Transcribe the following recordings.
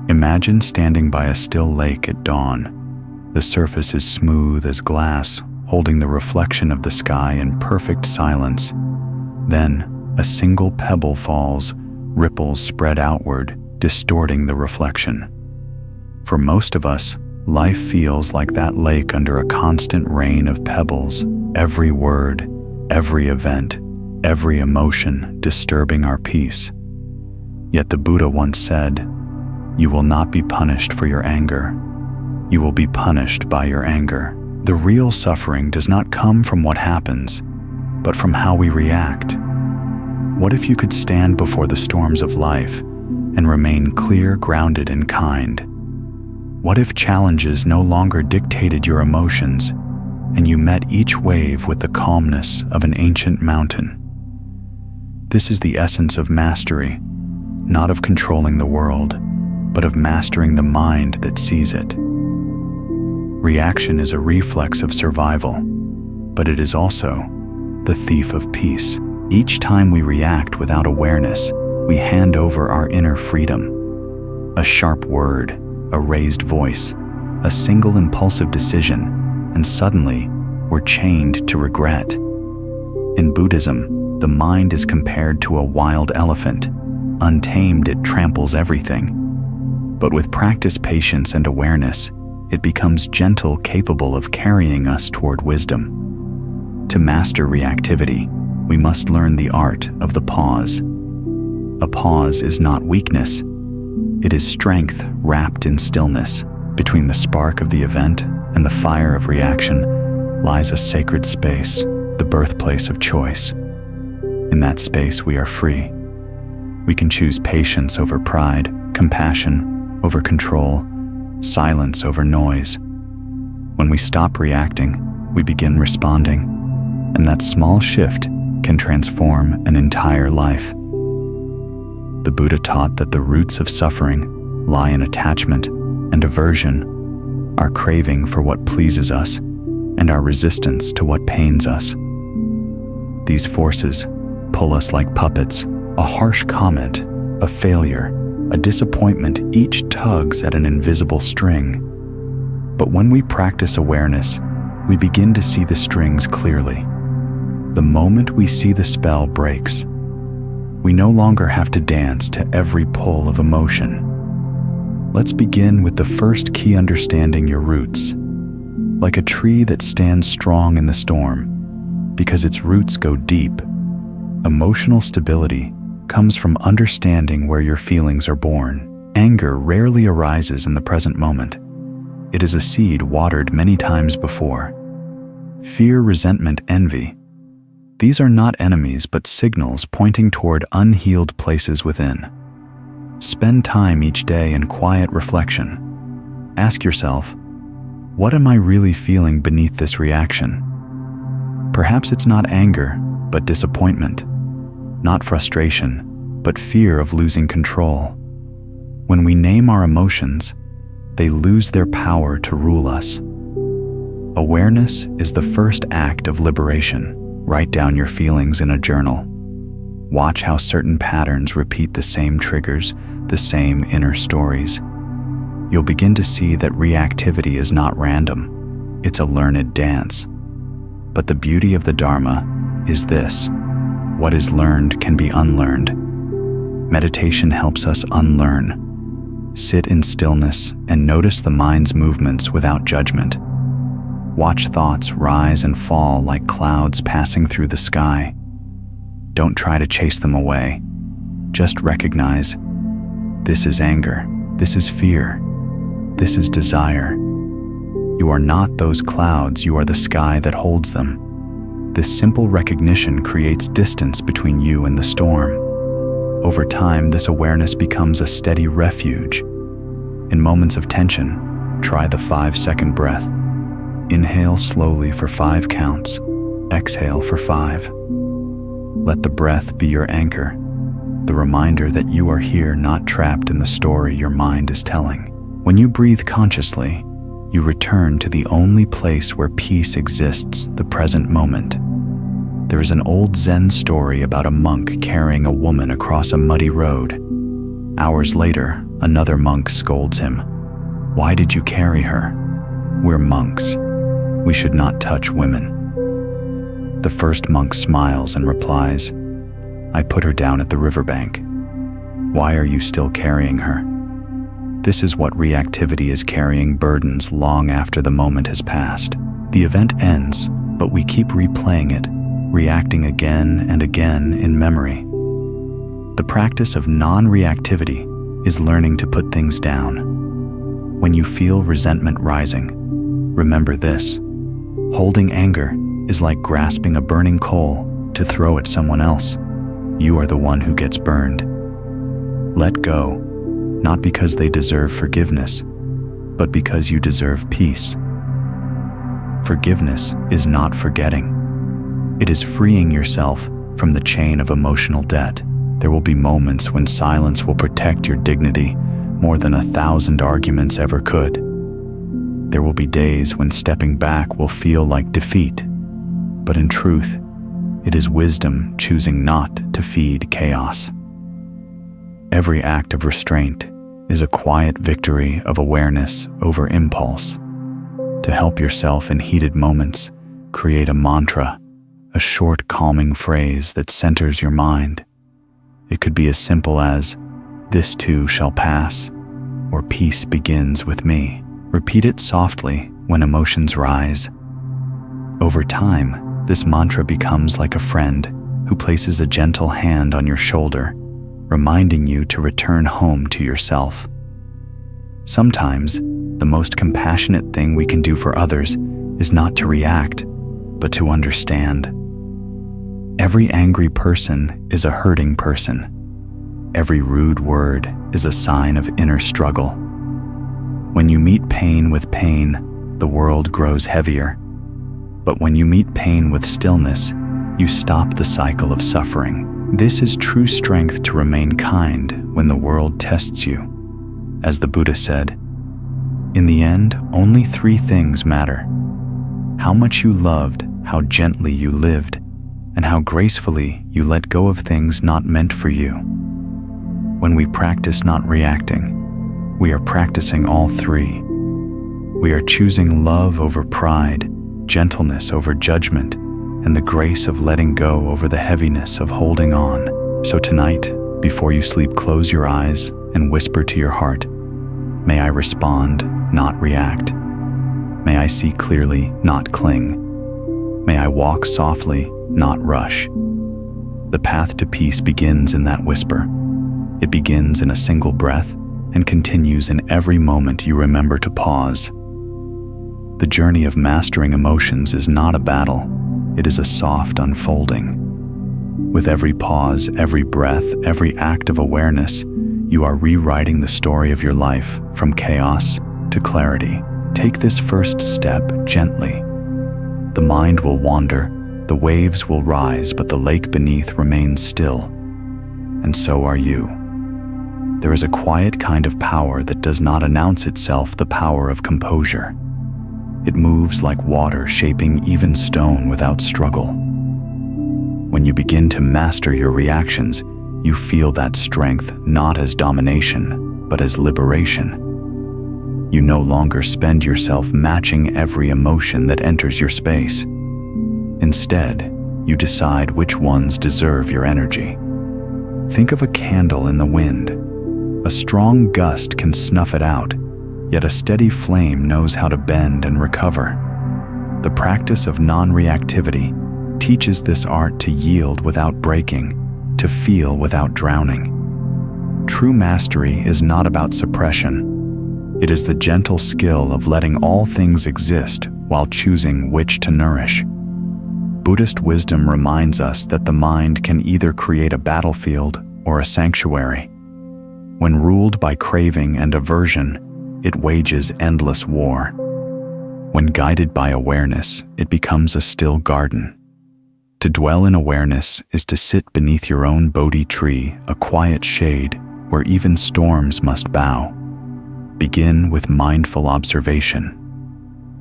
Imagine standing by a still lake at dawn. The surface is smooth as glass, holding the reflection of the sky in perfect silence. Then, a single pebble falls, ripples spread outward, distorting the reflection. For most of us, life feels like that lake under a constant rain of pebbles, every word, every event, every emotion disturbing our peace. Yet the Buddha once said, "You will not be punished for your anger. You will be punished by your anger." The real suffering does not come from what happens, but from how we react. What if you could stand before the storms of life and remain clear, grounded, and kind? What if challenges no longer dictated your emotions and you met each wave with the calmness of an ancient mountain? This is the essence of mastery, not of controlling the world, but of mastering the mind that sees it. Reaction is a reflex of survival, but it is also the thief of peace. Each time we react without awareness, we hand over our inner freedom. A sharp word, a raised voice, a single impulsive decision, and suddenly we're chained to regret. In Buddhism, the mind is compared to a wild elephant. Untamed, it tramples everything. But with practice, patience, and awareness, it becomes gentle, capable of carrying us toward wisdom. To master reactivity, we must learn the art of the pause. A pause is not weakness. It is strength wrapped in stillness. Between the spark of the event and the fire of reaction lies a sacred space, the birthplace of choice. In that space, we are free. We can choose patience over pride, compassion over control, silence over noise. When we stop reacting, we begin responding, and that small shift can transform an entire life. The Buddha taught that the roots of suffering lie in attachment and aversion, our craving for what pleases us and our resistance to what pains us. These forces pull us like puppets. A harsh comment, a failure, a disappointment, each tugs at an invisible string. But when we practice awareness, we begin to see the strings clearly. The moment we see the spell breaks, we no longer have to dance to every pull of emotion. Let's begin with the first key: understanding your roots. Like a tree that stands strong in the storm, because its roots go deep. Emotional stability comes from understanding where your feelings are born. Anger rarely arises in the present moment. It is a seed watered many times before. Fear, resentment, envy. These are not enemies but signals pointing toward unhealed places within. Spend time each day in quiet reflection. Ask yourself, what am I really feeling beneath this reaction? Perhaps it's not anger, but disappointment. Not frustration, but fear of losing control. When we name our emotions, they lose their power to rule us. Awareness is the first act of liberation. Write down your feelings in a journal. Watch how certain patterns repeat the same triggers, the same inner stories. You'll begin to see that reactivity is not random. It's a learned dance. But the beauty of the Dharma is this: what is learned can be unlearned. Meditation helps us unlearn. Sit in stillness and notice the mind's movements without judgment. Watch thoughts rise and fall like clouds passing through the sky. Don't try to chase them away. Just recognize, this is anger, this is fear, this is desire. You are not those clouds, you are the sky that holds them. This simple recognition creates distance between you and the storm. Over time, this awareness becomes a steady refuge. In moments of tension, try the 5-second breath. Inhale slowly for 5 counts. Exhale for 5. Let the breath be your anchor, the reminder that you are here, not trapped in the story your mind is telling. When you breathe consciously, you return to the only place where peace exists, the present moment. There is an old Zen story about a monk carrying a woman across a muddy road. Hours later, Another monk scolds him. "Why did you carry her? We're monks. We should not touch women." The first monk smiles and replies, "I put her down at the riverbank. Why are you still carrying her?" This is what reactivity is: carrying burdens long after the moment has passed. The event ends, but we keep replaying it, reacting again and again in memory. The practice of non-reactivity is learning to put things down. When you feel resentment rising, remember this: holding anger is like grasping a burning coal to throw at someone else. You are the one who gets burned. Let go, not because they deserve forgiveness, but because you deserve peace. Forgiveness is not forgetting. It is freeing yourself from the chain of emotional debt. There will be moments when silence will protect your dignity more than 1,000 arguments ever could. There will be days when stepping back will feel like defeat, but in truth, it is wisdom choosing not to feed chaos. Every act of restraint is a quiet victory of awareness over impulse. To help yourself in heated moments, create a mantra, a short calming phrase that centers your mind. It could be as simple as, "This too shall pass," or "Peace begins with me." Repeat it softly when emotions rise. Over time, this mantra becomes like a friend who places a gentle hand on your shoulder, reminding you to return home to yourself. Sometimes, the most compassionate thing we can do for others is not to react, but to understand. Every angry person is a hurting person. Every rude word is a sign of inner struggle. When you meet pain with pain, the world grows heavier. But when you meet pain with stillness, you stop the cycle of suffering. This is true strength to remain kind when the world tests you. As the Buddha said, "In the end, only 3 things matter: how much you loved, how gently you lived, and how gracefully you let go of things not meant for you." When we practice not reacting, we are practicing all 3. We are choosing love over pride, gentleness over judgment, and the grace of letting go over the heaviness of holding on. So tonight, before you sleep, close your eyes and whisper to your heart, "May I respond, not react. May I see clearly, not cling. May I walk softly, not rush." The path to peace begins in that whisper. It begins in a single breath and continues in every moment you remember to pause. The journey of mastering emotions is not a battle. It is a soft unfolding. With every pause, every breath, every act of awareness, you are rewriting the story of your life from chaos to clarity. Take this first step gently. The mind will wander, the waves will rise, but the lake beneath remains still. And so are you. There is a quiet kind of power that does not announce itself, the power of composure. It moves like water, shaping even stone without struggle. When you begin to master your reactions, you feel that strength not as domination, but as liberation. You no longer spend yourself matching every emotion that enters your space. Instead, you decide which ones deserve your energy. Think of a candle in the wind. A strong gust can snuff it out, yet a steady flame knows how to bend and recover. The practice of non-reactivity teaches this art to yield without breaking, to feel without drowning. True mastery is not about suppression. It is the gentle skill of letting all things exist while choosing which to nourish. Buddhist wisdom reminds us that the mind can either create a battlefield or a sanctuary. When ruled by craving and aversion, it wages endless war. When guided by awareness, it becomes a still garden. To dwell in awareness is to sit beneath your own Bodhi tree, a quiet shade where even storms must bow. Begin with mindful observation.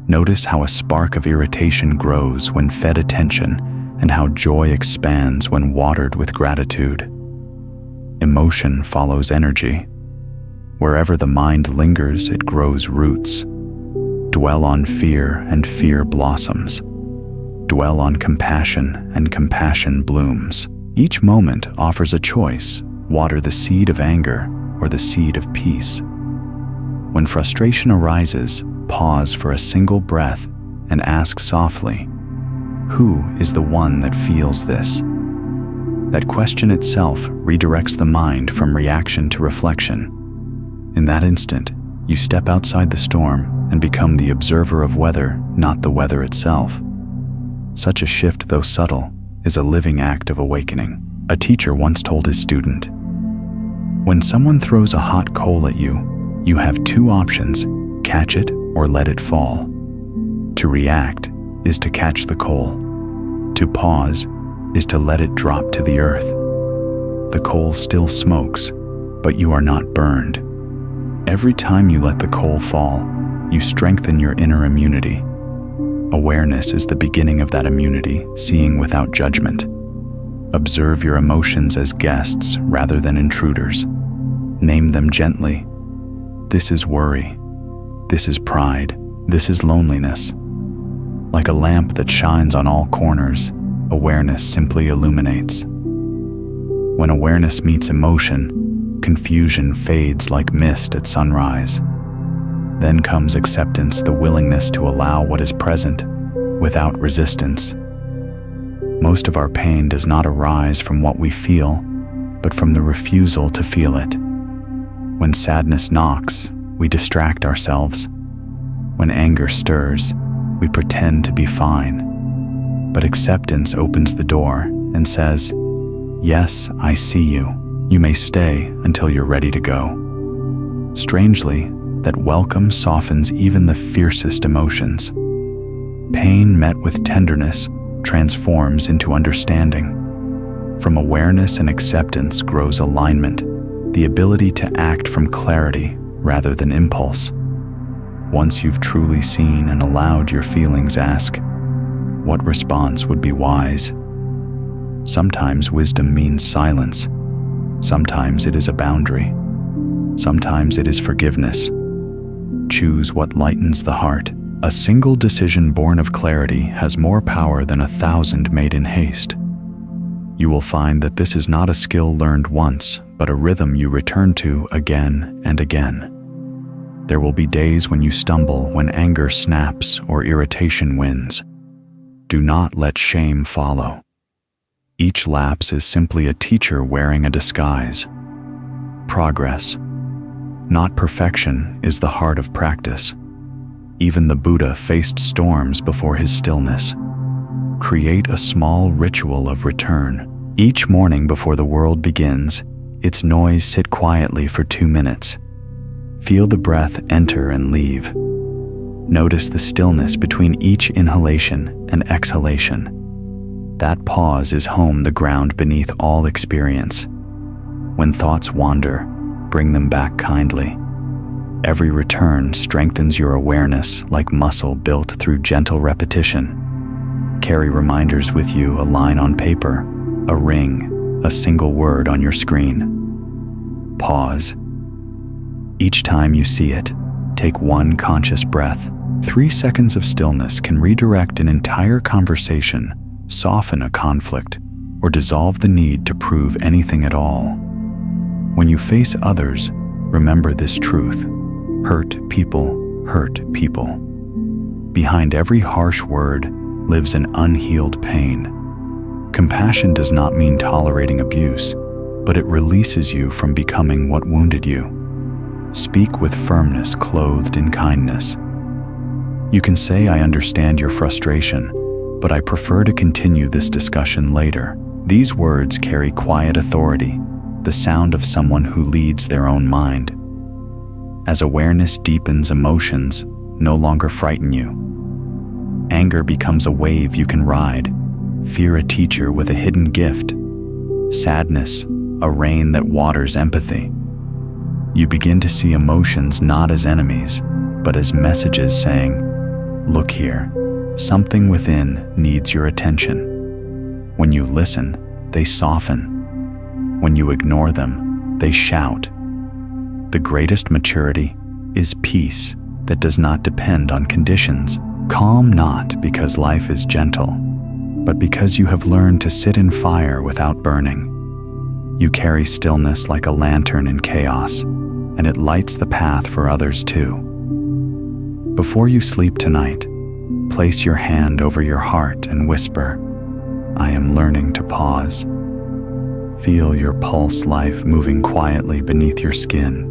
Notice how a spark of irritation grows when fed attention and how joy expands when watered with gratitude. Emotion follows energy. Wherever the mind lingers, it grows roots. Dwell on fear, and fear blossoms. Dwell on compassion, and compassion blooms. Each moment offers a choice: water the seed of anger or the seed of peace. When frustration arises, pause for a single breath and ask softly, who is the one that feels this? That question itself redirects the mind from reaction to reflection. In that instant, you step outside the storm and become the observer of weather, not the weather itself. Such a shift, though subtle, is a living act of awakening. A teacher once told his student, "When someone throws a hot coal at you, you have two options: catch it or let it fall. To react is to catch the coal. To pause is to let it drop to the earth. The coal still smokes, but you are not burned. Every time you let the coal fall, you strengthen your inner immunity. Awareness is the beginning of that immunity, seeing without judgment. Observe your emotions as guests rather than intruders. Name them gently. This is worry. This is pride. This is loneliness. Like a lamp that shines on all corners, awareness simply illuminates. When awareness meets emotion, confusion fades like mist at sunrise. Then comes acceptance, the willingness to allow what is present without resistance. Most of our pain does not arise from what we feel, but from the refusal to feel it. When sadness knocks, we distract ourselves. When anger stirs, we pretend to be fine. But acceptance opens the door and says, "Yes, I see you. You may stay until you're ready to go." Strangely, that welcome softens even the fiercest emotions. Pain met with tenderness transforms into understanding. From awareness and acceptance grows alignment, the ability to act from clarity rather than impulse. Once you've truly seen and allowed your feelings, ask, what response would be wise? Sometimes wisdom means silence. Sometimes it is a boundary. Sometimes it is forgiveness. Choose what lightens the heart. A single decision born of clarity has more power than 1,000 made in haste. You will find that this is not a skill learned once, but a rhythm you return to again and again. There will be days when you stumble, when anger snaps or irritation wins. Do not let shame follow. Each lapse is simply a teacher wearing a disguise. Progress, not perfection, is the heart of practice. Even the Buddha faced storms before his stillness. Create a small ritual of return. Each morning before the world begins, its noise sit quietly for 2 minutes. Feel the breath enter and leave. Notice the stillness between each inhalation and exhalation. That pause is home, the ground beneath all experience. When thoughts wander, bring them back kindly. Every return strengthens your awareness like muscle built through gentle repetition. Carry reminders with you, a line on paper, a ring, a single word on your screen. Pause. Each time you see it, take one conscious breath. 3 seconds of stillness can redirect an entire conversation, soften a conflict, or dissolve the need to prove anything at all. When you face others, remember this truth: hurt people hurt people. Behind every harsh word lives an unhealed pain. Compassion does not mean tolerating abuse, but it releases you from becoming what wounded you. Speak with firmness clothed in kindness. You can say, "I understand your frustration, but I prefer to continue this discussion later." These words carry quiet authority, the sound of someone who leads their own mind. As awareness deepens, emotions no longer frighten you. Anger becomes a wave you can ride, fear a teacher with a hidden gift, sadness a rain that waters empathy. You begin to see emotions not as enemies, but as messages saying, "Look here, something within needs your attention." When you listen, they soften. When you ignore them, they shout. The greatest maturity is peace that does not depend on conditions. Calm not because life is gentle, but because you have learned to sit in fire without burning. You carry stillness like a lantern in chaos, and it lights the path for others too. Before you sleep tonight, place your hand over your heart and whisper, "I am learning to pause." Feel your pulse life moving quietly beneath your skin.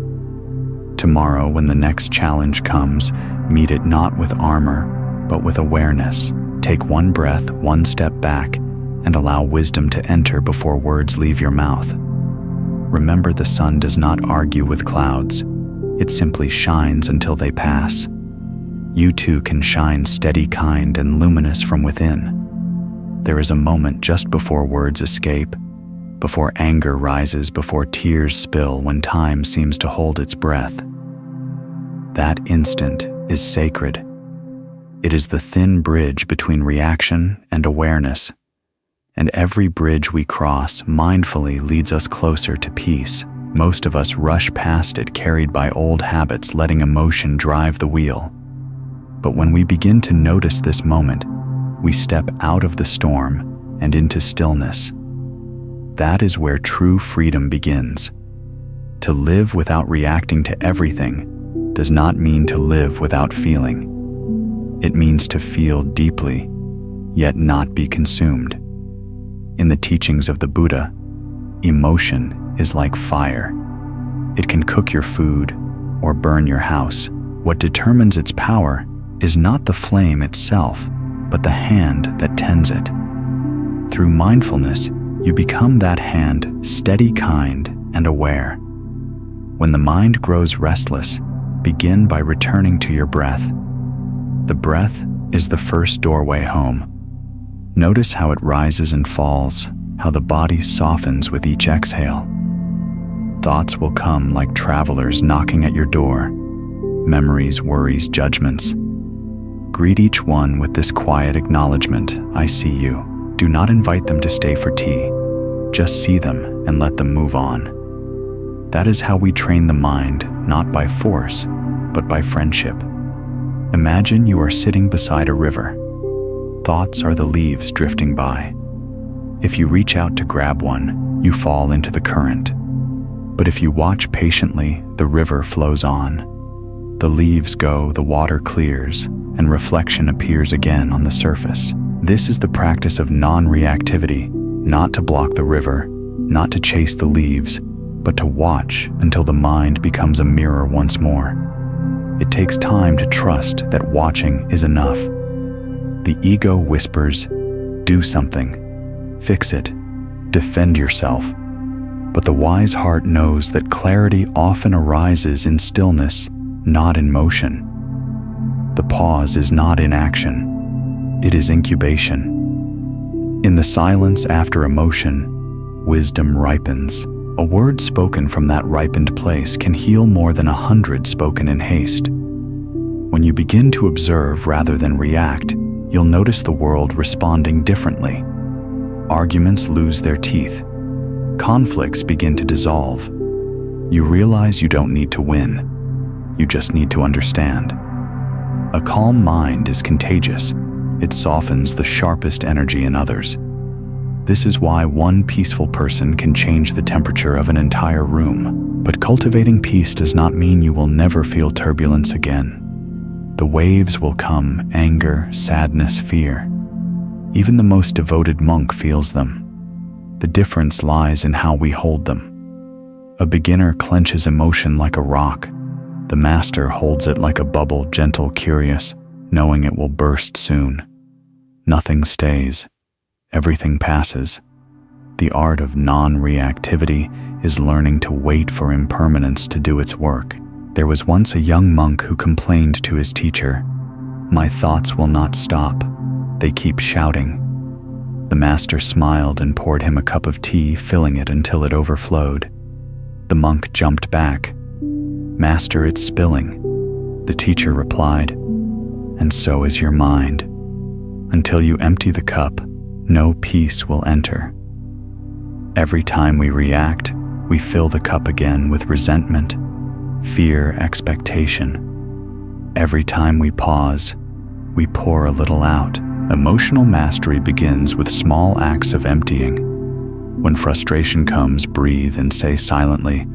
Tomorrow, when the next challenge comes, meet it not with armor, but with awareness. Take one breath, one step back, and allow wisdom to enter before words leave your mouth. Remember, the sun does not argue with clouds. It simply shines until they pass. You too can shine steady, kind, and luminous from within. There is a moment just before words escape, before anger rises, before tears spill, when time seems to hold its breath. That instant is sacred. It is the thin bridge between reaction and awareness, and every bridge we cross mindfully leads us closer to peace. Most of us rush past it, carried by old habits, letting emotion drive the wheel. But when we begin to notice this moment, we step out of the storm and into stillness. That is where true freedom begins. To live without reacting to everything does not mean to live without feeling. It means to feel deeply, yet not be consumed. In the teachings of the Buddha, emotion is like fire. It can cook your food or burn your house. What determines its power is not the flame itself, but the hand that tends it. Through mindfulness, you become that hand, steady, kind, and aware. When the mind grows restless, begin by returning to your breath. The breath is the first doorway home. Notice how it rises and falls, how the body softens with each exhale. Thoughts will come like travelers knocking at your door. Memories, worries, judgments. Greet each one with this quiet acknowledgement, "I see you." Do not invite them to stay for tea. Just see them and let them move on. That is how we train the mind, not by force, but by friendship. Imagine you are sitting beside a river. Thoughts are the leaves drifting by. If you reach out to grab one, you fall into the current. But if you watch patiently, the river flows on. The leaves go, the water clears, and reflection appears again on the surface. This is the practice of non-reactivity, not to block the river, not to chase the leaves, but to watch until the mind becomes a mirror once more. It takes time to trust that watching is enough. The ego whispers, "Do something, fix it, defend yourself." But the wise heart knows that clarity often arises in stillness, not in motion. The pause is not inaction, it is incubation. In the silence after emotion, wisdom ripens. A word spoken from that ripened place can heal more than 100 spoken in haste. When you begin to observe rather than react, you'll notice the world responding differently. Arguments lose their teeth. Conflicts begin to dissolve. You realize you don't need to win. You just need to understand. A calm mind is contagious. It softens the sharpest energy in others. This is why one peaceful person can change the temperature of an entire room. But cultivating peace does not mean you will never feel turbulence again. The waves will come, anger, sadness, fear. Even the most devoted monk feels them. The difference lies in how we hold them. A beginner clenches emotion like a rock. The master holds it like a bubble, gentle, curious, knowing it will burst soon. Nothing stays. Everything passes. The art of non-reactivity is learning to wait for impermanence to do its work. There was once a young monk who complained to his teacher, "My thoughts will not stop. They keep shouting." The master smiled and poured him a cup of tea, filling it until it overflowed. The monk jumped back. "Master, it's spilling." The teacher replied, "And so is your mind. Until you empty the cup, no peace will enter." Every time we react, we fill the cup again with resentment, fear, expectation. Every time we pause, we pour a little out. Emotional mastery begins with small acts of emptying. When frustration comes, breathe and say silently,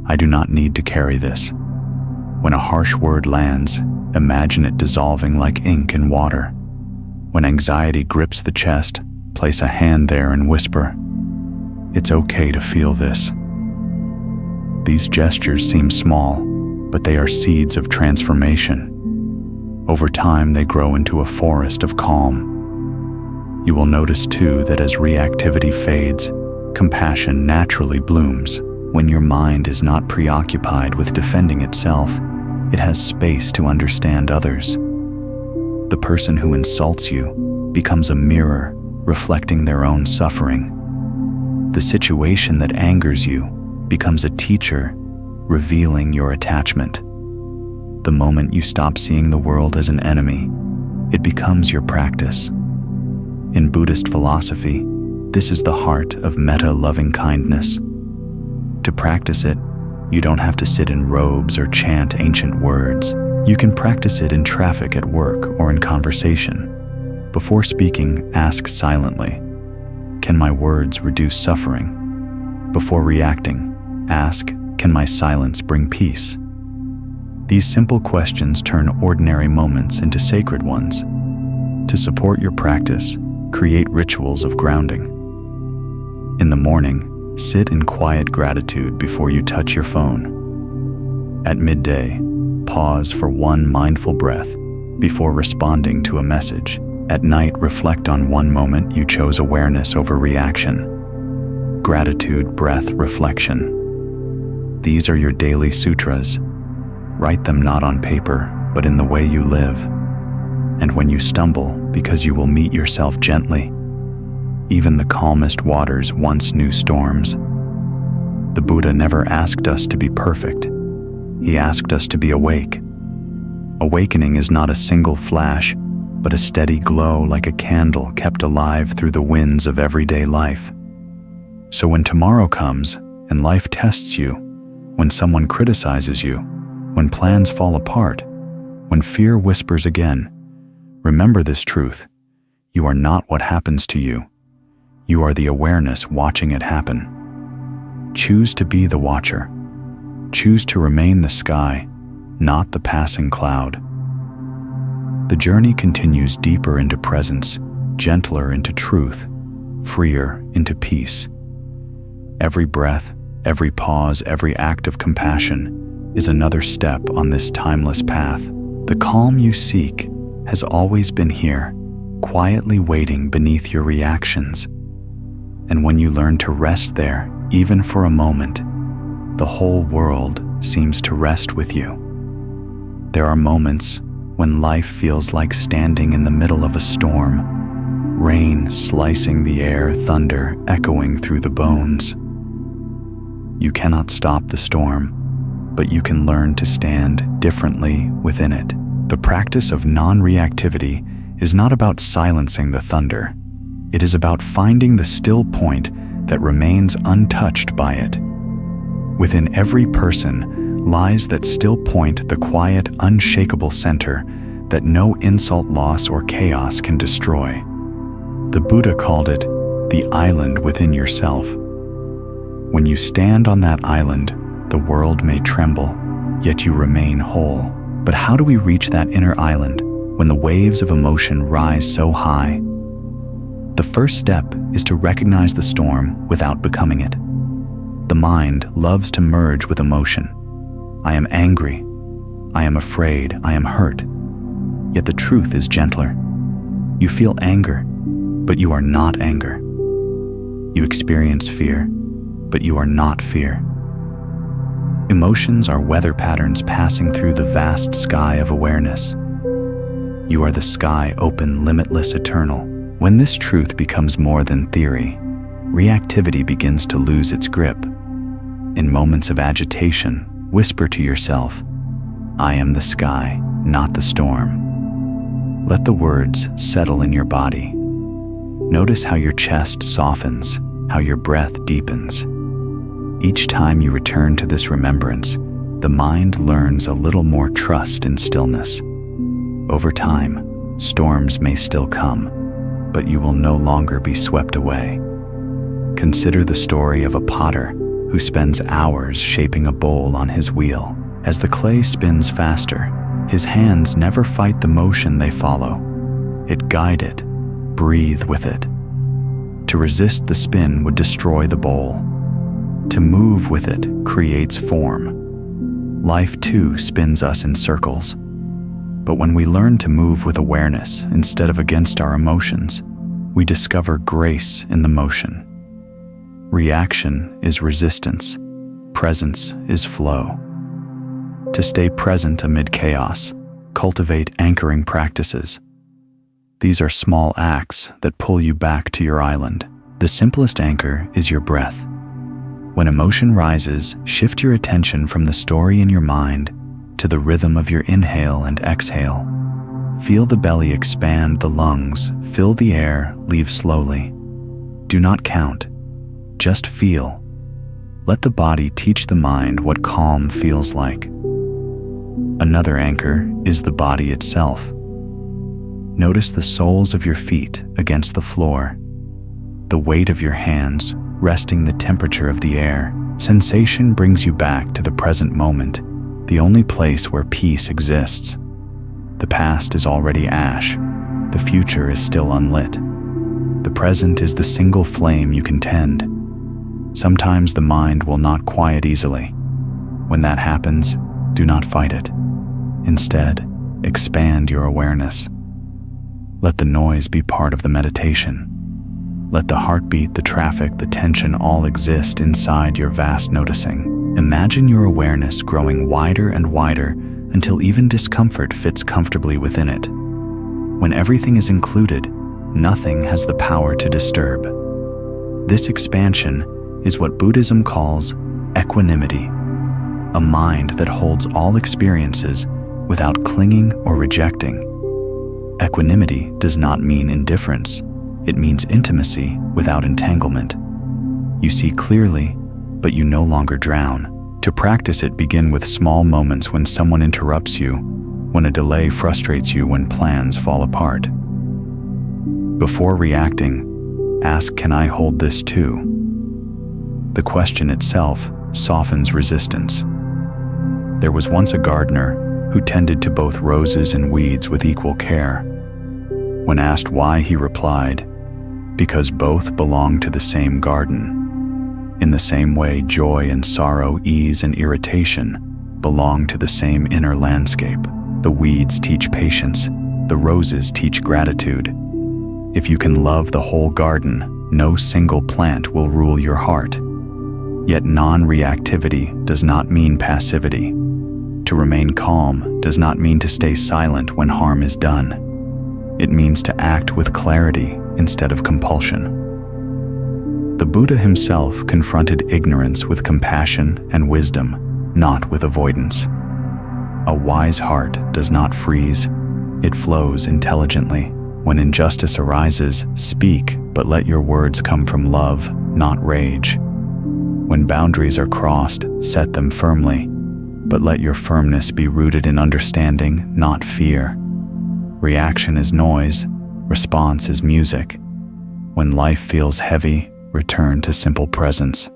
"I do not need to carry this." When a harsh word lands, imagine it dissolving like ink in water. When anxiety grips the chest, place a hand there and whisper, "It's okay to feel this." These gestures seem small, but they are seeds of transformation. Over time, they grow into a forest of calm. You will notice too that as reactivity fades, compassion naturally blooms. When your mind is not preoccupied with defending itself, it has space to understand others. The person who insults you becomes a mirror reflecting their own suffering. The situation that angers you becomes a teacher revealing your attachment. The moment you stop seeing the world as an enemy, it becomes your practice. In Buddhist philosophy, this is the heart of metta loving kindness. To practice it, you don't have to sit in robes or chant ancient words. You can practice it in traffic at work or in conversation. Before speaking, ask silently, "Can my words reduce suffering?" Before reacting, ask, "Can my silence bring peace?" These simple questions turn ordinary moments into sacred ones. To support your practice, create rituals of grounding. In the morning, sit in quiet gratitude before you touch your phone. At midday, pause for one mindful breath before responding to a message. At night, reflect on one moment you chose awareness over reaction. Gratitude, breath, reflection. These are your daily sutras. Write them not on paper, but in the way you live. And when you stumble, because you will meet yourself gently. Even the calmest waters once knew storms. The Buddha never asked us to be perfect. He asked us to be awake. Awakening is not a single flash, but a steady glow like a candle kept alive through the winds of everyday life. So when tomorrow comes and life tests you, when someone criticizes you, when plans fall apart, when fear whispers again, remember this truth: you are not what happens to you. You are the awareness watching it happen. Choose to be the watcher. Choose to remain the sky, not the passing cloud. The journey continues deeper into presence, gentler into truth, freer into peace. Every breath, every pause, every act of compassion is another step on this timeless path. The calm you seek has always been here, quietly waiting beneath your reactions. And when you learn to rest there, even for a moment, the whole world seems to rest with you. There are moments when life feels like standing in the middle of a storm, rain slicing the air, thunder echoing through the bones. You cannot stop the storm, but you can learn to stand differently within it. The practice of non-reactivity is not about silencing the thunder. It is about finding the still point that remains untouched by it. Within every person lies that still point, the quiet, unshakable center that no insult, loss, or chaos can destroy. The Buddha called it the island within yourself. When you stand on that island, the world may tremble, yet you remain whole. But how do we reach that inner island when the waves of emotion rise so high? The first step is to recognize the storm without becoming it. The mind loves to merge with emotion. I am angry. I am afraid. I am hurt. Yet the truth is gentler. You feel anger, but you are not anger. You experience fear, but you are not fear. Emotions are weather patterns passing through the vast sky of awareness. You are the sky, open, limitless, eternal. When this truth becomes more than theory, reactivity begins to lose its grip. In moments of agitation, whisper to yourself, "I am the sky, not the storm." Let the words settle in your body. Notice how your chest softens, how your breath deepens. Each time you return to this remembrance, the mind learns a little more trust in stillness. Over time, storms may still come, but you will no longer be swept away. Consider the story of a potter who spends hours shaping a bowl on his wheel. As the clay spins faster, his hands never fight the motion they follow. It guide it, breathe with it. To resist the spin would destroy the bowl. To move with it creates form. Life too spins us in circles. But when we learn to move with awareness instead of against our emotions, we discover grace in the motion. Reaction is resistance. Presence is flow. To stay present amid chaos, cultivate anchoring practices. These are small acts that pull you back to your island. The simplest anchor is your breath. When emotion rises, shift your attention from the story in your mind to the rhythm of your inhale and exhale. Feel the belly expand the lungs, fill the air, leave slowly. Do not count, just feel. Let the body teach the mind what calm feels like. Another anchor is the body itself. Notice the soles of your feet against the floor, the weight of your hands resting the temperature of the air. Sensation brings you back to the present moment, the only place where peace exists. The past is already ash. The future is still unlit. The present is the single flame you can tend. Sometimes the mind will not quiet easily. When that happens, do not fight it. Instead, expand your awareness. Let the noise be part of the meditation. Let the heartbeat, the traffic, the tension all exist inside your vast noticing. Imagine your awareness growing wider and wider until even discomfort fits comfortably within it. When everything is included, nothing has the power to disturb. This expansion is what Buddhism calls equanimity, a mind that holds all experiences without clinging or rejecting. Equanimity does not mean indifference. It means intimacy without entanglement. You see clearly, but you no longer drown. To practice it, begin with small moments when someone interrupts you, when a delay frustrates you, when plans fall apart. Before reacting, ask, "Can I hold this too?" The question itself softens resistance. There was once a gardener who tended to both roses and weeds with equal care. When asked why, he replied, "Because both belong to the same garden." In the same way, joy and sorrow, ease and irritation belong to the same inner landscape. The weeds teach patience, the roses teach gratitude. If you can love the whole garden, no single plant will rule your heart. Yet non-reactivity does not mean passivity. To remain calm does not mean to stay silent when harm is done. It means to act with clarity instead of compulsion. The Buddha himself confronted ignorance with compassion and wisdom, not with avoidance. A wise heart does not freeze, it flows intelligently. When injustice arises, speak, but let your words come from love, not rage. When boundaries are crossed, set them firmly, but let your firmness be rooted in understanding, not fear. Reaction is noise, response is music. When life feels heavy, return to simple presence.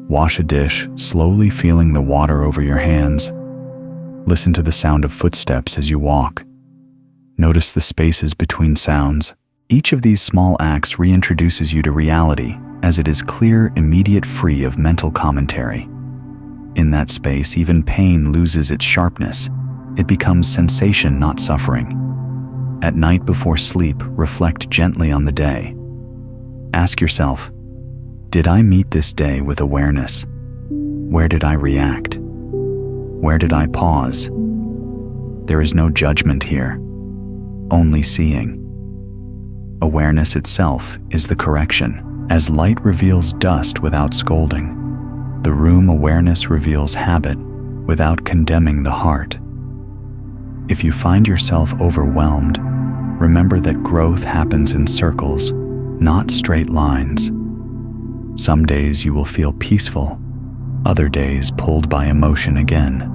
Wash a dish, slowly feeling the water over your hands. Listen to the sound of footsteps as you walk. Notice the spaces between sounds. Each of these small acts reintroduces you to reality, as it is clear, immediate, free of mental commentary. In that space, even pain loses its sharpness. It becomes sensation, not suffering. At night before sleep, reflect gently on the day. Ask yourself, did I meet this day with awareness? Where did I react? Where did I pause? There is no judgment here, only seeing. Awareness itself is the correction. As light reveals dust without scolding, the room awareness reveals habit without condemning the heart. If you find yourself overwhelmed, remember that growth happens in circles, not straight lines. Some days you will feel peaceful, other days pulled by emotion again.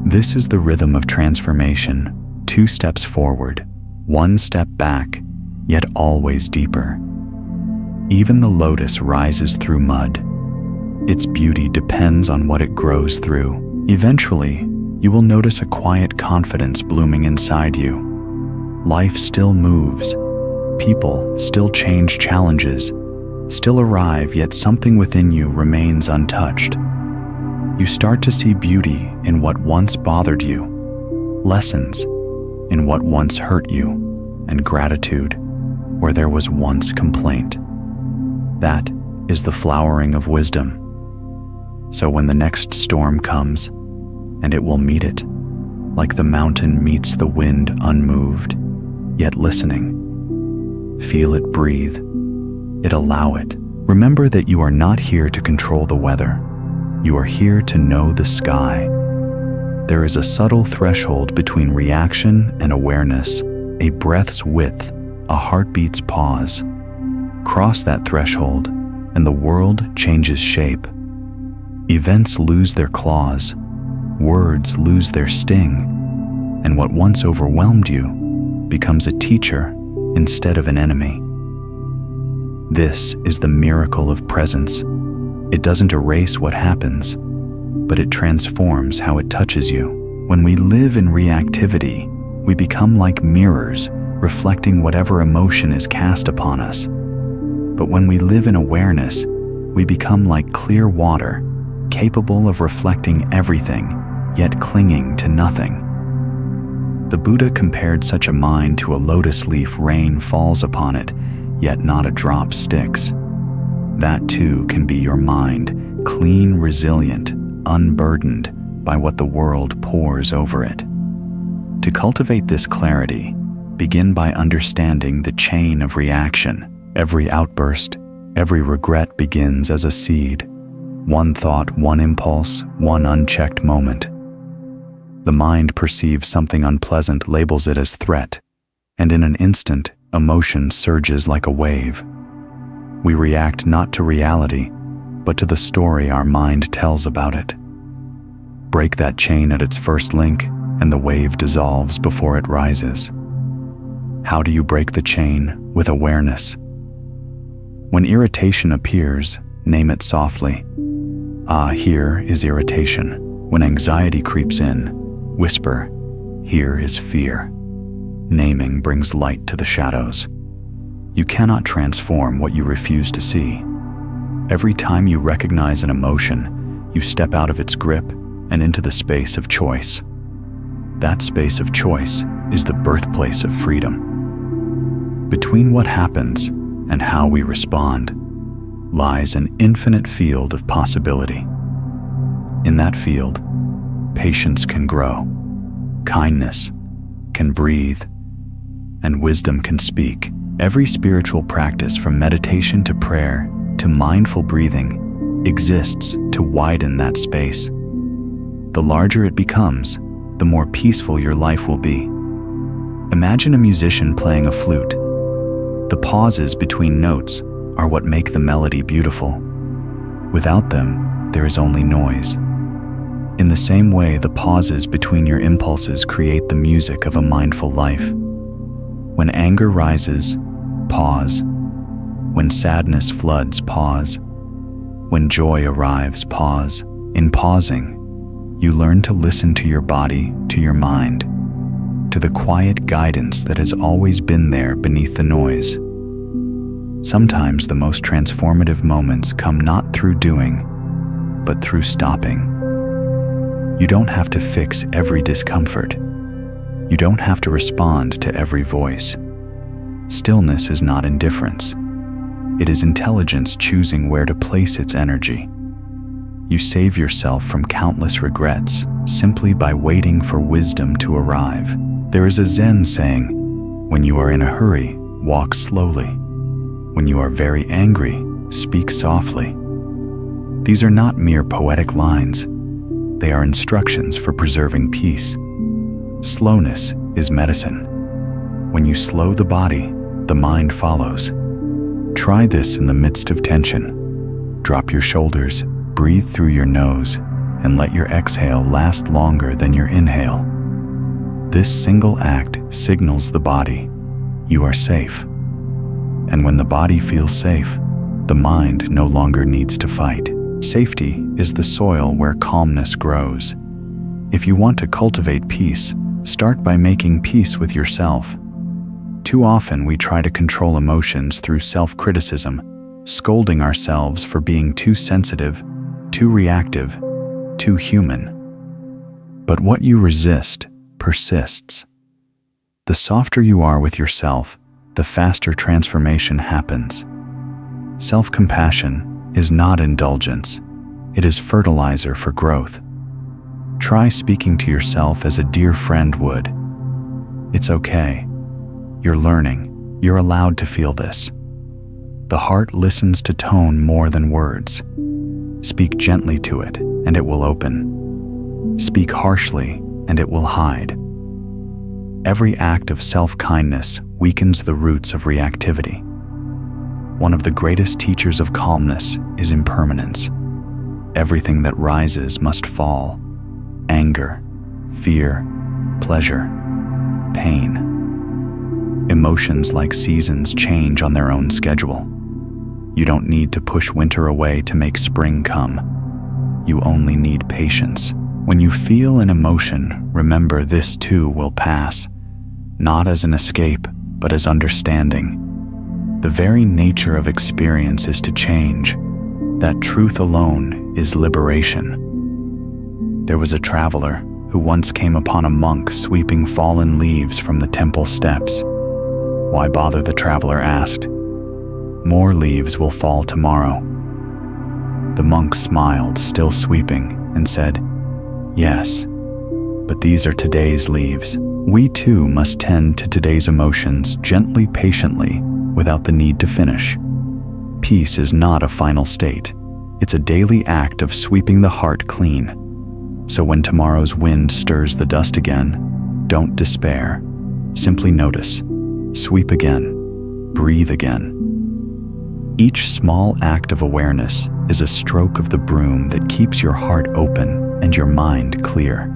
This is the rhythm of transformation, 2 steps forward, 1 step back, yet always deeper. Even the lotus rises through mud. Its beauty depends on what it grows through. Eventually, you will notice a quiet confidence blooming inside you. Life still moves. People still change challenges, still arrive, yet something within you remains untouched. You start to see beauty in what once bothered you, lessons in what once hurt you, and gratitude where there was once complaint. That is the flowering of wisdom. So when the next storm comes, and it will meet it, like the mountain meets the wind unmoved, yet listening, feel it breathe, it allow it. Remember that you are not here to control the weather. You are here to know the sky. There is a subtle threshold between reaction and awareness, a breath's width, a heartbeat's pause. Cross that threshold, and the world changes shape. Events lose their claws, words lose their sting, and what once overwhelmed you becomes a teacher instead of an enemy. This is the miracle of presence. It doesn't erase what happens, but it transforms how it touches you. When we live in reactivity, we become like mirrors, reflecting whatever emotion is cast upon us. But when we live in awareness, we become like clear water, capable of reflecting everything, yet clinging to nothing. The Buddha compared such a mind to a lotus leaf. Rain falls upon it, yet not a drop sticks. That too can be your mind, clean, resilient, unburdened by what the world pours over it. To cultivate this clarity, begin by understanding the chain of reaction. Every outburst, every regret begins as a seed. One thought, one impulse, one unchecked moment. The mind perceives something unpleasant, labels it as threat, and in an instant, emotion surges like a wave. We react not to reality, but to the story our mind tells about it. Break that chain at its first link, and the wave dissolves before it rises. How do you break the chain? With awareness. When irritation appears, name it softly. Ah, here is irritation. When anxiety creeps in, whisper, here is fear. Naming brings light to the shadows. You cannot transform what you refuse to see. Every time you recognize an emotion, you step out of its grip and into the space of choice. That space of choice is the birthplace of freedom. Between what happens and how we respond lies an infinite field of possibility. In that field, patience can grow, kindness can breathe, and wisdom can speak. Every spiritual practice, from meditation to prayer to mindful breathing, exists to widen that space. The larger it becomes, the more peaceful your life will be. Imagine a musician playing a flute. The pauses between notes are what make the melody beautiful. Without them, there is only noise. In the same way, the pauses between your impulses create the music of a mindful life. When anger rises, pause. When sadness floods, pause. When joy arrives, pause. In pausing, you learn to listen to your body, to your mind, to the quiet guidance that has always been there beneath the noise. Sometimes the most transformative moments come not through doing, but through stopping. You don't have to fix every discomfort. You don't have to respond to every voice. Stillness is not indifference. It is intelligence choosing where to place its energy. You save yourself from countless regrets simply by waiting for wisdom to arrive. There is a Zen saying, when you are in a hurry, walk slowly. When you are very angry, speak softly. These are not mere poetic lines. They are instructions for preserving peace. Slowness is medicine. When you slow the body, the mind follows. Try this in the midst of tension. Drop your shoulders, Breathe through your nose and let your exhale last longer than your inhale. This single act signals the body, you are safe. And when the body feels safe, the mind no longer needs to fight. Safety is the soil where calmness grows. If you want to cultivate peace, start by making peace with yourself. Too often we try to control emotions through self-criticism, scolding ourselves for being too sensitive, too reactive, too human. But what you resist persists. The softer you are with yourself, the faster transformation happens. Self-compassion is not indulgence, it is fertilizer for growth. Try speaking to yourself as a dear friend would. It's okay. You're learning. You're allowed to feel this. The heart listens to tone more than words. Speak gently to it, and it will open. Speak harshly, and it will hide. Every act of self-kindness weakens the roots of reactivity. One of the greatest teachers of calmness is impermanence. Everything that rises must fall. Anger, fear, pleasure, pain. Emotions like seasons change on their own schedule. You don't need to push winter away to make spring come. You only need patience. When you feel an emotion, remember this too will pass, not as an escape, but as understanding. The very nature of experience is to change. That truth alone is liberation. There was a traveler who once came upon a monk sweeping fallen leaves from the temple steps. Why bother, the traveler asked. More leaves will fall tomorrow. The monk smiled, still sweeping, and said, Yes, but these are today's leaves. We too must tend to today's emotions gently, patiently, without the need to finish. Peace is not a final state. It's a daily act of sweeping the heart clean. So when tomorrow's wind stirs the dust again, don't despair. Simply notice. Sweep again. Breathe again. Each small act of awareness is a stroke of the broom that keeps your heart open and your mind clear.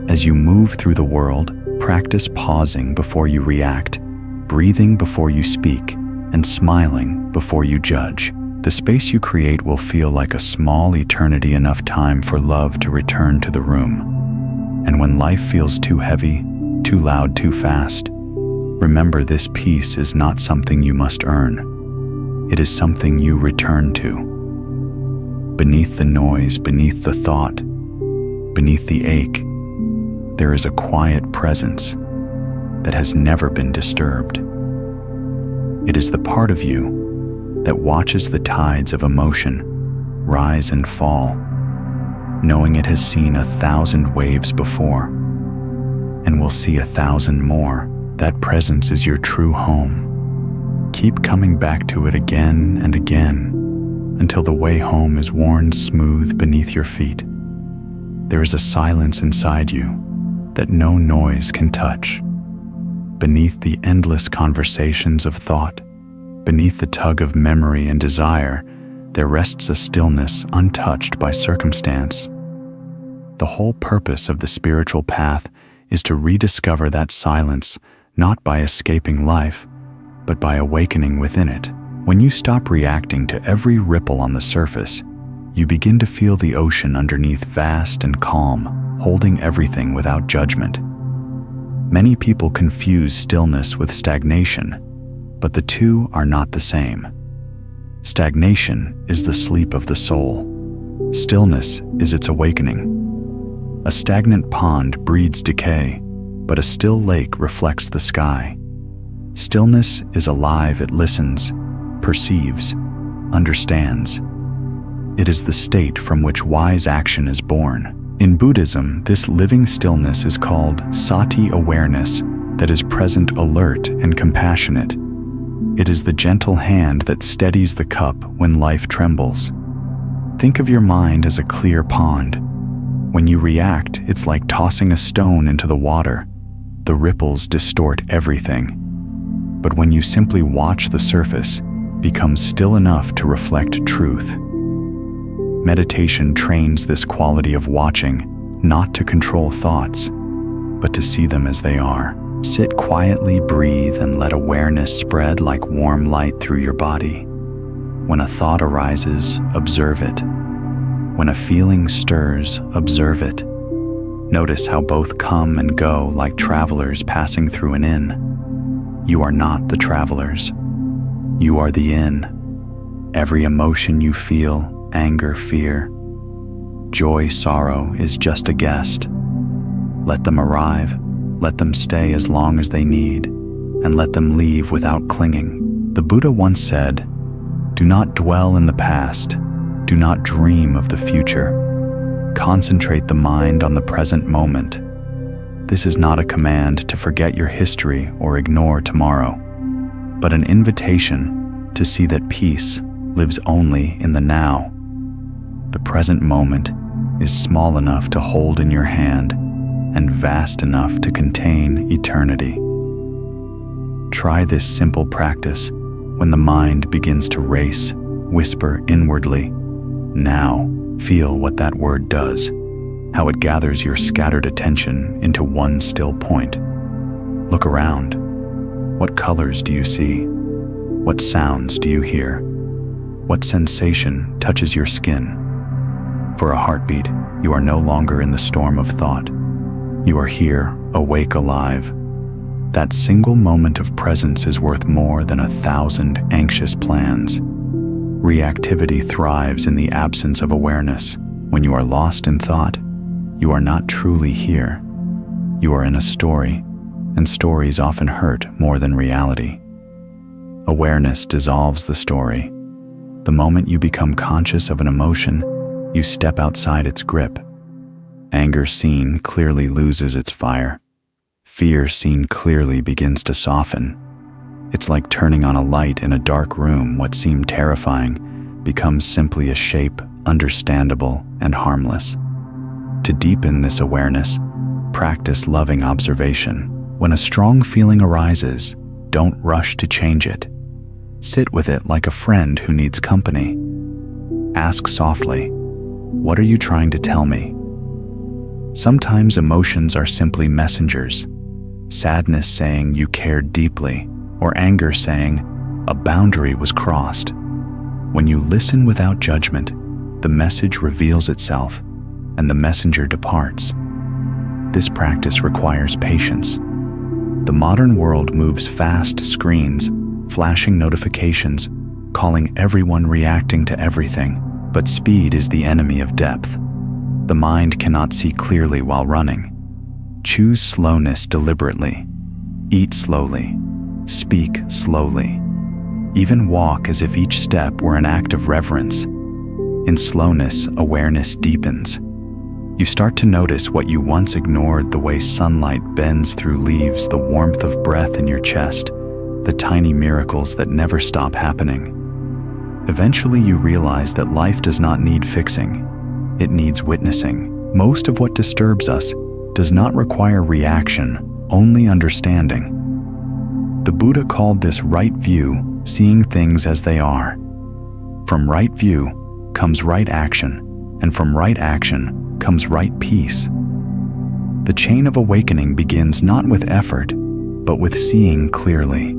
As you move through the world, practice pausing before you react, breathing before you speak, and smiling before you judge. The space you create will feel like a small eternity, enough time for love to return to the room. And when life feels too heavy, too loud, too fast, remember this peace is not something you must earn. It is something you return to. Beneath the noise, beneath the thought, beneath the ache, there is a quiet presence that has never been disturbed. It is the part of you that watches the tides of emotion rise and fall, knowing it has seen 1,000 waves before and will see 1,000 more. That presence is your true home. Keep coming back to it again and again until the way home is worn smooth beneath your feet. There is a silence inside you that no noise can touch. Beneath the endless conversations of thought, beneath the tug of memory and desire, there rests a stillness untouched by circumstance. The whole purpose of the spiritual path is to rediscover that silence, not by escaping life, but by awakening within it. When you stop reacting to every ripple on the surface, you begin to feel the ocean underneath, vast and calm, holding everything without judgment. Many people confuse stillness with stagnation, but the two are not the same. Stagnation is the sleep of the soul. Stillness is its awakening. A stagnant pond breeds decay, but a still lake reflects the sky. Stillness is alive, it listens, perceives, understands. It is the state from which wise action is born. In Buddhism, this living stillness is called sati awareness, that is present, alert, and compassionate. It is the gentle hand that steadies the cup when life trembles. Think of your mind as a clear pond. When you react, it's like tossing a stone into the water. The ripples distort everything. But when you simply watch the surface, become still enough to reflect truth. Meditation trains this quality of watching, not to control thoughts, but to see them as they are. Sit quietly, breathe, and let awareness spread like warm light through your body. When a thought arises, observe it. When a feeling stirs, observe it. Notice how both come and go like travelers passing through an inn. You are not the travelers. You are the inn. Every emotion you feel, anger, fear, joy, sorrow, is just a guest. Let them arrive, let them stay as long as they need, and let them leave without clinging. The Buddha once said, "Do not dwell in the past. Do not dream of the future. Concentrate the mind on the present moment." This is not a command to forget your history or ignore tomorrow, but an invitation to see that peace lives only in the now. The present moment is small enough to hold in your hand and vast enough to contain eternity. Try this simple practice when the mind begins to race. Whisper inwardly, "Now." Feel what that word does, how it gathers your scattered attention into one still point. Look around. What colors do you see? What sounds do you hear? What sensation touches your skin? For a heartbeat, you are no longer in the storm of thought. You are here, awake, alive. That single moment of presence is worth more than 1,000 anxious plans. Reactivity thrives in the absence of awareness. When you are lost in thought, you are not truly here. You are in a story, and stories often hurt more than reality. Awareness dissolves the story. The moment you become conscious of an emotion, you step outside its grip. Anger seen clearly loses its fire. Fear seen clearly begins to soften. It's like turning on a light in a dark room. What seemed terrifying becomes simply a shape, understandable and harmless. To deepen this awareness, practice loving observation. When a strong feeling arises, don't rush to change it. Sit with it like a friend who needs company. Ask softly, "What are you trying to tell me?" Sometimes emotions are simply messengers. Sadness saying you cared deeply, or anger saying, "A boundary was crossed." When you listen without judgment, the message reveals itself, and the messenger departs. This practice requires patience. The modern world moves fast. Screens, flashing notifications, calling everyone, reacting to everything. But speed is the enemy of depth. The mind cannot see clearly while running. Choose slowness deliberately. Eat slowly. Speak slowly. Even walk as if each step were an act of reverence. In slowness, awareness deepens. You start to notice what you once ignored: the way sunlight bends through leaves, the warmth of breath in your chest, the tiny miracles that never stop happening. Eventually you realize that life does not need fixing. It needs witnessing. Most of what disturbs us does not require reaction, only understanding. The Buddha called this right view, seeing things as they are. From right view comes right action, and from right action comes right peace. The chain of awakening begins not with effort, but with seeing clearly.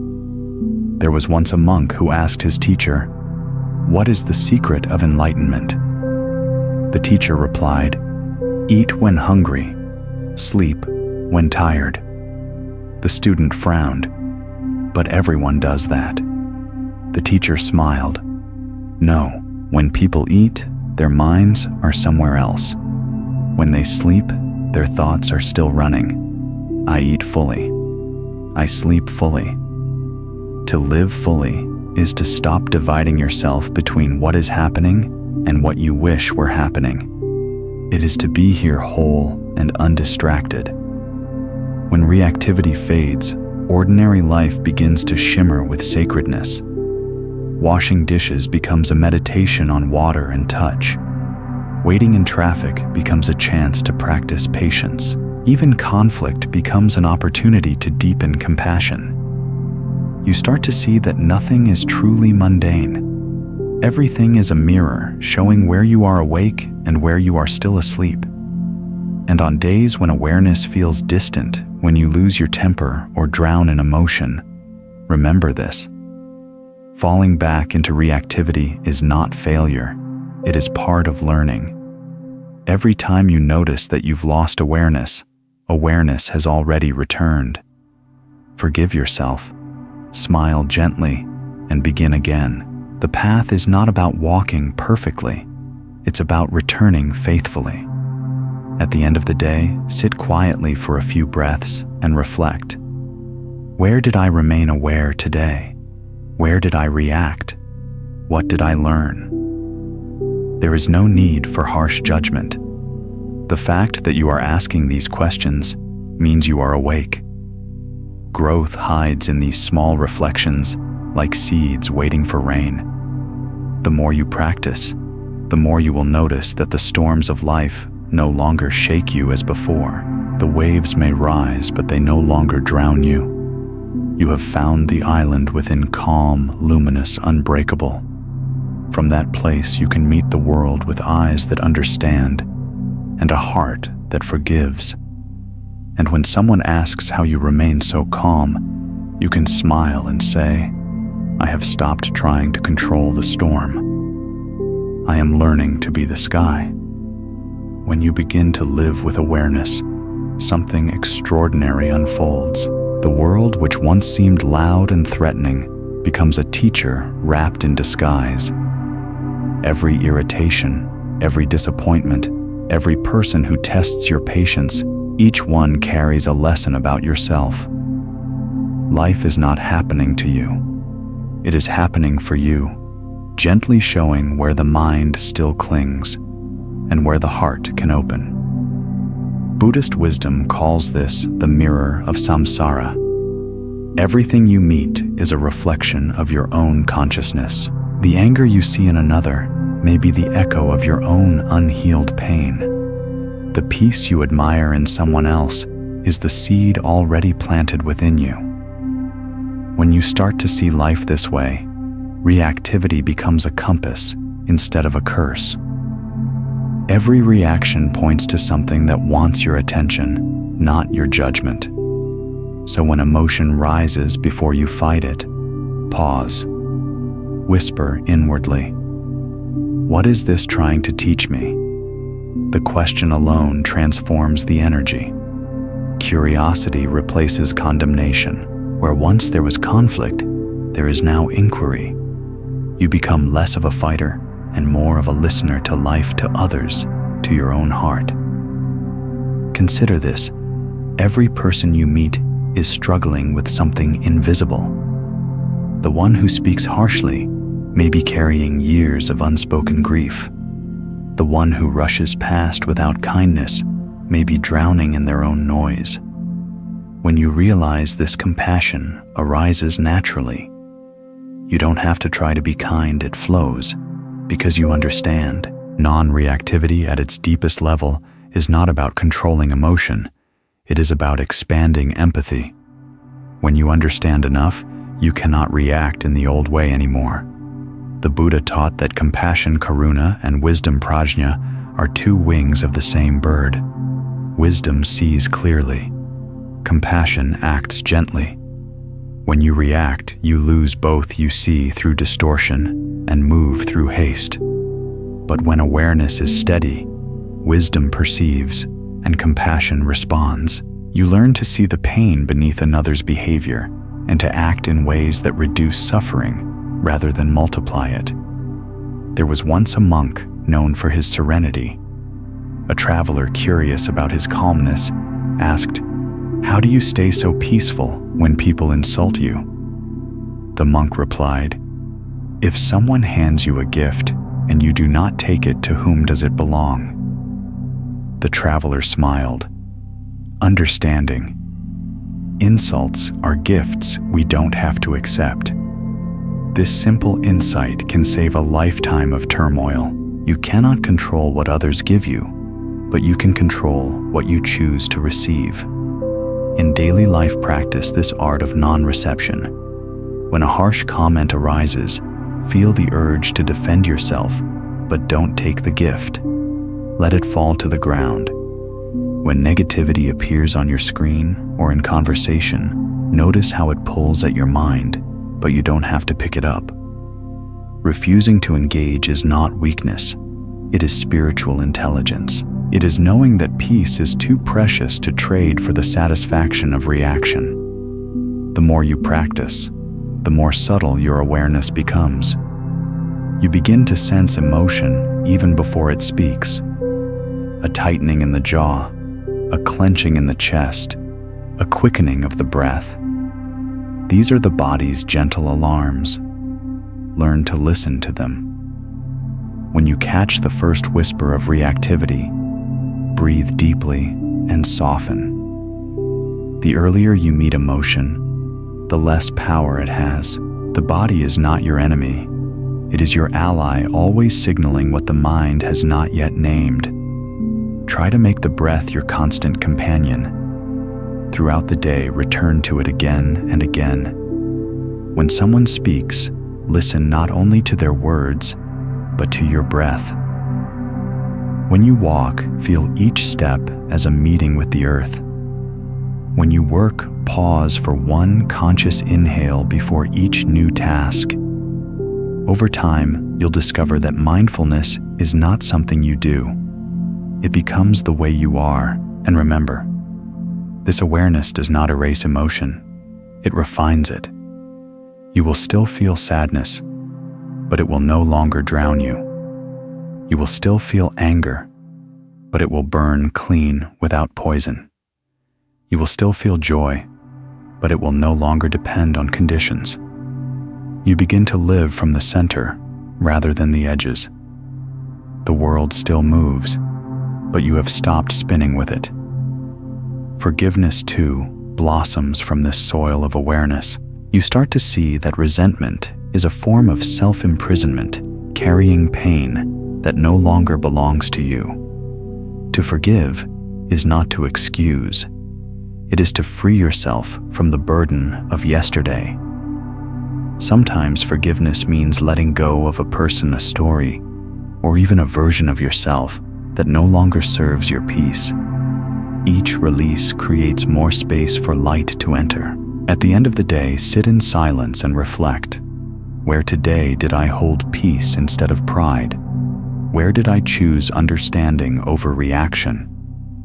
There was once a monk who asked his teacher, "What is the secret of enlightenment?" The teacher replied, "Eat when hungry, sleep when tired." The student frowned, "But everyone does that." The teacher smiled, "No, when people eat, their minds are somewhere else. When they sleep, their thoughts are still running. I eat fully. I sleep fully." To live fully is to stop dividing yourself between what is happening and what you wish were happening. It is to be here whole and undistracted. When reactivity fades, ordinary life begins to shimmer with sacredness. Washing dishes becomes a meditation on water and touch. Waiting in traffic becomes a chance to practice patience. Even conflict becomes an opportunity to deepen compassion. You start to see that nothing is truly mundane. Everything is a mirror showing where you are awake and where you are still asleep. And on days when awareness feels distant, when you lose your temper or drown in emotion, remember this. Falling back into reactivity is not failure. It is part of learning. Every time you notice that you've lost awareness, awareness has already returned. Forgive yourself, smile gently, and begin again. The path is not about walking perfectly. It's about returning faithfully. At the end of the day, sit quietly for a few breaths and reflect. Where did I remain aware today? Where did I react? What did I learn? There is no need for harsh judgment. The fact that you are asking these questions means you are awake. Growth hides in these small reflections, like seeds waiting for rain. The more you practice, the more you will notice that the storms of life no longer shake you as before. The waves may rise, but they no longer drown you. You have found the island within calm, luminous, unbreakable. From that place you can meet the world with eyes that understand and a heart that forgives. And when someone asks how you remain so calm, you can smile and say, I have stopped trying to control the storm. I am learning to be the sky. When you begin to live with awareness, something extraordinary unfolds. The world, which once seemed loud and threatening, becomes a teacher wrapped in disguise. Every irritation, every disappointment, every person who tests your patience, each one carries a lesson about yourself. Life is not happening to you. It is happening for you, gently showing where the mind still clings and where the heart can open. Buddhist wisdom calls this the mirror of samsara. Everything you meet is a reflection of your own consciousness. The anger you see in another may be the echo of your own unhealed pain. The peace you admire in someone else is the seed already planted within you. When you start to see life this way, reactivity becomes a compass instead of a curse. Every reaction points to something that wants your attention, not your judgment. So when emotion rises before you fight it, pause. Whisper inwardly, what is this trying to teach me? The question alone transforms the energy. Curiosity replaces condemnation. Where once there was conflict, there is now inquiry. You become less of a fighter and more of a listener to life, to others, to your own heart. Consider this. Every person you meet is struggling with something invisible. The one who speaks harshly may be carrying years of unspoken grief. The one who rushes past without kindness may be drowning in their own noise. When you realize this, compassion arises naturally. You don't have to try to be kind, it flows, because you understand. Non-reactivity at its deepest level is not about controlling emotion. It is about expanding empathy. When you understand enough, you cannot react in the old way anymore. The Buddha taught that compassion, karuna, and wisdom, prajna, are two wings of the same bird. Wisdom sees clearly. Compassion acts gently. When you react, you lose both. You see through distortion and move through haste. But when awareness is steady, wisdom perceives and compassion responds. You learn to see the pain beneath another's behavior and to act in ways that reduce suffering rather than multiply it. There was once a monk known for his serenity. A traveler, curious about his calmness, asked, "How do you stay so peaceful when people insult you?" The monk replied, "If someone hands you a gift and you do not take it, to whom does it belong?" The traveler smiled, understanding. Insults are gifts we don't have to accept. This simple insight can save a lifetime of turmoil. You cannot control what others give you, but you can control what you choose to receive. In daily life, practice this art of non-reception. When a harsh comment arises, Feel the urge to defend yourself, but don't take the gift. Let it fall to the ground. When negativity appears on your screen or in conversation, notice how it pulls at your mind, but you don't have to pick it up. Refusing to engage is not weakness. It is spiritual intelligence. It is knowing that peace is too precious to trade for the satisfaction of reaction. The more you practice, the more subtle your awareness becomes. You begin to sense emotion even before it speaks. A tightening in the jaw, a clenching in the chest, a quickening of the breath. These are the body's gentle alarms. Learn to listen to them. When you catch the first whisper of reactivity, breathe deeply and soften. The earlier you meet emotion, the less power it has. The body is not your enemy. It is your ally, always signaling what the mind has not yet named. Try to make the breath your constant companion. Throughout the day, return to it again and again. When someone speaks, listen not only to their words, but to your breath. When you walk, feel each step as a meeting with the earth. When you work, pause for one conscious inhale before each new task. Over time, you'll discover that mindfulness is not something you do. It becomes the way you are. And remember, this awareness does not erase emotion. It refines it. You will still feel sadness, but it will no longer drown you. You will still feel anger, but it will burn clean without poison. You will still feel joy, but it will no longer depend on conditions. You begin to live from the center rather than the edges. The world still moves, but you have stopped spinning with it. Forgiveness, too, blossoms from this soil of awareness. You start to see that resentment is a form of self-imprisonment, carrying pain that no longer belongs to you. To forgive is not to excuse. It is to free yourself from the burden of yesterday. Sometimes forgiveness means letting go of a person, a story, or even a version of yourself that no longer serves your peace. Each release creates more space for light to enter. At the end of the day, sit in silence and reflect. Where today did I hold peace instead of pride? Where did I choose understanding over reaction?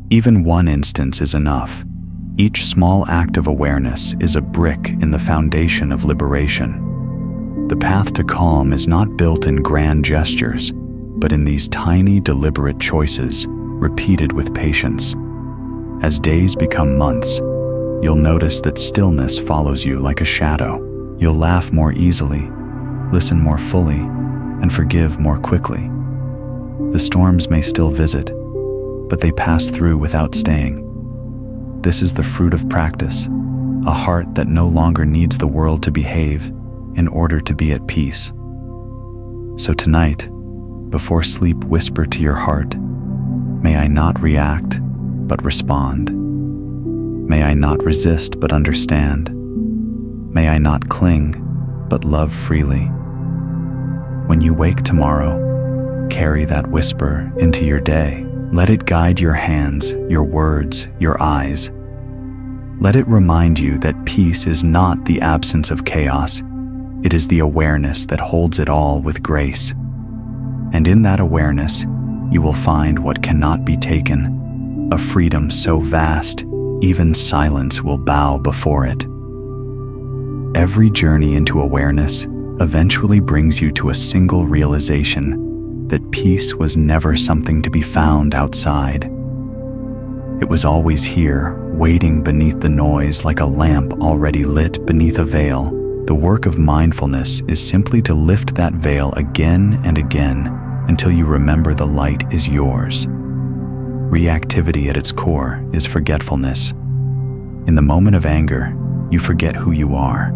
Even one instance is enough. Each small act of awareness is a brick in the foundation of liberation. The path to calm is not built in grand gestures, but in these tiny, deliberate choices, repeated with patience. As days become months, you'll notice that stillness follows you like a shadow. You'll laugh more easily, listen more fully, and forgive more quickly. The storms may still visit, but they pass through without staying. This is the fruit of practice, a heart that no longer needs the world to behave in order to be at peace. So tonight, before sleep, whisper to your heart, may I not react, but respond. May I not resist, but understand. May I not cling, but love freely. When you wake tomorrow, carry that whisper into your day. Let it guide your hands, your words, your eyes. Let it remind you that peace is not the absence of chaos. It is the awareness that holds it all with grace. And in that awareness, you will find what cannot be taken, a freedom so vast, even silence will bow before it. Every journey into awareness eventually brings you to a single realization that peace was never something to be found outside. It was always here, waiting beneath the noise like a lamp already lit beneath a veil. The work of mindfulness is simply to lift that veil again and again until you remember the light is yours. Reactivity at its core is forgetfulness. In the moment of anger, you forget who you are.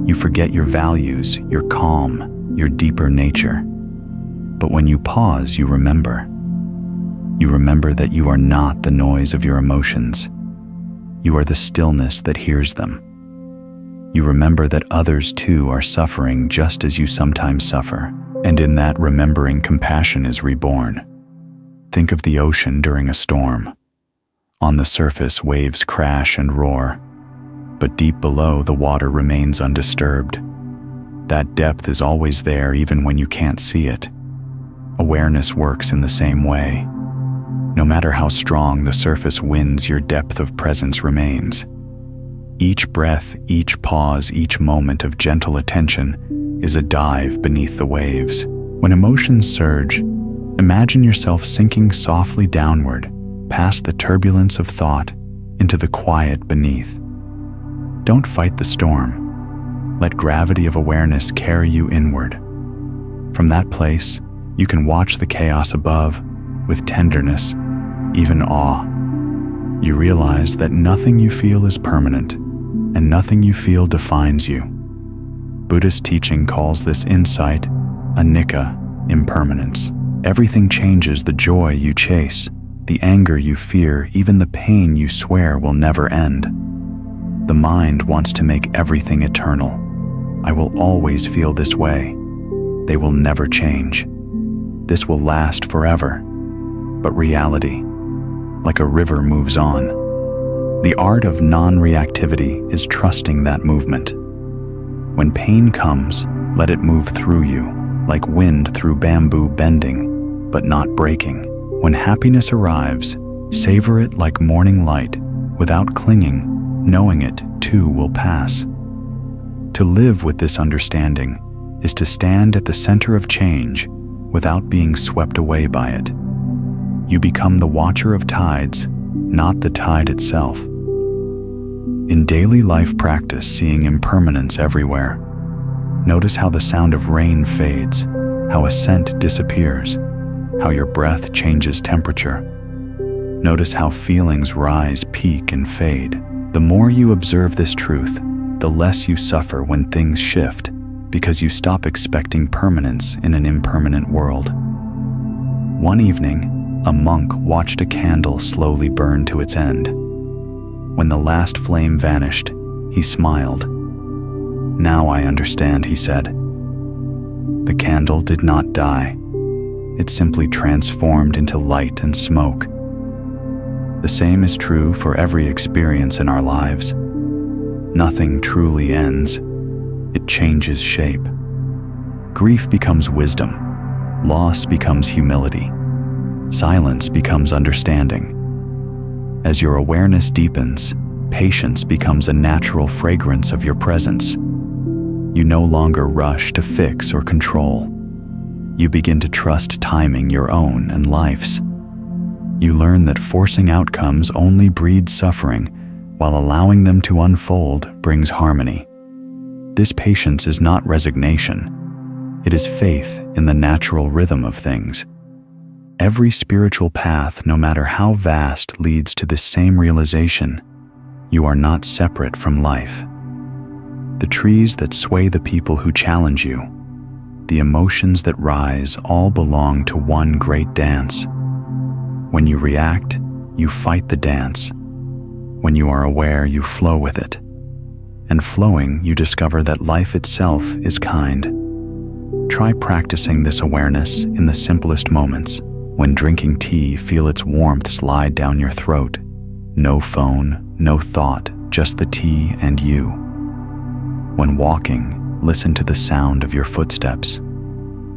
You forget your values, your calm, your deeper nature. But when you pause, you remember. You remember that you are not the noise of your emotions. You are the stillness that hears them. You remember that others too are suffering just as you sometimes suffer, and in that remembering, compassion is reborn. Think of the ocean during a storm. On the surface, waves crash and roar, but deep below, the water remains undisturbed. That depth is always there even when you can't see it. Awareness works in the same way. No matter how strong the surface winds, your depth of presence remains. Each breath, each pause, each moment of gentle attention is a dive beneath the waves. When emotions surge, imagine yourself sinking softly downward, past the turbulence of thought, into the quiet beneath. Don't fight the storm. Let gravity of awareness carry you inward. From that place, you can watch the chaos above with tenderness, even awe. You realize that nothing you feel is permanent, and nothing you feel defines you. Buddhist teaching calls this insight anicca, impermanence. Everything changes: the joy you chase, the anger you fear, even the pain you swear will never end. The mind wants to make everything eternal. I will always feel this way. They will never change. This will last forever. But reality, like a river, moves on. The art of non-reactivity is trusting that movement. When pain comes, let it move through you, like wind through bamboo, bending, but not breaking. When happiness arrives, savor it like morning light, without clinging, knowing it too will pass. To live with this understanding is to stand at the center of change without being swept away by it. You become the watcher of tides, not the tide itself. In daily life practice, seeing impermanence everywhere. Notice how the sound of rain fades, how a scent disappears, how your breath changes temperature. Notice how feelings rise, peak, and fade. The more you observe this truth, the less you suffer when things shift, because you stop expecting permanence in an impermanent world. One evening, a monk watched a candle slowly burn to its end. When the last flame vanished, he smiled. "Now I understand," he said. The candle did not die. It simply transformed into light and smoke. The same is true for every experience in our lives. Nothing truly ends. It changes shape. Grief becomes wisdom. Loss becomes humility. Silence becomes understanding. As your awareness deepens, patience becomes a natural fragrance of your presence. You no longer rush to fix or control. You begin to trust timing, your own and life's. You learn that forcing outcomes only breeds suffering, while allowing them to unfold brings harmony. This patience is not resignation. It is faith in the natural rhythm of things. Every spiritual path, no matter how vast, leads to the same realization: you are not separate from life. The trees that sway, the people who challenge you, the emotions that rise, all belong to one great dance. When you react, you fight the dance. When you are aware, you flow with it. And flowing, you discover that life itself is kind. Try practicing this awareness in the simplest moments. When drinking tea, feel its warmth slide down your throat. No phone, no thought, just the tea and you. When walking, listen to the sound of your footsteps.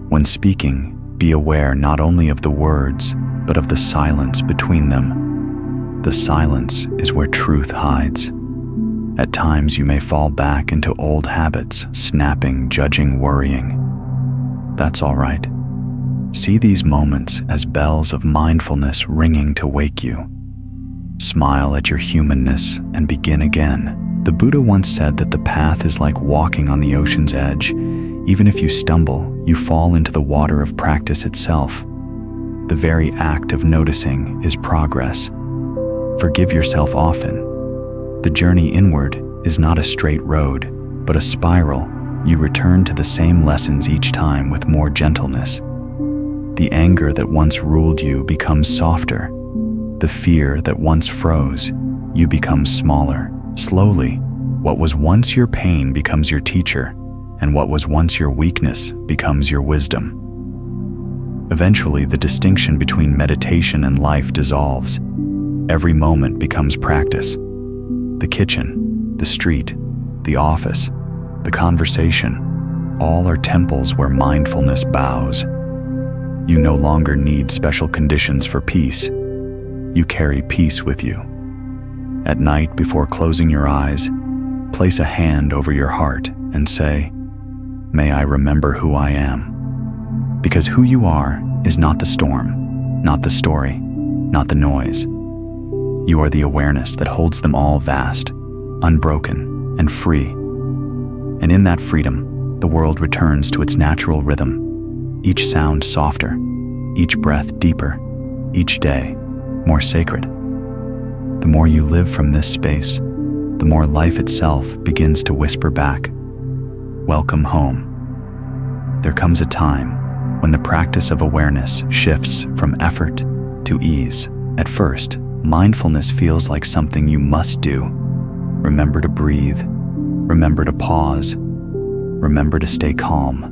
When speaking, be aware not only of the words, but of the silence between them. The silence is where truth hides. At times you may fall back into old habits, snapping, judging, worrying. That's all right. See these moments as bells of mindfulness ringing to wake you. Smile at your humanness and begin again. The Buddha once said that the path is like walking on the ocean's edge. Even if you stumble, you fall into the water of practice itself. The very act of noticing is progress. Forgive yourself often. The journey inward is not a straight road, but a spiral. You return to the same lessons each time with more gentleness. The anger that once ruled you becomes softer. The fear that once froze, you become smaller. Slowly, What was once your pain becomes your teacher, and what was once your weakness becomes your wisdom. Eventually, the distinction between meditation and life dissolves. Every moment becomes practice. The kitchen, the street, the office, the conversation, all are temples where mindfulness bows. You no longer need special conditions for peace. You carry peace with you. At night, before closing your eyes, place a hand over your heart and say, "May I remember who I am." Because who you are is not the storm, not the story, not the noise. You are the awareness that holds them all vast, unbroken, and free. And in that freedom, the world returns to its natural rhythm, each sound softer, each breath deeper, each day more sacred. The more you live from this space, the more life itself begins to whisper back, "Welcome home." There comes a time when the practice of awareness shifts from effort to ease. At first, mindfulness feels like something you must do. Remember to breathe, remember to pause, remember to stay calm.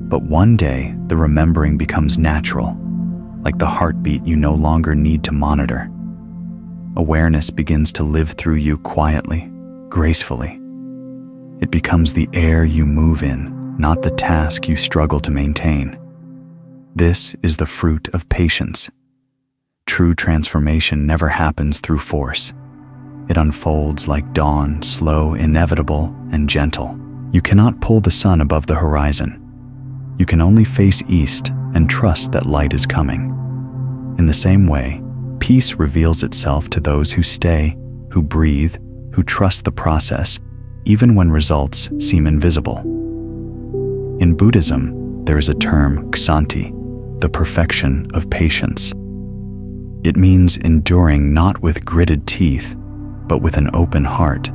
But one day, the remembering becomes natural, like the heartbeat you no longer need to monitor. Awareness begins to live through you quietly, gracefully. It becomes the air you move in, not the task you struggle to maintain. This is the fruit of patience. True transformation never happens through force. It unfolds like dawn, slow, inevitable, and gentle. You cannot pull the sun above the horizon. You can only face east and trust that light is coming. In the same way, peace reveals itself to those who stay, who breathe, who trust the process, even when results seem invisible. In Buddhism, there is a term, ksanti, the perfection of patience. It means enduring not with gritted teeth, but with an open heart.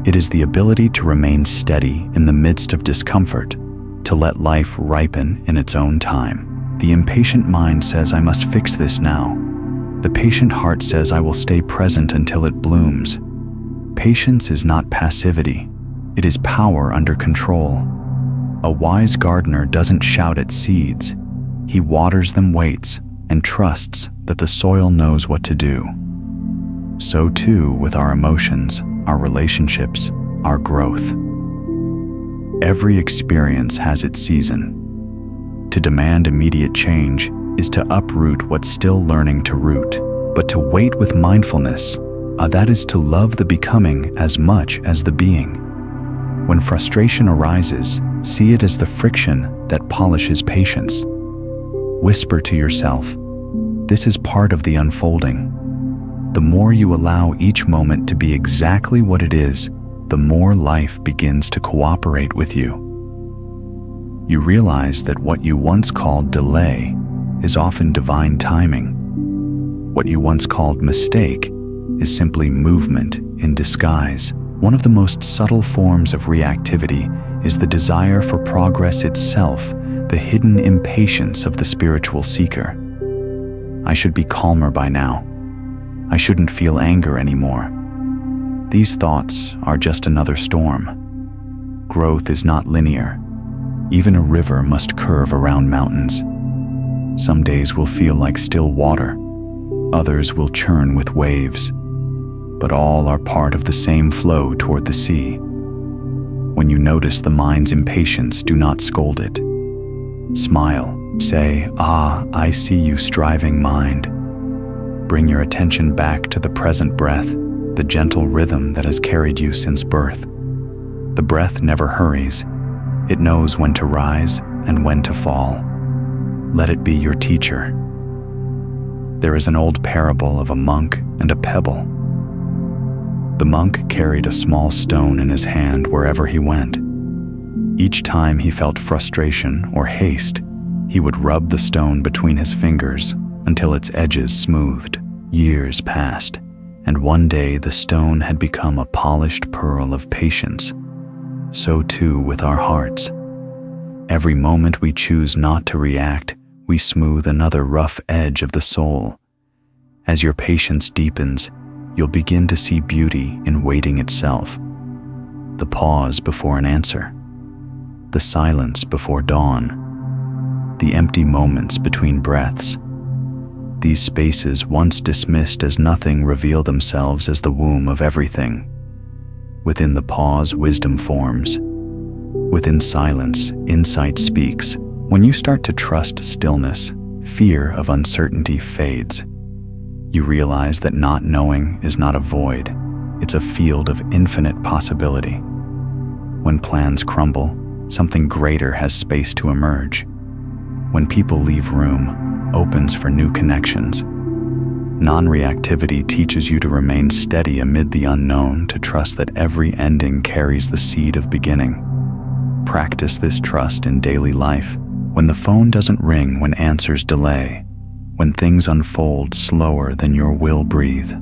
It is the ability to remain steady in the midst of discomfort, to let life ripen in its own time. The impatient mind says, "I must fix this now." The patient heart says, "I will stay present until it blooms." Patience is not passivity. It is power under control. A wise gardener doesn't shout at seeds. He waters them, waits, and trusts that the soil knows what to do. So too with our emotions, our relationships, our growth. Every experience has its season. To demand immediate change is to uproot what's still learning to root. But to wait with mindfulness, that is to love the becoming as much as the being. When frustration arises, see it as the friction that polishes patience. Whisper to yourself, "This is part of the unfolding." The more you allow each moment to be exactly what it is, the more life begins to cooperate with you. You realize that what you once called delay is often divine timing. What you once called mistake is simply movement in disguise. One of the most subtle forms of reactivity is the desire for progress itself, the hidden impatience of the spiritual seeker. I should be calmer by now. I shouldn't feel anger anymore. These thoughts are just another storm. Growth is not linear. Even a river must curve around mountains. Some days will feel like still water. Others will churn with waves. But all are part of the same flow toward the sea. When you notice the mind's impatience, do not scold it. Smile. Say, "Ah, I see you, striving mind." Bring your attention back to the present breath, the gentle rhythm that has carried you since birth. The breath never hurries. It knows when to rise and when to fall. Let it be your teacher. There is an old parable of a monk and a pebble. The monk carried a small stone in his hand wherever he went. Each time he felt frustration or haste, he would rub the stone between his fingers until its edges smoothed. Years passed, and one day the stone had become a polished pearl of patience. So too with our hearts. Every moment we choose not to react, we smooth another rough edge of the soul. As your patience deepens, you'll begin to see beauty in waiting itself. The pause before an answer, the silence before dawn, the empty moments between breaths. These spaces, once dismissed as nothing, reveal themselves as the womb of everything. Within the pause, wisdom forms. Within silence, insight speaks. When you start to trust stillness, fear of uncertainty fades. You realize that not knowing is not a void, it's a field of infinite possibility. When plans crumble, something greater has space to emerge. When people leave room, opens for new connections. Non-reactivity teaches you to remain steady amid the unknown, to trust that every ending carries the seed of beginning. Practice this trust in daily life. When the phone doesn't ring, when answers delay, when things unfold slower than your will breathe.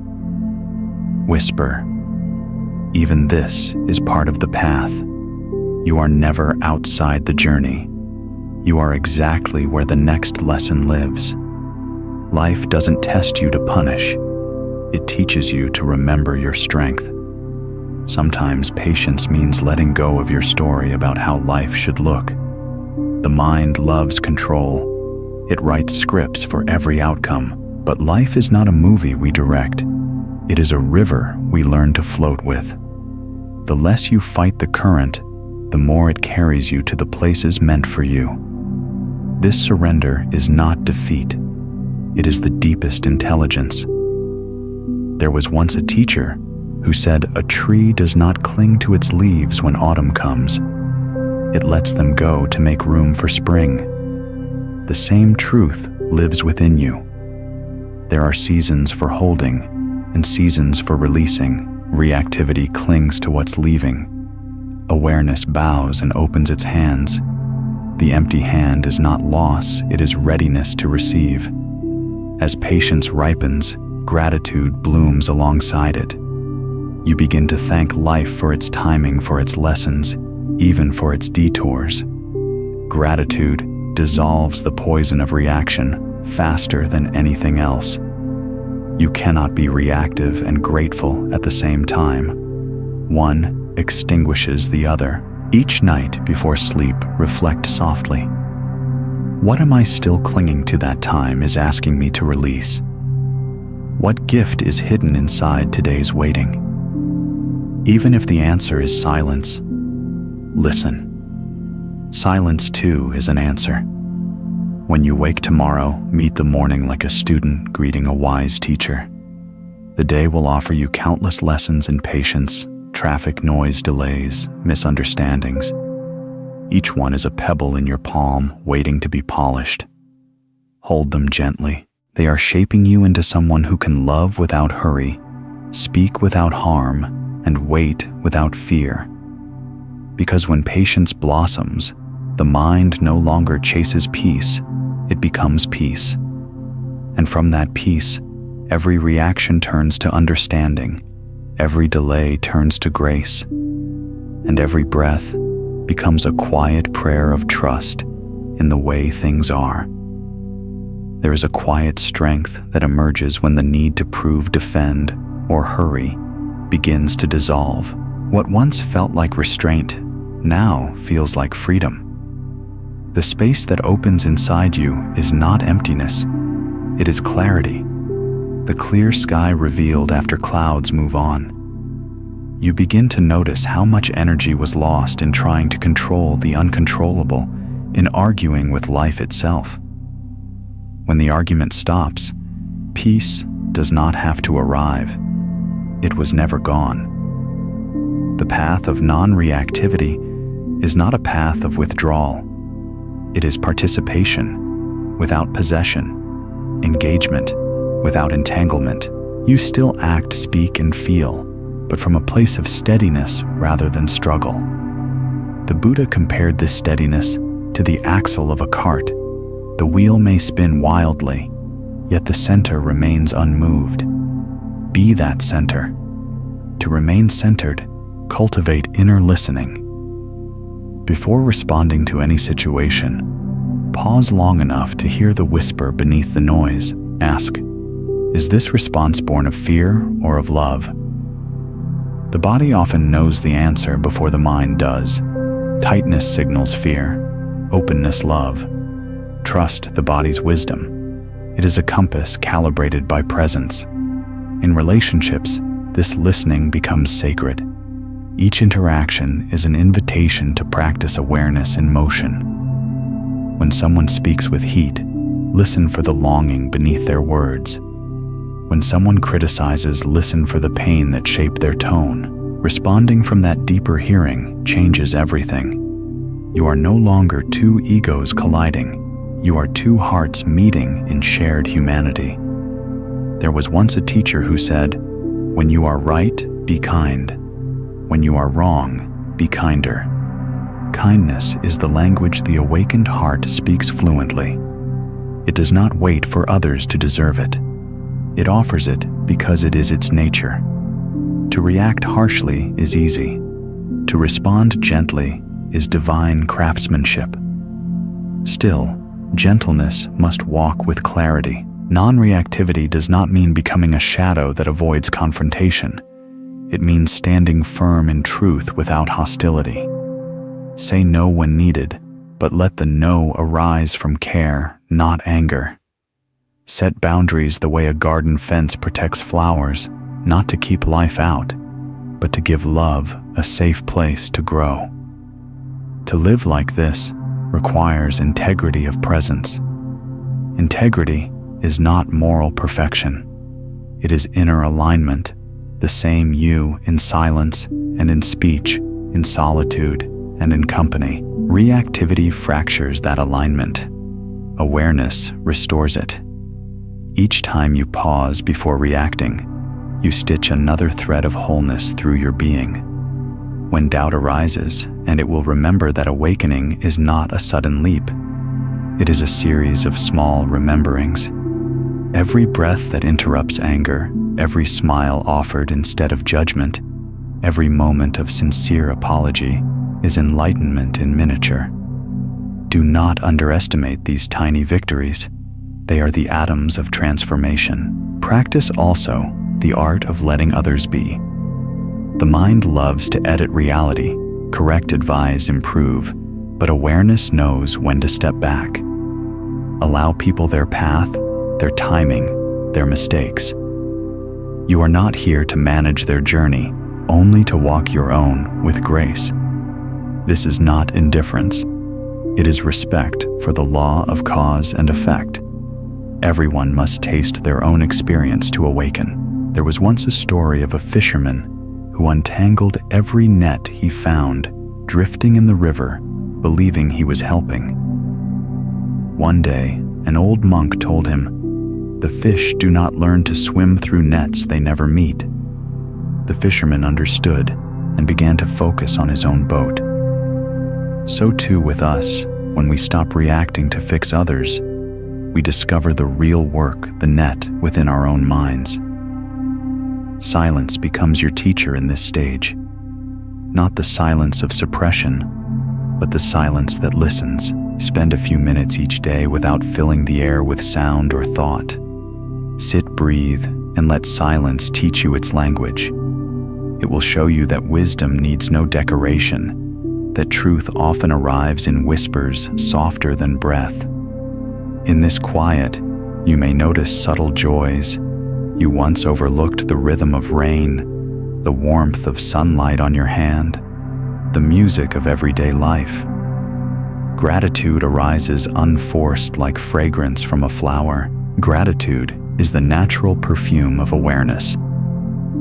Whisper, even this is part of the path. You are never outside the journey. You are exactly where the next lesson lives. Life doesn't test you to punish. It teaches you to remember your strength. Sometimes patience means letting go of your story about how life should look. The mind loves control. It writes scripts for every outcome, but life is not a movie we direct. It is a river we learn to float with. The less you fight the current, the more it carries you to the places meant for you. This surrender is not defeat. It is the deepest intelligence. There was once a teacher who said a tree does not cling to its leaves when autumn comes. It lets them go to make room for spring. The same truth lives within you. There are seasons for holding and seasons for releasing. Reactivity clings to what's leaving. Awareness bows and opens its hands. The empty hand is not loss, it is readiness to receive. As patience ripens, gratitude blooms alongside it. You begin to thank life for its timing, for its lessons, even for its detours. Gratitude dissolves the poison of reaction faster than anything else. You cannot be reactive and grateful at the same time. One extinguishes the other. Each night before sleep, reflect softly. What am I still clinging to that time is asking me to release? What gift is hidden inside today's waiting? Even if the answer is silence, listen. Silence, too, is an answer. When you wake tomorrow, meet the morning like a student greeting a wise teacher. The day will offer you countless lessons in patience, traffic noise, delays, misunderstandings. Each one is a pebble in your palm, waiting to be polished. Hold them gently. They are shaping you into someone who can love without hurry, speak without harm, and wait without fear. Because when patience blossoms, the mind no longer chases peace, it becomes peace. And from that peace, every reaction turns to understanding, every delay turns to grace, and every breath becomes a quiet prayer of trust in the way things are. There is a quiet strength that emerges when the need to prove, defend, or hurry begins to dissolve. What once felt like restraint now feels like freedom. The space that opens inside you is not emptiness, it is clarity. The clear sky revealed after clouds move on. You begin to notice how much energy was lost in trying to control the uncontrollable, in arguing with life itself. When the argument stops, peace does not have to arrive. It was never gone. The path of non-reactivity is not a path of withdrawal. It is participation without possession, engagement without entanglement. You still act, speak, and feel, but from a place of steadiness rather than struggle. The Buddha compared this steadiness to the axle of a cart. The wheel may spin wildly, yet the center remains unmoved. Be that center. To remain centered, cultivate inner listening. Before responding to any situation, pause long enough to hear the whisper beneath the noise. Ask, Is this response born of fear or of love? The body often knows the answer before the mind does. Tightness signals fear, openness love. Trust the body's wisdom. It is a compass calibrated by presence. In relationships, this listening becomes sacred. Each interaction is an invitation to practice awareness in motion. When someone speaks with heat, listen for the longing beneath their words. When someone criticizes, listen for the pain that shaped their tone. Responding from that deeper hearing changes everything. You are no longer two egos colliding. You are two hearts meeting in shared humanity. There was once a teacher who said, "When you are right, be kind. When you are wrong, be kinder." Kindness is the language the awakened heart speaks fluently. It does not wait for others to deserve it. It offers it because it is its nature. To react harshly is easy. To respond gently is divine craftsmanship. Still, gentleness must walk with clarity. Non-reactivity does not mean becoming a shadow that avoids confrontation. It means standing firm in truth without hostility. Say no when needed, but let the no arise from care, not anger. Set boundaries the way a garden fence protects flowers, not to keep life out, but to give love a safe place to grow. To live like this requires integrity of presence. Integrity is not moral perfection. It is inner alignment, the same you in silence and in speech, in solitude and in company. Reactivity fractures that alignment. Awareness restores it. Each time you pause before reacting, you stitch another thread of wholeness through your being. When doubt arises, and it will remember that awakening is not a sudden leap. It is a series of small rememberings. Every breath that interrupts anger, every smile offered instead of judgment, every moment of sincere apology is enlightenment in miniature. Do not underestimate these tiny victories. They are the atoms of transformation. Practice also the art of letting others be. The mind loves to edit reality, correct, advise, improve, but awareness knows when to step back. Allow people their path, their timing, their mistakes. You are not here to manage their journey, only to walk your own with grace. This is not indifference. It is respect for the law of cause and effect. Everyone must taste their own experience to awaken. There was once a story of a fisherman who untangled every net he found, drifting in the river, believing he was helping. One day, an old monk told him, "The fish do not learn to swim through nets they never meet." The fisherman understood and began to focus on his own boat. So too with us, when we stop reacting to fix others, we discover the real work, the net within our own minds. Silence becomes your teacher in this stage. Not the silence of suppression, but the silence that listens. Spend a few minutes each day without filling the air with sound or thought. Sit, breathe, and let silence teach you its language. It will show you that wisdom needs no decoration, that truth often arrives in whispers softer than breath. In this quiet, you may notice subtle joys. You once overlooked the rhythm of rain, the warmth of sunlight on your hand, the music of everyday life. Gratitude arises unforced like fragrance from a flower. Gratitude is the natural perfume of awareness.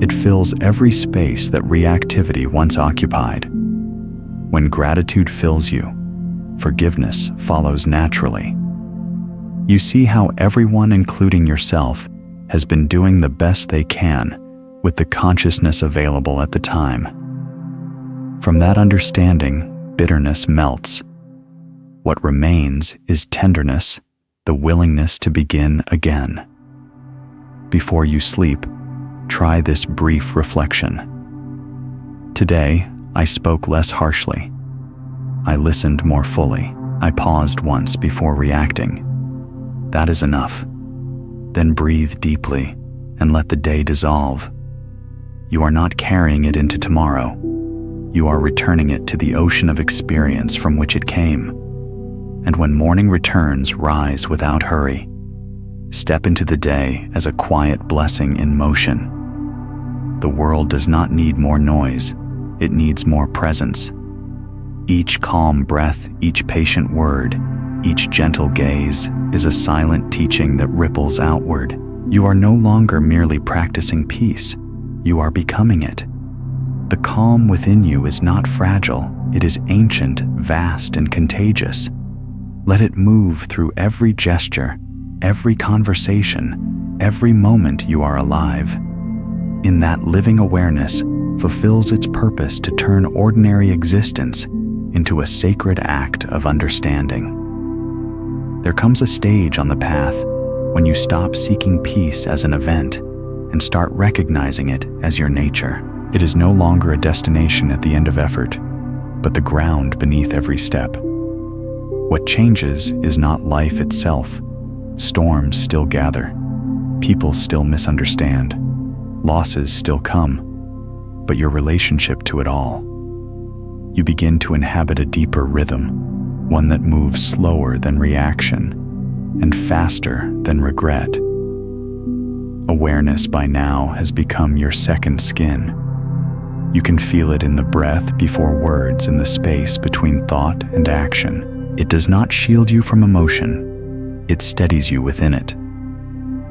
It fills every space that reactivity once occupied. When gratitude fills you, forgiveness follows naturally. You see how everyone, including yourself, has been doing the best they can with the consciousness available at the time. From that understanding, bitterness melts. What remains is tenderness, the willingness to begin again. Before you sleep, try this brief reflection. Today, I spoke less harshly. I listened more fully. I paused once before reacting. That is enough. Then breathe deeply and let the day dissolve. You are not carrying it into tomorrow. You are returning it to the ocean of experience from which it came. And when morning returns, rise without hurry. Step into the day as a quiet blessing in motion. The world does not need more noise, it needs more presence. Each calm breath, each patient word, each gentle gaze is a silent teaching that ripples outward. You are no longer merely practicing peace, you are becoming it. The calm within you is not fragile, it is ancient, vast, and contagious. Let it move through every gesture, every conversation, every moment you are alive. In that living awareness fulfills its purpose to turn ordinary existence into a sacred act of understanding. There comes a stage on the path when you stop seeking peace as an event and start recognizing it as your nature. It is no longer a destination at the end of effort, but the ground beneath every step. What changes is not life itself. Storms still gather, people still misunderstand, losses still come, but your relationship to it all. You begin to inhabit a deeper rhythm, one that moves slower than reaction and faster than regret. Awareness by now has become your second skin. You can feel it in the breath before words, in the space between thought and action. It does not shield you from emotion, it steadies you within it.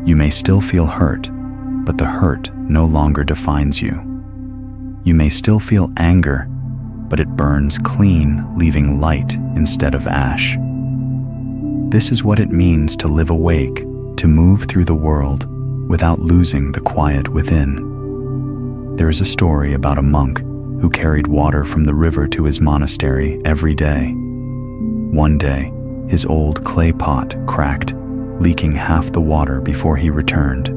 You may still feel hurt, but the hurt no longer defines you. You may still feel anger, but it burns clean, leaving light instead of ash. This is what it means to live awake, to move through the world without losing the quiet within. There is a story about a monk who carried water from the river to his monastery every day. One day, his old clay pot cracked, leaking half the water before he returned.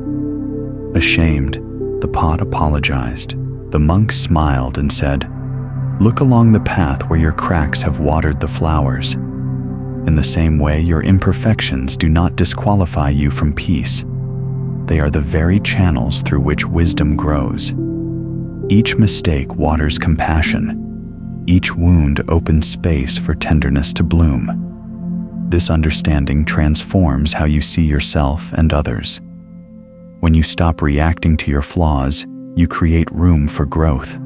Ashamed, the pot apologized. The monk smiled and said, "Look along the path where your cracks have watered the flowers. In the same way, your imperfections do not disqualify you from peace. They are the very channels through which wisdom grows. Each mistake waters compassion. Each wound opens space for tenderness to bloom. This understanding transforms how you see yourself and others. When you stop reacting to your flaws, you create room for growth.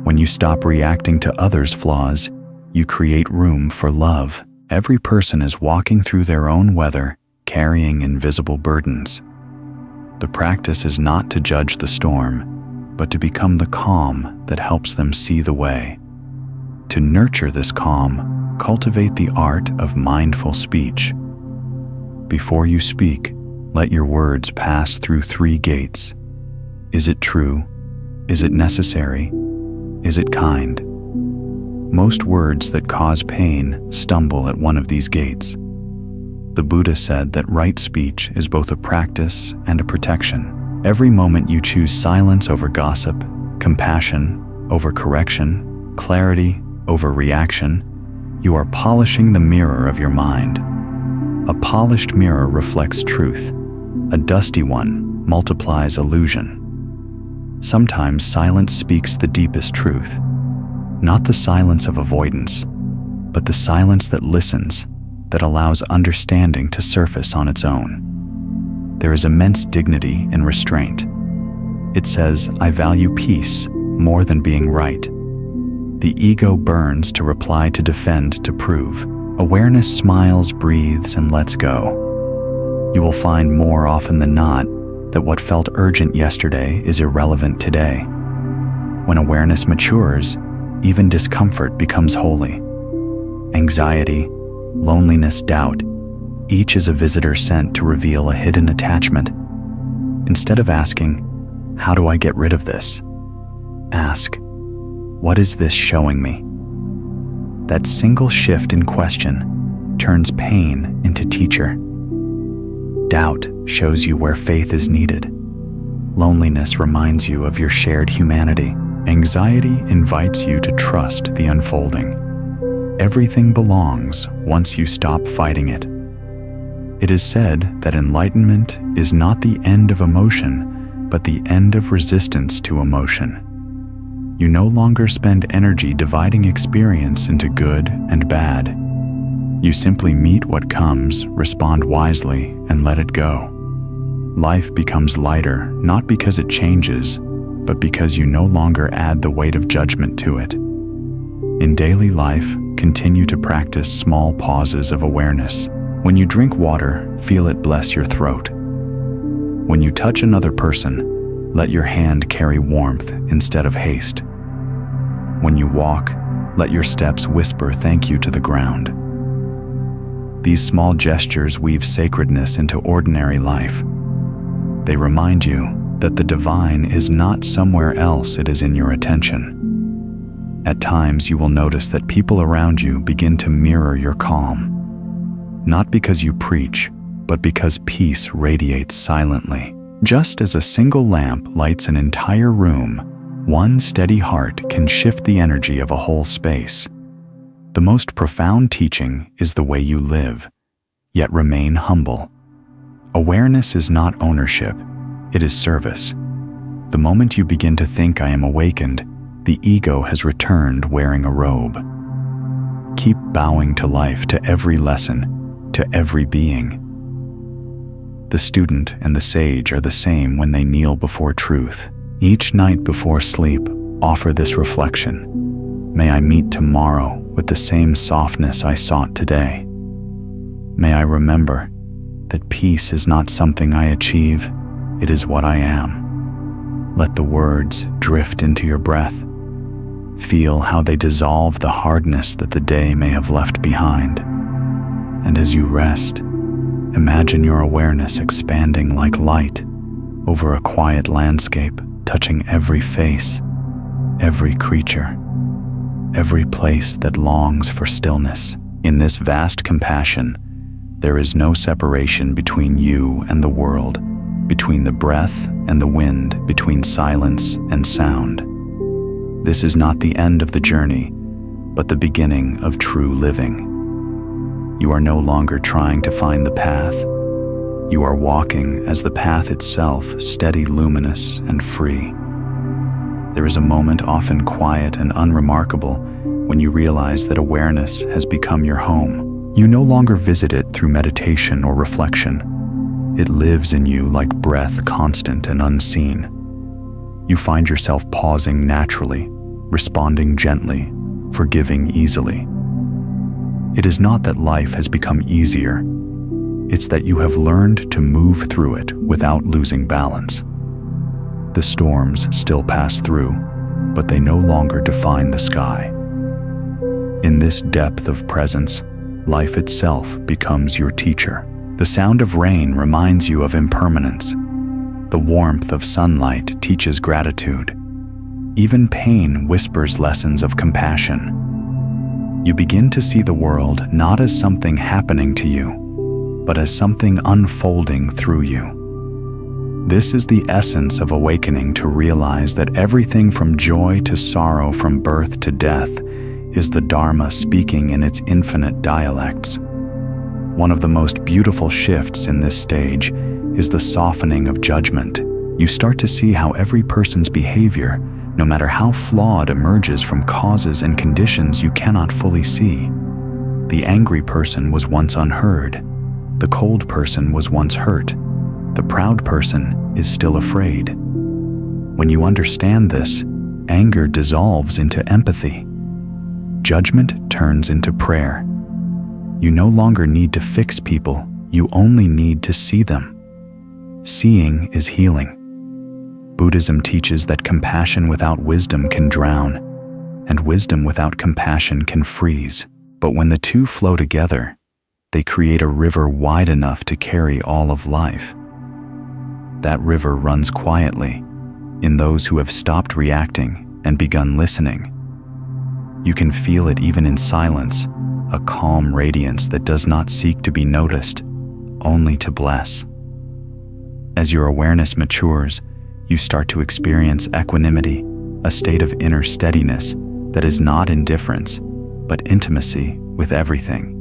When you stop reacting to others' flaws, you create room for love." Every person is walking through their own weather, carrying invisible burdens. The practice is not to judge the storm, but to become the calm that helps them see the way. To nurture this calm, cultivate the art of mindful speech. Before you speak, let your words pass through 3 gates. Is it true? Is it necessary? Is it kind? Most words that cause pain stumble at one of these gates. The Buddha said that right speech is both a practice and a protection. Every moment you choose silence over gossip, compassion over correction, clarity over reaction, you are polishing the mirror of your mind. A polished mirror reflects truth. A dusty one multiplies illusion. Sometimes silence speaks the deepest truth. Not the silence of avoidance, but the silence that listens, that allows understanding to surface on its own. There is immense dignity in restraint. It says, "I value peace more than being right." The ego burns to reply, to defend, to prove. Awareness smiles, breathes, and lets go. You will find more often than not that what felt urgent yesterday is irrelevant today. When awareness matures, even discomfort becomes holy. Anxiety, loneliness, doubt, each is a visitor sent to reveal a hidden attachment. Instead of asking, "How do I get rid of this?" ask, "What is this showing me?" That single shift in question turns pain into teacher. Doubt shows you where faith is needed. Loneliness reminds you of your shared humanity. Anxiety invites you to trust the unfolding. Everything belongs once you stop fighting it. It is said that enlightenment is not the end of emotion, but the end of resistance to emotion. You no longer spend energy dividing experience into good and bad. You simply meet what comes, respond wisely, and let it go. Life becomes lighter, not because it changes, but because you no longer add the weight of judgment to it. In daily life, continue to practice small pauses of awareness. When you drink water, feel it bless your throat. When you touch another person, let your hand carry warmth instead of haste. When you walk, let your steps whisper thank you to the ground. These small gestures weave sacredness into ordinary life. They remind you that the divine is not somewhere else, it is in your attention. At times you will notice that people around you begin to mirror your calm. Not because you preach, but because peace radiates silently. Just as a single lamp lights an entire room, one steady heart can shift the energy of a whole space. The most profound teaching is the way you live, yet remain humble. Awareness is not ownership, it is service. The moment you begin to think I am awakened, the ego has returned wearing a robe. Keep bowing to life, to every lesson, to every being. The student and the sage are the same when they kneel before truth. Each night before sleep, offer this reflection. May I meet tomorrow with the same softness I sought today. May I remember that peace is not something I achieve, it is what I am. Let the words drift into your breath. Feel how they dissolve the hardness that the day may have left behind. And as you rest, imagine your awareness expanding like light over a quiet landscape, touching every face, every creature, every place that longs for stillness. In this vast compassion, there is no separation between you and the world, between the breath and the wind, between silence and sound. This is not the end of the journey, but the beginning of true living. You are no longer trying to find the path. You are walking as the path itself, steady, luminous, and free. There is a moment, often quiet and unremarkable, when you realize that awareness has become your home. You no longer visit it through meditation or reflection. It lives in you like breath, constant and unseen. You find yourself pausing naturally, responding gently, forgiving easily. It is not that life has become easier. It's that you have learned to move through it without losing balance. The storms still pass through, but they no longer define the sky. In this depth of presence, life itself becomes your teacher. The sound of rain reminds you of impermanence. The warmth of sunlight teaches gratitude. Even pain whispers lessons of compassion. You begin to see the world not as something happening to you, but as something unfolding through you. This is the essence of awakening, to realize that everything from joy to sorrow, from birth to death, is the Dharma speaking in its infinite dialects. One of the most beautiful shifts in this stage is the softening of judgment. You start to see how every person's behavior, no matter how flawed, emerges from causes and conditions you cannot fully see. The angry person was once unheard. The cold person was once hurt. The proud person is still afraid. When you understand this, anger dissolves into empathy. Judgment turns into prayer. You no longer need to fix people, you only need to see them. Seeing is healing. Buddhism teaches that compassion without wisdom can drown, and wisdom without compassion can freeze. But when the two flow together, they create a river wide enough to carry all of life. That river runs quietly, in those who have stopped reacting and begun listening. You can feel it even in silence, a calm radiance that does not seek to be noticed, only to bless. As your awareness matures, you start to experience equanimity, a state of inner steadiness that is not indifference, but intimacy with everything.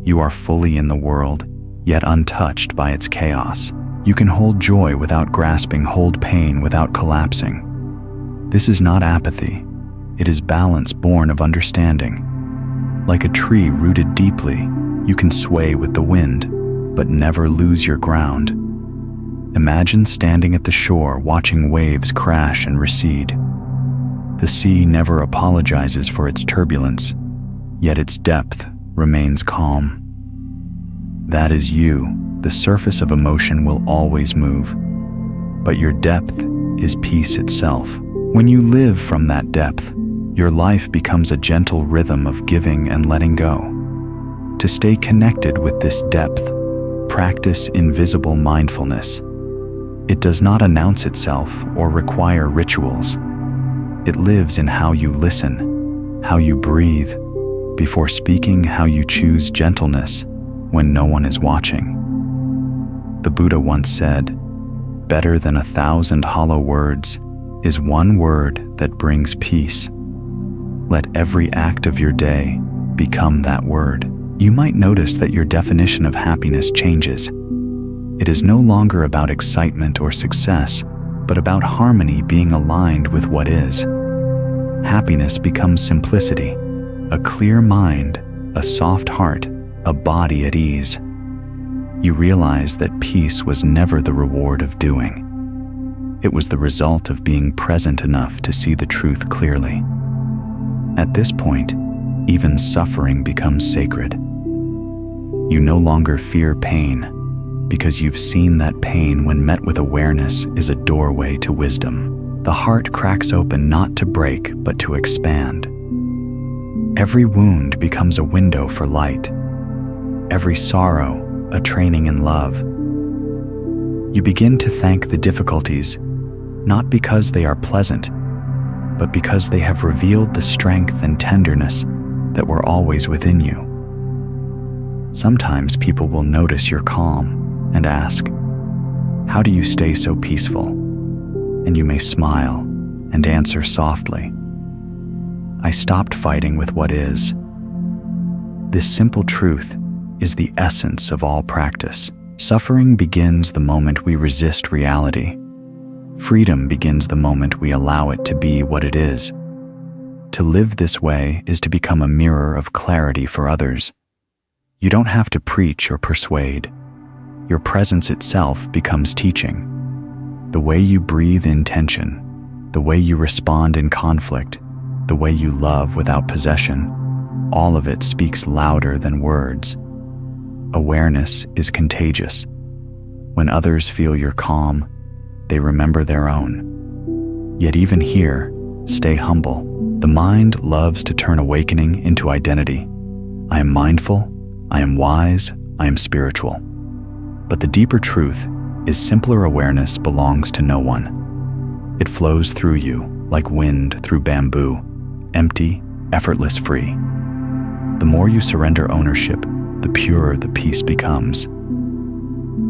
You are fully in the world, yet untouched by its chaos. You can hold joy without grasping, hold pain without collapsing. This is not apathy. It is balance born of understanding. Like a tree rooted deeply, you can sway with the wind, but never lose your ground. Imagine standing at the shore watching waves crash and recede. The sea never apologizes for its turbulence, yet its depth remains calm. That is you. The surface of emotion will always move, but your depth is peace itself. When you live from that depth, your life becomes a gentle rhythm of giving and letting go. To stay connected with this depth, practice invisible mindfulness. It does not announce itself or require rituals. It lives in how you listen, how you breathe, before speaking, how you choose gentleness when no one is watching. The Buddha once said, "Better than 1,000 hollow words is one word that brings peace." Let every act of your day become that word. You might notice that your definition of happiness changes. It is no longer about excitement or success, but about harmony, being aligned with what is. Happiness becomes simplicity, a clear mind, a soft heart, a body at ease. You realize that peace was never the reward of doing. It was the result of being present enough to see the truth clearly. At this point, even suffering becomes sacred. You no longer fear pain, because you've seen that pain, when met with awareness, is a doorway to wisdom. The heart cracks open not to break, but to expand. Every wound becomes a window for light. Every sorrow, a training in love. You begin to thank the difficulties, not because they are pleasant, but because they have revealed the strength and tenderness that were always within you. Sometimes people will notice your calm and ask, "How do you stay so peaceful?" And you may smile and answer softly, "I stopped fighting with what is." This simple truth is the essence of all practice. Suffering begins the moment we resist reality. Freedom begins the moment we allow it to be what it is. To live this way is to become a mirror of clarity for others. You don't have to preach or persuade. Your presence itself becomes teaching. The way you breathe in tension, the way you respond in conflict, the way you love without possession, all of it speaks louder than words. Awareness is contagious. When others feel your calm, they remember their own. Yet even here, stay humble. The mind loves to turn awakening into identity. I am mindful, I am wise, I am spiritual. But the deeper truth is simpler awareness belongs to no one. It flows through you like wind through bamboo, empty, effortless, free. The more you surrender ownership, the purer the peace becomes.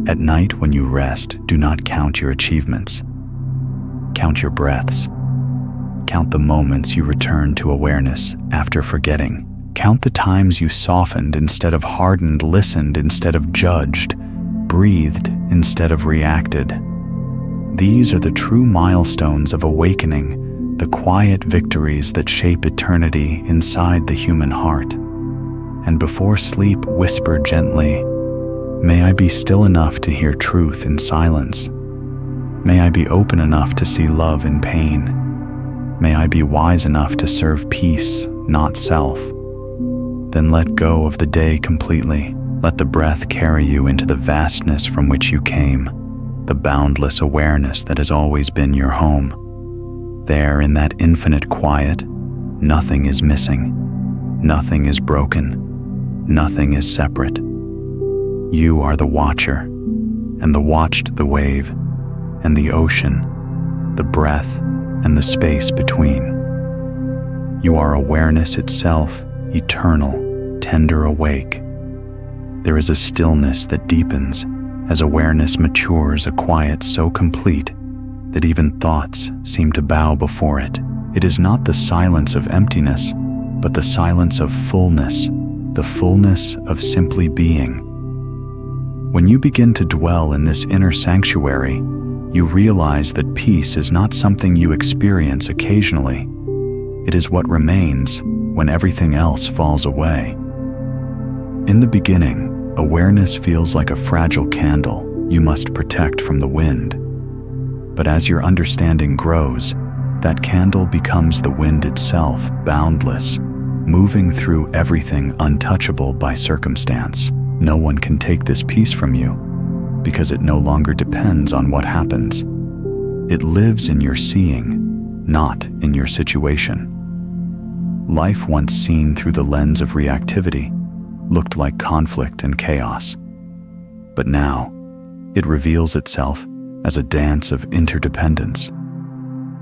At night when you rest, do not count your achievements. Count your breaths. Count the moments you return to awareness after forgetting. Count the times you softened instead of hardened, listened instead of judged, breathed instead of reacted. These are the true milestones of awakening, the quiet victories that shape eternity inside the human heart. And before sleep, whisper gently, "May I be still enough to hear truth in silence. May I be open enough to see love in pain. May I be wise enough to serve peace, not self." Then let go of the day completely. Let the breath carry you into the vastness from which you came, the boundless awareness that has always been your home. There, in that infinite quiet, nothing is missing, nothing is broken, nothing is separate. You are the watcher, and the watched the wave, and the ocean, the breath, and the space between. You are awareness itself, eternal, tender, awake. There is a stillness that deepens as awareness matures, a quiet so complete that even thoughts seem to bow before it. It is not the silence of emptiness, but the silence of fullness, the fullness of simply being. When you begin to dwell in this inner sanctuary, you realize that peace is not something you experience occasionally. It is what remains when everything else falls away. In the beginning, awareness feels like a fragile candle you must protect from the wind. But as your understanding grows, that candle becomes the wind itself, boundless, moving through everything untouchable by circumstance. No one can take this peace from you, because it no longer depends on what happens. It lives in your seeing, not in your situation. Life, once seen through the lens of reactivity, looked like conflict and chaos. But now, it reveals itself as a dance of interdependence.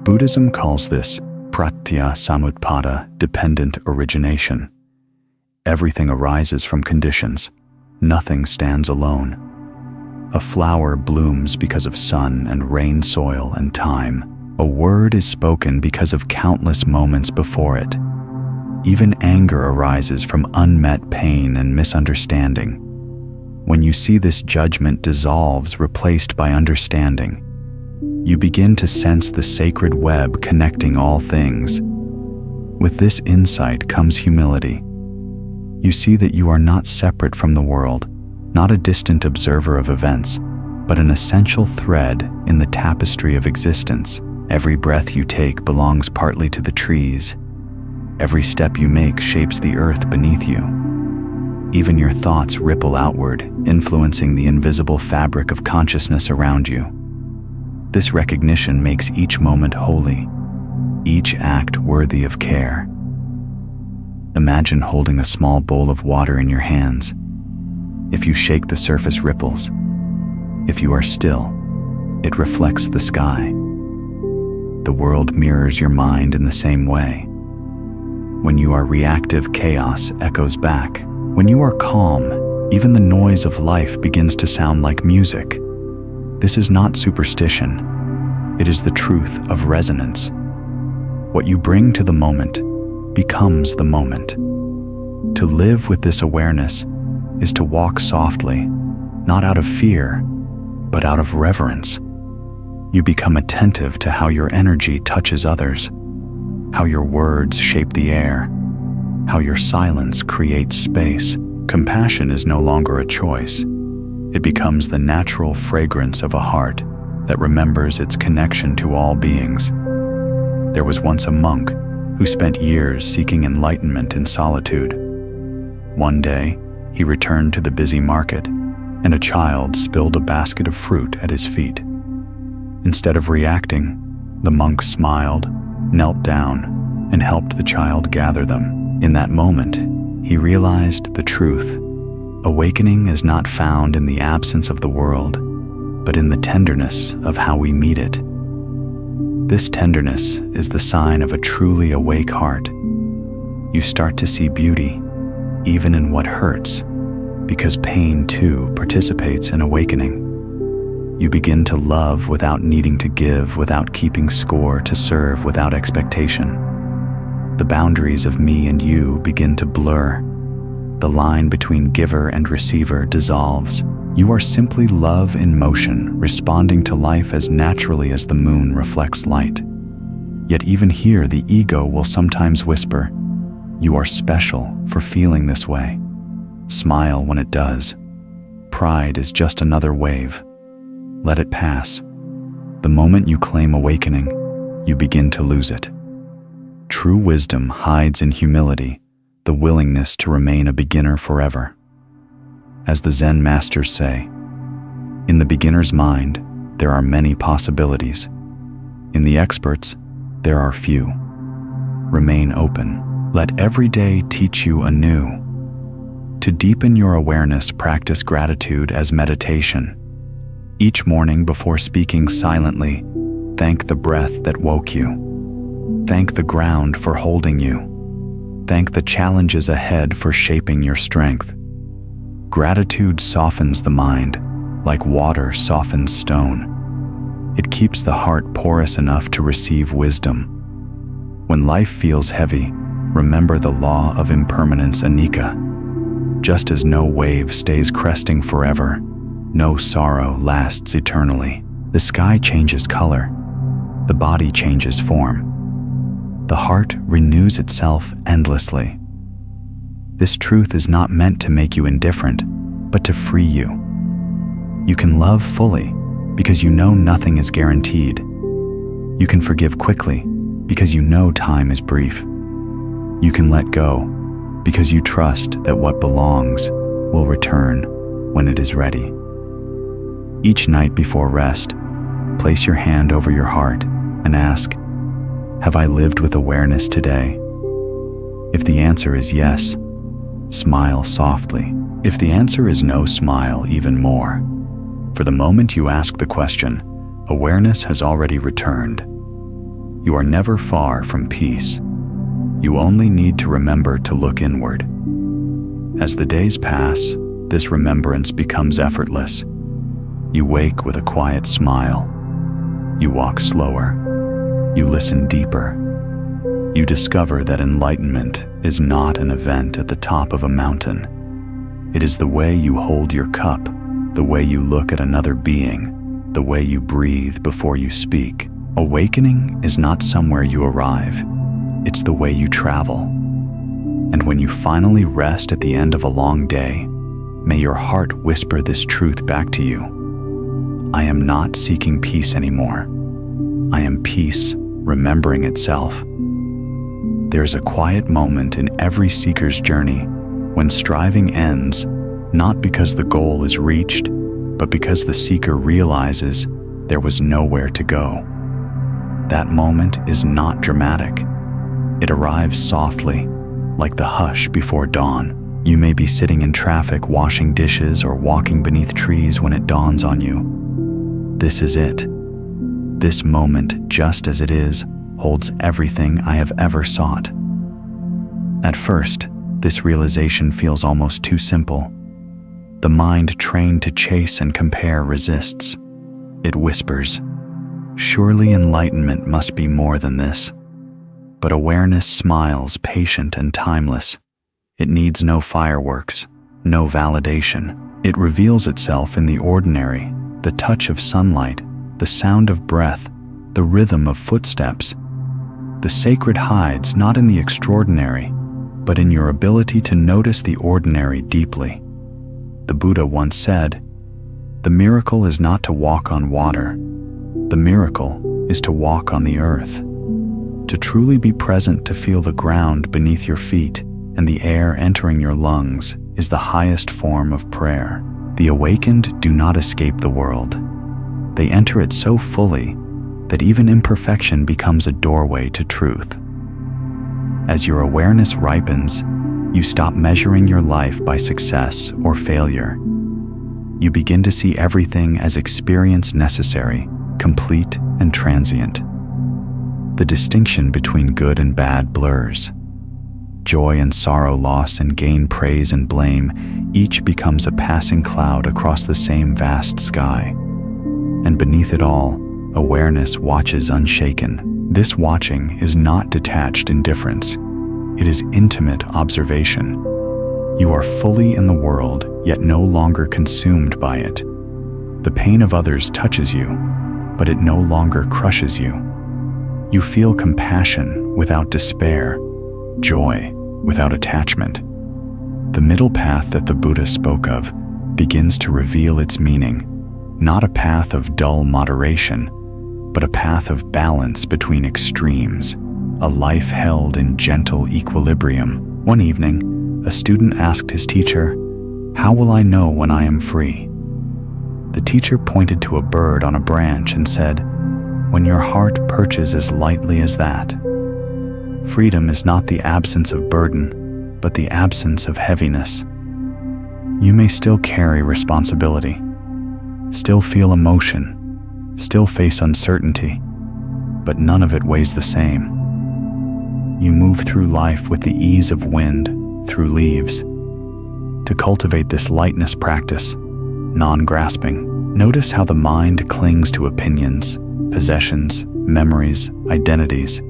Buddhism calls this pratya samutpada, dependent origination. Everything arises from conditions. Nothing stands alone. A flower blooms because of sun and rain, soil and time. A word is spoken because of countless moments before it. Even anger arises from unmet pain and misunderstanding. When you see this, judgment dissolves, replaced by understanding. You begin to sense the sacred web connecting all things. With this insight comes humility. You see that you are not separate from the world, not a distant observer of events, but an essential thread in the tapestry of existence. Every breath you take belongs partly to the trees. Every step you make shapes the earth beneath you. Even your thoughts ripple outward, influencing the invisible fabric of consciousness around you. This recognition makes each moment holy, each act worthy of care. Imagine holding a small bowl of water in your hands. If you shake, the surface ripples. If you are still, it reflects the sky. The world mirrors your mind in the same way. When you are reactive, chaos echoes back. When you are calm, even the noise of life begins to sound like music. This is not superstition. It is the truth of resonance. What you bring to the moment becomes the moment. To live with this awareness is to walk softly, not out of fear, but out of reverence. You become attentive to how your energy touches others, how your words shape the air, how your silence creates space. Compassion is no longer a choice. It becomes the natural fragrance of a heart that remembers its connection to all beings. There was once a monk who spent years seeking enlightenment in solitude. One day, he returned to the busy market, and a child spilled a basket of fruit at his feet. Instead of reacting, the monk smiled, knelt down, and helped the child gather them. In that moment, he realized the truth. Awakening is not found in the absence of the world, but in the tenderness of how we meet it. This tenderness is the sign of a truly awake heart. You start to see beauty, even in what hurts, because pain too participates in awakening. You begin to love without needing to give, without keeping score, to serve without expectation. The boundaries of me and you begin to blur. The line between giver and receiver dissolves. You are simply love in motion, responding to life as naturally as the moon reflects light. Yet even here, the ego will sometimes whisper, "You are special for feeling this way." Smile when it does. Pride is just another wave. Let it pass. The moment you claim awakening, you begin to lose it. True wisdom hides in humility, the willingness to remain a beginner forever. As the Zen masters say, in the beginner's mind, there are many possibilities. In the expert's, there are few. Remain open. Let every day teach you anew. To deepen your awareness, practice gratitude as meditation. Each morning before speaking silently, thank the breath that woke you. Thank the ground for holding you. Thank the challenges ahead for shaping your strength. Gratitude softens the mind, like water softens stone. It keeps the heart porous enough to receive wisdom. When life feels heavy, remember the law of impermanence, anicca. Just as no wave stays cresting forever, No sorrow lasts eternally. The sky changes color. The body changes form. The heart renews itself endlessly. This truth is not meant to make you indifferent, but to free you. You can love fully because you know nothing is guaranteed. You can forgive quickly because you know time is brief. You can let go because you trust that what belongs will return when it is ready. Each night before rest, place your hand over your heart and ask, "Have I lived with awareness today?" If the answer is yes, smile softly. If the answer is no, smile even more. For the moment you ask the question, awareness has already returned. You are never far from peace. You only need to remember to look inward. As the days pass, this remembrance becomes effortless. You wake with a quiet smile. You walk slower. You listen deeper. You discover that enlightenment is not an event at the top of a mountain. It is the way you hold your cup, the way you look at another being, the way you breathe before you speak. Awakening is not somewhere you arrive. It's the way you travel. And when you finally rest at the end of a long day, may your heart whisper this truth back to you. I am not seeking peace anymore. I am peace remembering itself. There is a quiet moment in every seeker's journey when striving ends, not because the goal is reached, but because the seeker realizes there was nowhere to go. That moment is not dramatic. It arrives softly, like the hush before dawn. You may be sitting in traffic, washing dishes, or walking beneath trees when it dawns on you. This is it. This moment, just as it is, holds everything I have ever sought. At first, this realization feels almost too simple. The mind trained to chase and compare resists. It whispers, "Surely enlightenment must be more than this." But awareness smiles, patient and timeless. It needs no fireworks, no validation. It reveals itself in the ordinary, the touch of sunlight, the sound of breath, the rhythm of footsteps. The sacred hides not in the extraordinary, but in your ability to notice the ordinary deeply. The Buddha once said, "The miracle is not to walk on water. The miracle is to walk on the earth." To truly be present, to feel the ground beneath your feet and the air entering your lungs, is the highest form of prayer. The awakened do not escape the world. They enter it so fully that even imperfection becomes a doorway to truth. As your awareness ripens, you stop measuring your life by success or failure. You begin to see everything as experience necessary, complete and transient. The distinction between good and bad blurs. Joy and sorrow, loss and gain, praise and blame, each becomes a passing cloud across the same vast sky. And beneath it all, awareness watches unshaken. This watching is not detached indifference. It is intimate observation. You are fully in the world, yet no longer consumed by it. The pain of others touches you, but it no longer crushes you. You feel compassion without despair, joy without attachment. The middle path that the Buddha spoke of begins to reveal its meaning, not a path of dull moderation, but a path of balance between extremes, a life held in gentle equilibrium. One evening, a student asked his teacher, "How will I know when I am free?" The teacher pointed to a bird on a branch and said, "When your heart perches as lightly as that." Freedom is not the absence of burden, but the absence of heaviness. You may still carry responsibility, still feel emotion, still face uncertainty, but none of it weighs the same. You move through life with the ease of wind through leaves. To cultivate this lightness practice, non-grasping, notice how the mind clings to opinions, possessions, memories, identities.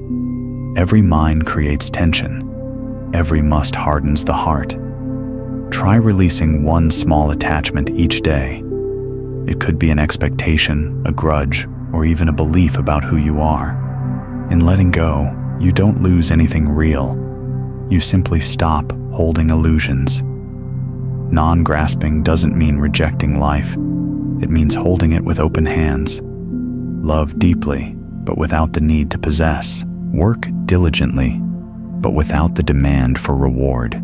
Every mind creates tension. Every must hardens the heart. Try releasing one small attachment each day. It could be an expectation, a grudge, or even a belief about who you are. In letting go, you don't lose anything real. You simply stop holding illusions. Non-grasping doesn't mean rejecting life. It means holding it with open hands. Love deeply, but without the need to possess. Work diligently, but without the demand for reward.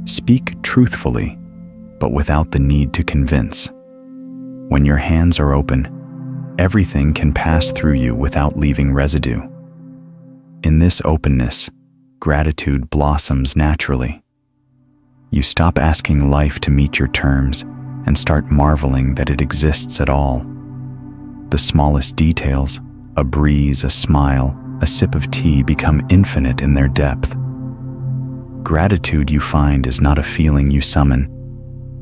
Speak truthfully, but without the need to convince. When your hands are open, everything can pass through you without leaving residue. In this openness, gratitude blossoms naturally. You stop asking life to meet your terms and start marveling that it exists at all. The smallest details, a breeze, a smile, a sip of tea, become infinite in their depth. Gratitude, you find, is not a feeling you summon.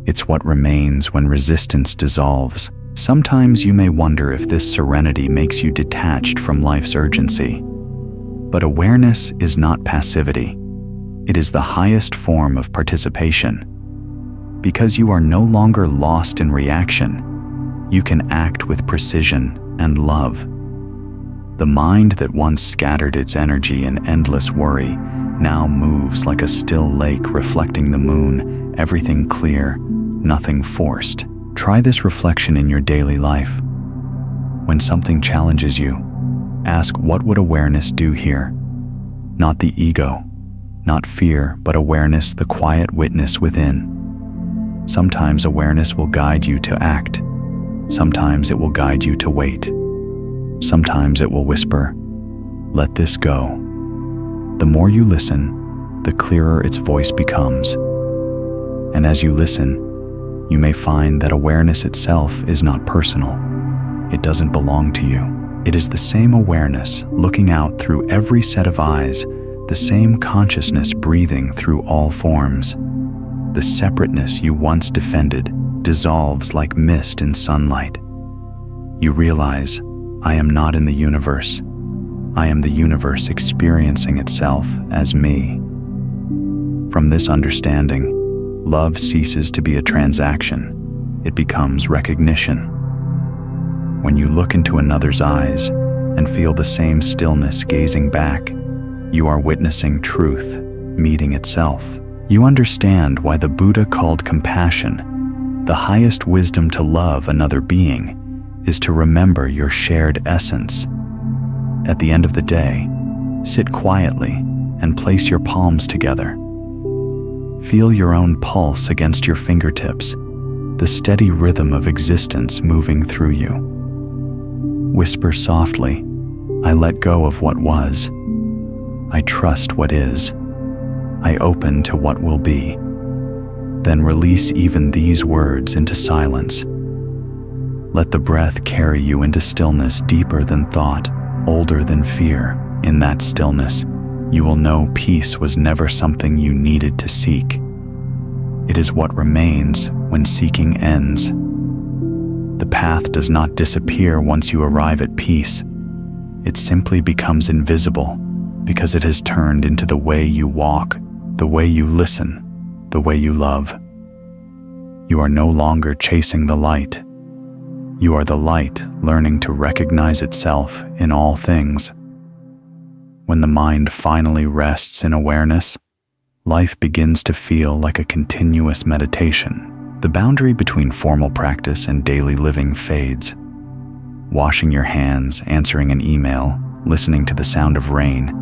It's what remains when resistance dissolves. Sometimes you may wonder if this serenity makes you detached from life's urgency. But awareness is not passivity. It is the highest form of participation. Because you are no longer lost in reaction, you can act with precision and love. The mind that once scattered its energy in endless worry now moves like a still lake reflecting the moon, everything clear, nothing forced. Try this reflection in your daily life. When something challenges you, ask, what would awareness do here? Not the ego, not fear, but awareness, the quiet witness within. Sometimes awareness will guide you to act. Sometimes it will guide you to wait. Sometimes it will whisper, let this go. The more you listen, the clearer its voice becomes. And as you listen, you may find that awareness itself is not personal. It doesn't belong to you. It is the same awareness looking out through every set of eyes, the same consciousness breathing through all forms. The separateness you once defended dissolves like mist in sunlight. You realize, I am not in the universe. I am the universe experiencing itself as me. From this understanding, love ceases to be a transaction. It becomes recognition. When you look into another's eyes and feel the same stillness gazing back, you are witnessing truth meeting itself. You understand why the Buddha called compassion the highest wisdom. To love another being is to remember your shared essence. At the end of the day, sit quietly and place your palms together. Feel your own pulse against your fingertips, the steady rhythm of existence moving through you. Whisper softly, I let go of what was. I trust what is. I open to what will be. Then release even these words into silence. Let the breath carry you into stillness deeper than thought, older than fear. In that stillness, you will know peace was never something you needed to seek. It is what remains when seeking ends. The path does not disappear once you arrive at peace. It simply becomes invisible because it has turned into the way you walk, the way you listen, the way you love. You are no longer chasing the light. You are the light learning to recognize itself in all things. When the mind finally rests in awareness, life begins to feel like a continuous meditation. The boundary between formal practice and daily living fades. Washing your hands, answering an email, listening to the sound of rain,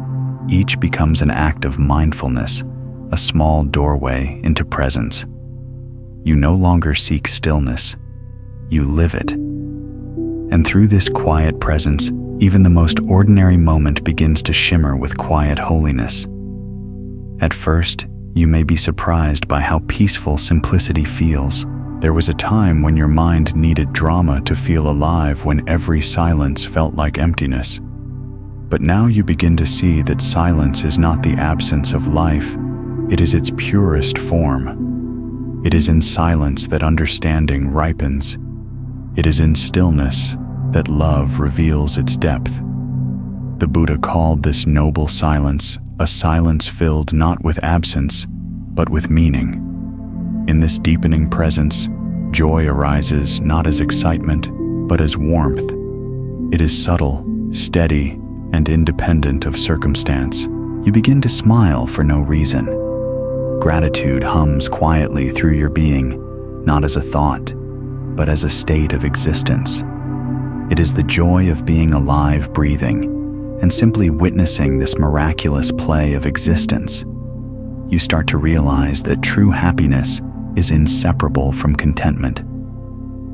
each becomes an act of mindfulness, a small doorway into presence. You no longer seek stillness, you live it. And through this quiet presence, even the most ordinary moment begins to shimmer with quiet holiness. At first, you may be surprised by how peaceful simplicity feels. There was a time when your mind needed drama to feel alive, when every silence felt like emptiness. But now you begin to see that silence is not the absence of life, it is its purest form. It is in silence that understanding ripens. It is in stillness that love reveals its depth. The Buddha called this noble silence a silence filled not with absence, but with meaning. In this deepening presence, Joy arises not as excitement, but as warmth. It is subtle, steady, and independent of circumstance. You begin to smile for no reason. Gratitude hums quietly through your being, not as a thought, but as a state of existence. It is the joy of being alive, breathing, and simply witnessing this miraculous play of existence. You start to realize that true happiness is inseparable from contentment.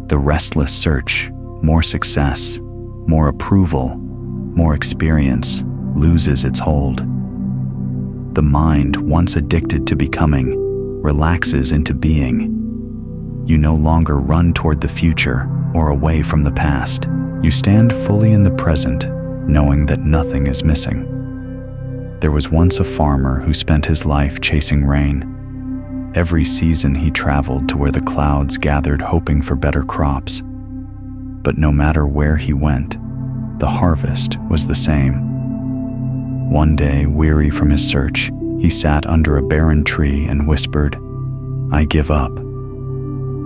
The restless search, more success, more approval, more experience, loses its hold. The mind, once addicted to becoming, relaxes into being. You no longer run toward the future or away from the past. You stand fully in the present, knowing that nothing is missing. There was once a farmer who spent his life chasing rain. Every season he traveled to where the clouds gathered, hoping for better crops. But no matter where he went, the harvest was the same. One day, weary from his search, he sat under a barren tree and whispered, "I give up."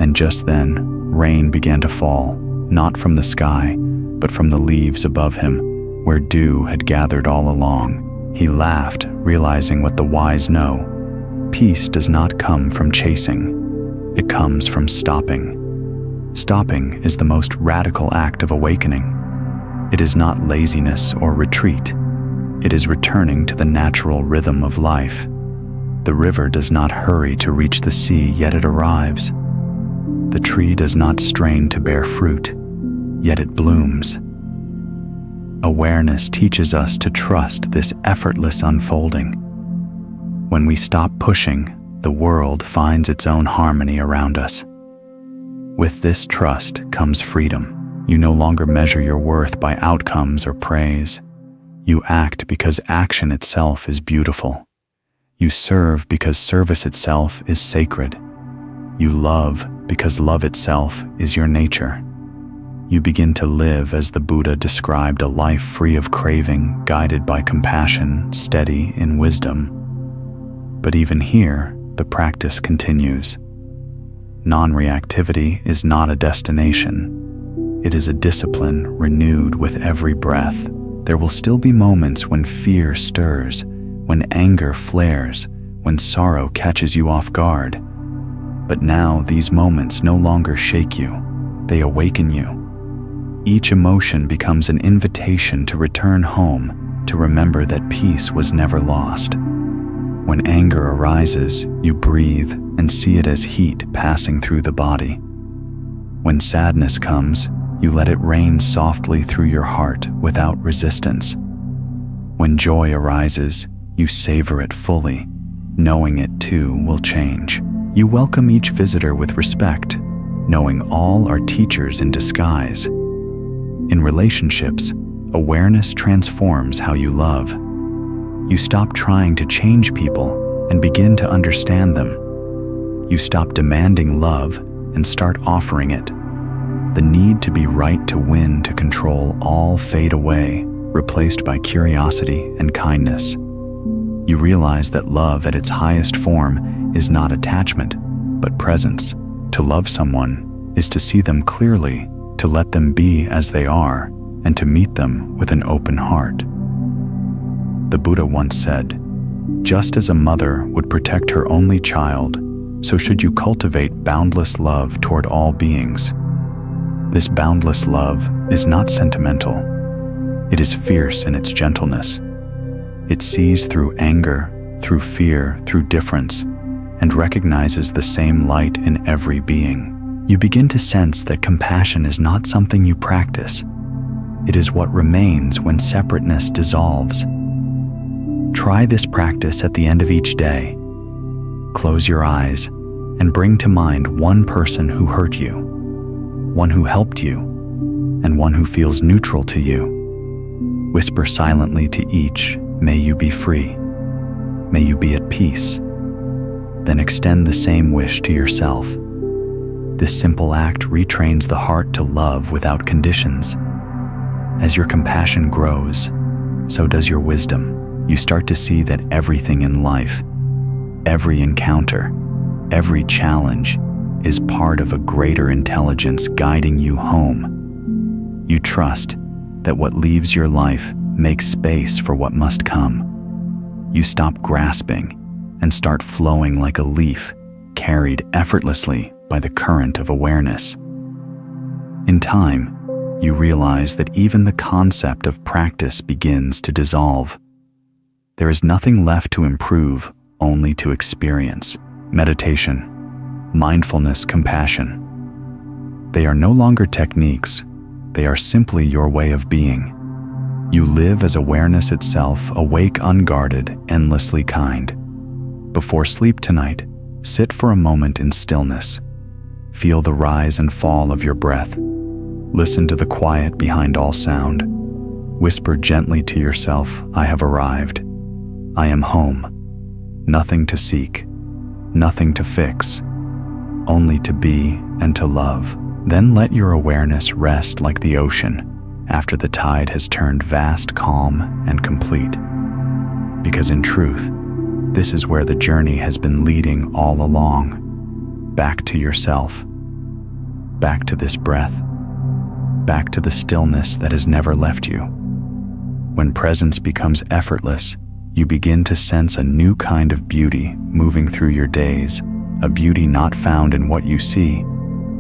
And just then, rain began to fall, not from the sky, but from the leaves above him, where dew had gathered all along. He laughed, realizing what the wise know. Peace does not come from chasing. It comes from stopping. Stopping is the most radical act of awakening. It is not laziness or retreat. It is returning to the natural rhythm of life. The river does not hurry to reach the sea, yet it arrives. The tree does not strain to bear fruit, yet it blooms. Awareness teaches us to trust this effortless unfolding. When we stop pushing, the world finds its own harmony around us. With this trust comes freedom. You no longer measure your worth by outcomes or praise. You act because action itself is beautiful. You serve because service itself is sacred. You love because love itself is your nature. You begin to live as the Buddha described, a life free of craving, guided by compassion, steady in wisdom. But even here, the practice continues. Non-reactivity is not a destination. It is a discipline renewed with every breath. There will still be moments when fear stirs, when anger flares, when sorrow catches you off guard. But now these moments no longer shake you, they awaken you. Each emotion becomes an invitation to return home, to remember that peace was never lost. When anger arises, you breathe and see it as heat passing through the body. When sadness comes, you let it rain softly through your heart without resistance. When joy arises, you savor it fully, knowing it too will change. You welcome each visitor with respect, knowing all are teachers in disguise. In relationships, awareness transforms how you love. You stop trying to change people and begin to understand them. You stop demanding love and start offering it. The need to be right, to win, to control all fade away, replaced by curiosity and kindness. You realize that love at its highest form is not attachment, but presence. To love someone is to see them clearly, to let them be as they are, and to meet them with an open heart. The Buddha once said, "Just as a mother would protect her only child, so should you cultivate boundless love toward all beings." This boundless love is not sentimental. It is fierce in its gentleness. It sees through anger, through fear, through difference, and recognizes the same light in every being. You begin to sense that compassion is not something you practice. It is what remains when separateness dissolves. Try this practice at the end of each day. Close your eyes and bring to mind one person who hurt you, one who helped you, and one who feels neutral to you. Whisper silently to each, "May you be free. May you be at peace." Then extend the same wish to yourself. This simple act retrains the heart to love without conditions. As your compassion grows, so does your wisdom. You start to see that everything in life, every encounter, every challenge, is part of a greater intelligence guiding you home. You trust that what leaves your life makes space for what must come. You stop grasping and start flowing like a leaf, carried effortlessly by the current of awareness. In time, you realize that even the concept of practice begins to dissolve. There is nothing left to improve, only to experience. Meditation, mindfulness, compassion. They are no longer techniques, they are simply your way of being. You live as awareness itself, awake, unguarded, endlessly kind. Before sleep tonight, sit for a moment in stillness. Feel the rise and fall of your breath. Listen to the quiet behind all sound. Whisper gently to yourself, I have arrived. I am home. Nothing to seek, nothing to fix, only to be and to love. Then let your awareness rest like the ocean after the tide has turned vast, calm, and complete. Because in truth, this is where the journey has been leading all along. Back to yourself, back to this breath, back to the stillness that has never left you. When presence becomes effortless, you begin to sense a new kind of beauty moving through your days, a beauty not found in what you see,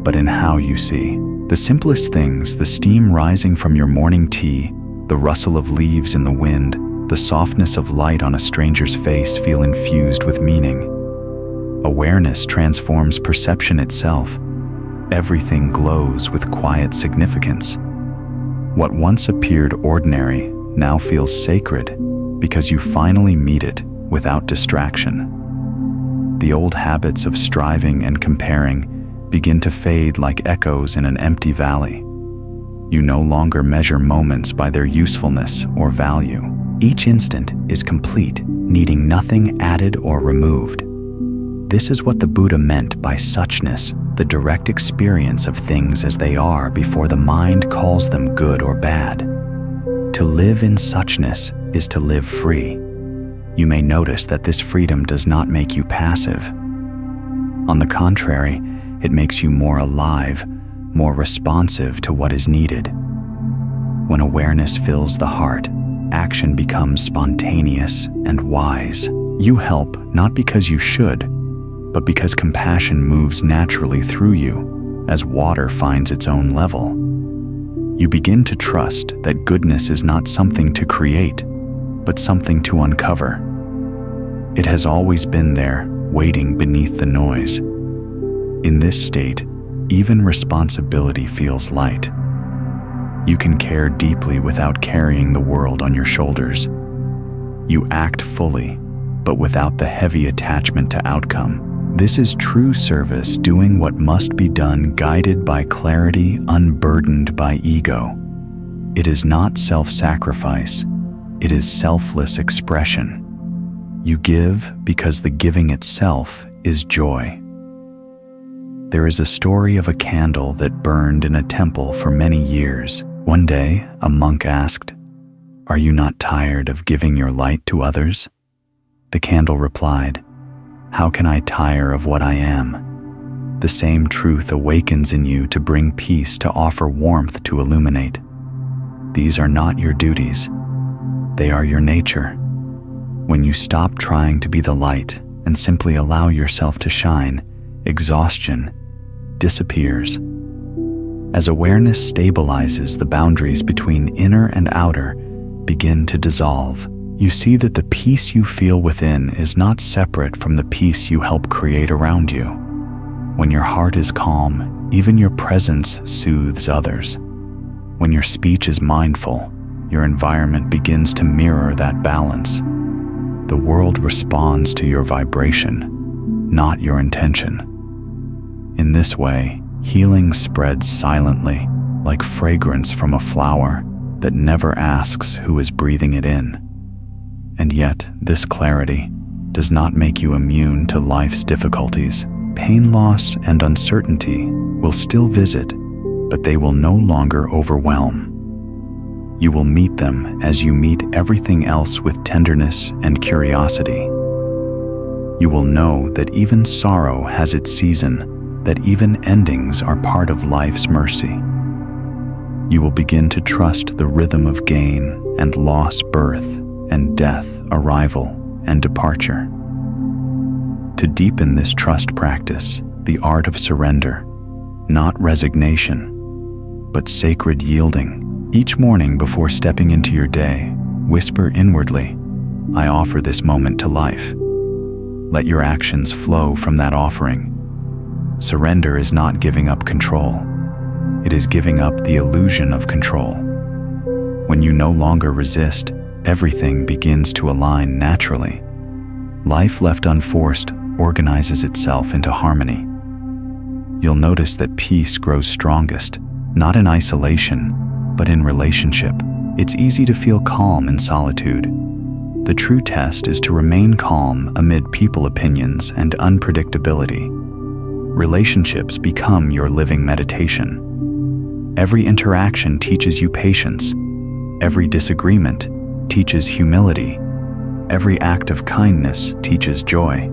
but in how you see. The simplest things, the steam rising from your morning tea, the rustle of leaves in the wind, the softness of light on a stranger's face feel infused with meaning. Awareness transforms perception itself. Everything glows with quiet significance. What once appeared ordinary now feels sacred because you finally meet it without distraction. The old habits of striving and comparing begin to fade like echoes in an empty valley. You no longer measure moments by their usefulness or value. Each instant is complete, needing nothing added or removed. This is what the Buddha meant by suchness, the direct experience of things as they are before the mind calls them good or bad. To live in suchness is to live free. You may notice that this freedom does not make you passive. On the contrary, it makes you more alive, more responsive to what is needed. When awareness fills the heart, action becomes spontaneous and wise. You help not because you should, but because compassion moves naturally through you, as water finds its own level. You begin to trust that goodness is not something to create, but something to uncover. It has always been there, waiting beneath the noise. In this state, even responsibility feels light. You can care deeply without carrying the world on your shoulders. You act fully, but without the heavy attachment to outcome. This is true service, doing what must be done, guided by clarity, unburdened by ego. It is not self-sacrifice, it is selfless expression. You give because the giving itself is joy. There is a story of a candle that burned in a temple for many years. One day, a monk asked, "Are you not tired of giving your light to others?" The candle replied, "How can I tire of what I am?" The same truth awakens in you to bring peace, to offer warmth, to illuminate. These are not your duties. They are your nature. When you stop trying to be the light and simply allow yourself to shine, exhaustion disappears. As awareness stabilizes, the boundaries between inner and outer begin to dissolve. You see that the peace you feel within is not separate from the peace you help create around you. When your heart is calm, even your presence soothes others. When your speech is mindful, your environment begins to mirror that balance. The world responds to your vibration, not your intention. In this way, healing spreads silently, like fragrance from a flower that never asks who is breathing it in. And yet, this clarity does not make you immune to life's difficulties. Pain, loss, and uncertainty will still visit, but they will no longer overwhelm. You will meet them as you meet everything else, with tenderness and curiosity. You will know that even sorrow has its season, that even endings are part of life's mercy. You will begin to trust the rhythm of gain and loss, birth and death, arrival and departure. To deepen this trust practice, the art of surrender, not resignation, but sacred yielding, each morning before stepping into your day, whisper inwardly, "I offer this moment to life." Let your actions flow from that offering. Surrender is not giving up control. It is giving up the illusion of control. When you no longer resist, everything begins to align naturally. Life left unforced organizes itself into harmony. You'll notice that peace grows strongest, not in isolation, but in relationship. It's easy to feel calm in solitude. The true test is to remain calm amid people opinions and unpredictability. Relationships become your living meditation. Every interaction teaches you patience. Every disagreement teaches humility. Every act of kindness teaches joy.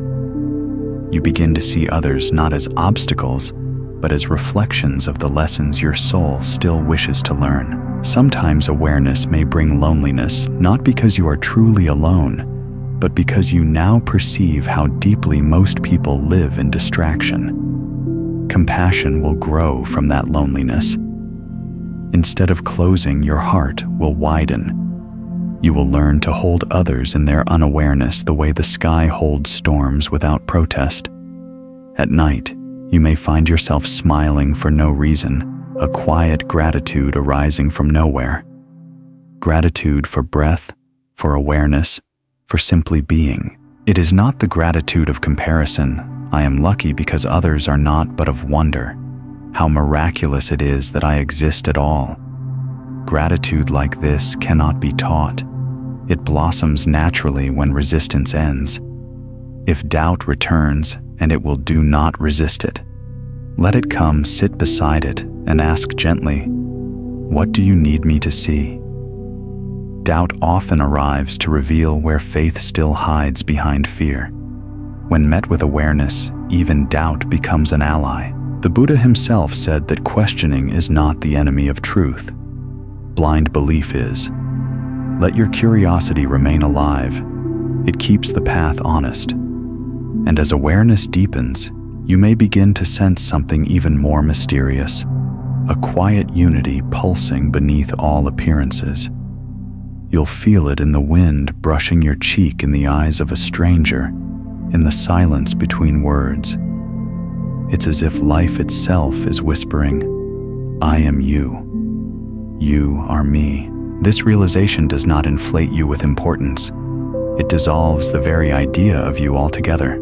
You begin to see others not as obstacles, but as reflections of the lessons your soul still wishes to learn. Sometimes awareness may bring loneliness, not because you are truly alone, but because you now perceive how deeply most people live in distraction. Compassion will grow from that loneliness. Instead of closing, your heart will widen. You will learn to hold others in their unawareness the way the sky holds storms without protest. At night, you may find yourself smiling for no reason, a quiet gratitude arising from nowhere. Gratitude for breath, for awareness, for simply being. It is not the gratitude of comparison, "I am lucky because others are not," but of wonder. How miraculous it is that I exist at all. Gratitude like this cannot be taught. It blossoms naturally when resistance ends. If doubt returns, and it will, do not resist it. Let it come, sit beside it, and ask gently, "What do you need me to see?" Doubt often arrives to reveal where faith still hides behind fear. When met with awareness, even doubt becomes an ally. The Buddha himself said that questioning is not the enemy of truth. Blind belief is. Let your curiosity remain alive. It keeps the path honest. And as awareness deepens, you may begin to sense something even more mysterious, a quiet unity pulsing beneath all appearances. You'll feel it in the wind brushing your cheek, in the eyes of a stranger, in the silence between words. It's as if life itself is whispering, "I am you. You are me." This realization does not inflate you with importance. It dissolves the very idea of you altogether.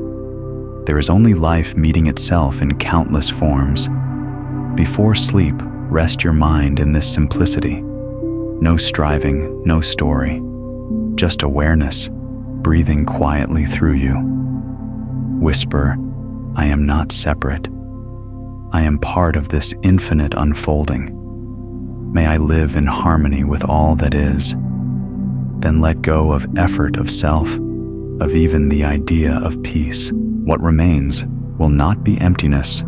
There is only life meeting itself in countless forms. Before sleep, rest your mind in this simplicity. No striving, no story, just awareness, breathing quietly through you. Whisper, "I am not separate. I am part of this infinite unfolding. May I live in harmony with all that is." Then let go of effort of self, of even the idea of peace. What remains will not be emptiness,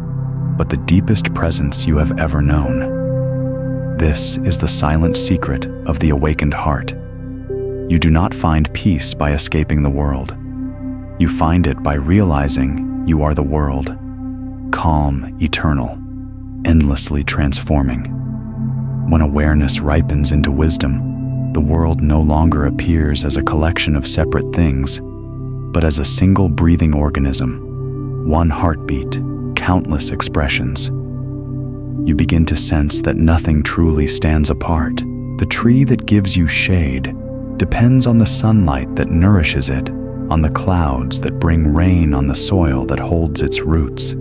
but the deepest presence you have ever known. This is the silent secret of the awakened heart. You do not find peace by escaping the world. You find it by realizing you are the world, calm, eternal, endlessly transforming. When awareness ripens into wisdom, the world no longer appears as a collection of separate things, but as a single breathing organism, one heartbeat, countless expressions. You begin to sense that nothing truly stands apart. The tree that gives you shade depends on the sunlight that nourishes it, on the clouds that bring rain on the soil that holds its roots.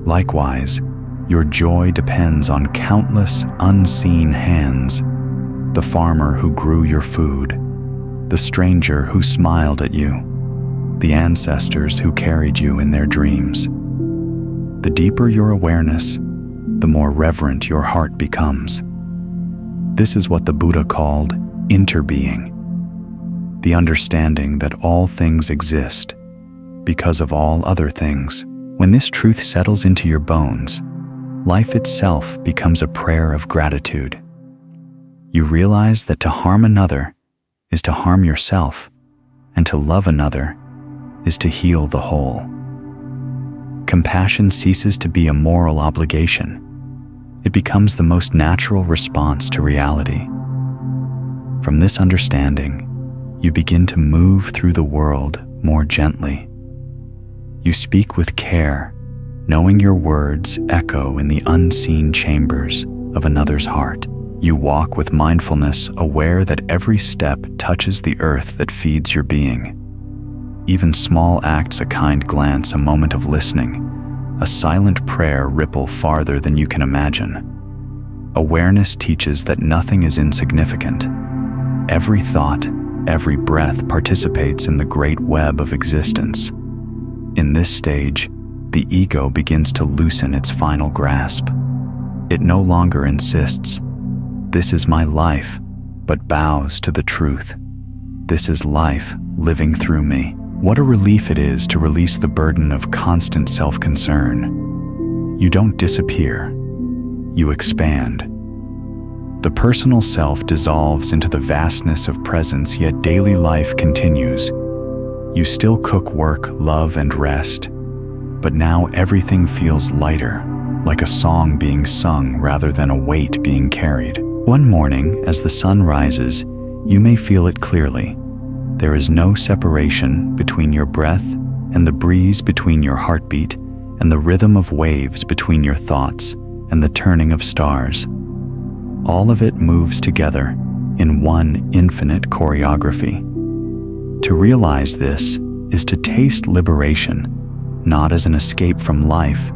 Likewise, your joy depends on countless unseen hands, the farmer who grew your food, the stranger who smiled at you, the ancestors who carried you in their dreams. The deeper your awareness, the more reverent your heart becomes. This is what the Buddha called interbeing, the understanding that all things exist because of all other things, When this truth settles into your bones, life itself becomes a prayer of gratitude. You realize that to harm another is to harm yourself, and to love another is to heal the whole. Compassion ceases to be a moral obligation. It becomes the most natural response to reality. From this understanding, you begin to move through the world more gently. You speak with care, knowing your words echo in the unseen chambers of another's heart. You walk with mindfulness, aware that every step touches the earth that feeds your being. Even small acts, a kind glance, a moment of listening, a silent prayer ripple farther than you can imagine. Awareness teaches that nothing is insignificant. Every thought, every breath participates in the great web of existence. In this stage, the ego begins to loosen its final grasp. It no longer insists, "This is my life," but bows to the truth. This is life living through me. What a relief it is to release the burden of constant self-concern. You don't disappear, you expand. The personal self dissolves into the vastness of presence, yet daily life continues. You still cook, work, love, and rest, but now everything feels lighter, like a song being sung rather than a weight being carried. One morning, as the sun rises, you may feel it clearly. There is no separation between your breath and the breeze between your heartbeat and the rhythm of waves between your thoughts and the turning of stars. All of it moves together in one infinite choreography. To realize this is to taste liberation, not as an escape from life,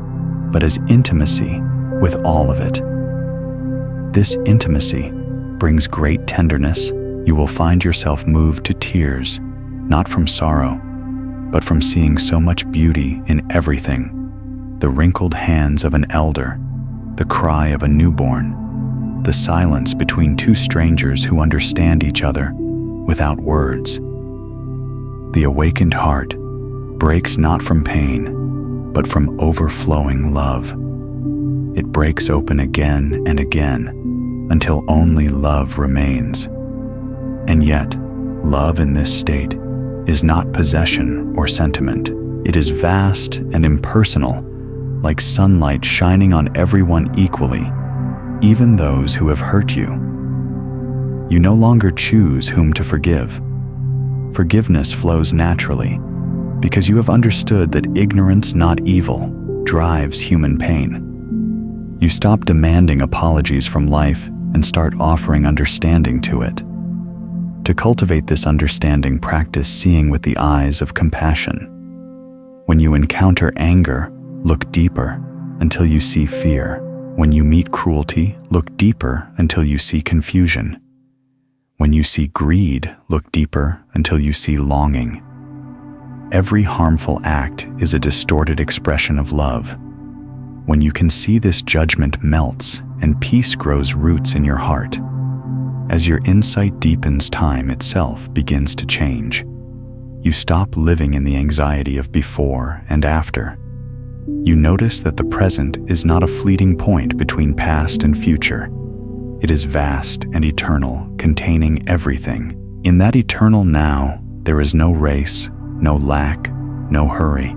but as intimacy with all of it. This intimacy brings great tenderness. You will find yourself moved to tears, not from sorrow, but from seeing so much beauty in everything. The wrinkled hands of an elder, the cry of a newborn, the silence between two strangers who understand each other without words. The awakened heart breaks not from pain, but from overflowing love. It breaks open again and again until only love remains. And yet, love in this state is not possession or sentiment. It is vast and impersonal, like sunlight shining on everyone equally, even those who have hurt you. You no longer choose whom to forgive. Forgiveness flows naturally, because you have understood that ignorance, not evil, drives human pain. You stop demanding apologies from life and start offering understanding to it. To cultivate this understanding, practice seeing with the eyes of compassion. When you encounter anger, look deeper until you see fear. When you meet cruelty, look deeper until you see confusion. When you see greed, look deeper until you see longing. Every harmful act is a distorted expression of love. When you can see this, judgment melts and peace grows roots in your heart. As your insight deepens, time itself begins to change. You stop living in the anxiety of before and after. You notice that the present is not a fleeting point between past and future. It is vast and eternal, containing everything. In that eternal now, there is no race, no lack, no hurry.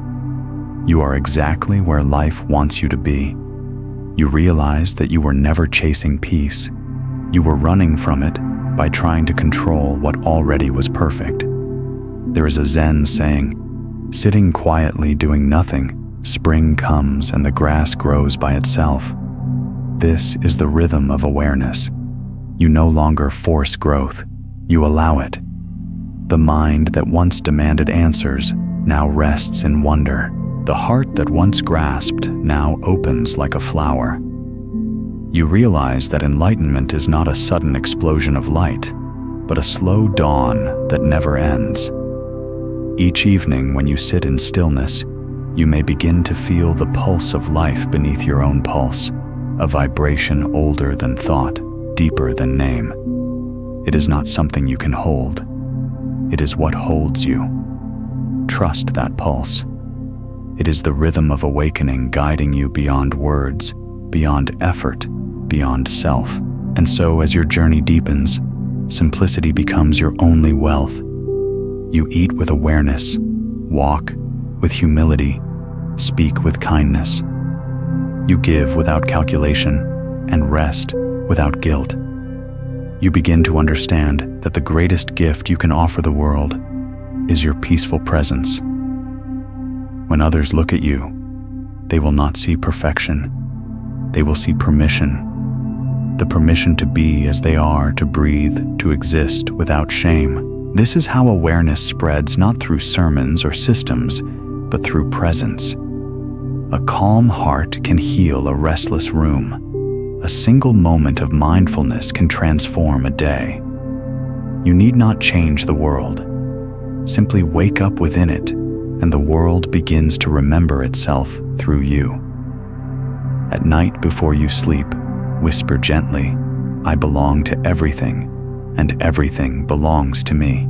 You are exactly where life wants you to be. You realize that you were never chasing peace. You were running from it by trying to control what already was perfect. There is a Zen saying, "Sitting quietly doing nothing, spring comes and the grass grows by itself." This is the rhythm of awareness. You no longer force growth, you allow it. The mind that once demanded answers now rests in wonder. The heart that once grasped now opens like a flower. You realize that enlightenment is not a sudden explosion of light, but a slow dawn that never ends. Each evening when you sit in stillness, you may begin to feel the pulse of life beneath your own pulse, a vibration older than thought, deeper than name. It is not something you can hold. It is what holds you. Trust that pulse. It is the rhythm of awakening guiding you beyond words, beyond effort, beyond self. And so, as your journey deepens, simplicity becomes your only wealth. You eat with awareness, walk with humility, speak with kindness. You give without calculation and rest without guilt. You begin to understand that the greatest gift you can offer the world is your peaceful presence. When others look at you, they will not see perfection. They will see permission. The permission to be as they are, to breathe, to exist without shame. This is how awareness spreads, not through sermons or systems, but through presence. A calm heart can heal a restless room. A single moment of mindfulness can transform a day. You need not change the world. Simply wake up within it, and the world begins to remember itself through you. At night before you sleep, whisper gently, "I belong to everything, and everything belongs to me."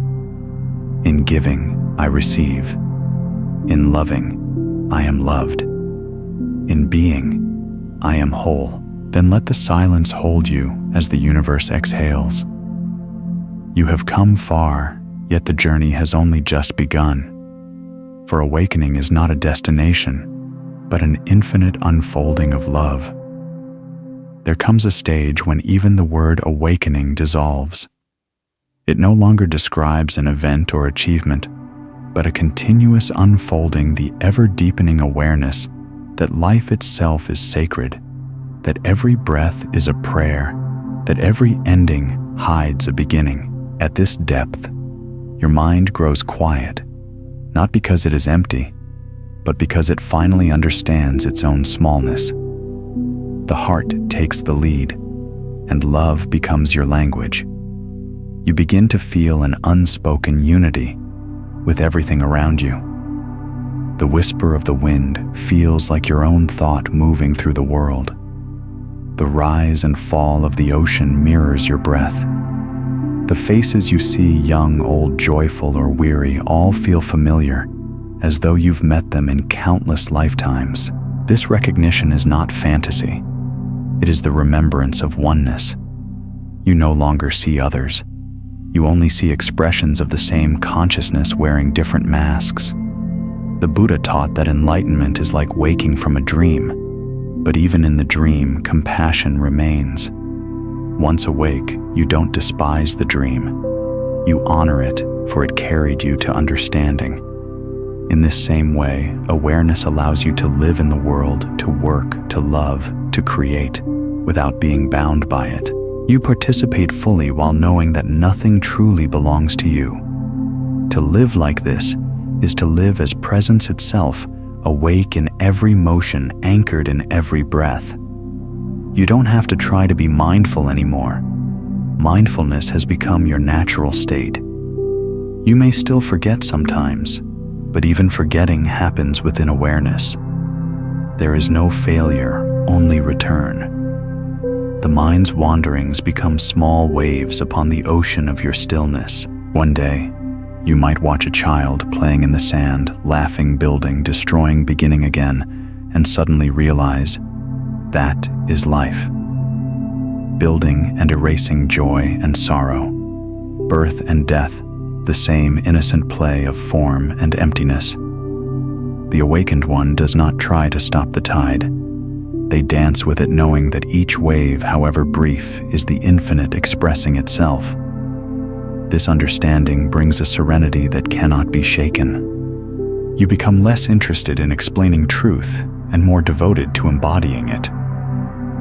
In giving, I receive. In loving, I am loved. In being, I am whole. Then let the silence hold you as the universe exhales. You have come far, yet the journey has only just begun. For awakening is not a destination, but an infinite unfolding of love. There comes a stage when even the word awakening dissolves. It no longer describes an event or achievement, but a continuous unfolding, the ever-deepening awareness that life itself is sacred, that every breath is a prayer, that every ending hides a beginning. At this depth, your mind grows quiet, not because it is empty, but because it finally understands its own smallness. The heart takes the lead, and love becomes your language. You begin to feel an unspoken unity with everything around you. The whisper of the wind feels like your own thought moving through the world. The rise and fall of the ocean mirrors your breath. The faces you see, young, old, joyful, or weary, all feel familiar, as though you've met them in countless lifetimes. This recognition is not fantasy. It is the remembrance of oneness. You no longer see others. You only see expressions of the same consciousness wearing different masks. The Buddha taught that enlightenment is like waking from a dream, but even in the dream, compassion remains. Once awake, you don't despise the dream. You honor it, for it carried you to understanding. In this same way, awareness allows you to live in the world, to work, to love, to create, without being bound by it. You participate fully while knowing that nothing truly belongs to you. To live like this is to live as presence itself, awake in every motion, anchored in every breath. You don't have to try to be mindful anymore. Mindfulness has become your natural state. You may still forget sometimes, but even forgetting happens within awareness. There is no failure, only return. The mind's wanderings become small waves upon the ocean of your stillness. One day, you might watch a child playing in the sand, laughing, building, destroying, beginning again, and suddenly realize that is life. Building and erasing joy and sorrow, birth and death, the same innocent play of form and emptiness. The awakened one does not try to stop the tide. They dance with it, knowing that each wave, however brief, is the infinite expressing itself. This understanding brings a serenity that cannot be shaken. You become less interested in explaining truth and more devoted to embodying it.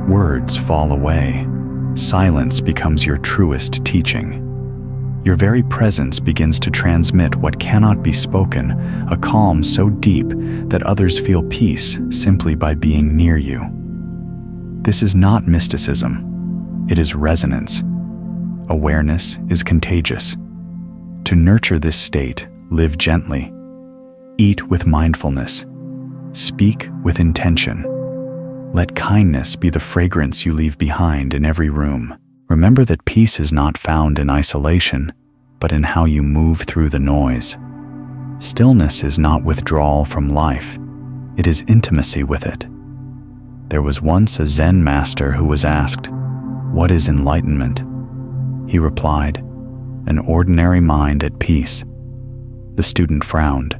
Words fall away. Silence becomes your truest teaching. Your very presence begins to transmit what cannot be spoken, a calm so deep that others feel peace simply by being near you. This is not mysticism. It is resonance. Awareness is contagious. To nurture this state, live gently. Eat with mindfulness. Speak with intention. Let kindness be the fragrance you leave behind in every room. Remember that peace is not found in isolation, but in how you move through the noise. Stillness is not withdrawal from life. It is presence. It is intimacy with it. There was once a Zen master who was asked, "What is enlightenment?" He replied, "An ordinary mind at peace." The student frowned.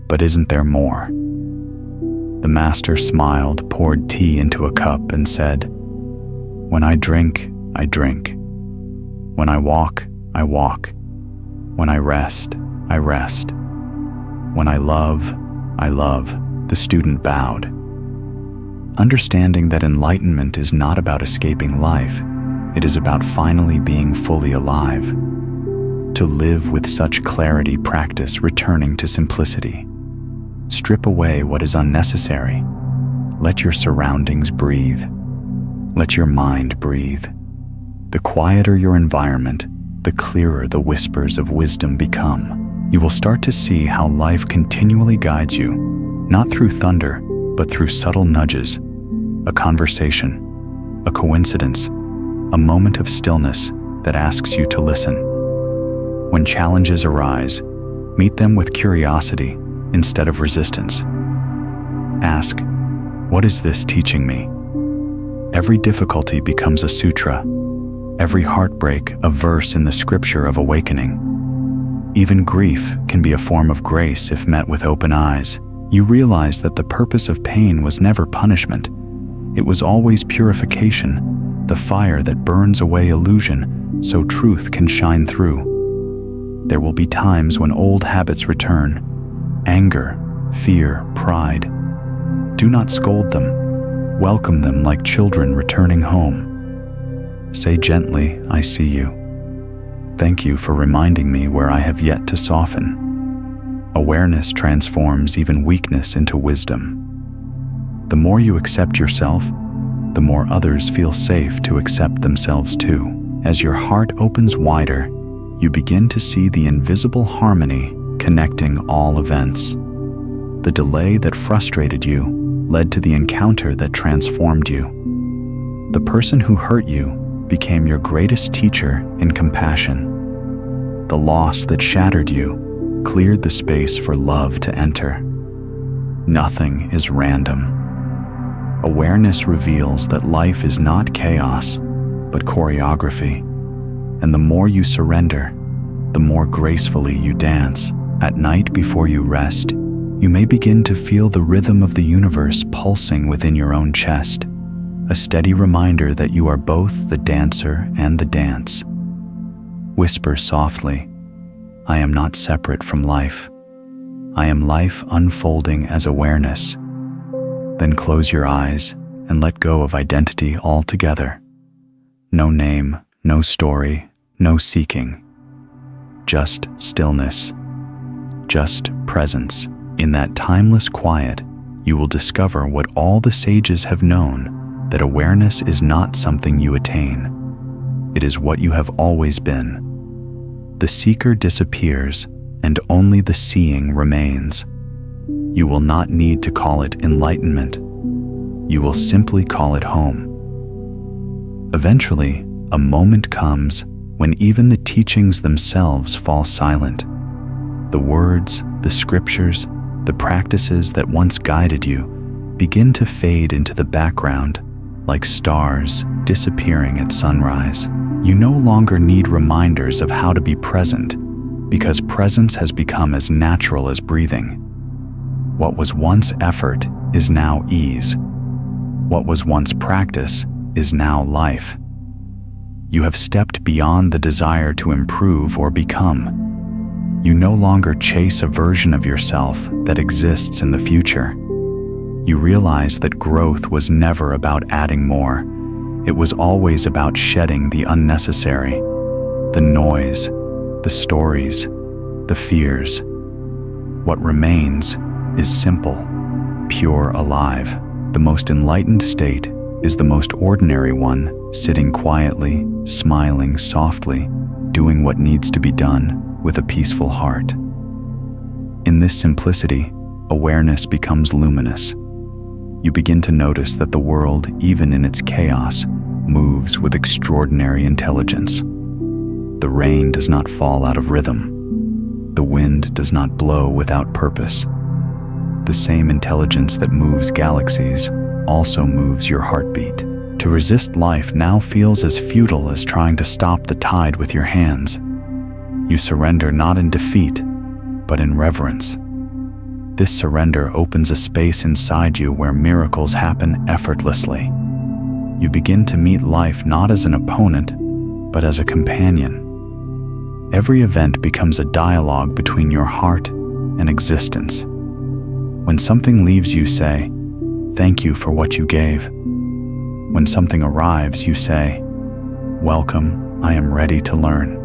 "But isn't there more?" The master smiled, poured tea into a cup, and said, "When I drink, I drink. When I walk, I walk. When I rest, I rest. When I love, I love." The student bowed. Understanding that enlightenment is not about escaping life, it is about finally being fully alive. To live with such clarity, practice returning to simplicity. Strip away what is unnecessary. Let your surroundings breathe. Let your mind breathe. The quieter your environment, the clearer the whispers of wisdom become. You will start to see how life continually guides you, not through thunder, but through subtle nudges, a conversation, a coincidence, a moment of stillness that asks you to listen. When challenges arise, meet them with curiosity instead of resistance. Ask, "What is this teaching me?" Every difficulty becomes a sutra, every heartbreak a verse in the scripture of awakening. Even grief can be a form of grace if met with open eyes. You realize that the purpose of pain was never punishment. It was always purification, the fire that burns away illusion so truth can shine through. There will be times when old habits return, anger, fear, pride. Do not scold them. Welcome them like children returning home. Say gently, "I see you. Thank you for reminding me where I have yet to soften." Awareness transforms even weakness into wisdom. The more you accept yourself, the more others feel safe to accept themselves too. As your heart opens wider, you begin to see the invisible harmony connecting all events. The delay that frustrated you led to the encounter that transformed you. The person who hurt you became your greatest teacher in compassion. The loss that shattered you cleared the space for love to enter. Nothing is random. Awareness reveals that life is not chaos, but choreography. And the more you surrender, the more gracefully you dance. At night before you rest, you may begin to feel the rhythm of the universe pulsing within your own chest, a steady reminder that you are both the dancer and the dance. Whisper softly, "I am not separate from life. I am life unfolding as awareness." Then close your eyes and let go of identity altogether. No name, no story, no seeking. Just stillness. Just presence. In that timeless quiet, you will discover what all the sages have known, that awareness is not something you attain. It is what you have always been. The seeker disappears, and only the seeing remains. You will not need to call it enlightenment. You will simply call it home. Eventually, a moment comes when even the teachings themselves fall silent. The words, the scriptures, the practices that once guided you begin to fade into the background like stars disappearing at sunrise. You no longer need reminders of how to be present because presence has become as natural as breathing. What was once effort is now ease. What was once practice is now life. You have stepped beyond the desire to improve or become. You no longer chase a version of yourself that exists in the future. You realize that growth was never about adding more. It was always about shedding the unnecessary, the noise, the stories, the fears. What remains is simple, pure alive. The most enlightened state is the most ordinary one, sitting quietly, smiling softly, doing what needs to be done with a peaceful heart. In this simplicity, awareness becomes luminous. You begin to notice that the world, even in its chaos, moves with extraordinary intelligence. The rain does not fall out of rhythm. The wind does not blow without purpose. The same intelligence that moves galaxies also moves your heartbeat. To resist life now feels as futile as trying to stop the tide with your hands. You surrender not in defeat, but in reverence. This surrender opens a space inside you where miracles happen effortlessly. You begin to meet life not as an opponent, but as a companion. Every event becomes a dialogue between your heart and existence. When something leaves, you say, "Thank you for what you gave." When something arrives, you say, "Welcome, I am ready to learn."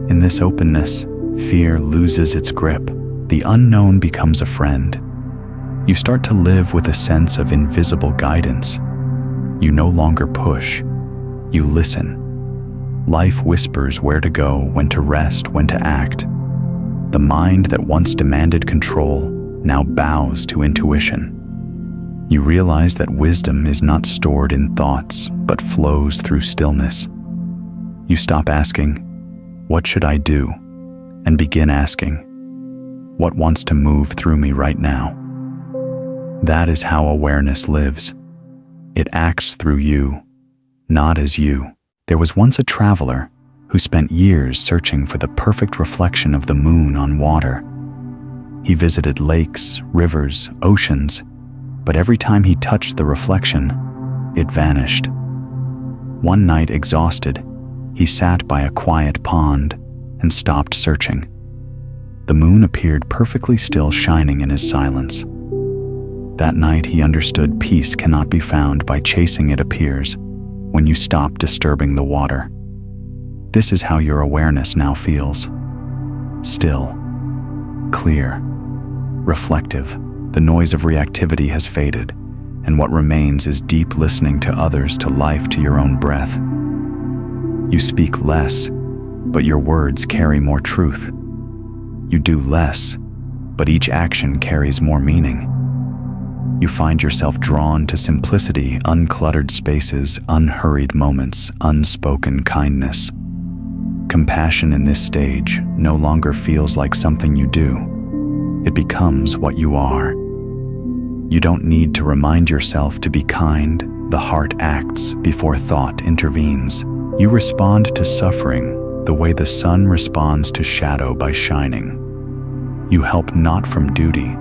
In this openness, fear loses its grip. The unknown becomes a friend. You start to live with a sense of invisible guidance. You no longer push, you listen. Life whispers where to go, when to rest, when to act. The mind that once demanded control now bows to intuition. You realize that wisdom is not stored in thoughts, but flows through stillness. You stop asking, "What should I do?" and begin asking, "What wants to move through me right now?" That is how awareness lives. It acts through you, not as you. There was once a traveler who spent years searching for the perfect reflection of the moon on water. He visited lakes, rivers, oceans, but every time he touched the reflection, it vanished. One night, exhausted, he sat by a quiet pond and stopped searching. The moon appeared perfectly still, shining in his silence. That night he understood peace cannot be found by chasing, it appears when you stop disturbing the water. This is how your awareness now feels. Still, clear, reflective. The noise of reactivity has faded, and what remains is deep listening to others, to life, to your own breath. You speak less, but your words carry more truth. You do less, but each action carries more meaning. You find yourself drawn to simplicity, uncluttered spaces, unhurried moments, unspoken kindness. Compassion in this stage no longer feels like something you do. It becomes what you are. You don't need to remind yourself to be kind. The heart acts before thought intervenes. You respond to suffering the way the sun responds to shadow by shining. You help not from duty,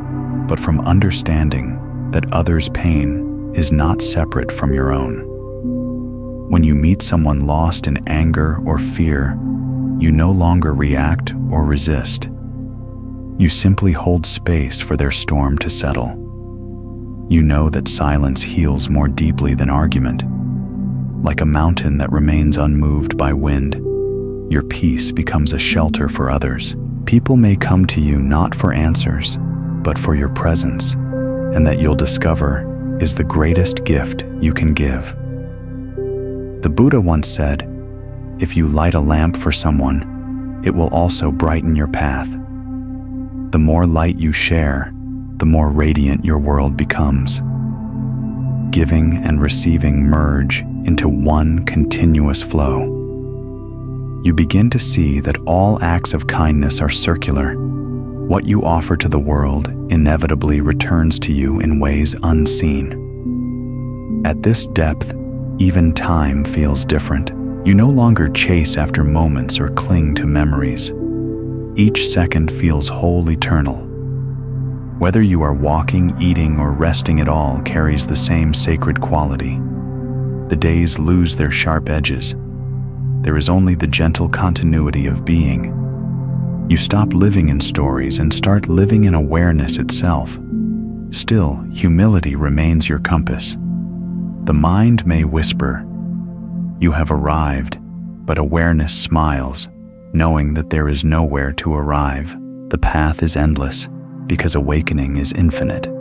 but from understanding that others' pain is not separate from your own. When you meet someone lost in anger or fear, you no longer react or resist. You simply hold space for their storm to settle. You know that silence heals more deeply than argument. Like a mountain that remains unmoved by wind, your peace becomes a shelter for others. People may come to you not for answers, but for your presence, and that you'll discover is the greatest gift you can give. The Buddha once said, "If you light a lamp for someone, it will also brighten your path." The more light you share, the more radiant your world becomes. Giving and receiving merge into one continuous flow. You begin to see that all acts of kindness are circular. What you offer to the world inevitably returns to you in ways unseen. At this depth, even time feels different. You no longer chase after moments or cling to memories. Each second feels whole, eternal. Whether you are walking, eating, or resting, it all carries the same sacred quality. The days lose their sharp edges. There is only the gentle continuity of being. You stop living in stories and start living in awareness itself. Still, humility remains your compass. The mind may whisper, "You have arrived," but awareness smiles, knowing that there is nowhere to arrive. The path is endless, because awakening is infinite.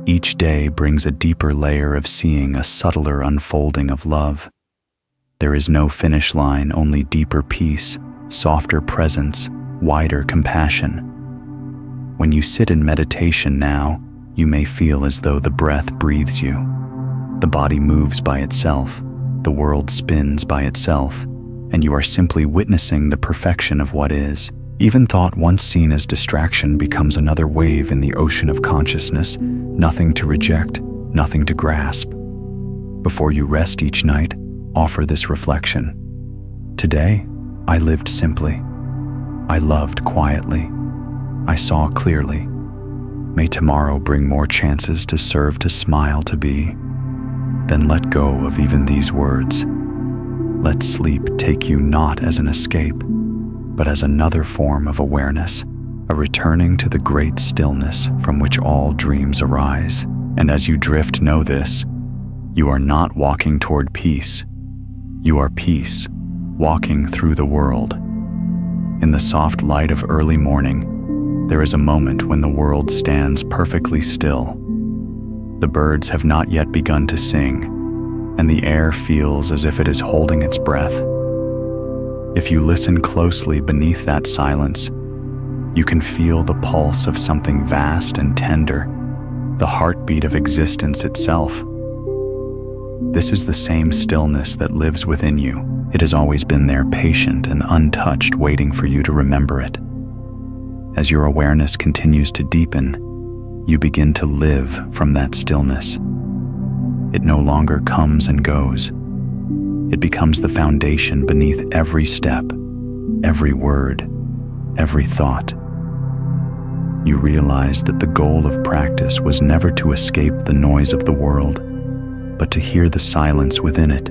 Each day brings a deeper layer of seeing, a subtler unfolding of love. There is no finish line, only deeper peace, softer presence, wider compassion. When you sit in meditation now, you may feel as though the breath breathes you. The body moves by itself, the world spins by itself, and you are simply witnessing the perfection of what is. Even thought once seen as distraction becomes another wave in the ocean of consciousness, nothing to reject, nothing to grasp. Before you rest each night, offer this reflection. Today, I lived simply. I loved quietly. I saw clearly. May tomorrow bring more chances to serve, to smile, to be. Then let go of even these words. Let sleep take you not as an escape, but as another form of awareness, a returning to the great stillness from which all dreams arise. And as you drift, know this: you are not walking toward peace. You are peace, walking through the world. In the soft light of early morning, there is a moment when the world stands perfectly still. The birds have not yet begun to sing, and the air feels as if it is holding its breath. If you listen closely beneath that silence, you can feel the pulse of something vast and tender, the heartbeat of existence itself. This is the same stillness that lives within you. It has always been there, patient and untouched, waiting for you to remember it. As your awareness continues to deepen, you begin to live from that stillness. It no longer comes and goes. It becomes the foundation beneath every step, every word, every thought. You realize that the goal of practice was never to escape the noise of the world, but to hear the silence within it,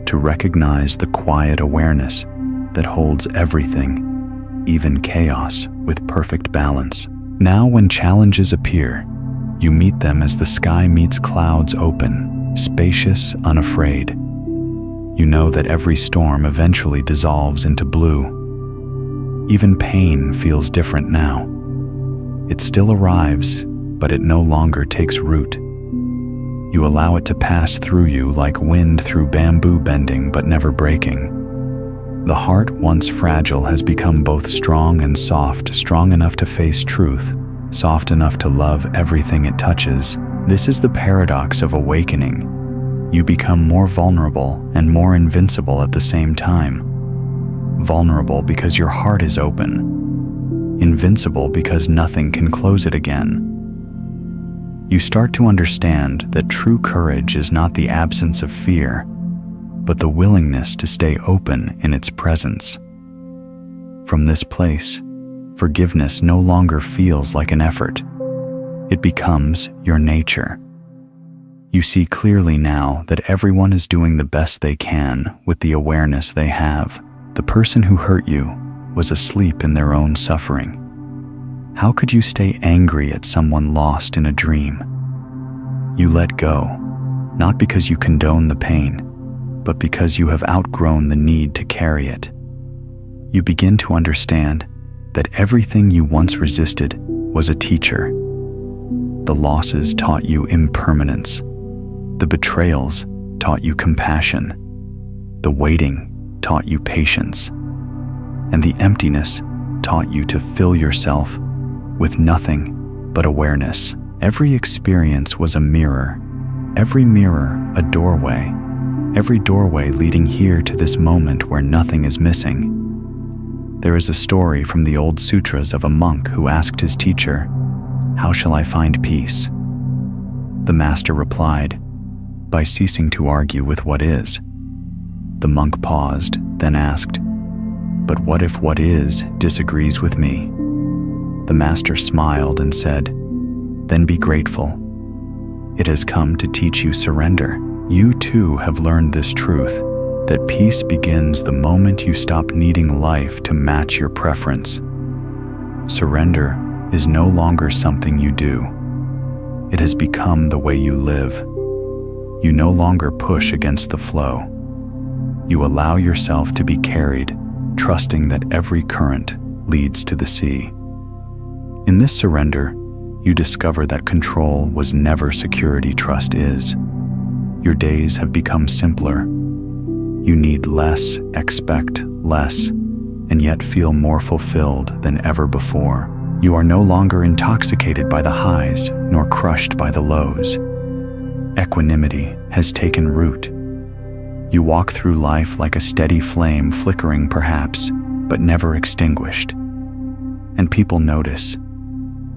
to recognize the quiet awareness that holds everything, even chaos, with perfect balance. Now, when challenges appear, you meet them as the sky meets clouds, open, spacious, unafraid. You know that every storm eventually dissolves into blue. Even pain feels different now. It still arrives, but it no longer takes root. You allow it to pass through you like wind through bamboo, bending but never breaking. The heart, once fragile, has become both strong and soft, strong enough to face truth, soft enough to love everything it touches. This is the paradox of awakening. You become more vulnerable and more invincible at the same time. Vulnerable because your heart is open. Invincible because nothing can close it again. You start to understand that true courage is not the absence of fear, but the willingness to stay open in its presence. From this place, forgiveness no longer feels like an effort. It becomes your nature. You see clearly now that everyone is doing the best they can with the awareness they have. The person who hurt you was asleep in their own suffering. How could you stay angry at someone lost in a dream? You let go, not because you condone the pain, but because you have outgrown the need to carry it. You begin to understand that everything you once resisted was a teacher. The losses taught you impermanence. The betrayals taught you compassion. The waiting taught you patience. And the emptiness taught you to fill yourself with nothing but awareness. Every experience was a mirror. Every mirror a doorway. Every doorway leading here to this moment where nothing is missing. There is a story from the old sutras of a monk who asked his teacher, "How shall I find peace?" The master replied, "By ceasing to argue with what is." The monk paused, then asked, "But what if what is disagrees with me?" The master smiled and said, "Then be grateful. It has come to teach you surrender." You too have learned this truth, that peace begins the moment you stop needing life to match your preference. Surrender is no longer something you do. It has become the way you live. You no longer push against the flow. You allow yourself to be carried, trusting that every current leads to the sea. In this surrender, you discover that control was never security, trust is. Your days have become simpler. You need less, expect less, and yet feel more fulfilled than ever before. You are no longer intoxicated by the highs, nor crushed by the lows. Equanimity has taken root. You walk through life like a steady flame, flickering perhaps, but never extinguished. and people notice.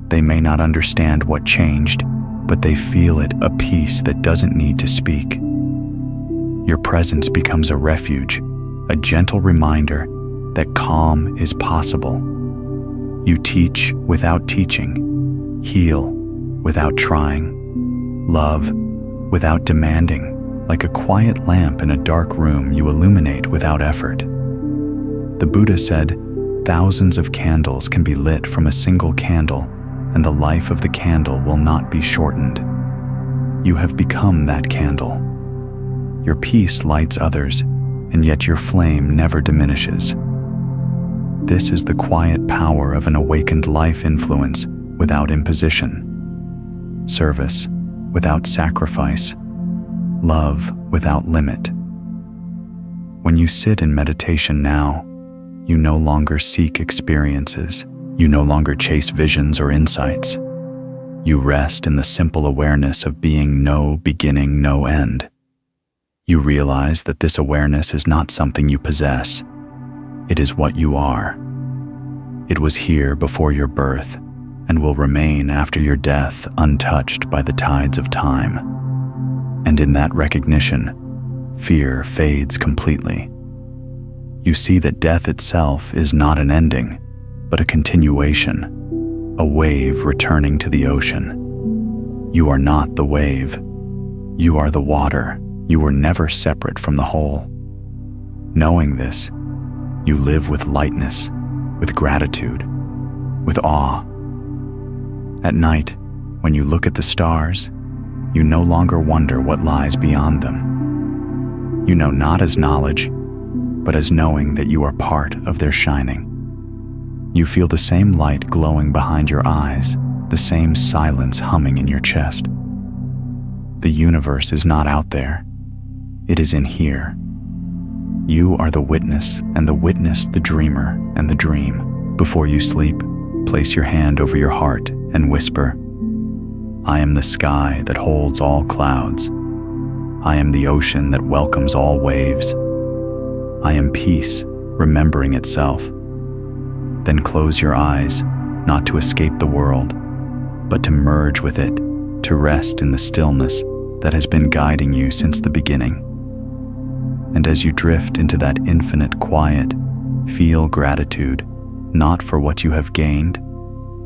They may not understand what changed, but they feel it, a peace that doesn't need to speak. Your presence becomes a refuge, a gentle reminder that calm is possible. You teach without teaching, heal without trying, love without demanding. Like a quiet lamp in a dark room, you illuminate without effort. The Buddha said, "Thousands of candles can be lit from a single candle, and the life of the candle will not be shortened." You have become that candle. Your peace lights others, and yet your flame never diminishes. This is the quiet power of an awakened life, influence without imposition, service without sacrifice, love without limit. When you sit in meditation now, you no longer seek experiences. You no longer chase visions or insights. You rest in the simple awareness of being no beginning, no end. You realize that this awareness is not something you possess. It is what you are. It was here before your birth and will remain after your death, untouched by the tides of time. And in that recognition, fear fades completely. You see that death itself is not an ending, but a continuation, a wave returning to the ocean. You are not the wave. You are the water. You were never separate from the whole. Knowing this, you live with lightness, with gratitude, with awe. At night, when you look at the stars, you no longer wonder what lies beyond them. You know not as knowledge, but as knowing that you are part of their shining. You feel the same light glowing behind your eyes, the same silence humming in your chest. The universe is not out there. It is in here. You are the witness, and the witness the dreamer and the dream. Before you sleep, place your hand over your heart and whisper, "I am the sky that holds all clouds. I am the ocean that welcomes all waves. I am peace, remembering itself." Then close your eyes, not to escape the world, but to merge with it, to rest in the stillness that has been guiding you since the beginning. And as you drift into that infinite quiet, feel gratitude, not for what you have gained,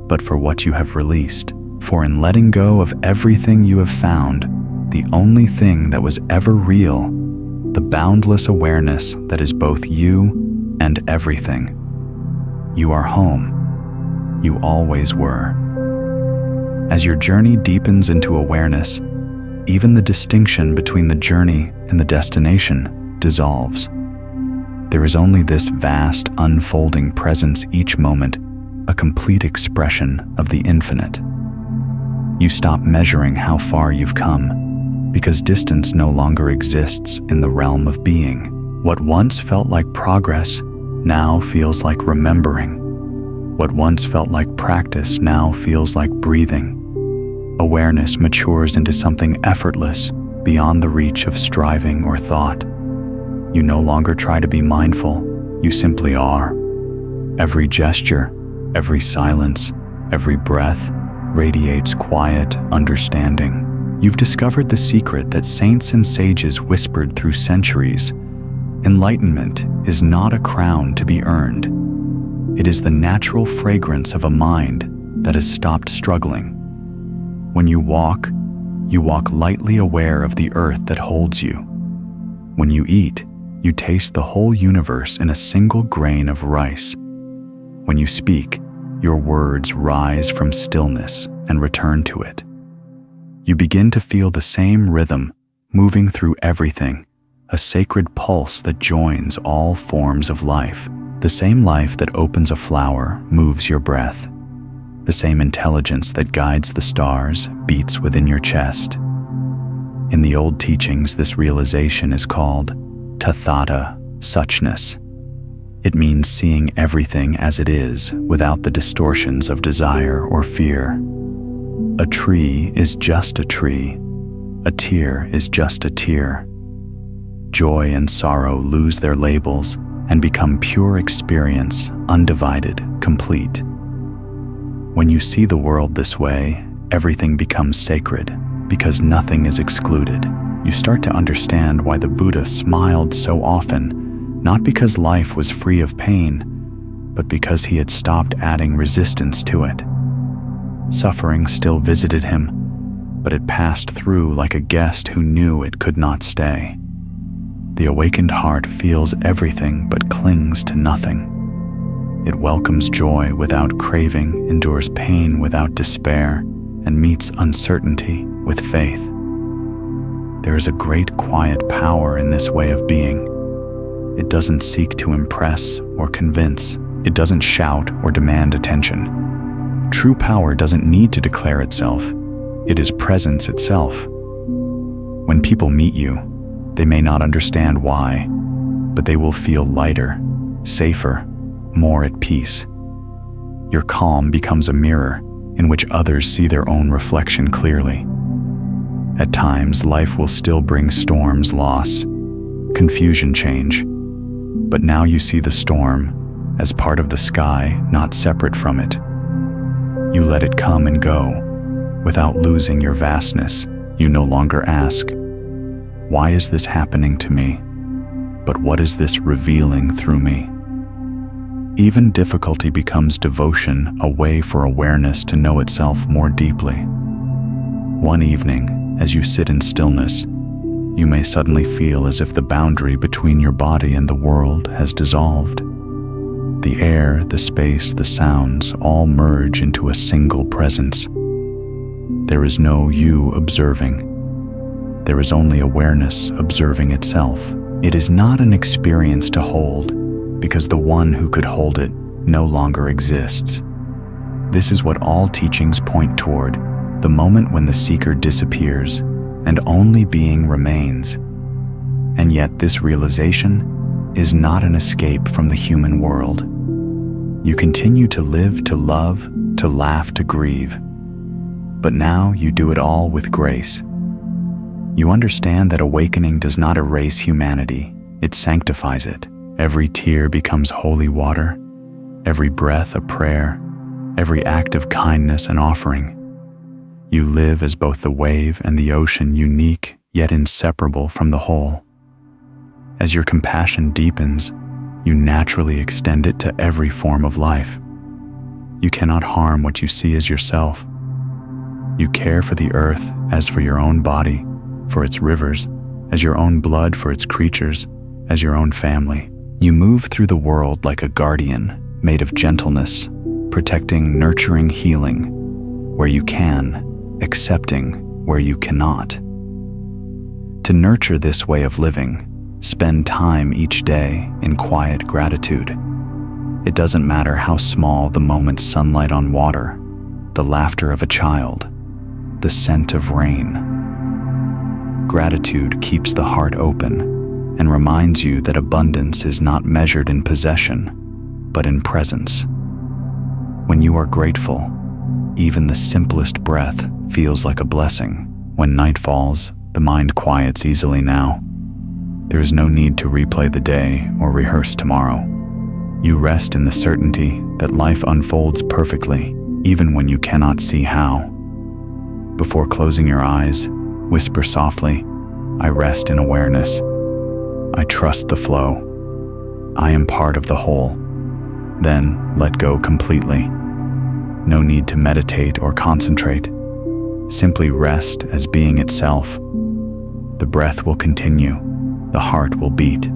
but for what you have released. For in letting go of everything you have found, the only thing that was ever real, the boundless awareness that is both you and everything. You are home. You always were. As your journey deepens into awareness, even the distinction between the journey and the destination dissolves. There is only this vast, unfolding presence each moment, a complete expression of the infinite. You stop measuring how far you've come, because distance no longer exists in the realm of being. What once felt like progress now feels like remembering. What once felt like practice now feels like breathing. Awareness matures into something effortless, beyond the reach of striving or thought. You no longer try to be mindful, you simply are. Every gesture, every silence, every breath radiates quiet understanding. You've discovered the secret that saints and sages whispered through centuries. Enlightenment is not a crown to be earned. It is the natural fragrance of a mind that has stopped struggling. When you walk lightly aware of the earth that holds you. When you eat, you taste the whole universe in a single grain of rice. When you speak, your words rise from stillness and return to it. You begin to feel the same rhythm moving through everything, a sacred pulse that joins all forms of life. The same life that opens a flower moves your breath. The same intelligence that guides the stars beats within your chest. In the old teachings, this realization is called tathata, suchness. It means seeing everything as it is, without the distortions of desire or fear. A tree is just a tree. A tear is just a tear. Joy and sorrow lose their labels and become pure experience, undivided, complete. When you see the world this way, everything becomes sacred, because nothing is excluded. You start to understand why the Buddha smiled so often, not because life was free of pain, but because he had stopped adding resistance to it. Suffering still visited him, but it passed through like a guest who knew it could not stay. The awakened heart feels everything but clings to nothing. It welcomes joy without craving, endures pain without despair, and meets uncertainty with faith. There is a great quiet power in this way of being. It doesn't seek to impress or convince. It doesn't shout or demand attention. True power doesn't need to declare itself. It is presence itself. When people meet you, they may not understand why, but they will feel lighter, safer, more at peace. Your calm becomes a mirror in which others see their own reflection clearly. At times, life will still bring storms, loss, confusion, change. But now you see the storm as part of the sky, not separate from it. You let it come and go. Without losing your vastness, you no longer ask, "Why is this happening to me?" but "What is this revealing through me?" Even difficulty becomes devotion, a way for awareness to know itself more deeply. One evening, as you sit in stillness, you may suddenly feel as if the boundary between your body and the world has dissolved. The air, the space, the sounds all merge into a single presence. There is no you observing. There is only awareness observing itself. It is not an experience to hold, because the one who could hold it no longer exists. This is what all teachings point toward, the moment when the seeker disappears and only being remains. And yet this realization is not an escape from the human world. You continue to live, to love, to laugh, to grieve. But now you do it all with grace. You understand that awakening does not erase humanity, it sanctifies it. Every tear becomes holy water, every breath a prayer, every act of kindness an offering. You live as both the wave and the ocean, unique yet inseparable from the whole. As your compassion deepens, you naturally extend it to every form of life. You cannot harm what you see as yourself. You care for the earth as for your own body, for its rivers, as your own blood for its creatures, as your own family. You move through the world like a guardian, made of gentleness, protecting, nurturing, healing, where you can, accepting where you cannot. To nurture this way of living, spend time each day in quiet gratitude. It doesn't matter how small the moment's sunlight on water, the laughter of a child, the scent of rain. Gratitude keeps the heart open and reminds you that abundance is not measured in possession, but in presence. When you are grateful, even the simplest breath feels like a blessing. When night falls, the mind quiets easily now. There is no need to replay the day or rehearse tomorrow. You rest in the certainty that life unfolds perfectly, even when you cannot see how. Before closing your eyes, whisper softly, "I rest in awareness. I trust the flow. I am part of the whole." Then let go completely. No need to meditate or concentrate. Simply rest as being itself. The breath will continue. The heart will beat.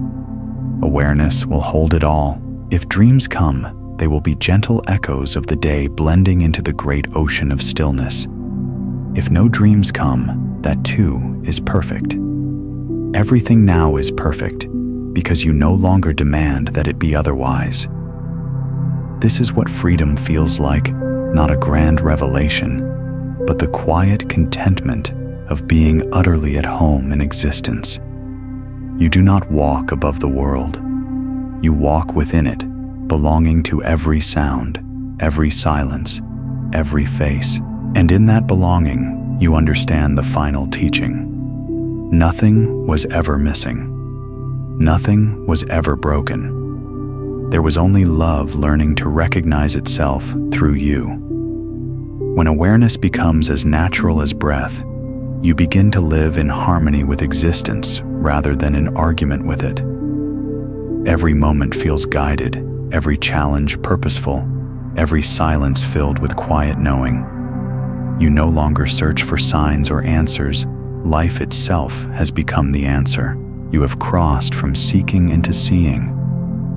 Awareness will hold it all. If dreams come, they will be gentle echoes of the day blending into the great ocean of stillness. If no dreams come, that too is perfect. Everything now is perfect because you no longer demand that it be otherwise. This is what freedom feels like, not a grand revelation, but the quiet contentment of being utterly at home in existence. You do not walk above the world. You walk within it, belonging to every sound, every silence, every face. And in that belonging, you understand the final teaching. Nothing was ever missing. Nothing was ever broken. There was only love learning to recognize itself through you. When awareness becomes as natural as breath, you begin to live in harmony with existence rather than in argument with it. Every moment feels guided, every challenge purposeful, every silence filled with quiet knowing. You no longer search for signs or answers. Life itself has become the answer. You have crossed from seeking into seeing,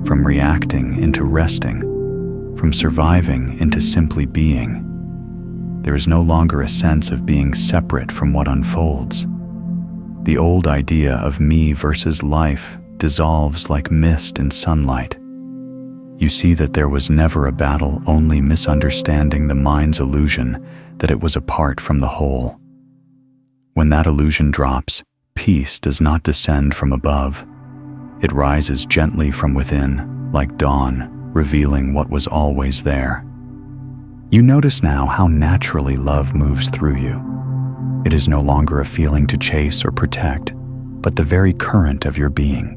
from reacting into resting, from surviving into simply being. There is no longer a sense of being separate from what unfolds. The old idea of me versus life dissolves like mist in sunlight. You see that there was never a battle, only misunderstanding the mind's illusion that it was apart from the whole. When that illusion drops, peace does not descend from above. It rises gently from within, like dawn, revealing what was always there. You notice now how naturally love moves through you. It is no longer a feeling to chase or protect, but the very current of your being.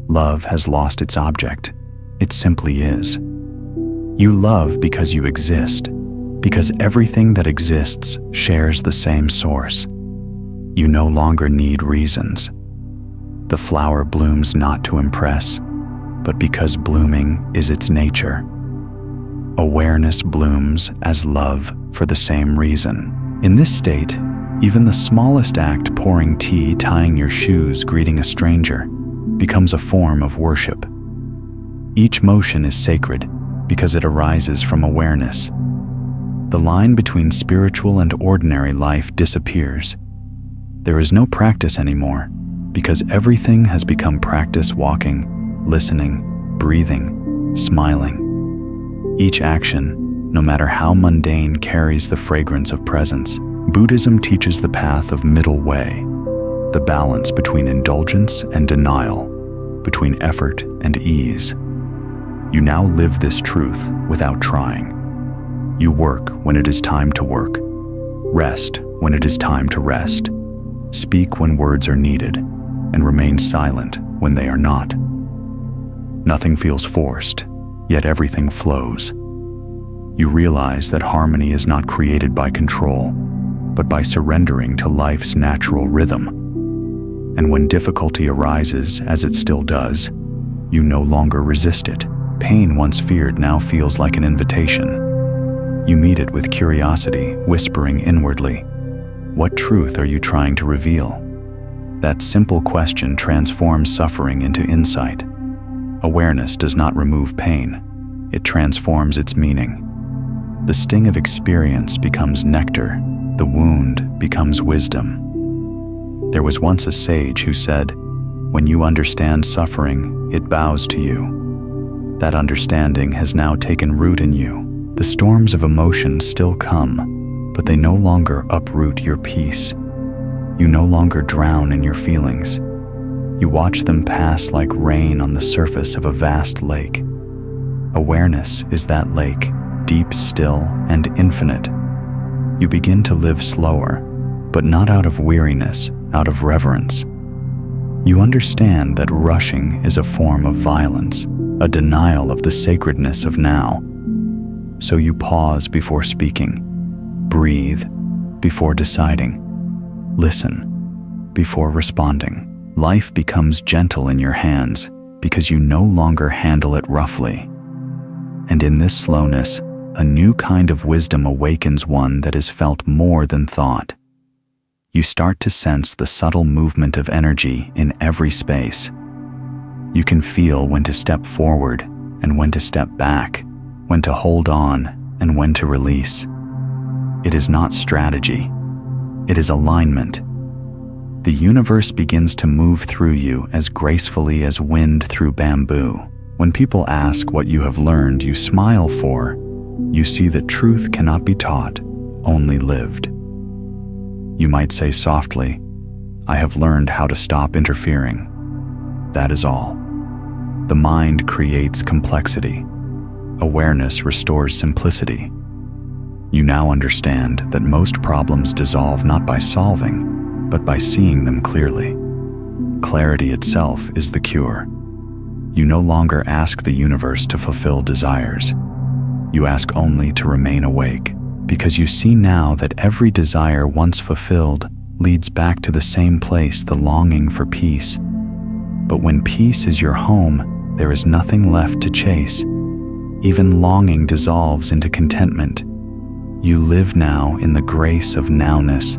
Love has lost its object. It simply is. You love because you exist, because everything that exists shares the same source. You no longer need reasons. The flower blooms not to impress, but because blooming is its nature. Awareness blooms as love for the same reason. In this state, even the smallest act, pouring tea, tying your shoes, greeting a stranger, becomes a form of worship. Each motion is sacred because it arises from awareness. The line between spiritual and ordinary life disappears. There is no practice anymore because everything has become practice: walking, listening, breathing, smiling. Each action, no matter how mundane, carries the fragrance of presence. Buddhism teaches the path of middle way, the balance between indulgence and denial, between effort and ease. You now live this truth without trying. You work when it is time to work, rest when it is time to rest, speak when words are needed, and remain silent when they are not. Nothing feels forced, yet everything flows. You realize that harmony is not created by control, but by surrendering to life's natural rhythm. And when difficulty arises, as it still does, you no longer resist it. Pain once feared now feels like an invitation. You meet it with curiosity, whispering inwardly, "What truth are you trying to reveal?" That simple question transforms suffering into insight. Awareness does not remove pain. It transforms its meaning. The sting of experience becomes nectar. The wound becomes wisdom. There was once a sage who said, "When you understand suffering, it bows to you." That understanding has now taken root in you. The storms of emotion still come, but they no longer uproot your peace. You no longer drown in your feelings. You watch them pass like rain on the surface of a vast lake. Awareness is that lake, deep, still, and infinite. You begin to live slower, but not out of weariness, out of reverence. You understand that rushing is a form of violence, a denial of the sacredness of now. So you pause before speaking, breathe before deciding, listen before responding. Life becomes gentle in your hands because you no longer handle it roughly. And in this slowness, a new kind of wisdom awakens, one that is felt more than thought. You start to sense the subtle movement of energy in every space. You can feel when to step forward and when to step back, when to hold on and when to release. It is not strategy. It is alignment. The universe begins to move through you as gracefully as wind through bamboo. When people ask what you have learned, you smile, for you see that truth cannot be taught, only lived. You might say softly, "I have learned how to stop interfering." That is all. The mind creates complexity. Awareness restores simplicity. You now understand that most problems dissolve not by solving, but by seeing them clearly. Clarity itself is the cure. You no longer ask the universe to fulfill desires. You ask only to remain awake, because you see now that every desire once fulfilled leads back to the same place, the longing for peace. But when peace is your home, there is nothing left to chase. Even longing dissolves into contentment. You live now in the grace of nowness.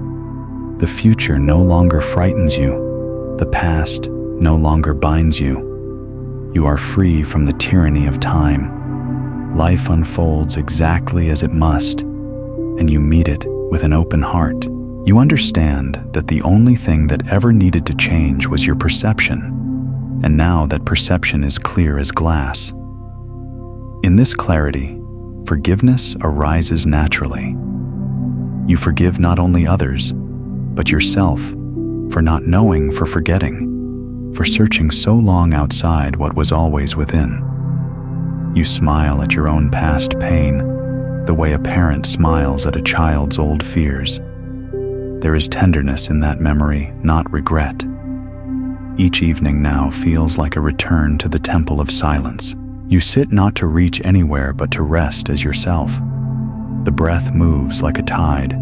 The future no longer frightens you. The past no longer binds you. You are free from the tyranny of time. Life unfolds exactly as it must, and you meet it with an open heart. You understand that the only thing that ever needed to change was your perception, and now that perception is clear as glass. In this clarity, forgiveness arises naturally. You forgive not only others, but yourself, for not knowing, for forgetting, for searching so long outside what was always within. You smile at your own past pain, the way a parent smiles at a child's old fears. There is tenderness in that memory, not regret. Each evening now feels like a return to the temple of silence. You sit not to reach anywhere but to rest as yourself. The breath moves like a tide.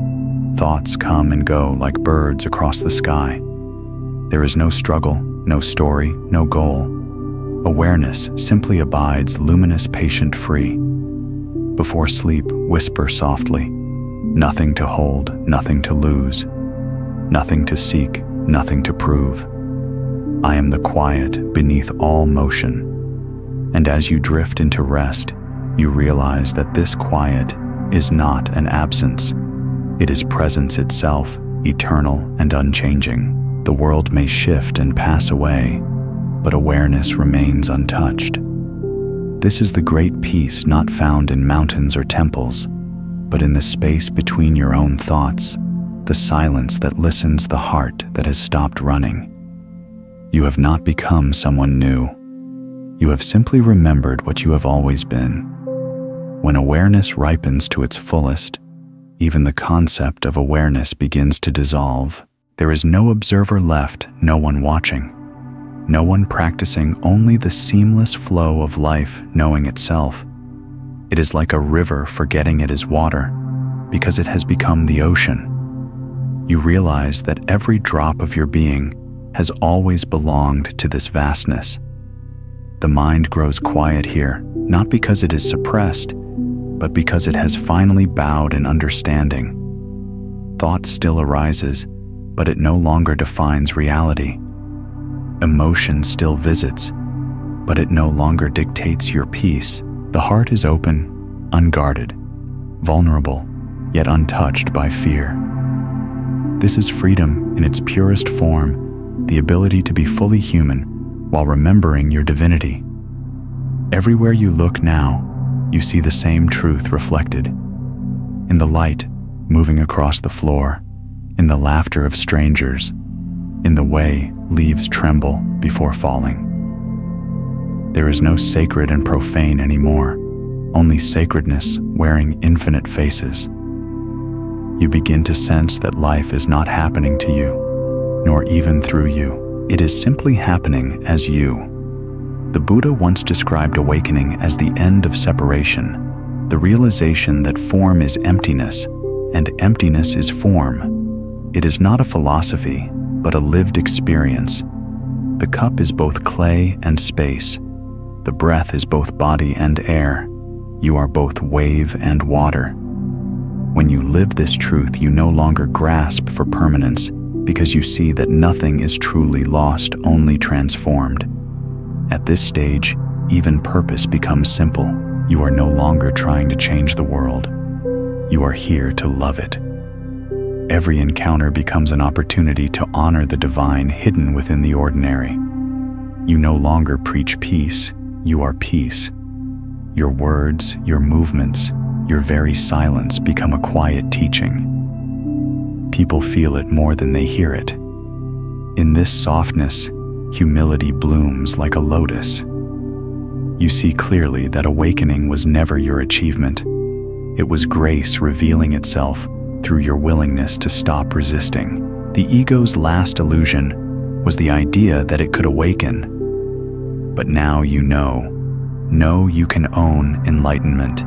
Thoughts come and go like birds across the sky. There is no struggle, no story, no goal. Awareness simply abides, luminous, patient, free. Before sleep, whisper softly. Nothing to hold, nothing to lose. Nothing to seek, nothing to prove. I am the quiet beneath all motion. And as you drift into rest, you realize that this quiet is not an absence. It is presence itself, eternal and unchanging. The world may shift and pass away, but awareness remains untouched. This is the great peace not found in mountains or temples, but in the space between your own thoughts, the silence that listens, the heart that has stopped running. You have not become someone new. You have simply remembered what you have always been. When awareness ripens to its fullest, even the concept of awareness begins to dissolve. There is no observer left, no one watching. No one practicing, only the seamless flow of life knowing itself. It is like a river forgetting it is water, because it has become the ocean. You realize that every drop of your being has always belonged to this vastness. The mind grows quiet here, not because it is suppressed, but because it has finally bowed in understanding. Thought still arises, but it no longer defines reality. Emotion still visits, but it no longer dictates your peace. The heart is open, unguarded, vulnerable, yet untouched by fear. This is freedom in its purest form, the ability to be fully human while remembering your divinity. Everywhere you look now, you see the same truth reflected. In the light moving across the floor, in the laughter of strangers, in the way leaves tremble before falling. There is no sacred and profane anymore, only sacredness wearing infinite faces. You begin to sense that life is not happening to you, nor even through you. It is simply happening as you. The Buddha once described awakening as the end of separation, the realization that form is emptiness, and emptiness is form. It is not a philosophy, but a lived experience. The cup is both clay and space. The breath is both body and air. You are both wave and water. When you live this truth, you no longer grasp for permanence, because you see that nothing is truly lost, only transformed. At this stage, even purpose becomes simple. You are no longer trying to change the world. You are here to love it. Every encounter becomes an opportunity to honor the divine hidden within the ordinary. You no longer preach peace, you are peace. Your words, your movements, your very silence become a quiet teaching. People feel it more than they hear it. In this softness, humility blooms like a lotus. You see clearly that awakening was never your achievement. It was grace revealing itself through your willingness to stop resisting. The ego's last illusion was the idea that it could awaken. But now you know you can own enlightenment.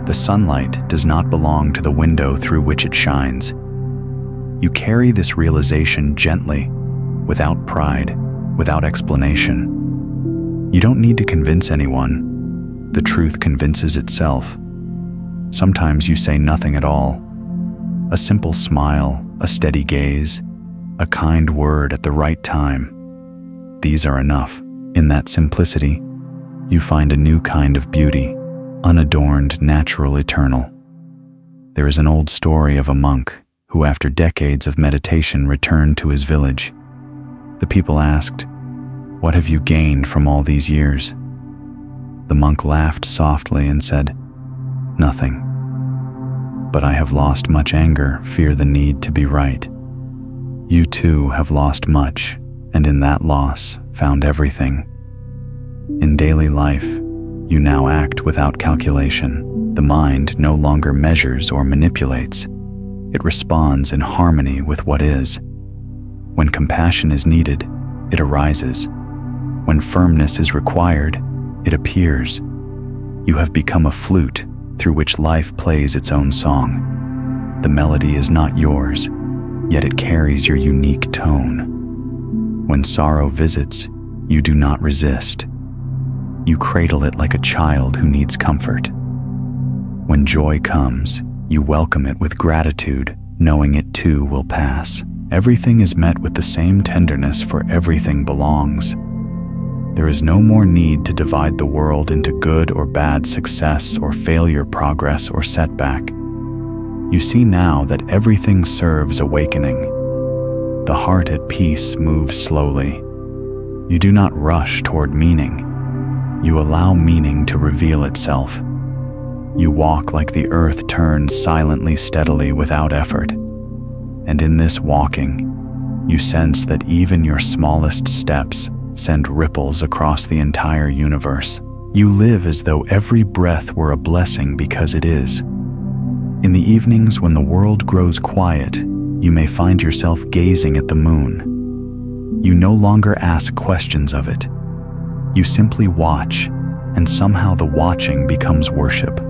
The sunlight does not belong to the window through which it shines. You carry this realization gently, without pride, without explanation. You don't need to convince anyone. The truth convinces itself. Sometimes you say nothing at all. A simple smile, a steady gaze, a kind word at the right time. These are enough. In that simplicity, you find a new kind of beauty, unadorned, natural, eternal. There is an old story of a monk who, after decades of meditation, returned to his village. The people asked, "What have you gained from all these years?" The monk laughed softly and said, "Nothing. But I have lost much anger, fear, the need to be right. You too have lost much, and in that loss found everything. In daily life, you now act without calculation. The mind no longer measures or manipulates. It responds in harmony with what is. When compassion is needed, it arises. When firmness is required, it appears. You have become a flute through which life plays its own song. The melody is not yours, yet it carries your unique tone. When sorrow visits, you do not resist. You cradle it like a child who needs comfort. When joy comes, you welcome it with gratitude, knowing it too will pass. Everything is met with the same tenderness, for everything belongs. There is no more need to divide the world into good or bad, success or failure, progress or setback. You see now that everything serves awakening. The heart at peace moves slowly. You do not rush toward meaning. You allow meaning to reveal itself. You walk like the earth turns, silently, steadily, without effort. And in this walking, you sense that even your smallest steps send ripples across the entire universe. You live as though every breath were a blessing, because it is. In the evenings when the world grows quiet, you may find yourself gazing at the moon. You no longer ask questions of it. You simply watch, and somehow the watching becomes worship.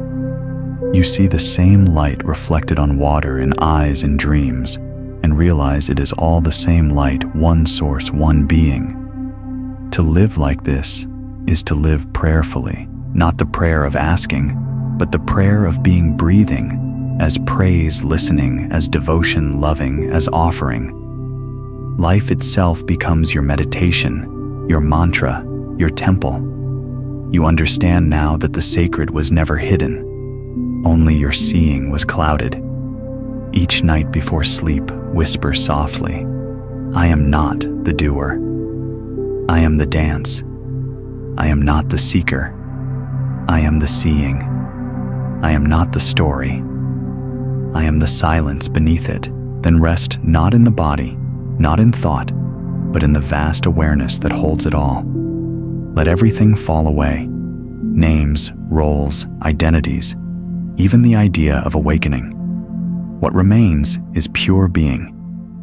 You see the same light reflected on water, in eyes, in dreams, and realize it is all the same light, one source, one being. To live like this is to live prayerfully, not the prayer of asking, but the prayer of being, breathing, as praise, listening, as devotion, loving, as offering. Life itself becomes your meditation, your mantra, your temple. You understand now that the sacred was never hidden, only your seeing was clouded. Each night before sleep, whisper softly, "I am not the doer. I am the dance. I am not the seeker. I am the seeing. I am not the story. I am the silence beneath it." Then rest not in the body, not in thought, but in the vast awareness that holds it all. Let everything fall away. Names, roles, identities, even the idea of awakening. What remains is pure being,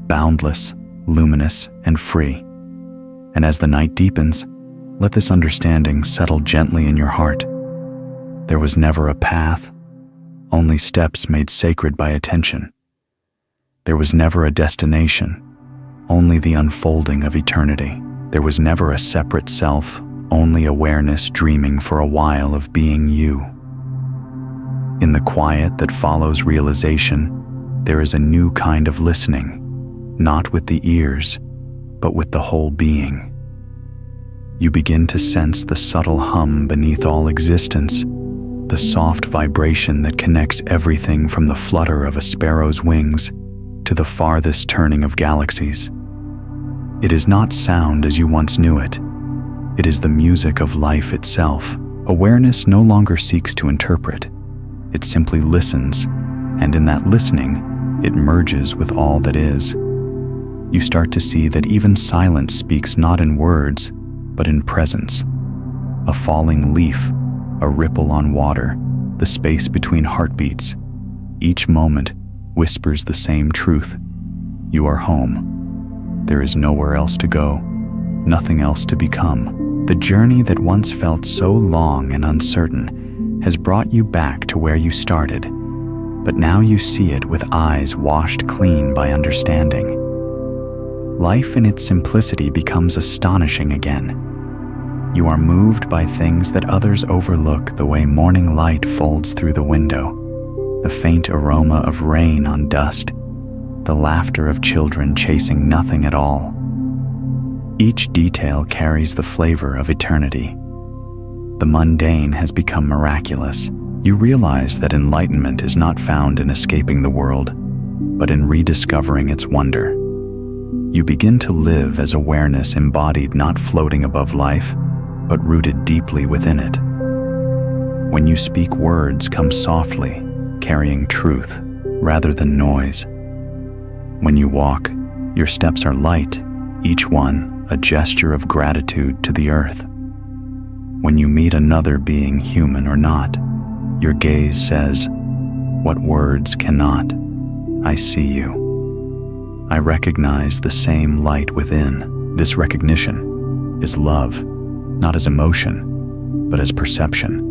boundless, luminous, and free. And as the night deepens, let this understanding settle gently in your heart. There was never a path, only steps made sacred by attention. There was never a destination, only the unfolding of eternity. There was never a separate self, only awareness dreaming for a while of being you. In the quiet that follows realization, there is a new kind of listening, not with the ears, but with the whole being. You begin to sense the subtle hum beneath all existence, the soft vibration that connects everything from the flutter of a sparrow's wings to the farthest turning of galaxies. It is not sound as you once knew it. It is the music of life itself. Awareness no longer seeks to interpret. It simply listens, and in that listening, it merges with all that is. You start to see that even silence speaks not in words, but in presence. A falling leaf, a ripple on water, the space between heartbeats. Each moment whispers the same truth. You are home. There is nowhere else to go, nothing else to become. The journey that once felt so long and uncertain has brought you back to where you started, but now you see it with eyes washed clean by understanding. Life in its simplicity becomes astonishing again. You are moved by things that others overlook, the way morning light folds through the window, the faint aroma of rain on dust, the laughter of children chasing nothing at all. Each detail carries the flavor of eternity. The mundane has become miraculous. You realize that enlightenment is not found in escaping the world, but in rediscovering its wonder. You begin to live as awareness embodied, not floating above life, but rooted deeply within it. When you speak, words come softly, carrying truth rather than noise. When you walk, your steps are light, each one a gesture of gratitude to the earth. When you meet another being, human or not, your gaze says, "What words cannot, I see you." I recognize the same light within. This recognition is love, not as emotion, but as perception.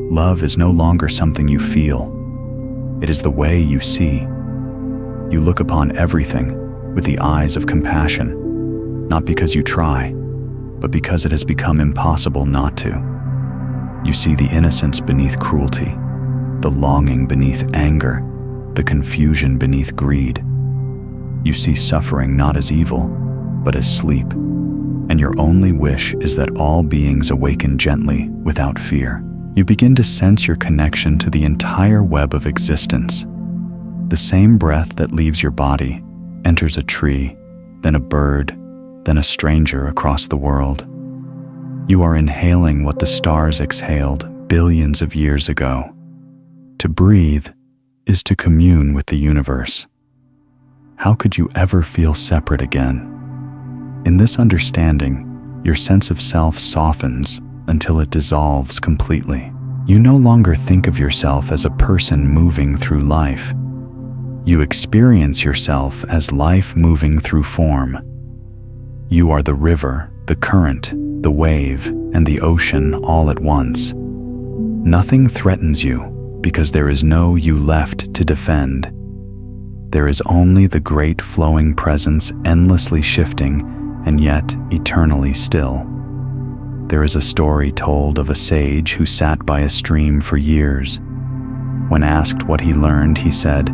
Love is no longer something you feel. It is the way you see. You look upon everything with the eyes of compassion, not because you try, but because it has become impossible not to. You see the innocence beneath cruelty, the longing beneath anger, the confusion beneath greed. You see suffering not as evil, but as sleep, and your only wish is that all beings awaken gently, without fear. You begin to sense your connection to the entire web of existence. The same breath that leaves your body enters a tree, then a bird, then a stranger across the world. You are inhaling what the stars exhaled billions of years ago. To breathe is to commune with the universe. How could you ever feel separate again? In this understanding, your sense of self softens until it dissolves completely. You no longer think of yourself as a person moving through life. You experience yourself as life moving through form. You are the river, the current, the wave, and the ocean all at once. Nothing threatens you because there is no you left to defend. There is only the great flowing presence, endlessly shifting and yet eternally still. There is a story told of a sage who sat by a stream for years. When asked what he learned, he said,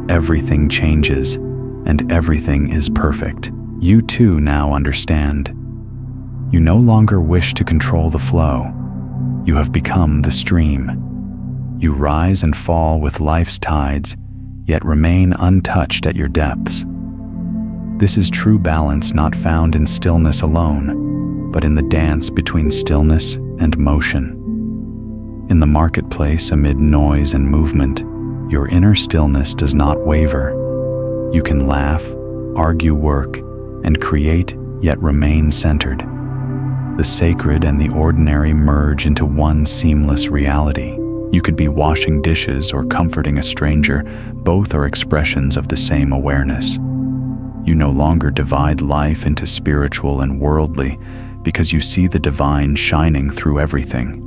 "Everything changes, and everything is perfect." You too now understand. You no longer wish to control the flow. You have become the stream. You rise and fall with life's tides, yet remain untouched at your depths. This is true balance, not found in stillness alone, but in the dance between stillness and motion. In the marketplace, amid noise and movement, your inner stillness does not waver. You can laugh, argue, work, and create, yet remain centered. The sacred and the ordinary merge into one seamless reality. You could be washing dishes or comforting a stranger. Both are expressions of the same awareness. You no longer divide life into spiritual and worldly because you see the divine shining through everything.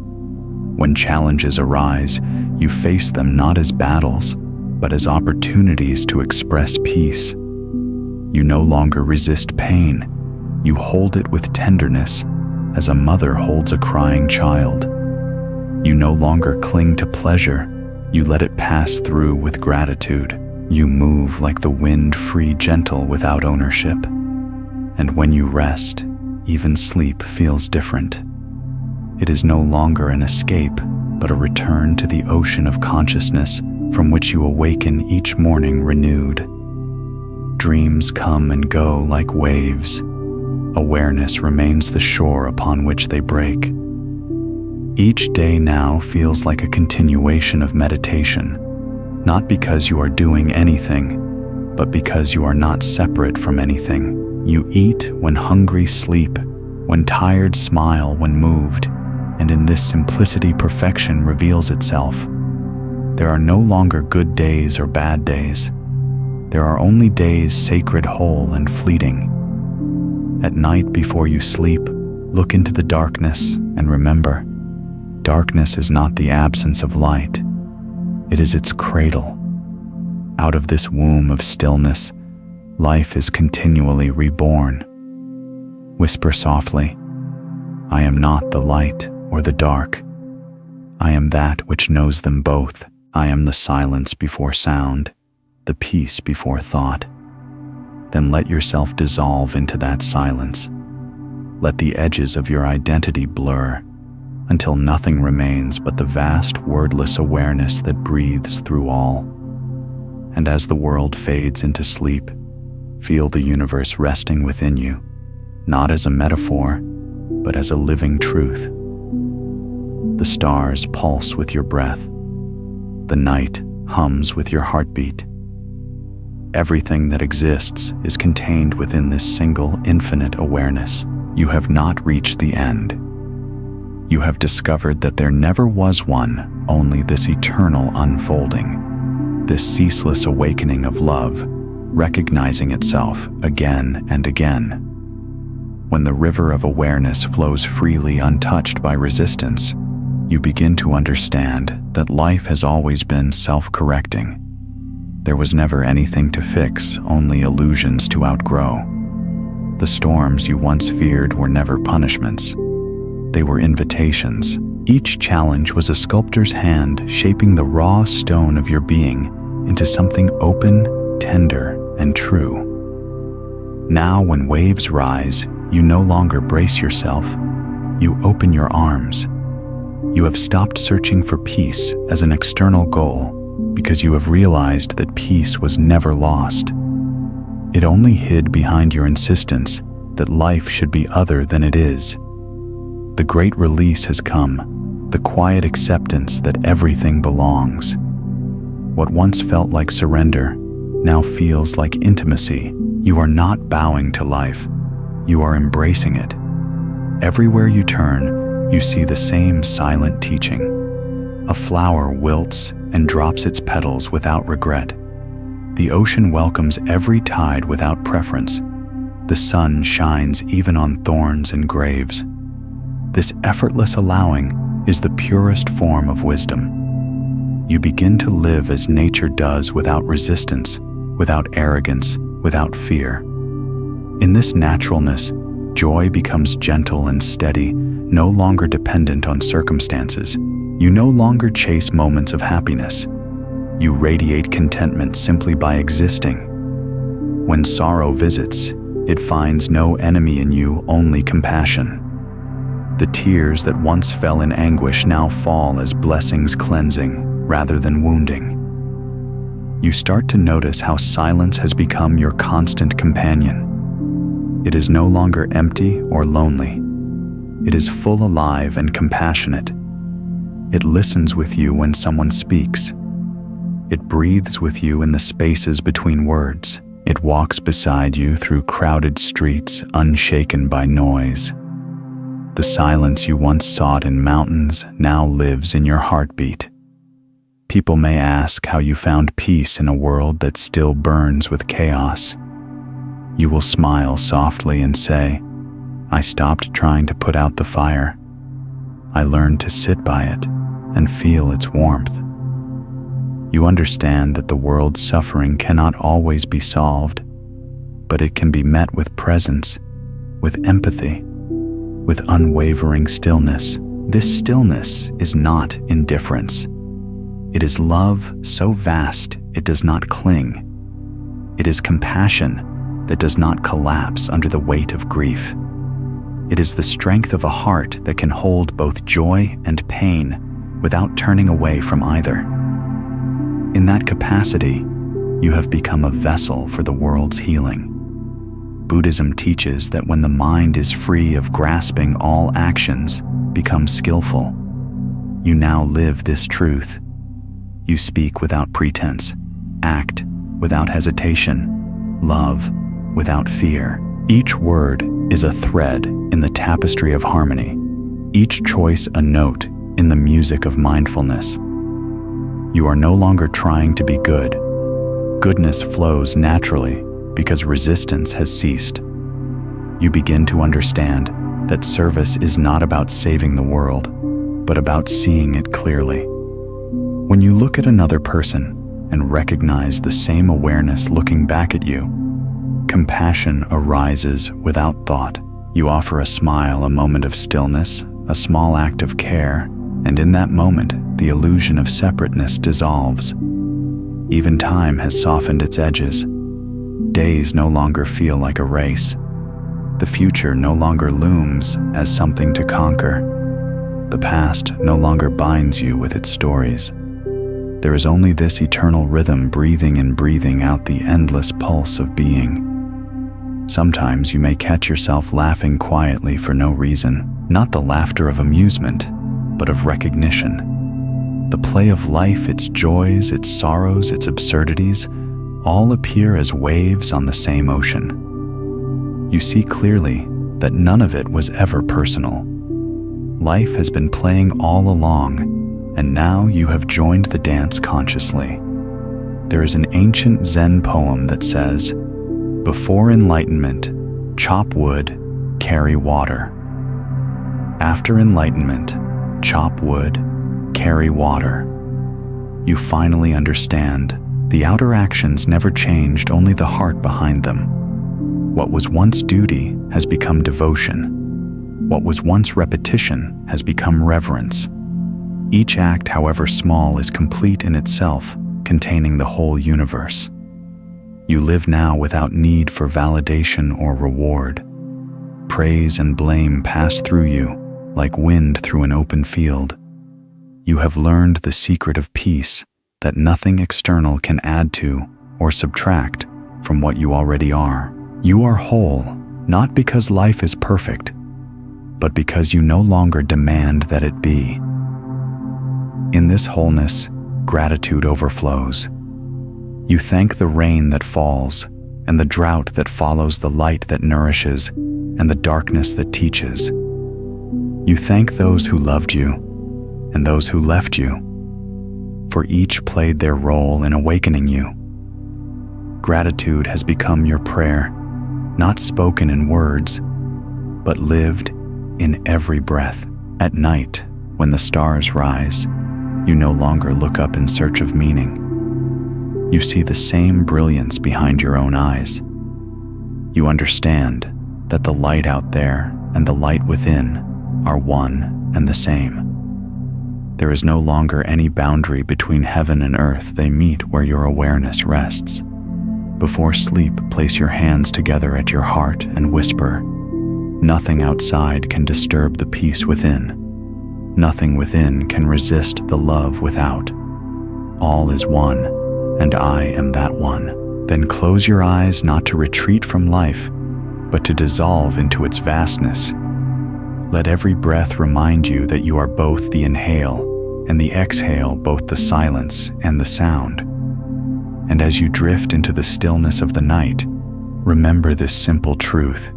When challenges arise, you face them not as battles, but as opportunities to express peace. You no longer resist pain. You hold it with tenderness, as a mother holds a crying child. You no longer cling to pleasure. You let it pass through with gratitude. You move like the wind, free, gentle, without ownership. And when you rest, even sleep feels different. It is no longer an escape, but a return to the ocean of consciousness from which you awaken each morning renewed. Dreams come and go like waves. Awareness remains the shore upon which they break. Each day now feels like a continuation of meditation, not because you are doing anything, but because you are not separate from anything. You eat when hungry, sleep when tired, smile when moved, and in this simplicity perfection reveals itself. There are no longer good days or bad days. There are only days sacred, whole, and fleeting. At night before you sleep, look into the darkness and remember, Darkness is not the absence of light. It is its cradle. Out of this womb of stillness, life is continually reborn. Whisper softly, I am not the light or the dark. I am that which knows them both. I am the silence before sound, the peace before thought. Then let yourself dissolve into that silence. Let the edges of your identity blur until nothing remains but the vast wordless awareness that breathes through all. And as the world fades into sleep, feel the universe resting within you, not as a metaphor, but as a living truth. The stars pulse with your breath. The night hums with your heartbeat. Everything that exists is contained within this single infinite awareness. You have not reached the end. You have discovered that there never was one, only this eternal unfolding, this ceaseless awakening of love, recognizing itself again and again. When the river of awareness flows freely untouched by resistance, you begin to understand that life has always been self-correcting. There was never anything to fix, only illusions to outgrow. The storms you once feared were never punishments. They were invitations. Each challenge was a sculptor's hand shaping the raw stone of your being into something open, tender, and true. Now, when waves rise, you no longer brace yourself. You open your arms. You have stopped searching for peace as an external goal because you have realized that peace was never lost. It only hid behind your insistence that life should be other than it is. The great release has come, the quiet acceptance that everything belongs. What once felt like surrender now feels like intimacy. You are not bowing to life. You are embracing it. Everywhere you turn, you see the same silent teaching. A flower wilts and drops its petals without regret. The ocean welcomes every tide without preference. The sun shines even on thorns and graves. This effortless allowing is the purest form of wisdom. You begin to live as nature does, without resistance, without arrogance, without fear. In this naturalness, joy becomes gentle and steady, no longer dependent on circumstances. You no longer chase moments of happiness. You radiate contentment simply by existing. When sorrow visits, it finds no enemy in you, only compassion. The tears that once fell in anguish now fall as blessings, cleansing rather than wounding. You start to notice how silence has become your constant companion. It is no longer empty or lonely. It is full, alive, and compassionate. It listens with you when someone speaks. It breathes with you in the spaces between words. It walks beside you through crowded streets, unshaken by noise. The silence you once sought in mountains now lives in your heartbeat. People may ask how you found peace in a world that still burns with chaos. You will smile softly and say, I stopped trying to put out the fire. I learned to sit by it and feel its warmth. You understand that the world's suffering cannot always be solved, but it can be met with presence, with empathy, with unwavering stillness. This stillness is not indifference. It is love so vast it does not cling. It is compassion that does not collapse under the weight of grief. It is the strength of a heart that can hold both joy and pain without turning away from either. In that capacity, you have become a vessel for the world's healing. Buddhism teaches that when the mind is free of grasping all actions, become skillful. You now live this truth. You speak without pretense, act without hesitation, love without fear. Each word is a thread in the tapestry of harmony, each choice a note in the music of mindfulness. You are no longer trying to be good. Goodness flows naturally because resistance has ceased. You begin to understand that service is not about saving the world, but about seeing it clearly. When you look at another person and recognize the same awareness looking back at you, compassion arises without thought. You offer a smile, a moment of stillness, a small act of care, and in that moment, the illusion of separateness dissolves. Even time has softened its edges. Days no longer feel like a race. The future no longer looms as something to conquer. The past no longer binds you with its stories. There is only this eternal rhythm, breathing in, breathing out, the endless pulse of being. Sometimes you may catch yourself laughing quietly for no reason, not the laughter of amusement, but of recognition. The play of life, its joys, its sorrows, its absurdities, all appear as waves on the same ocean. You see clearly that none of it was ever personal. Life has been playing all along, and now you have joined the dance consciously. There is an ancient Zen poem that says, "Before enlightenment, chop wood, carry water. After enlightenment, chop wood, carry water." You finally understand. The outer actions never changed, only the heart behind them. What was once duty has become devotion. What was once repetition has become reverence. Each act, however small, is complete in itself, containing the whole universe. You live now without need for validation or reward. Praise and blame pass through you, like wind through an open field. You have learned the secret of peace, that nothing external can add to or subtract from what you already are. You are whole, not because life is perfect, but because you no longer demand that it be. In this wholeness, gratitude overflows. You thank the rain that falls, and the drought that follows, the light that nourishes, and the darkness that teaches. You thank those who loved you, and those who left you, for each played their role in awakening you. Gratitude has become your prayer, not spoken in words, but lived in every breath. At night, when the stars rise, you no longer look up in search of meaning. You see the same brilliance behind your own eyes. You understand that the light out there and the light within are one and the same. There is no longer any boundary between heaven and earth. They meet where your awareness rests. Before sleep, place your hands together at your heart and whisper, "Nothing outside can disturb the peace within. Nothing within can resist the love without. All is one, and I am that one." Then close your eyes, not to retreat from life, but to dissolve into its vastness. Let every breath remind you that you are both the inhale and the exhale, both the silence and the sound. And as you drift into the stillness of the night, remember this simple truth: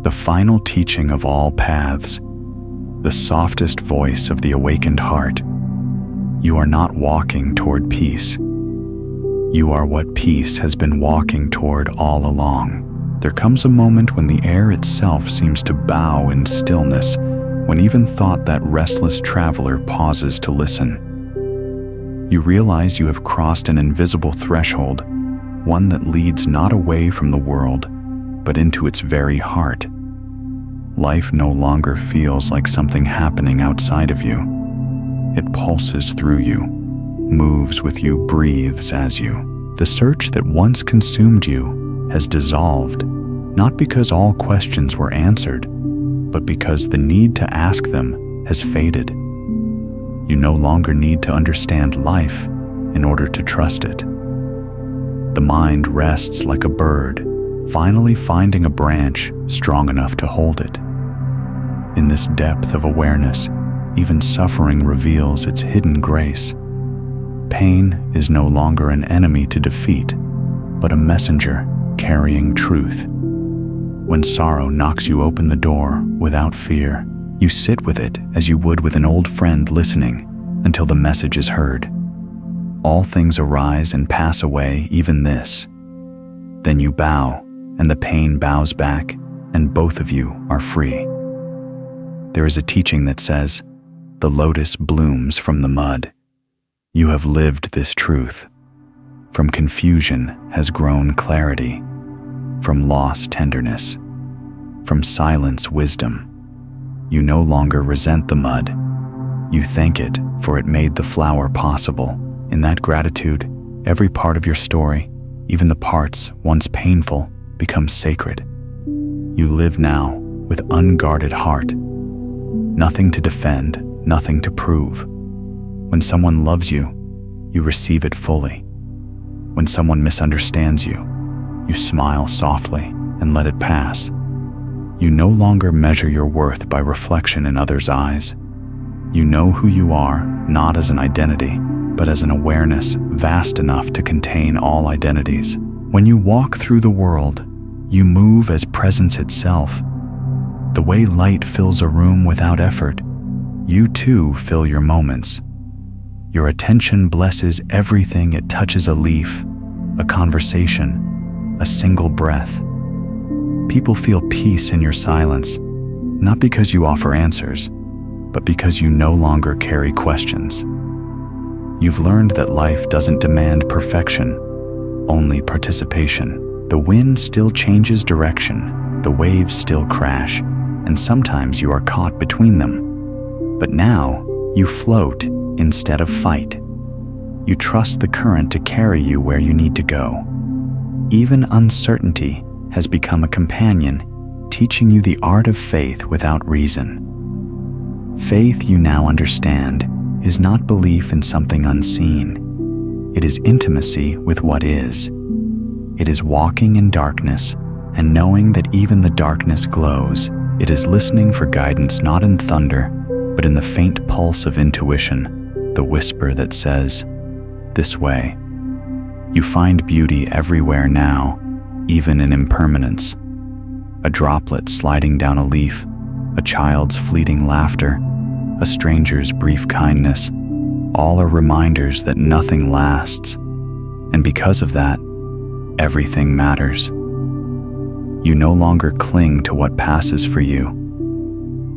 the final teaching of all paths, the softest voice of the awakened heart. You are not walking toward peace. You are what peace has been walking toward all along. There comes a moment when the air itself seems to bow in stillness, when even thought, that restless traveler, pauses to listen. You realize you have crossed an invisible threshold, one that leads not away from the world, but into its very heart. Life no longer feels like something happening outside of you. It pulses through you, moves with you, breathes as you. The search that once consumed you has dissolved, not because all questions were answered, but because the need to ask them has faded. You no longer need to understand life in order to trust it. The mind rests like a bird, finally finding a branch strong enough to hold it. In this depth of awareness, even suffering reveals its hidden grace. Pain is no longer an enemy to defeat, but a messenger carrying truth. When sorrow knocks you open the door without fear, you sit with it as you would with an old friend, listening until the message is heard. All things arise and pass away, even this. Then you bow, and the pain bows back, and both of you are free. There is a teaching that says, the lotus blooms from the mud. You have lived this truth. From confusion has grown clarity, from loss tenderness, from silence wisdom. You no longer resent the mud. You thank it, for it made the flower possible. In that gratitude, every part of your story, even the parts once painful, becomes sacred. You live now with unguarded heart. Nothing to defend, nothing to prove. When someone loves you, you receive it fully. When someone misunderstands you, you smile softly and let it pass. You no longer measure your worth by reflection in others' eyes. You know who you are, not as an identity, but as an awareness vast enough to contain all identities. When you walk through the world, you move as presence itself. The way light fills a room without effort, you too fill your moments. Your attention blesses everything it touches: a leaf, a conversation, a single breath. People feel peace in your silence, not because you offer answers, but because you no longer carry questions. You've learned that life doesn't demand perfection, only participation. The wind still changes direction, the waves still crash, and sometimes you are caught between them. But now, you float instead of fight. You trust the current to carry you where you need to go. Even uncertainty has become a companion, teaching you the art of faith without reason. Faith, you now understand, is not belief in something unseen. It is intimacy with what is. It is walking in darkness and knowing that even the darkness glows. It is listening for guidance not in thunder, but in the faint pulse of intuition, the whisper that says, "This way." You find beauty everywhere now, even in impermanence. A droplet sliding down a leaf, a child's fleeting laughter, a stranger's brief kindness, all are reminders that nothing lasts. And because of that, everything matters. You no longer cling to what passes for you.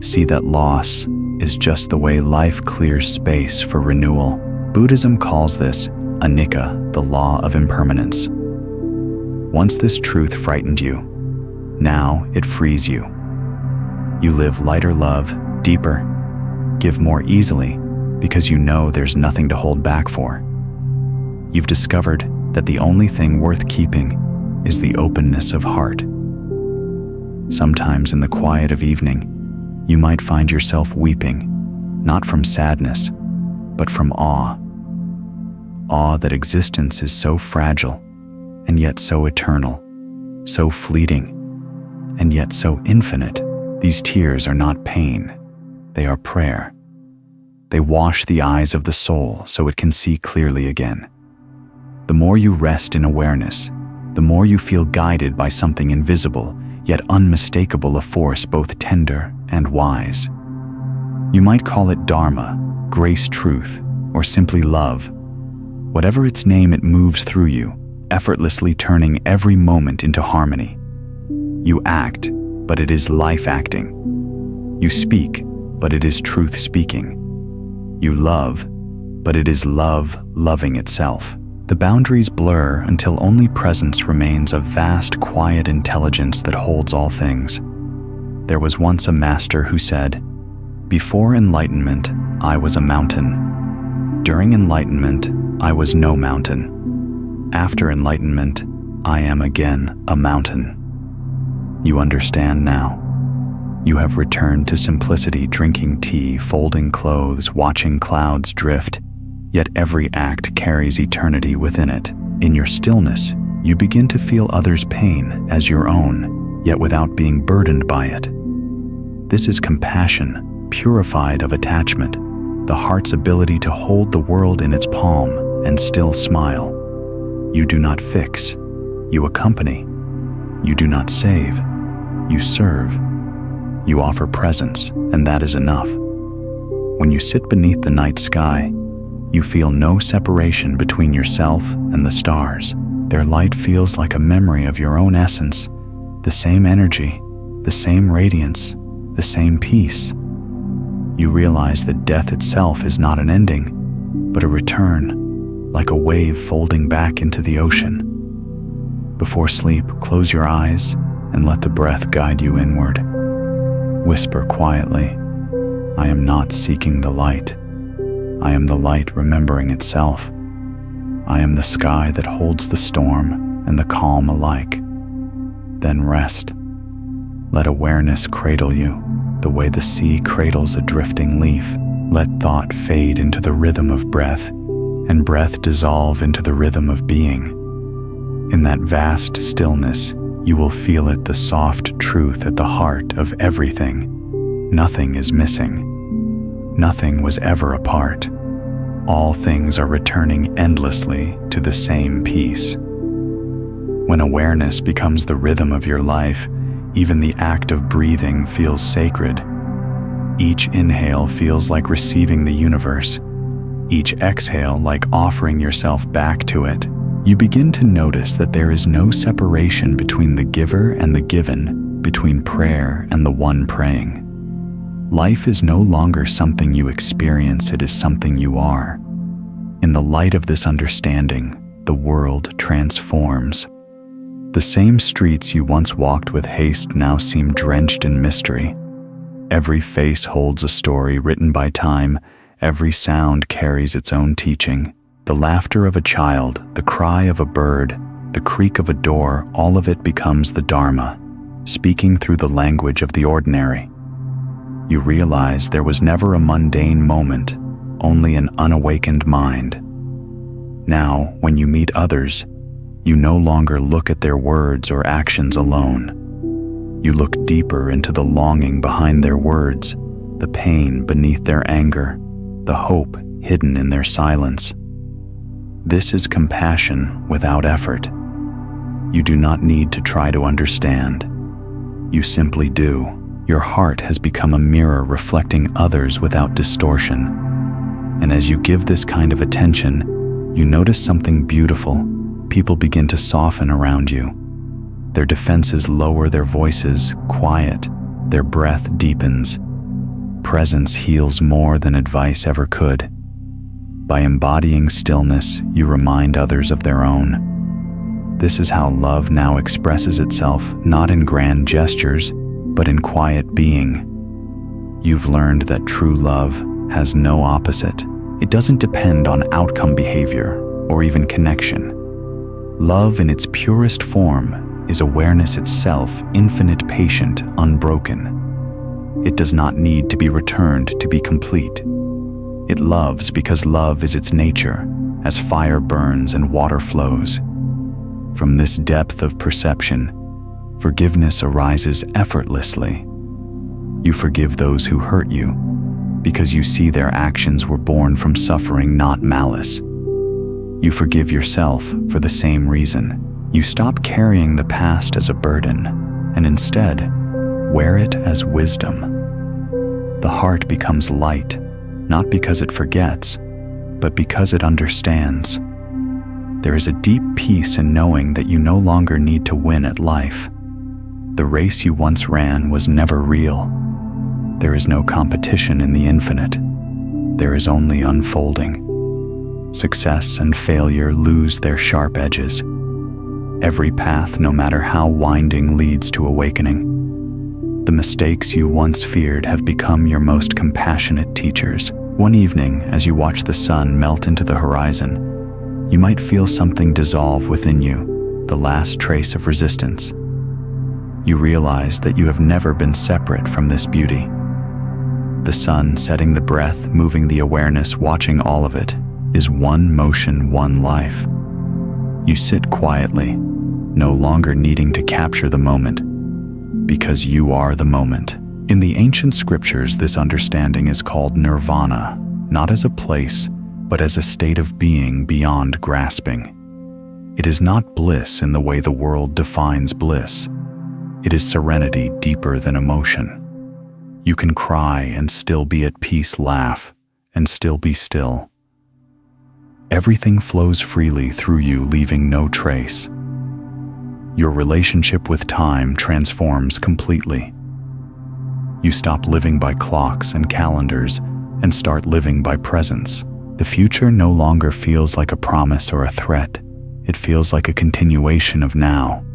See that loss is just the way life clears space for renewal. Buddhism calls this anicca, the law of impermanence. Once this truth frightened you, now it frees you. You live lighter love, deeper, give more easily, because you know there's nothing to hold back for. You've discovered that the only thing worth keeping is the openness of heart. Sometimes in the quiet of evening, you might find yourself weeping, not from sadness, but from awe. Awe that existence is so fragile, and yet so eternal, so fleeting, and yet so infinite. These tears are not pain, they are prayer. They wash the eyes of the soul so it can see clearly again. The more you rest in awareness, the more you feel guided by something invisible, yet unmistakable, a force both tender and wise. You might call it Dharma, grace, truth, or simply love. Whatever its name, it moves through you, effortlessly turning every moment into harmony. You act, but it is life acting. You speak, but it is truth speaking. You love, but it is love loving itself. The boundaries blur until only presence remains, a vast, quiet intelligence that holds all things. There was once a master who said, "Before enlightenment, I was a mountain. During enlightenment, I was no mountain. After enlightenment, I am again a mountain." You understand now. You have returned to simplicity, drinking tea, folding clothes, watching clouds drift, yet every act carries eternity within it. In your stillness, you begin to feel others' pain as your own, yet without being burdened by it. This is compassion, purified of attachment, the heart's ability to hold the world in its palm and still smile. You do not fix, you accompany. You do not save, you serve. You offer presence, and that is enough. When you sit beneath the night sky, you feel no separation between yourself and the stars. Their light feels like a memory of your own essence, the same energy, the same radiance, the same peace. You realize that death itself is not an ending, but a return, like a wave folding back into the ocean. Before sleep, close your eyes and let the breath guide you inward. Whisper quietly, "I am not seeking the light. I am the light remembering itself. I am the sky that holds the storm and the calm alike." Then rest. Let awareness cradle you, the way the sea cradles a drifting leaf. Let thought fade into the rhythm of breath, and breath dissolve into the rhythm of being. In that vast stillness, you will feel it, the soft truth at the heart of everything. Nothing is missing. Nothing was ever apart. All things are returning endlessly to the same peace. When awareness becomes the rhythm of your life, even the act of breathing feels sacred. Each inhale feels like receiving the universe. Each exhale like offering yourself back to it. You begin to notice that there is no separation between the giver and the given, between prayer and the one praying. Life is no longer something you experience, it is something you are. In the light of this understanding, the world transforms. The same streets you once walked with haste now seem drenched in mystery. Every face holds a story written by time. Every sound carries its own teaching. The laughter of a child, the cry of a bird, the creak of a door, all of it becomes the Dharma, speaking through the language of the ordinary. You realize there was never a mundane moment, only an unawakened mind. Now, when you meet others, you no longer look at their words or actions alone. You look deeper into the longing behind their words, the pain beneath their anger, the hope hidden in their silence. This is compassion without effort. You do not need to try to understand. You simply do. Your heart has become a mirror reflecting others without distortion. And as you give this kind of attention, you notice something beautiful. People begin to soften around you. Their defenses lower, their voices quiet, their breath deepens. Presence heals more than advice ever could. By embodying stillness, you remind others of their own. This is how love now expresses itself, not in grand gestures, but in quiet being. You've learned that true love has no opposite. It doesn't depend on outcome behavior or even connection. Love in its purest form is awareness itself, infinite, patient, unbroken. It does not need to be returned to be complete. It loves because love is its nature, as fire burns and water flows. From this depth of perception, forgiveness arises effortlessly. You forgive those who hurt you because you see their actions were born from suffering, not malice. You forgive yourself for the same reason. You stop carrying the past as a burden and instead wear it as wisdom. The heart becomes light, not because it forgets, but because it understands. There is a deep peace in knowing that you no longer need to win at life. The race you once ran was never real. There is no competition in the infinite. There is only unfolding. Success and failure lose their sharp edges. Every path, no matter how winding, leads to awakening. The mistakes you once feared have become your most compassionate teachers. One evening, as you watch the sun melt into the horizon, you might feel something dissolve within you, the last trace of resistance. You realize that you have never been separate from this beauty. The sun setting the breath, moving the awareness, watching all of it, is one motion, one life. You sit quietly, no longer needing to capture the moment, because you are the moment. In the ancient scriptures, this understanding is called nirvana, not as a place, but as a state of being beyond grasping. It is not bliss in the way the world defines bliss. It is serenity deeper than emotion. You can cry and still be at peace, laugh and still be still. Everything flows freely through you, leaving no trace. Your relationship with time transforms completely. You stop living by clocks and calendars and start living by presence. The future no longer feels like a promise or a threat. It feels like a continuation of now.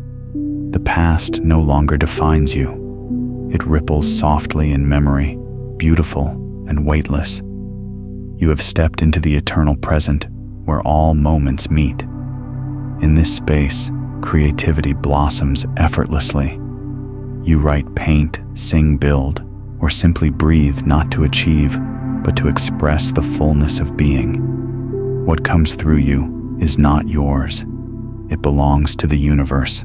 The past no longer defines you. It ripples softly in memory, beautiful and weightless. You have stepped into the eternal present where all moments meet. In this space, creativity blossoms effortlessly. You write, paint, sing, build, or simply breathe, not to achieve, but to express the fullness of being. What comes through you is not yours. It belongs to the universe.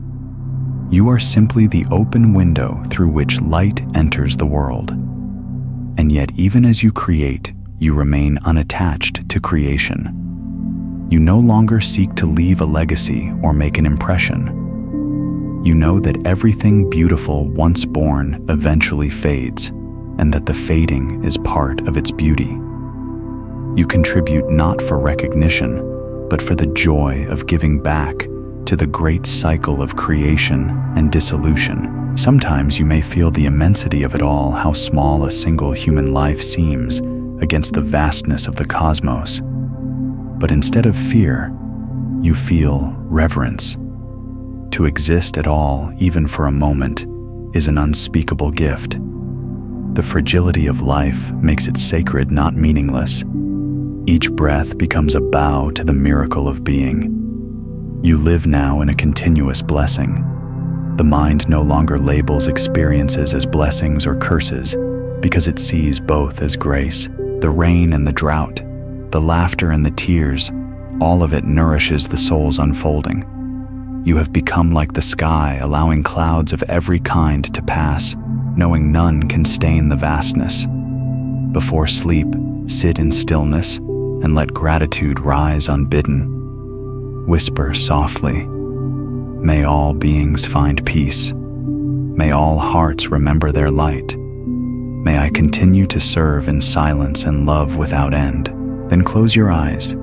You are simply the open window through which light enters the world. And yet, even as you create, you remain unattached to creation. You no longer seek to leave a legacy or make an impression. You know that everything beautiful once born eventually fades, and that the fading is part of its beauty. You contribute not for recognition, but for the joy of giving back to the great cycle of creation and dissolution. Sometimes you may feel the immensity of it all, how small a single human life seems against the vastness of the cosmos. But instead of fear, you feel reverence. To exist at all, even for a moment, is an unspeakable gift. The fragility of life makes it sacred, not meaningless. Each breath becomes a bow to the miracle of being. You live now in a continuous blessing. The mind no longer labels experiences as blessings or curses, because it sees both as grace. The rain and the drought, the laughter and the tears, all of it nourishes the soul's unfolding. You have become like the sky, allowing clouds of every kind to pass, knowing none can stain the vastness. Before sleep, sit in stillness and let gratitude rise unbidden. Whisper softly, "May all beings find peace. May all hearts remember their light. May I continue to serve in silence and love without end." Then close your eyes,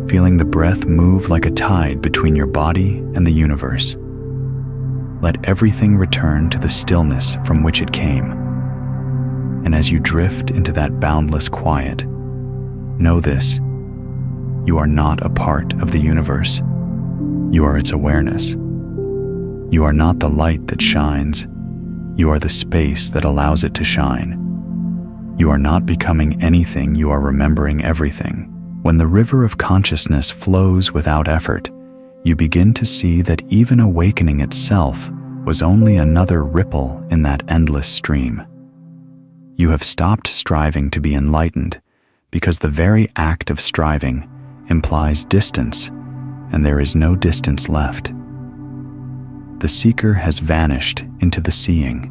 feeling the breath move like a tide between your body and the universe. Let everything return to the stillness from which it came. And as you drift into that boundless quiet, know this: you are not a part of the universe. You are its awareness. You are not the light that shines. You are the space that allows it to shine. You are not becoming anything, you are remembering everything. When the river of consciousness flows without effort, you begin to see that even awakening itself was only another ripple in that endless stream. You have stopped striving to be enlightened, because the very act of striving implies distance, and there is no distance left. The seeker has vanished into the seeing.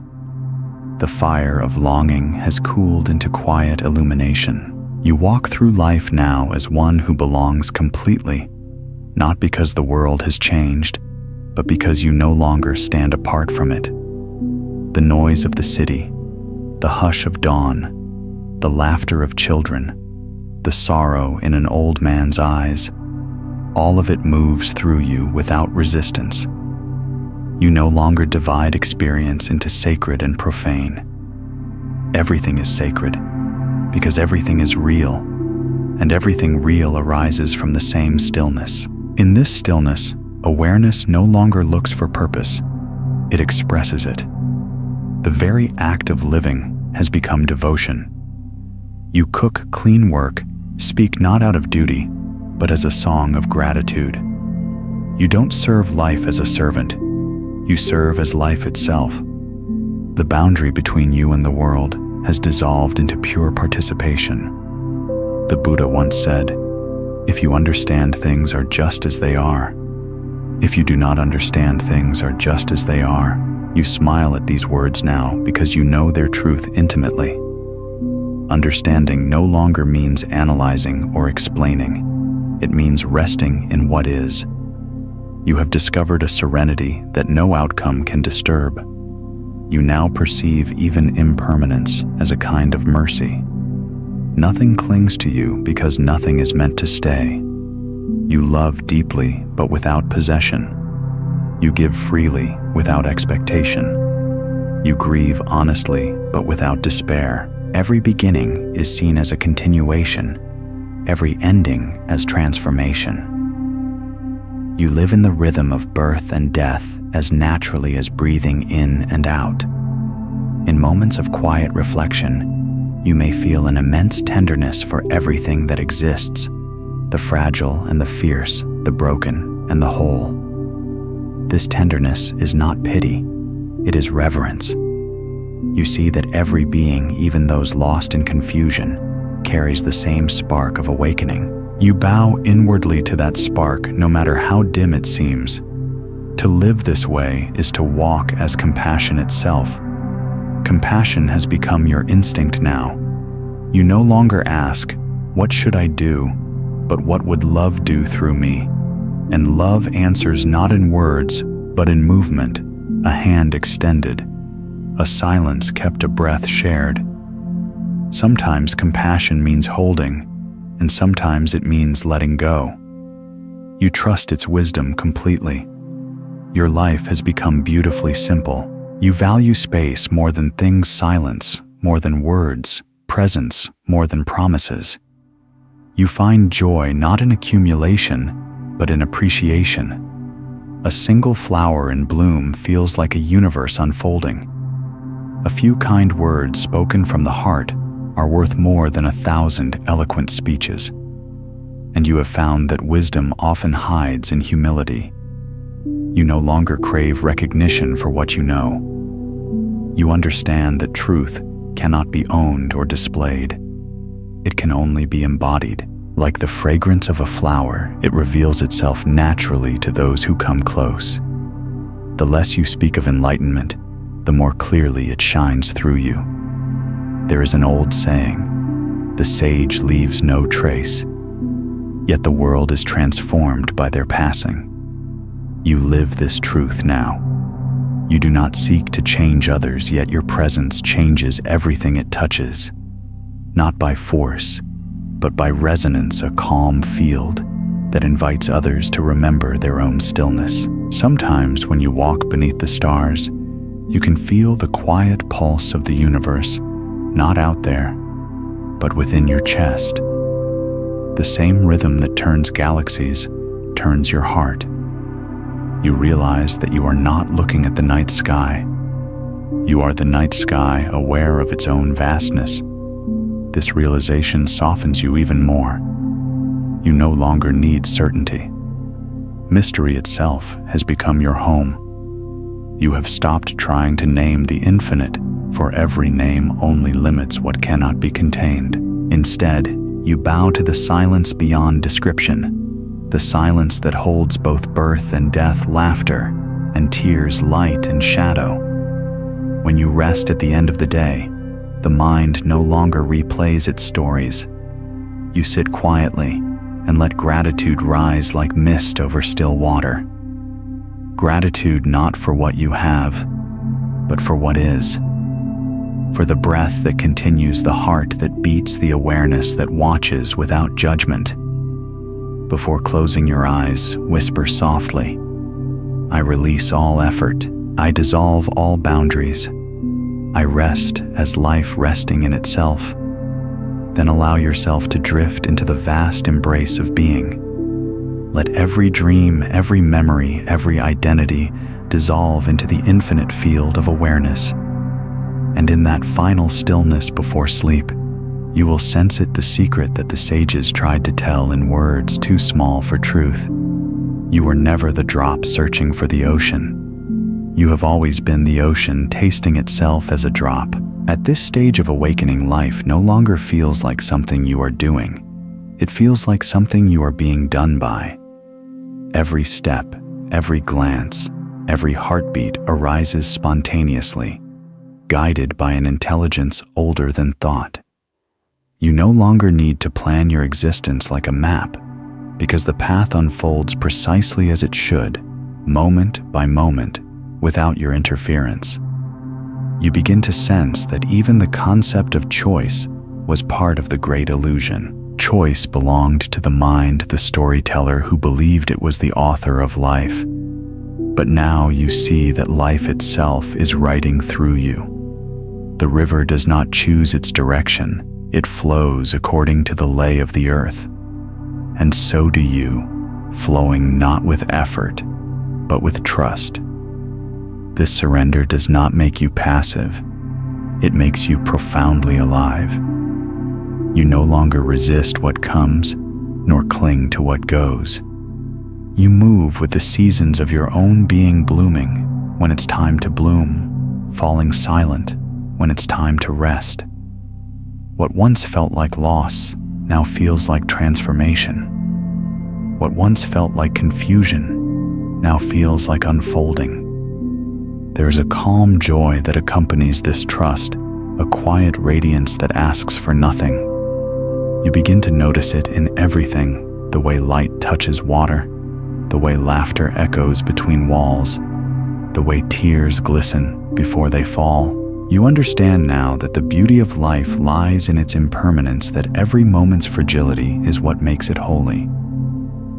The fire of longing has cooled into quiet illumination. You walk through life now as one who belongs completely, not because the world has changed, but because you no longer stand apart from it. The noise of the city, the hush of dawn, the laughter of children, the sorrow in an old man's eyes, all of it moves through you without resistance. You no longer divide experience into sacred and profane. Everything is sacred, because everything is real, and everything real arises from the same stillness. In this stillness, awareness no longer looks for purpose, it expresses it. The very act of living has become devotion. You cook clean work, speak not out of duty, but as a song of gratitude. You don't serve life as a servant, you serve as life itself. The boundary between you and the world has dissolved into pure participation. The Buddha once said, "If you understand things are just as they are, if you do not understand things are just as they are." You smile at these words now because you know their truth intimately. Understanding no longer means analyzing or explaining. It means resting in what is. You have discovered a serenity that no outcome can disturb. You now perceive even impermanence as a kind of mercy. Nothing clings to you because nothing is meant to stay. You love deeply but without possession. You give freely without expectation. You grieve honestly, but without despair. Every beginning is seen as a continuation, every ending as transformation. You live in the rhythm of birth and death as naturally as breathing in and out. In moments of quiet reflection, you may feel an immense tenderness for everything that exists, the fragile and the fierce, the broken and the whole. This tenderness is not pity, it is reverence. You see that every being, even those lost in confusion, carries the same spark of awakening. You bow inwardly to that spark, no matter how dim it seems. To live this way is to walk as compassion itself. Compassion has become your instinct now. You no longer ask, "What should I do?" but "What would love do through me?" And love answers not in words, but in movement, a hand extended, a silence kept, a breath shared. Sometimes compassion means holding, and sometimes it means letting go. You trust its wisdom completely. Your life has become beautifully simple. You value space more than things, silence more than words, presence more than promises. You find joy not in accumulation, but in appreciation. A single flower in bloom feels like a universe unfolding. A few kind words spoken from the heart are worth more than 1,000 eloquent speeches. And you have found that wisdom often hides in humility. You no longer crave recognition for what you know. You understand that truth cannot be owned or displayed. It can only be embodied. Like the fragrance of a flower, it reveals itself naturally to those who come close. The less you speak of enlightenment, the more clearly it shines through you. There is an old saying, "The sage leaves no trace," yet the world is transformed by their passing. You live this truth now. You do not seek to change others, yet your presence changes everything it touches. Not by force, but by resonance, a calm field that invites others to remember their own stillness. Sometimes when you walk beneath the stars, you can feel the quiet pulse of the universe, not out there, but within your chest. The same rhythm that turns galaxies turns your heart. You realize that you are not looking at the night sky. You are the night sky, aware of its own vastness. This realization softens you even more. You no longer need certainty. Mystery itself has become your home. You have stopped trying to name the infinite, for every name only limits what cannot be contained. Instead, you bow to the silence beyond description, the silence that holds both birth and death, laughter and tears, light and shadow. When you rest at the end of the day, the mind no longer replays its stories. You sit quietly and let gratitude rise like mist over still water. Gratitude not for what you have, but for what is. For the breath that continues, the heart that beats, the awareness that watches without judgment. Before closing your eyes, whisper softly, "I release all effort. I dissolve all boundaries. I rest as life resting in itself." Then allow yourself to drift into the vast embrace of being. Let every dream, every memory, every identity dissolve into the infinite field of awareness. And in that final stillness before sleep, you will sense it, the secret that the sages tried to tell in words too small for truth. You were never the drop searching for the ocean. You have always been the ocean, tasting itself as a drop. At this stage of awakening, life no longer feels like something you are doing. It feels like something you are being done by. Every step, every glance, every heartbeat arises spontaneously, guided by an intelligence older than thought. You no longer need to plan your existence like a map, because the path unfolds precisely as it should, moment by moment, without your interference. You begin to sense that even the concept of choice was part of the great illusion. Choice belonged to the mind, the storyteller who believed it was the author of life. But now you see that life itself is writing through you. The river does not choose its direction, it flows according to the lay of the earth. And so do you, flowing not with effort, but with trust. This surrender does not make you passive, it makes you profoundly alive. You no longer resist what comes, nor cling to what goes. You move with the seasons of your own being, blooming when it's time to bloom, falling silent when it's time to rest. What once felt like loss now feels like transformation. What once felt like confusion now feels like unfolding. There is a calm joy that accompanies this trust, a quiet radiance that asks for nothing. You begin to notice it in everything, the way light touches water, the way laughter echoes between walls, the way tears glisten before they fall. You understand now that the beauty of life lies in its impermanence, that every moment's fragility is what makes it holy.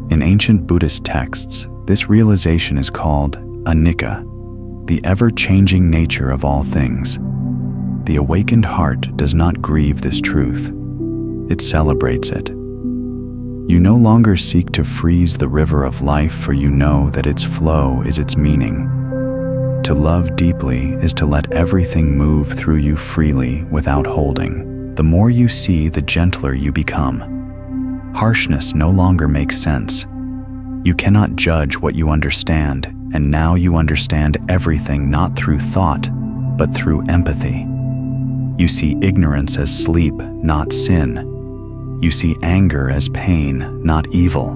In ancient Buddhist texts, this realization is called anicca, the ever-changing nature of all things. The awakened heart does not grieve this truth. It celebrates it. You no longer seek to freeze the river of life, for you know that its flow is its meaning. To love deeply is to let everything move through you freely without holding. The more you see, the gentler you become. Harshness no longer makes sense. You cannot judge what you understand, and now you understand everything not through thought, but through empathy. You see ignorance as sleep, not sin. You see anger as pain, not evil.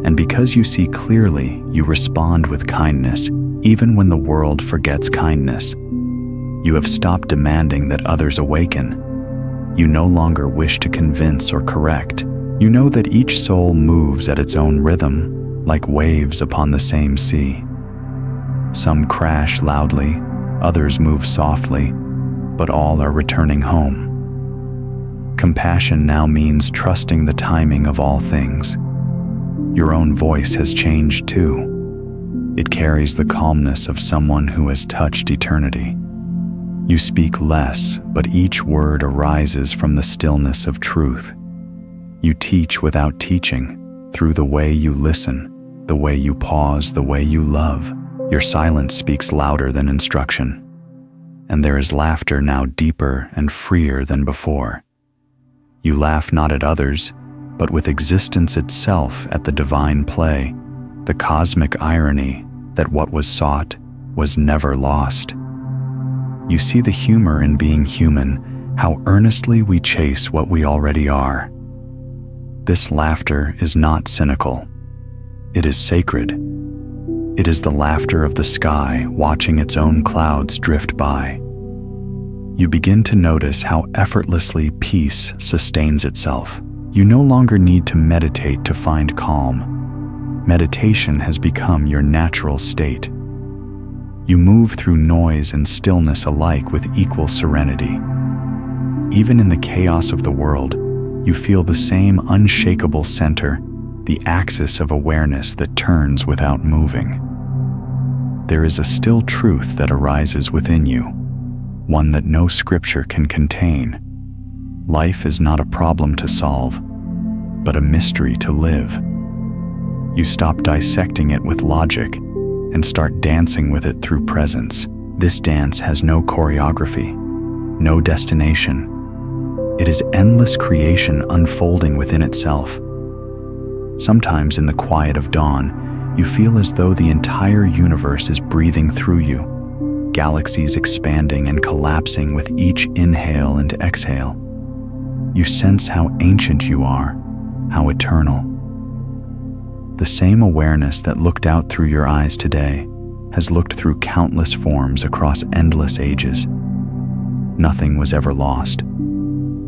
And because you see clearly, you respond with kindness, even when the world forgets kindness. You have stopped demanding that others awaken. You no longer wish to convince or correct. You know that each soul moves at its own rhythm, like waves upon the same sea. Some crash loudly, others move softly, but all are returning home. Compassion now means trusting the timing of all things. Your own voice has changed too. It carries the calmness of someone who has touched eternity. You speak less, but each word arises from the stillness of truth. You teach without teaching, through the way you listen, the way you pause, the way you love. Your silence speaks louder than instruction. And there is laughter now deeper and freer than before. You laugh not at others, but with existence itself at the divine play, the cosmic irony that what was sought was never lost. You see the humor in being human, how earnestly we chase what we already are. This laughter is not cynical. It is sacred. It is the laughter of the sky watching its own clouds drift by. You begin to notice how effortlessly peace sustains itself. You no longer need to meditate to find calm. Meditation has become your natural state. You move through noise and stillness alike with equal serenity. Even in the chaos of the world, you feel the same unshakable center, the axis of awareness that turns without moving. There is a still truth that arises within you, one that no scripture can contain. Life is not a problem to solve, but a mystery to live. You stop dissecting it with logic and start dancing with it through presence. This dance has no choreography, no destination. It is endless creation unfolding within itself. Sometimes in the quiet of dawn, you feel as though the entire universe is breathing through you, galaxies expanding and collapsing with each inhale and exhale. You sense how ancient you are, how eternal. The same awareness that looked out through your eyes today has looked through countless forms across endless ages. Nothing was ever lost,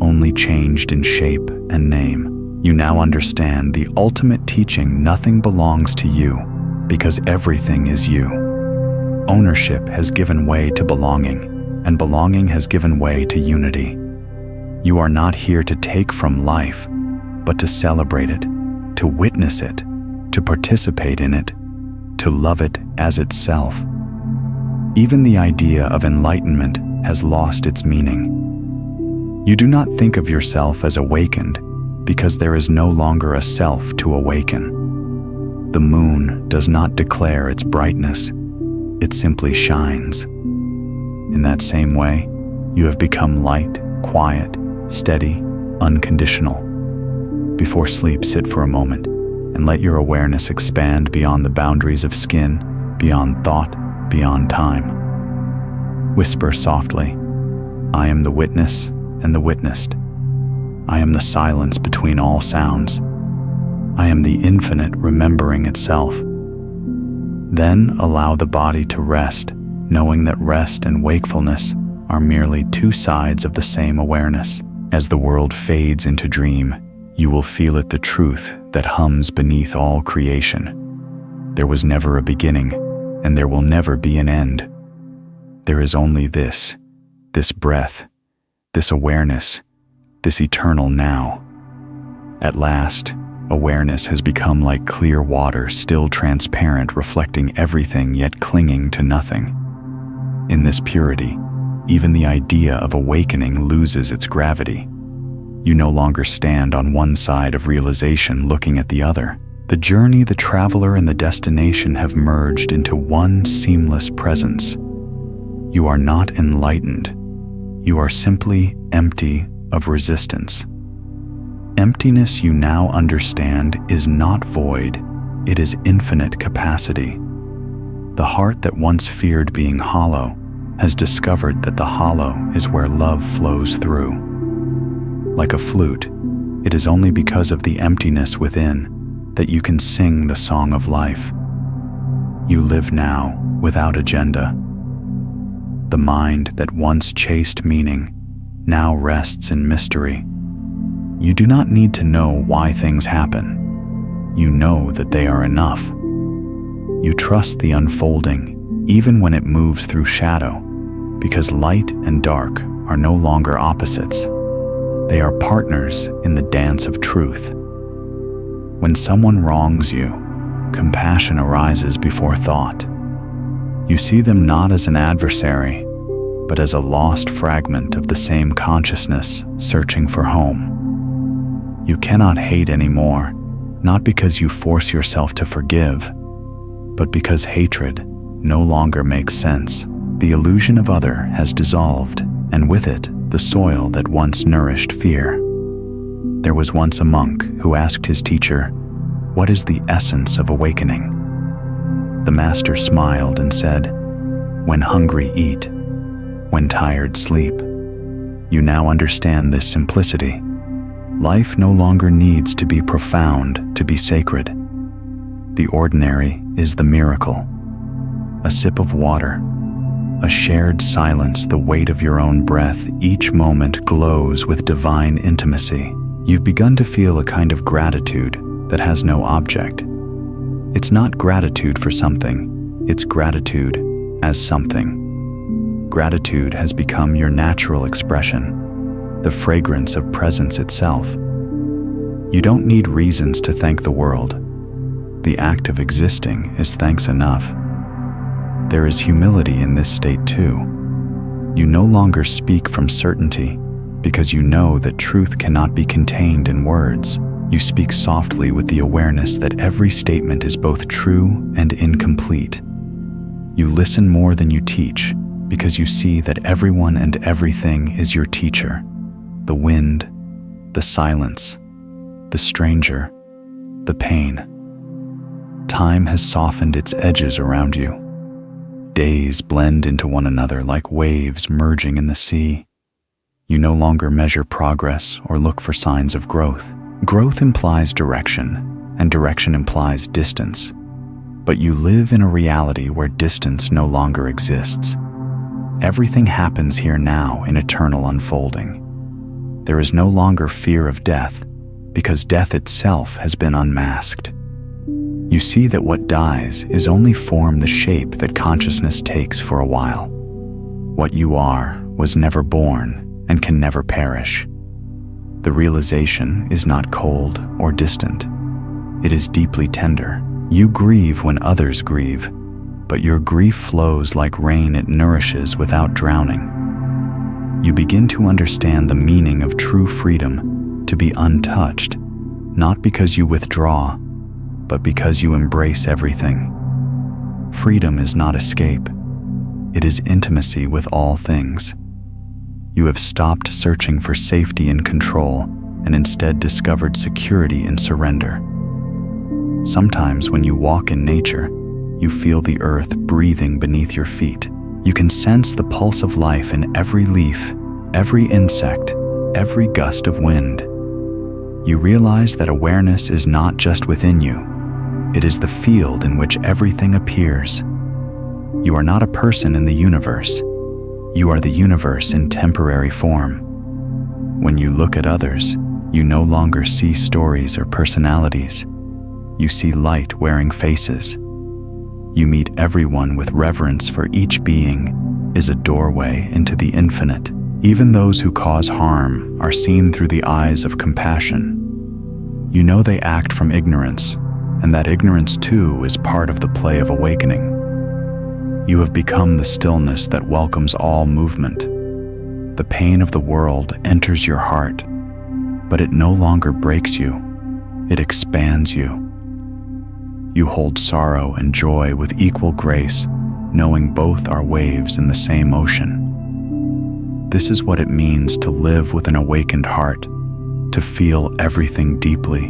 only changed in shape and name. You now understand the ultimate teaching: nothing belongs to you, because everything is you. Ownership has given way to belonging, and belonging has given way to unity. You are not here to take from life, but to celebrate it, to witness it, to participate in it. to love it as itself. Even the idea of enlightenment has lost its meaning. You do not think of yourself as awakened because there is no longer a self to awaken. The moon does not declare its brightness, it simply shines. In that same way, you have become light, quiet, steady, unconditional. Before sleep, sit for a moment and let your awareness expand beyond the boundaries of skin, beyond thought, beyond time. Whisper softly, I am the witness and the witnessed. I am the silence between all sounds. I am the infinite remembering itself. Then allow the body to rest, knowing that rest and wakefulness are merely two sides of the same awareness. As the world fades into dream, you will feel it, the truth that hums beneath all creation. There was never a beginning, and there will never be an end. There is only this breath, this awareness, this eternal now. At last, awareness has become like clear water, still transparent, reflecting everything yet clinging to nothing. In this purity, even the idea of awakening loses its gravity. You no longer stand on one side of realization looking at the other. The journey, the traveler, and the destination have merged into one seamless presence. You are not enlightened. You are simply empty of resistance. Emptiness, you now understand, is not void. It is infinite capacity. The heart that once feared being hollow has discovered that the hollow is where love flows through. Like a flute, it is only because of the emptiness within that you can sing the song of life. You live now without agenda. The mind that once chased meaning now rests in mystery. You do not need to know why things happen. You know that they are enough. You trust the unfolding, even when it moves through shadow, because light and dark are no longer opposites. They are partners in the dance of truth. When someone wrongs you, compassion arises before thought. You see them not as an adversary, but as a lost fragment of the same consciousness searching for home. You cannot hate anymore, not because you force yourself to forgive, but because hatred no longer makes sense. The illusion of other has dissolved, and with it, the soil that once nourished fear. There was once a monk who asked his teacher, "What is the essence of awakening?" The master smiled and said, "When hungry, eat. When tired, sleep." You now understand this simplicity. Life no longer needs to be profound to be sacred. The ordinary is the miracle. A sip of water, a shared silence, the weight of your own breath, each moment glows with divine intimacy. You've begun to feel a kind of gratitude that has no object. It's not gratitude for something, it's gratitude as something. Gratitude has become your natural expression, the fragrance of presence itself. You don't need reasons to thank the world. The act of existing is thanks enough. There is humility in this state too. You no longer speak from certainty because you know that truth cannot be contained in words. You speak softly with the awareness that every statement is both true and incomplete. You listen more than you teach because you see that everyone and everything is your teacher. The wind, the silence, the stranger, the pain. Time has softened its edges around you. Days blend into one another like waves merging in the sea. You no longer measure progress or look for signs of growth. Growth implies direction, and direction implies distance. But you live in a reality where distance no longer exists. Everything happens here now in eternal unfolding. There is no longer fear of death, because death itself has been unmasked. You see that what dies is only form, the shape that consciousness takes for a while. What you are was never born and can never perish. The realization is not cold or distant. It is deeply tender, You grieve when others grieve, but your grief flows like rain it nourishes without drowning. You begin to understand the meaning of true freedom, to be untouched, not because you withdraw, but because you embrace everything. Freedom is not escape. It is intimacy with all things. You have stopped searching for safety and control and instead discovered security in surrender. Sometimes when you walk in nature, you feel the earth breathing beneath your feet. You can sense the pulse of life in every leaf, every insect, every gust of wind. You realize that awareness is not just within you. It is the field in which everything appears. You are not a person in the universe. You are the universe in temporary form. When you look at others, you no longer see stories or personalities. You see light wearing faces. You meet everyone with reverence, for each being is a doorway into the infinite. Even those who cause harm are seen through the eyes of compassion. You know they act from ignorance, and that ignorance too is part of the play of awakening. You have become the stillness that welcomes all movement. The pain of the world enters your heart, but it no longer breaks you. It expands you. You hold sorrow and joy with equal grace, knowing both are waves in the same ocean. This is what it means to live with an awakened heart, to feel everything deeply,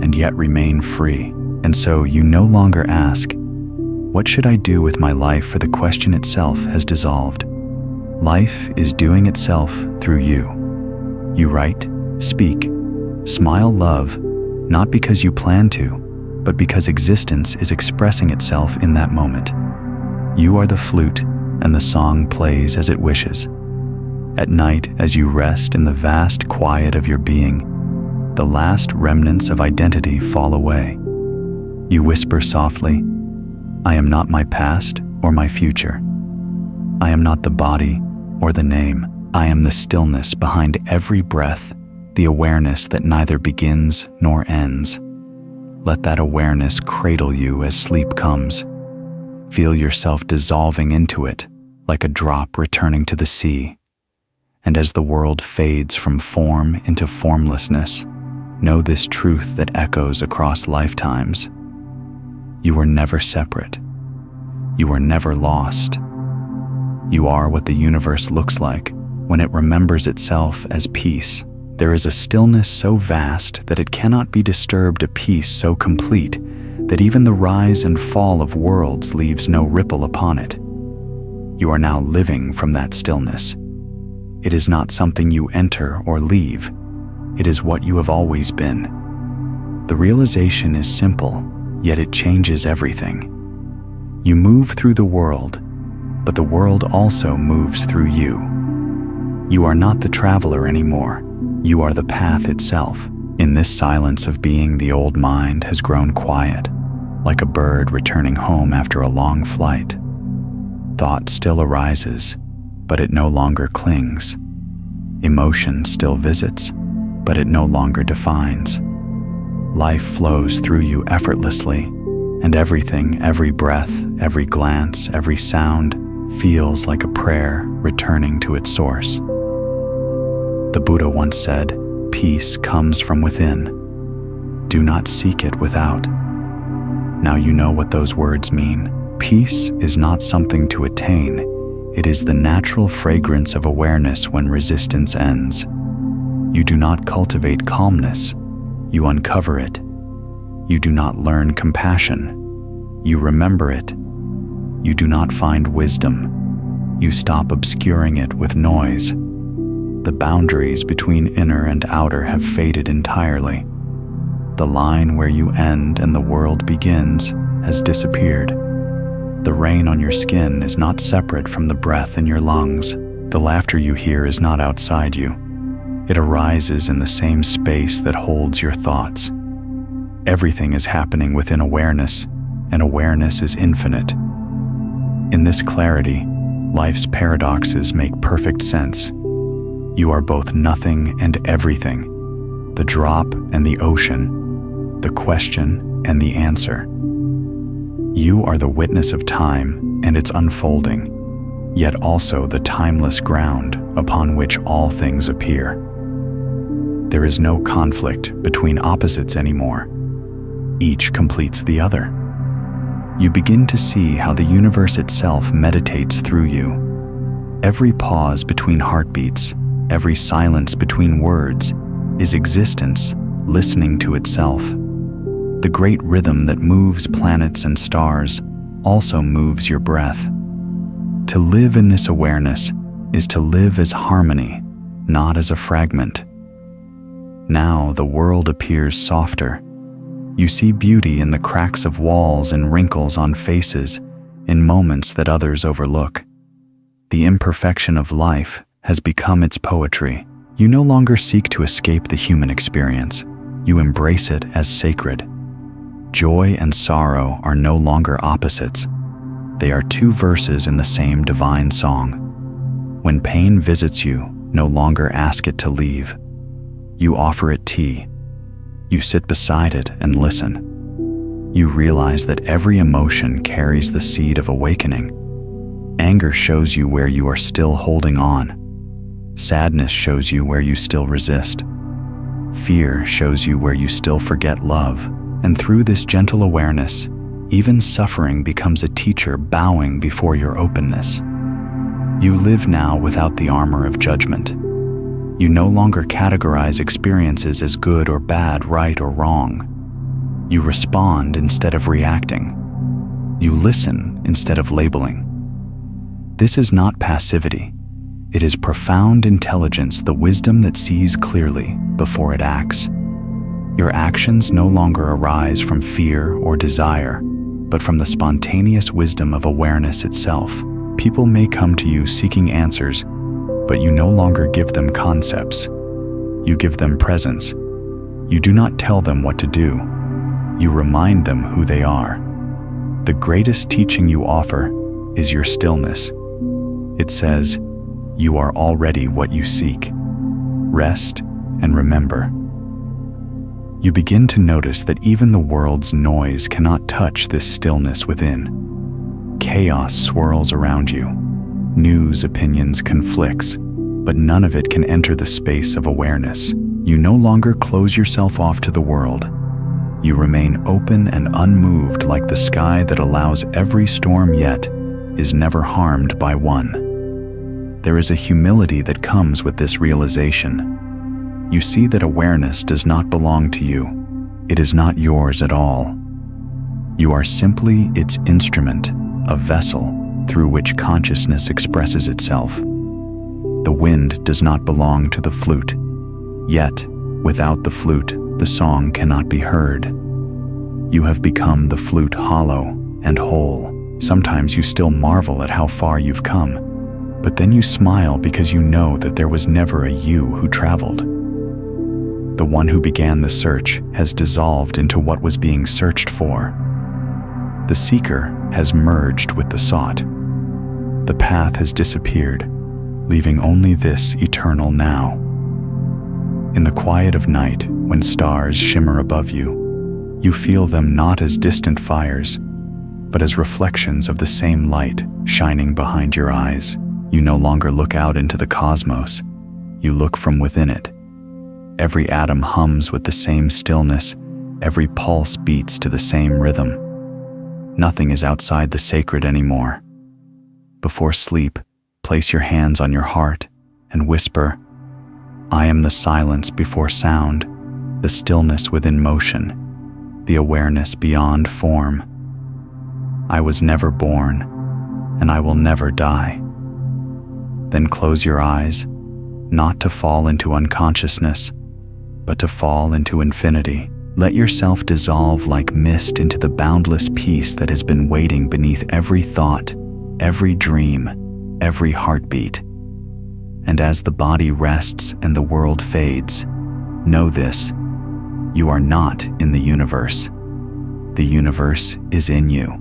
and yet remain free. And so you no longer ask, "What should I do with my life?" for the question itself has dissolved. Life is doing itself through you. You write, speak, smile, love, not because you plan to, but because existence is expressing itself in that moment. You are the flute, and the song plays as it wishes. At night, as you rest in the vast quiet of your being, the last remnants of identity fall away. You whisper softly, "I am not my past or my future. I am not the body or the name. I am the stillness behind every breath, the awareness that neither begins nor ends." Let that awareness cradle you as sleep comes. Feel yourself dissolving into it, like a drop returning to the sea. And as the world fades from form into formlessness, know this truth that echoes across lifetimes. You were never separate. You were never lost. You are what the universe looks like when it remembers itself as peace. There is a stillness so vast that it cannot be disturbed, a peace so complete that even the rise and fall of worlds leaves no ripple upon it. You are now living from that stillness. It is not something you enter or leave. It is what you have always been. The realization is simple, yet it changes everything. You move through the world, but the world also moves through you. You are not the traveler anymore. You are the path itself. In this silence of being, the old mind has grown quiet, like a bird returning home after a long flight. Thought still arises, but it no longer clings. Emotion still visits, but it no longer defines. Life flows through you effortlessly, and everything, every breath, every glance, every sound, feels like a prayer returning to its source. The Buddha once said, "Peace comes from within. Do not seek it without." Now you know what those words mean. Peace is not something to attain. It is the natural fragrance of awareness when resistance ends. You do not cultivate calmness. You uncover it. You do not learn compassion. You remember it. You do not find wisdom. You stop obscuring it with noise. The boundaries between inner and outer have faded entirely. The line where you end and the world begins has disappeared. The rain on your skin is not separate from the breath in your lungs. The laughter you hear is not outside you. It arises in the same space that holds your thoughts. Everything is happening within awareness, and awareness is infinite. In this clarity, life's paradoxes make perfect sense. You are both nothing and everything, the drop and the ocean, the question and the answer. You are the witness of time and its unfolding, yet also the timeless ground upon which all things appear. There is no conflict between opposites anymore. Each completes the other. You begin to see how the universe itself meditates through you. Every pause between heartbeats, every silence between words, is existence listening to itself. The great rhythm that moves planets and stars also moves your breath. To live in this awareness is to live as harmony, not as a fragment. Now the world appears softer. You see beauty in the cracks of walls and wrinkles on faces, in moments that others overlook. The imperfection of life has become its poetry. You no longer seek to escape the human experience. You embrace it as sacred. Joy and sorrow are no longer opposites. They are two verses in the same divine song. When pain visits you, no longer ask it to leave. You offer it tea. You sit beside it and listen. You realize that every emotion carries the seed of awakening. Anger shows you where you are still holding on. Sadness shows you where you still resist. Fear shows you where you still forget love. And through this gentle awareness, even suffering becomes a teacher bowing before your openness. You live now without the armor of judgment. You no longer categorize experiences as good or bad, right or wrong. You respond instead of reacting. You listen instead of labeling. This is not passivity. It is profound intelligence, the wisdom that sees clearly before it acts. Your actions no longer arise from fear or desire, but from the spontaneous wisdom of awareness itself. People may come to you seeking answers, but you no longer give them concepts. You give them presence. You do not tell them what to do. You remind them who they are. The greatest teaching you offer is your stillness. It says, "You are already what you seek. Rest and remember." You begin to notice that even the world's noise cannot touch this stillness within. Chaos swirls around you. News, opinions, conflicts, but none of it can enter the space of awareness. You no longer close yourself off to the world. You remain open and unmoved like the sky that allows every storm yet is never harmed by one. There is a humility that comes with this realization. You see that awareness does not belong to you. It is not yours at all. You are simply its instrument, a vessel through which consciousness expresses itself. The wind does not belong to the flute. Yet, without the flute, the song cannot be heard. You have become the flute hollow and whole. Sometimes you still marvel at how far you've come, but then you smile because you know that there was never a you who traveled. The one who began the search has dissolved into what was being searched for. The seeker has merged with the sought. The path has disappeared, leaving only this eternal now. In the quiet of night, when stars shimmer above you, you feel them not as distant fires, but as reflections of the same light shining behind your eyes. You no longer look out into the cosmos, you look from within it. Every atom hums with the same stillness, every pulse beats to the same rhythm. Nothing is outside the sacred anymore. Before sleep, place your hands on your heart and whisper, "I am the silence before sound, the stillness within motion, the awareness beyond form. I was never born, and I will never die." Then close your eyes, not to fall into unconsciousness, but to fall into infinity. Let yourself dissolve like mist into the boundless peace that has been waiting beneath every thought, every dream, every heartbeat. And as the body rests and the world fades, know this: you are not in the universe. The universe is in you.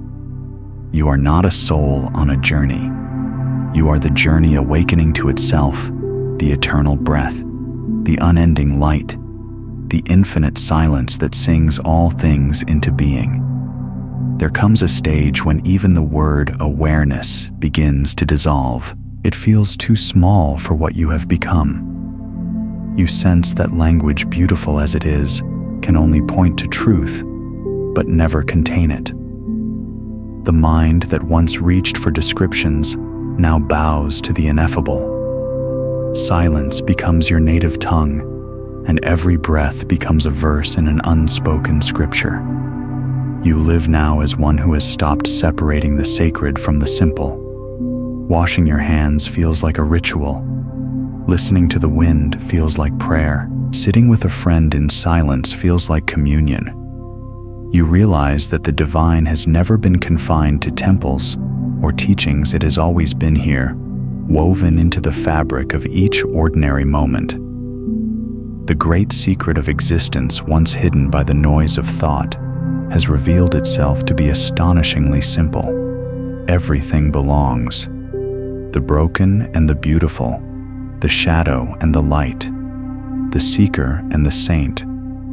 You are not a soul on a journey. You are the journey awakening to itself, the eternal breath, the unending light, the infinite silence that sings all things into being. There comes a stage when even the word awareness begins to dissolve. It feels too small for what you have become. You sense that language, beautiful as it is, can only point to truth, but never contain it. The mind that once reached for descriptions now bows to the ineffable. Silence becomes your native tongue, and every breath becomes a verse in an unspoken scripture. You live now as one who has stopped separating the sacred from the simple. Washing your hands feels like a ritual. Listening to the wind feels like prayer. Sitting with a friend in silence feels like communion. You realize that the divine has never been confined to temples or teachings. It has always been here, woven into the fabric of each ordinary moment. The great secret of existence, once hidden by the noise of thought, has revealed itself to be astonishingly simple. Everything belongs. The broken and the beautiful, the shadow and the light, the seeker and the saint,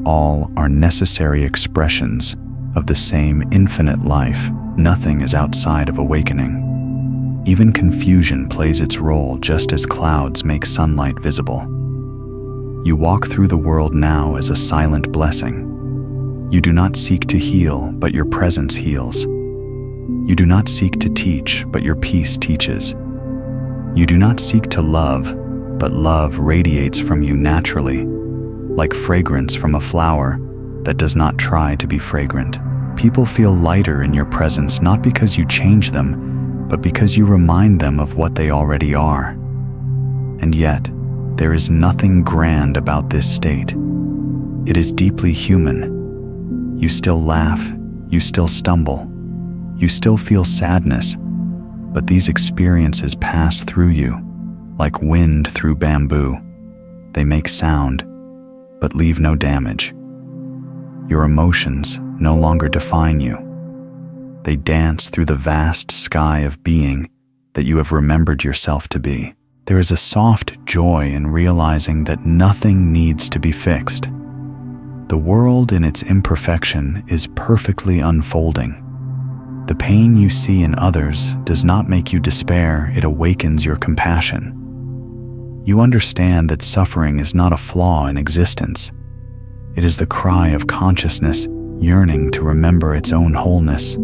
all are necessary expressions of the same infinite life. Nothing is outside of awakening. Even confusion plays its role, just as clouds make sunlight visible. You walk through the world now as a silent blessing. You do not seek to heal, but your presence heals. You do not seek to teach, but your peace teaches. You do not seek to love, but love radiates from you naturally, like fragrance from a flower that does not try to be fragrant. People feel lighter in your presence, not because you change them, but because you remind them of what they already are. And yet, there is nothing grand about this state. It is deeply human. You still laugh, you still stumble, you still feel sadness, but these experiences pass through you, like wind through bamboo. They make sound, but leave no damage. Your emotions no longer define you. They dance through the vast sky of being that you have remembered yourself to be. There is a soft joy in realizing that nothing needs to be fixed. The world in its imperfection is perfectly unfolding. The pain you see in others does not make you despair, it awakens your compassion. You understand that suffering is not a flaw in existence. It is the cry of consciousness yearning to remember its own wholeness.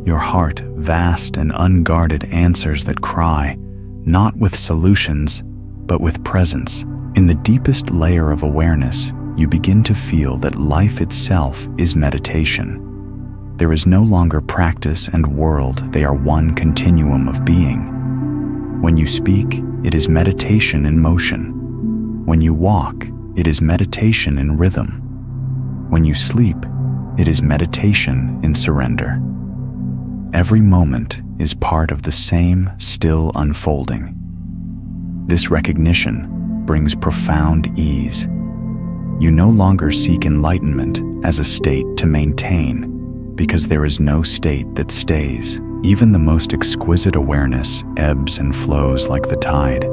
Your heart, vast and unguarded, answers that cry, not with solutions, but with presence. In the deepest layer of awareness, you begin to feel that life itself is meditation. There is no longer practice and world, they are one continuum of being. When you speak, it is meditation in motion. When you walk, it is meditation in rhythm. When you sleep, it is meditation in surrender. Every moment is part of the same still unfolding. This recognition brings profound ease. You no longer seek enlightenment as a state to maintain, because there is no state that stays. Even the most exquisite awareness ebbs and flows like the tide.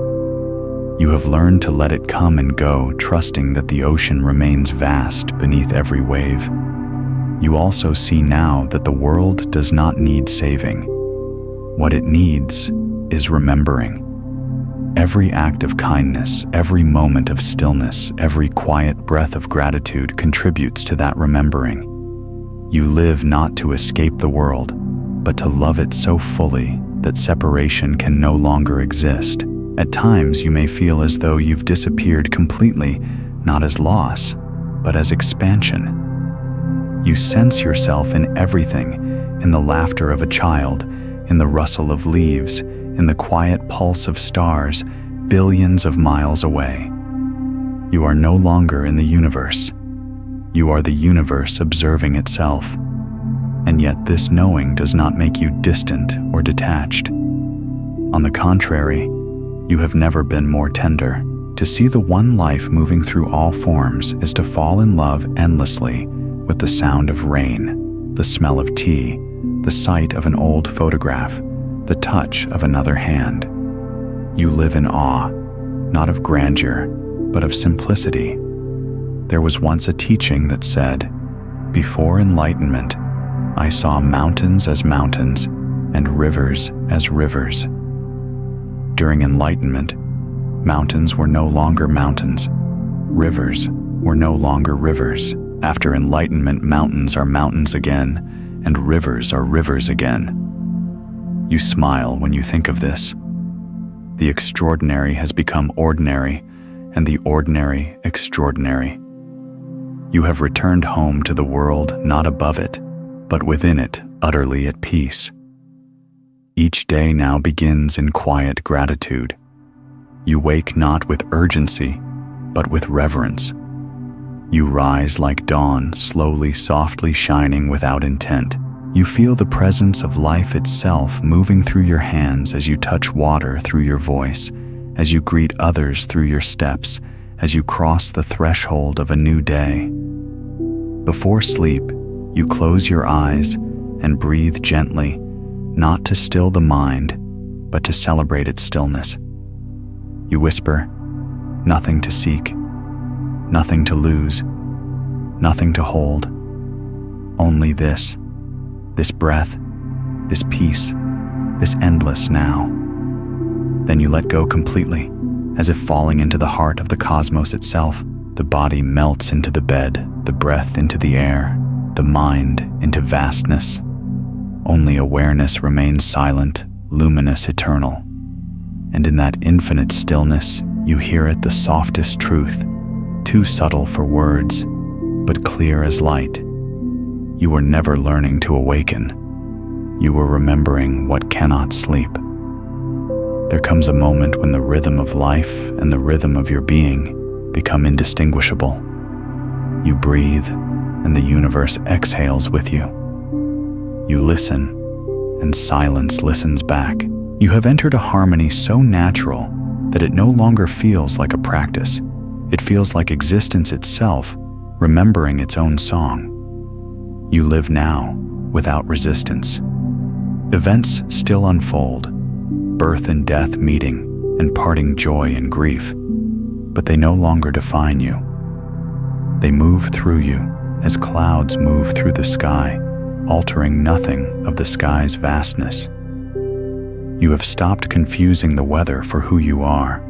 You have learned to let it come and go, trusting that the ocean remains vast beneath every wave. You also see now that the world does not need saving. What it needs is remembering. Every act of kindness, every moment of stillness, every quiet breath of gratitude contributes to that remembering. You live not to escape the world, but to love it so fully that separation can no longer exist. At times, you may feel as though you've disappeared completely, not as loss, but as expansion. You sense yourself in everything, in the laughter of a child, in the rustle of leaves, in the quiet pulse of stars, billions of miles away. You are no longer in the universe. You are the universe observing itself. And yet this knowing does not make you distant or detached. On the contrary, you have never been more tender. To see the one life moving through all forms is to fall in love endlessly with the sound of rain, the smell of tea, the sight of an old photograph, the touch of another hand. You live in awe, not of grandeur, but of simplicity. There was once a teaching that said, before enlightenment, I saw mountains as mountains and rivers as rivers. During enlightenment, mountains were no longer mountains. Rivers were no longer rivers. After enlightenment, mountains are mountains again, and rivers are rivers again. You smile when you think of this. The extraordinary has become ordinary, and the ordinary extraordinary. You have returned home to the world, not above it, but within it, utterly at peace. Each day now begins in quiet gratitude. You wake not with urgency, but with reverence. You rise like dawn, slowly, softly shining without intent. You feel the presence of life itself moving through your hands as you touch water through your voice, as you greet others through your steps, as you cross the threshold of a new day. Before sleep, you close your eyes and breathe gently, not to still the mind, but to celebrate its stillness. You whisper, nothing to seek, nothing to lose, nothing to hold. Only this breath, this peace, this endless now. Then you let go completely, as if falling into the heart of the cosmos itself. The body melts into the bed, the breath into the air, the mind into vastness. Only awareness remains silent, luminous, eternal. And in that infinite stillness, you hear it the softest truth, too subtle for words, but clear as light. You were never learning to awaken. You were remembering what cannot sleep. There comes a moment when the rhythm of life and the rhythm of your being become indistinguishable. You breathe, and the universe exhales with you. You listen, and silence listens back. You have entered a harmony so natural that it no longer feels like a practice. It feels like existence itself, remembering its own song. You live now, without resistance. Events still unfold, birth and death meeting, and parting joy and grief, but they no longer define you. They move through you as clouds move through the sky, altering nothing of the sky's vastness. You have stopped confusing the weather for who you are.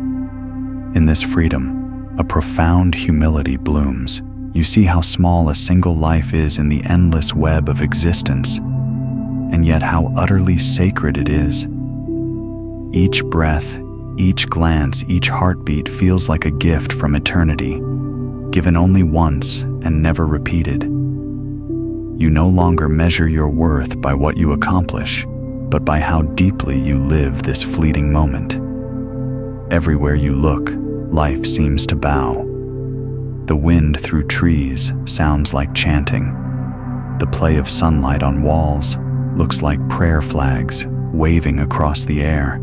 In this freedom, a profound humility blooms. You see how small a single life is in the endless web of existence, and yet how utterly sacred it is. Each breath, each glance, each heartbeat feels like a gift from eternity, given only once and never repeated. You no longer measure your worth by what you accomplish, but by how deeply you live this fleeting moment. Everywhere you look, life seems to bow. The wind through trees sounds like chanting. The play of sunlight on walls looks like prayer flags waving across the air.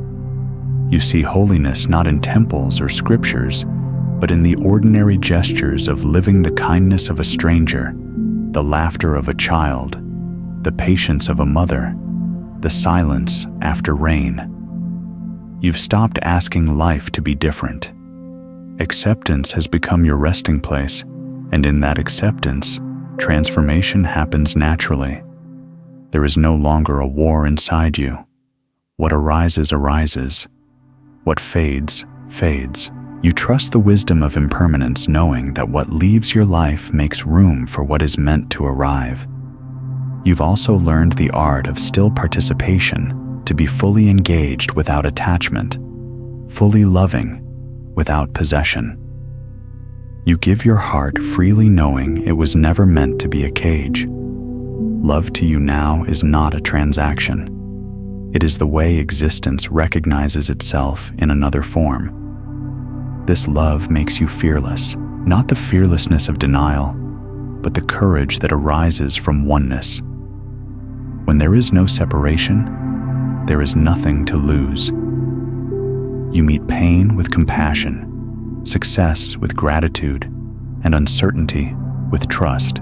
You see holiness not in temples or scriptures, but in the ordinary gestures of living the kindness of a stranger, the laughter of a child, the patience of a mother, the silence after rain. You've stopped asking life to be different. Acceptance has become your resting place, and in that acceptance, transformation happens naturally. There is no longer a war inside you. What arises, arises. What fades, fades. You trust the wisdom of impermanence, knowing that what leaves your life makes room for what is meant to arrive. You've also learned the art of still participation, to be fully engaged without attachment, fully loving without possession. You give your heart freely, knowing it was never meant to be a cage. Love to you now is not a transaction. It is the way existence recognizes itself in another form. This love makes you fearless, not the fearlessness of denial, but the courage that arises from oneness. When there is no separation, there is nothing to lose. You meet pain with compassion, success with gratitude, and uncertainty with trust.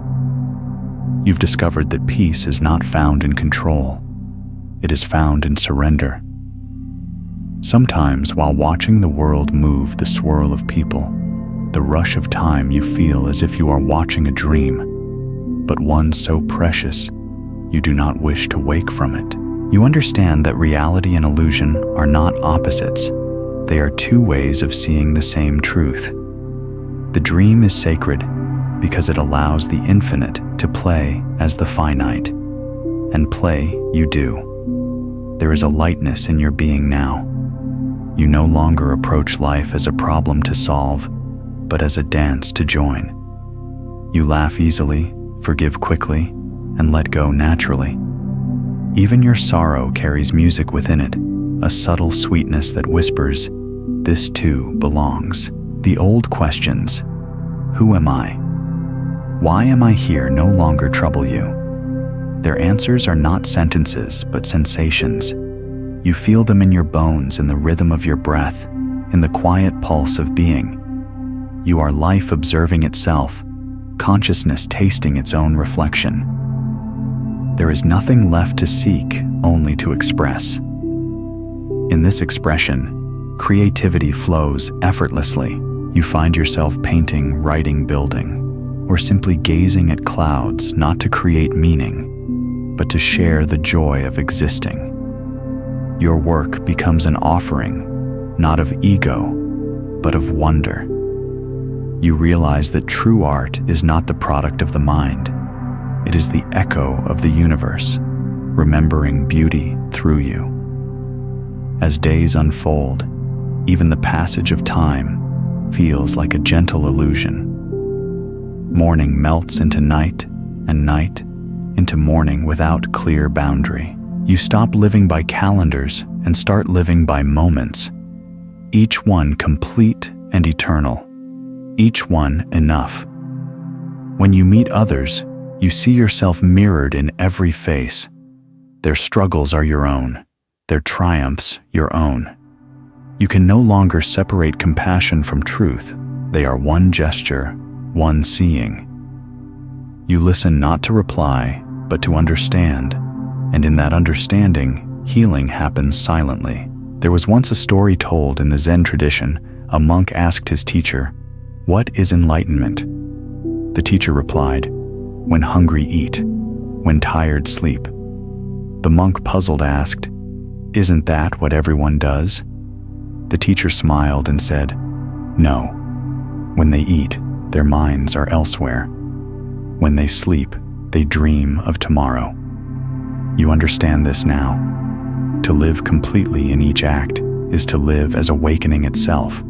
You've discovered that peace is not found in control. It is found in surrender. Sometimes, while watching the world move, the swirl of people, the rush of time, you feel as if you are watching a dream, but one so precious, you do not wish to wake from it. You understand that reality and illusion are not opposites. They are two ways of seeing the same truth. The dream is sacred because it allows the infinite to play as the finite. And play you do. There is a lightness in your being now. You no longer approach life as a problem to solve, but as a dance to join. You laugh easily, forgive quickly, and let go naturally. Even your sorrow carries music within it, a subtle sweetness that whispers, "This too belongs." The old questions, "Who am I? Why am I here?" no longer trouble you. Their answers are not sentences, but sensations. You feel them in your bones, in the rhythm of your breath, in the quiet pulse of being. You are life observing itself, consciousness tasting its own reflection. There is nothing left to seek, only to express. In this expression, creativity flows effortlessly. You find yourself painting, writing, building, or simply gazing at clouds, not to create meaning, but to share the joy of existing. Your work becomes an offering, not of ego, but of wonder. You realize that true art is not the product of the mind. It is the echo of the universe, remembering beauty through you. As days unfold, even the passage of time feels like a gentle illusion. Morning melts into night, and night into morning without clear boundary. You stop living by calendars and start living by moments, each one complete and eternal, each one enough. When you meet others, you see yourself mirrored in every face. Their struggles are your own, their triumphs your own. You can no longer separate compassion from truth. They are one gesture, one seeing. You listen not to reply, but to understand, and in that understanding, healing happens silently. There was once a story told in the Zen tradition. A monk asked his teacher, "What is enlightenment?" The teacher replied, "When hungry, eat. When tired, sleep." The monk, puzzled, asked, "Isn't that what everyone does?" The teacher smiled and said, "No. When they eat, their minds are elsewhere. When they sleep, they dream of tomorrow." You understand this now. To live completely in each act is to live as awakening itself.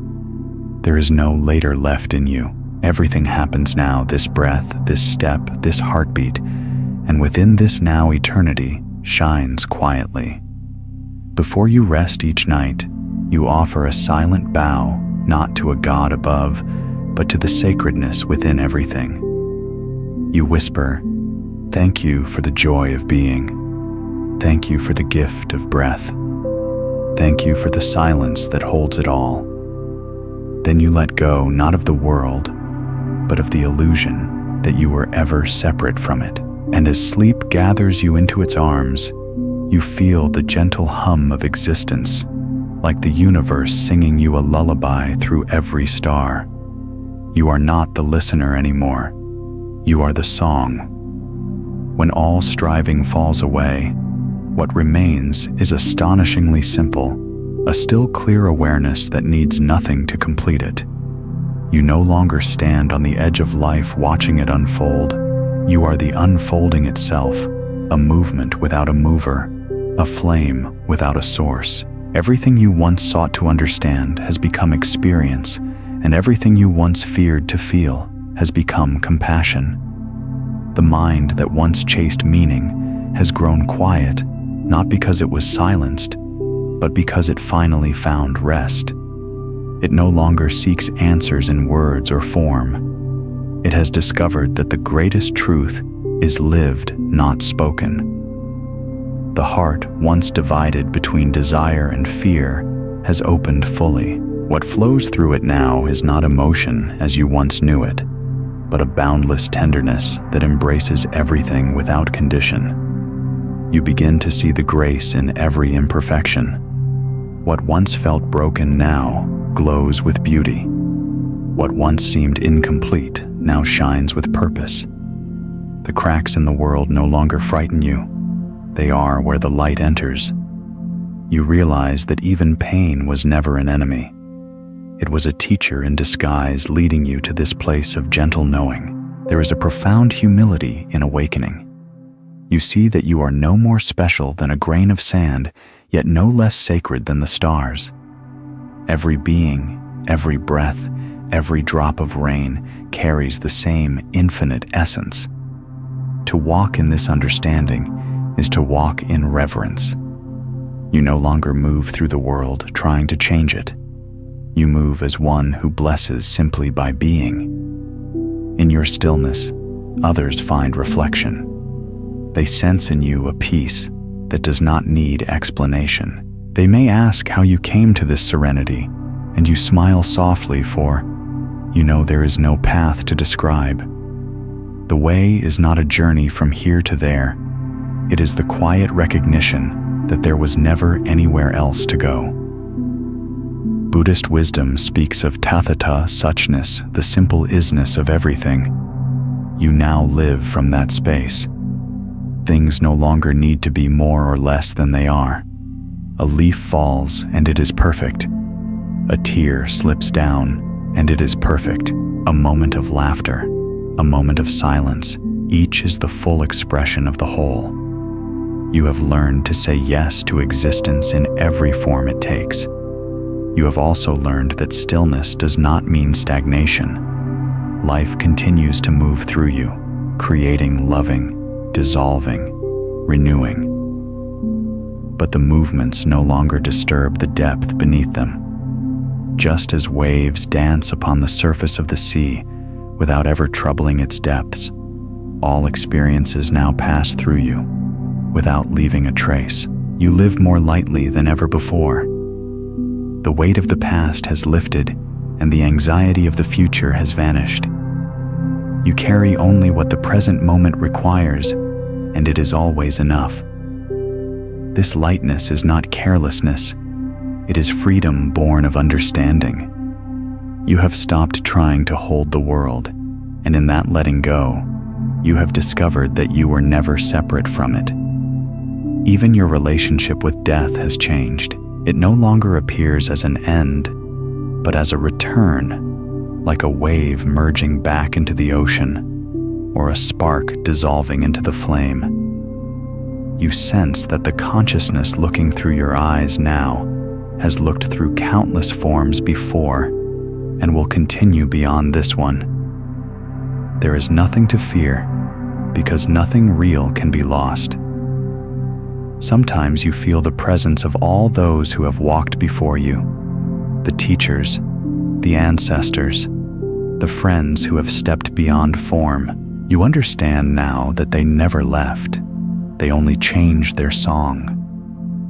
There is no later left in you. Everything happens now, this breath, this step, this heartbeat, and within this now eternity shines quietly. Before you rest each night, you offer a silent bow, not to a God above, but to the sacredness within everything. You whisper, "Thank you for the joy of being. Thank you for the gift of breath. Thank you for the silence that holds it all." Then you let go, not of the world, but of the illusion that you were ever separate from it. And as sleep gathers you into its arms, you feel the gentle hum of existence, like the universe singing you a lullaby through every star. You are not the listener anymore. You are the song. When all striving falls away, what remains is astonishingly simple, a still clear awareness that needs nothing to complete it. You no longer stand on the edge of life watching it unfold. You are the unfolding itself, a movement without a mover, a flame without a source. Everything you once sought to understand has become experience, and everything you once feared to feel has become compassion. The mind that once chased meaning has grown quiet, not because it was silenced, but because it finally found rest. It no longer seeks answers in words or form. It has discovered that the greatest truth is lived, not spoken. The heart, once divided between desire and fear, has opened fully. What flows through it now is not emotion as you once knew it, but a boundless tenderness that embraces everything without condition. You begin to see the grace in every imperfection. What once felt broken now glows with beauty. What once seemed incomplete now shines with purpose. The cracks in the world no longer frighten you. They are where the light enters. You realize that even pain was never an enemy. It was a teacher in disguise leading you to this place of gentle knowing. There is a profound humility in awakening. You see that you are no more special than a grain of sand, yet no less sacred than the stars. Every being, every breath, every drop of rain carries the same infinite essence. To walk in this understanding is to walk in reverence. You no longer move through the world trying to change it. You move as one who blesses simply by being. In your stillness, others find reflection. They sense in you a peace that does not need explanation. They may ask how you came to this serenity, and you smile softly, for you know there is no path to describe. The way is not a journey from here to there. It is the quiet recognition that there was never anywhere else to go. Buddhist wisdom speaks of tathata suchness, the simple isness of everything. You now live from that space. Things no longer need to be more or less than they are. A leaf falls and it is perfect. A tear slips down and it is perfect. A moment of laughter, a moment of silence, each is the full expression of the whole. You have learned to say yes to existence in every form it takes. You have also learned that stillness does not mean stagnation. Life continues to move through you, creating, loving, dissolving, renewing. But the movements no longer disturb the depth beneath them. Just as waves dance upon the surface of the sea without ever troubling its depths, all experiences now pass through you without leaving a trace. You live more lightly than ever before. The weight of the past has lifted, and the anxiety of the future has vanished. You carry only what the present moment requires, and it is always enough. This lightness is not carelessness. It is freedom born of understanding. You have stopped trying to hold the world, and in that letting go, you have discovered that you were never separate from it. Even your relationship with death has changed. It no longer appears as an end, but as a return, like a wave merging back into the ocean, or a spark dissolving into the flame. You sense that the consciousness looking through your eyes now has looked through countless forms before and will continue beyond this one. There is nothing to fear, because nothing real can be lost. Sometimes you feel the presence of all those who have walked before you, the teachers, the ancestors, the friends who have stepped beyond form. You understand now that they never left. They only changed their song.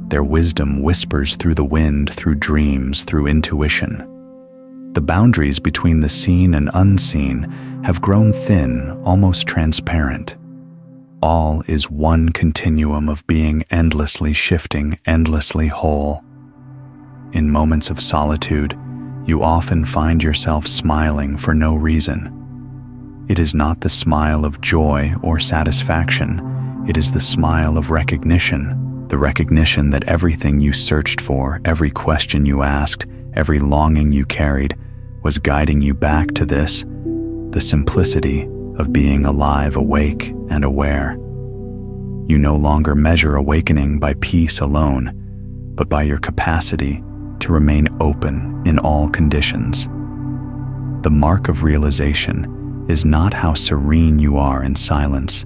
Their wisdom whispers through the wind, through dreams, through intuition. The boundaries between the seen and unseen have grown thin, almost transparent. All is one continuum of being endlessly shifting, endlessly whole. In moments of solitude, you often find yourself smiling for no reason. It is not the smile of joy or satisfaction. It is the smile of recognition, the recognition that everything you searched for, every question you asked, every longing you carried, was guiding you back to this, the simplicity of being alive, awake, and aware. You no longer measure awakening by peace alone, but by your capacity to remain open in all conditions. The mark of realization is not how serene you are in silence,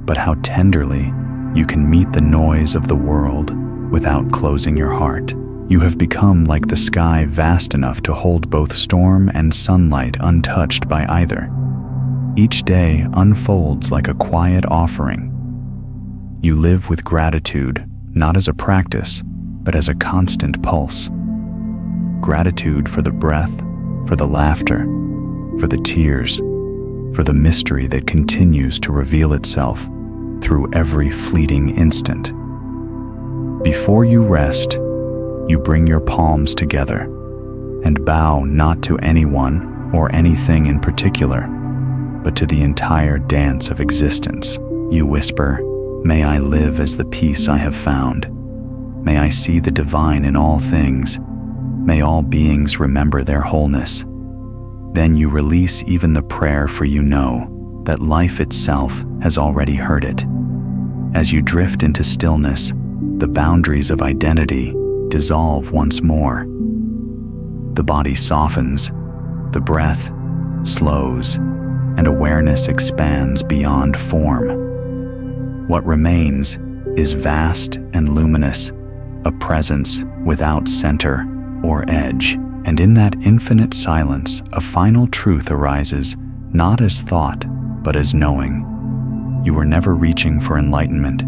but how tenderly you can meet the noise of the world without closing your heart. You have become like the sky, vast enough to hold both storm and sunlight untouched by either. Each day unfolds like a quiet offering. You live with gratitude, not as a practice, but as a constant pulse. Gratitude for the breath, for the laughter, for the tears, for the mystery that continues to reveal itself through every fleeting instant. Before you rest, you bring your palms together and bow not to anyone or anything in particular, but to the entire dance of existence. You whisper, "May I live as the peace I have found. May I see the divine in all things. May all beings remember their wholeness." Then you release even the prayer, for you know that life itself has already heard it. As you drift into stillness, the boundaries of identity dissolve once more. The body softens, the breath slows, and awareness expands beyond form. What remains is vast and luminous, a presence without center or edge. And in that infinite silence, a final truth arises, not as thought, but as knowing. You were never reaching for enlightenment.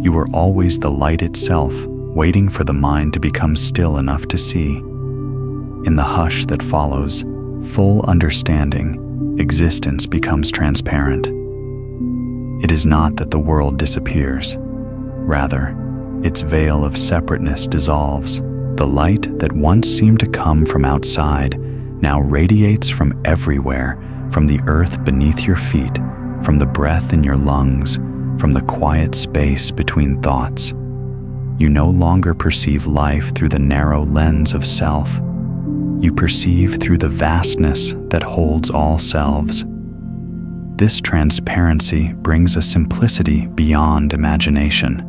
You were always the light itself, waiting for the mind to become still enough to see. In the hush that follows, full understanding, existence becomes transparent. It is not that the world disappears. Rather, its veil of separateness dissolves. The light that once seemed to come from outside now radiates from everywhere, from the earth beneath your feet, from the breath in your lungs, from the quiet space between thoughts. You no longer perceive life through the narrow lens of self. You perceive through the vastness that holds all selves. This transparency brings a simplicity beyond imagination.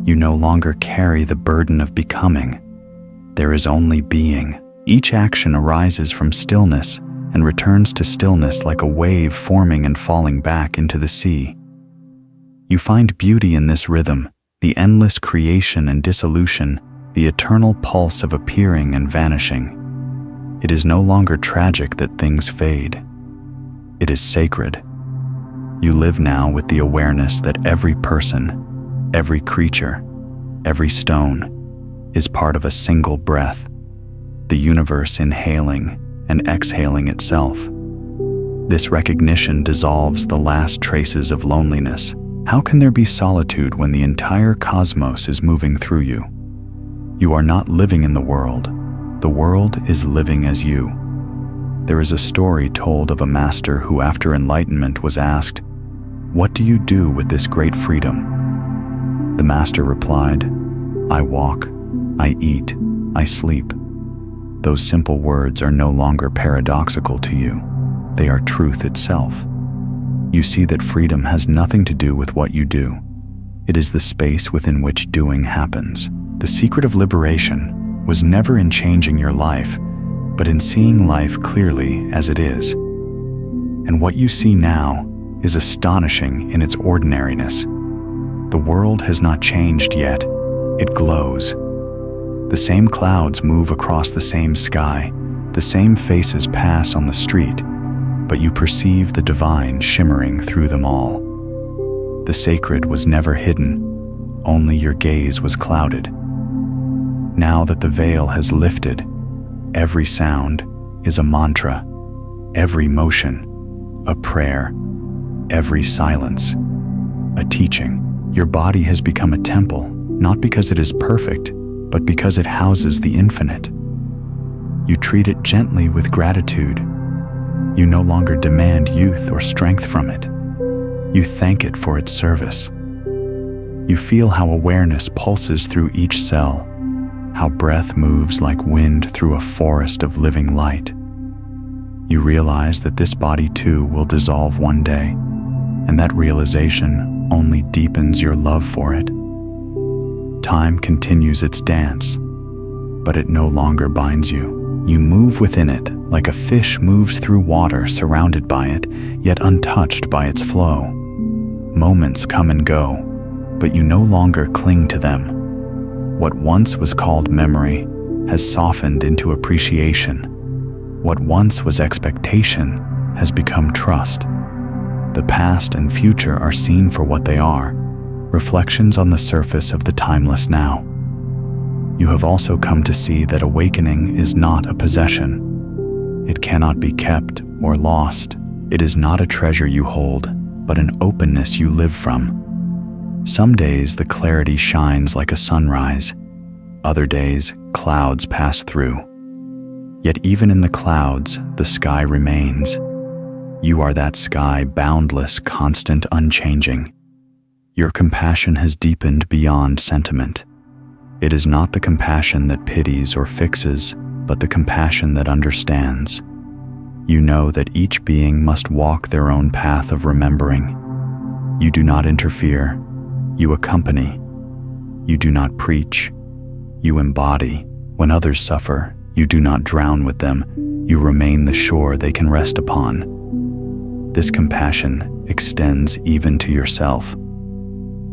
You no longer carry the burden of becoming. There is only being. Each action arises from stillness and returns to stillness like a wave forming and falling back into the sea. You find beauty in this rhythm, the endless creation and dissolution, the eternal pulse of appearing and vanishing. It is no longer tragic that things fade. It is sacred. You live now with the awareness that every person, every creature, every stone is part of a single breath, the universe inhaling and exhaling itself. This recognition dissolves the last traces of loneliness. How can there be solitude when the entire cosmos is moving through you? You are not living in the world is living as you. There is a story told of a master who, after enlightenment, was asked, "What do you do with this great freedom?" The master replied, "I walk, I eat, I sleep." Those simple words are no longer paradoxical to you. They are truth itself. You see that freedom has nothing to do with what you do. It is the space within which doing happens. The secret of liberation was never in changing your life, but in seeing life clearly as it is. And what you see now is astonishing in its ordinariness. The world has not changed yet. It glows. The same clouds move across the same sky, the same faces pass on the street, but you perceive the divine shimmering through them all. The sacred was never hidden, only your gaze was clouded. Now that the veil has lifted, every sound is a mantra, every motion a prayer, every silence a teaching. Your body has become a temple, not because it is perfect, but because it houses the infinite. You treat it gently with gratitude. You no longer demand youth or strength from it. You thank it for its service. You feel how awareness pulses through each cell, how breath moves like wind through a forest of living light. You realize that this body too will dissolve one day, and that realization only deepens your love for it. Time continues its dance, but it no longer binds you. You move within it like a fish moves through water surrounded by it, yet untouched by its flow. Moments come and go, but you no longer cling to them. What once was called memory has softened into appreciation. What once was expectation has become trust. The past and future are seen for what they are, reflections on the surface of the timeless now. You have also come to see that awakening is not a possession. It cannot be kept or lost. It is not a treasure you hold, but an openness you live from. Some days the clarity shines like a sunrise. Other days, clouds pass through. Yet even in the clouds, the sky remains. You are that sky, boundless, constant, unchanging. Your compassion has deepened beyond sentiment. It is not the compassion that pities or fixes, but the compassion that understands. You know that each being must walk their own path of remembering. You do not interfere. You accompany. You do not preach. You embody. When others suffer, you do not drown with them. You remain the shore they can rest upon. This compassion extends even to yourself.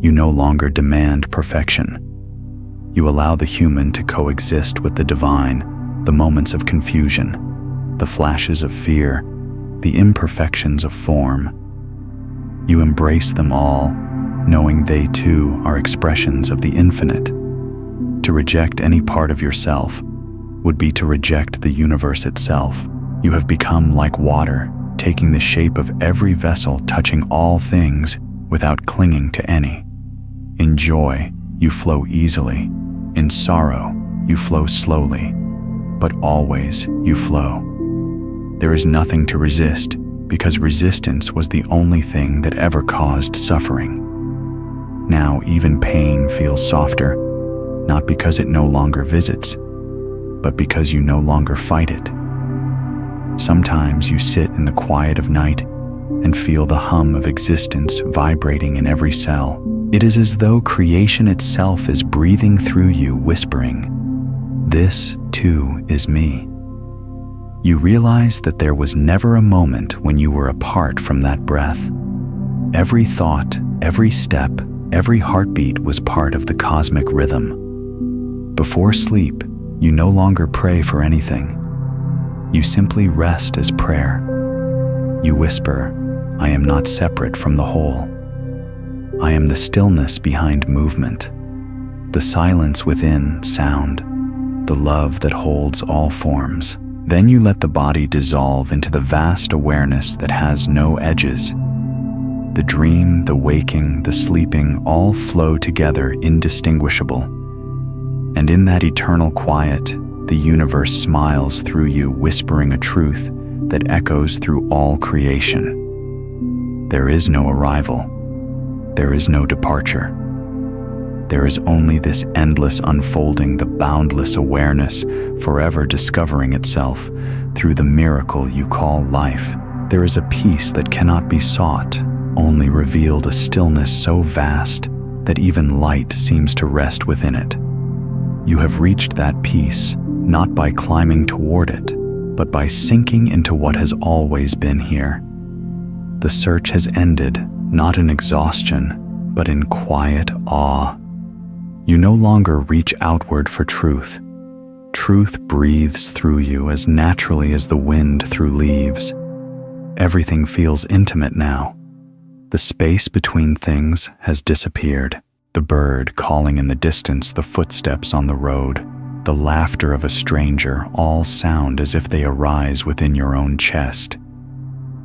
You no longer demand perfection. You allow the human to coexist with the divine, the moments of confusion, the flashes of fear, the imperfections of form. You embrace them all, knowing they too are expressions of the infinite. To reject any part of yourself would be to reject the universe itself. You have become like water, taking the shape of every vessel, touching all things without clinging to any. In joy, you flow easily. In sorrow, you flow slowly. But always you flow. There is nothing to resist, because resistance was the only thing that ever caused suffering. Now even pain feels softer, not because it no longer visits, but because you no longer fight it. Sometimes you sit in the quiet of night and feel the hum of existence vibrating in every cell. It is as though creation itself is breathing through you, whispering, "This too is me." You realize that there was never a moment when you were apart from that breath. Every thought, every step, every heartbeat was part of the cosmic rhythm. Before sleep, you no longer pray for anything. You simply rest as prayer. You whisper, "I am not separate from the whole. I am the stillness behind movement, the silence within sound, the love that holds all forms." Then you let the body dissolve into the vast awareness that has no edges. The dream, the waking, the sleeping all flow together indistinguishable. And in that eternal quiet, the universe smiles through you, whispering a truth that echoes through all creation. There is no arrival. There is no departure. There is only this endless unfolding, the boundless awareness, forever discovering itself through the miracle you call life. There is a peace that cannot be sought, only revealed, a stillness so vast that even light seems to rest within it. You have reached that peace, not by climbing toward it, but by sinking into what has always been here. The search has ended, not in exhaustion, but in quiet awe. You no longer reach outward for truth. Truth breathes through you as naturally as the wind through leaves. Everything feels intimate now. The space between things has disappeared. The bird calling in the distance, the footsteps on the road, the laughter of a stranger, all sound as if they arise within your own chest.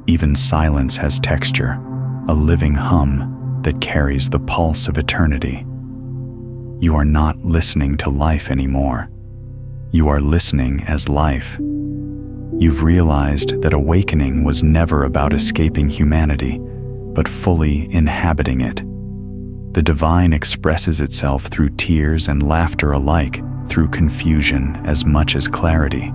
Even silence has texture, a living hum that carries the pulse of eternity. You are not listening to life anymore. You are listening as life. You've realized that awakening was never about escaping humanity, but fully inhabiting it. The divine expresses itself through tears and laughter alike, through confusion as much as clarity.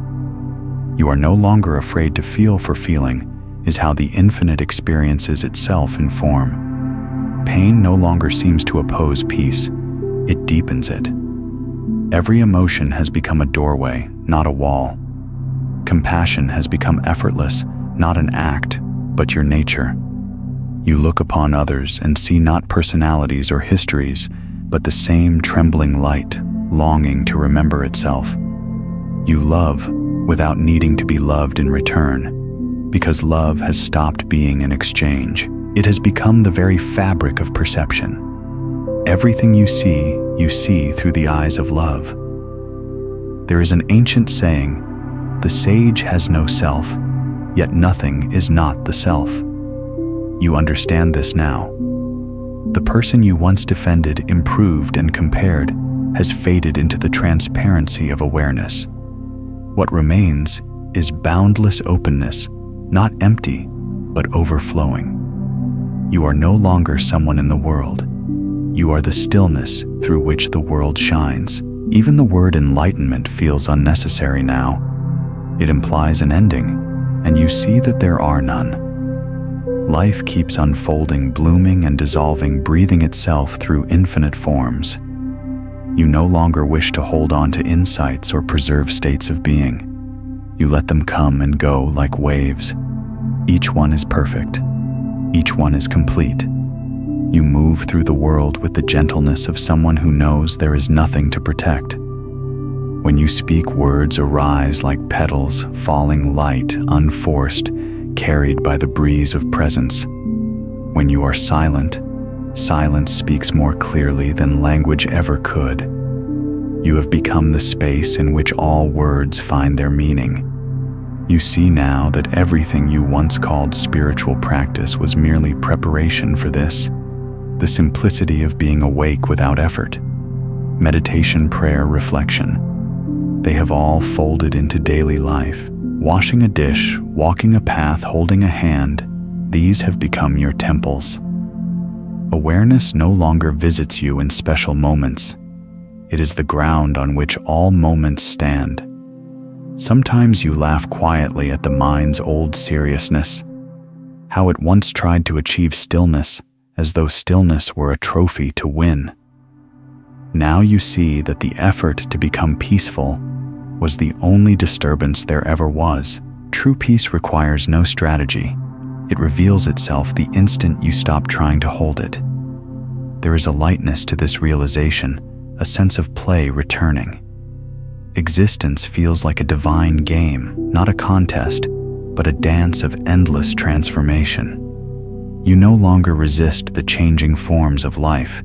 You are no longer afraid to feel, for feeling is how the infinite experiences itself in form. Pain no longer seems to oppose peace, it deepens it. Every emotion has become a doorway, not a wall. Compassion has become effortless, not an act, but your nature. You look upon others and see not personalities or histories, but the same trembling light, longing to remember itself. You love without needing to be loved in return, because love has stopped being an exchange. It has become the very fabric of perception. Everything you see through the eyes of love. There is an ancient saying, "The sage has no self, yet nothing is not the self." You understand this now. The person you once defended, improved, and compared has faded into the transparency of awareness. What remains is boundless openness, not empty, but overflowing. You are no longer someone in the world. You are the stillness through which the world shines. Even the word enlightenment feels unnecessary now. It implies an ending, and you see that there are none. Life keeps unfolding, blooming and dissolving, breathing itself through infinite forms. You no longer wish to hold on to insights or preserve states of being. You let them come and go like waves. Each one is perfect. Each one is complete. You move through the world with the gentleness of someone who knows there is nothing to protect. When you speak, words arise like petals, falling light, unforced, carried by the breeze of presence. When you are silent, silence speaks more clearly than language ever could. You have become the space in which all words find their meaning. You see now that everything you once called spiritual practice was merely preparation for this. The simplicity of being awake without effort. Meditation, prayer, reflection. They have all folded into daily life. Washing a dish, walking a path, holding a hand, these have become your temples. Awareness no longer visits you in special moments. It is the ground on which all moments stand. Sometimes you laugh quietly at the mind's old seriousness, how it once tried to achieve stillness, as though stillness were a trophy to win. Now you see that the effort to become peaceful was the only disturbance there ever was. True peace requires no strategy. It reveals itself the instant you stop trying to hold it. There is a lightness to this realization, a sense of play returning. Existence feels like a divine game, not a contest, but a dance of endless transformation. You no longer resist the changing forms of life.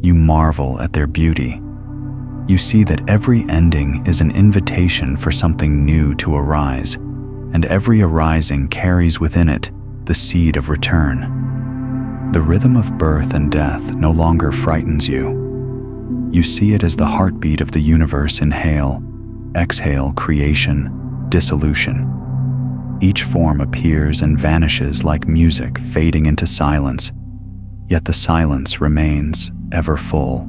You marvel at their beauty. You see that every ending is an invitation for something new to arise, and every arising carries within it the seed of return. The rhythm of birth and death no longer frightens you. You see it as the heartbeat of the universe: inhale, exhale, creation, dissolution. Each form appears and vanishes like music fading into silence, yet the silence remains ever full.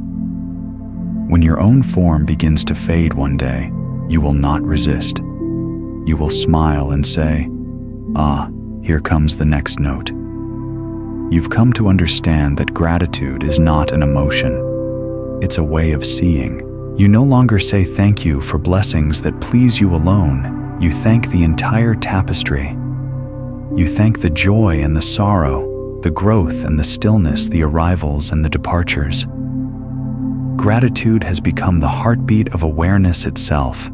When your own form begins to fade one day, you will not resist. You will smile and say, "Ah, here comes the next note." You've come to understand that gratitude is not an emotion. It's a way of seeing. You no longer say thank you for blessings that please you alone. You thank the entire tapestry. You thank the joy and the sorrow, the growth and the stillness, the arrivals and the departures. Gratitude has become the heartbeat of awareness itself.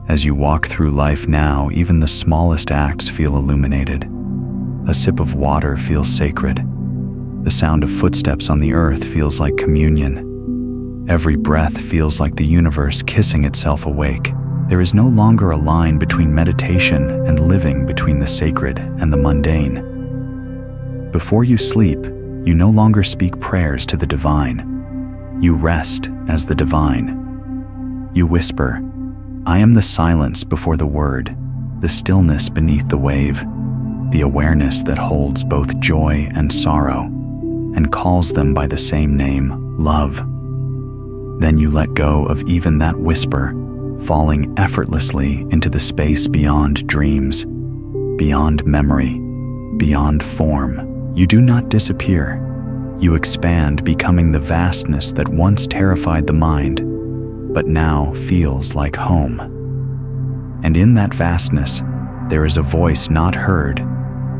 As you walk through life now, even the smallest acts feel illuminated. A sip of water feels sacred. The sound of footsteps on the earth feels like communion. Every breath feels like the universe kissing itself awake. There is no longer a line between meditation and living, between the sacred and the mundane. Before you sleep, you no longer speak prayers to the divine. You rest as the divine. You whisper, "I am the silence before the word, the stillness beneath the wave, the awareness that holds both joy and sorrow, and calls them by the same name, love." Then you let go of even that whisper, falling effortlessly into the space beyond dreams, beyond memory, beyond form. You do not disappear. You expand, becoming the vastness that once terrified the mind, but now feels like home. And in that vastness, there is a voice not heard,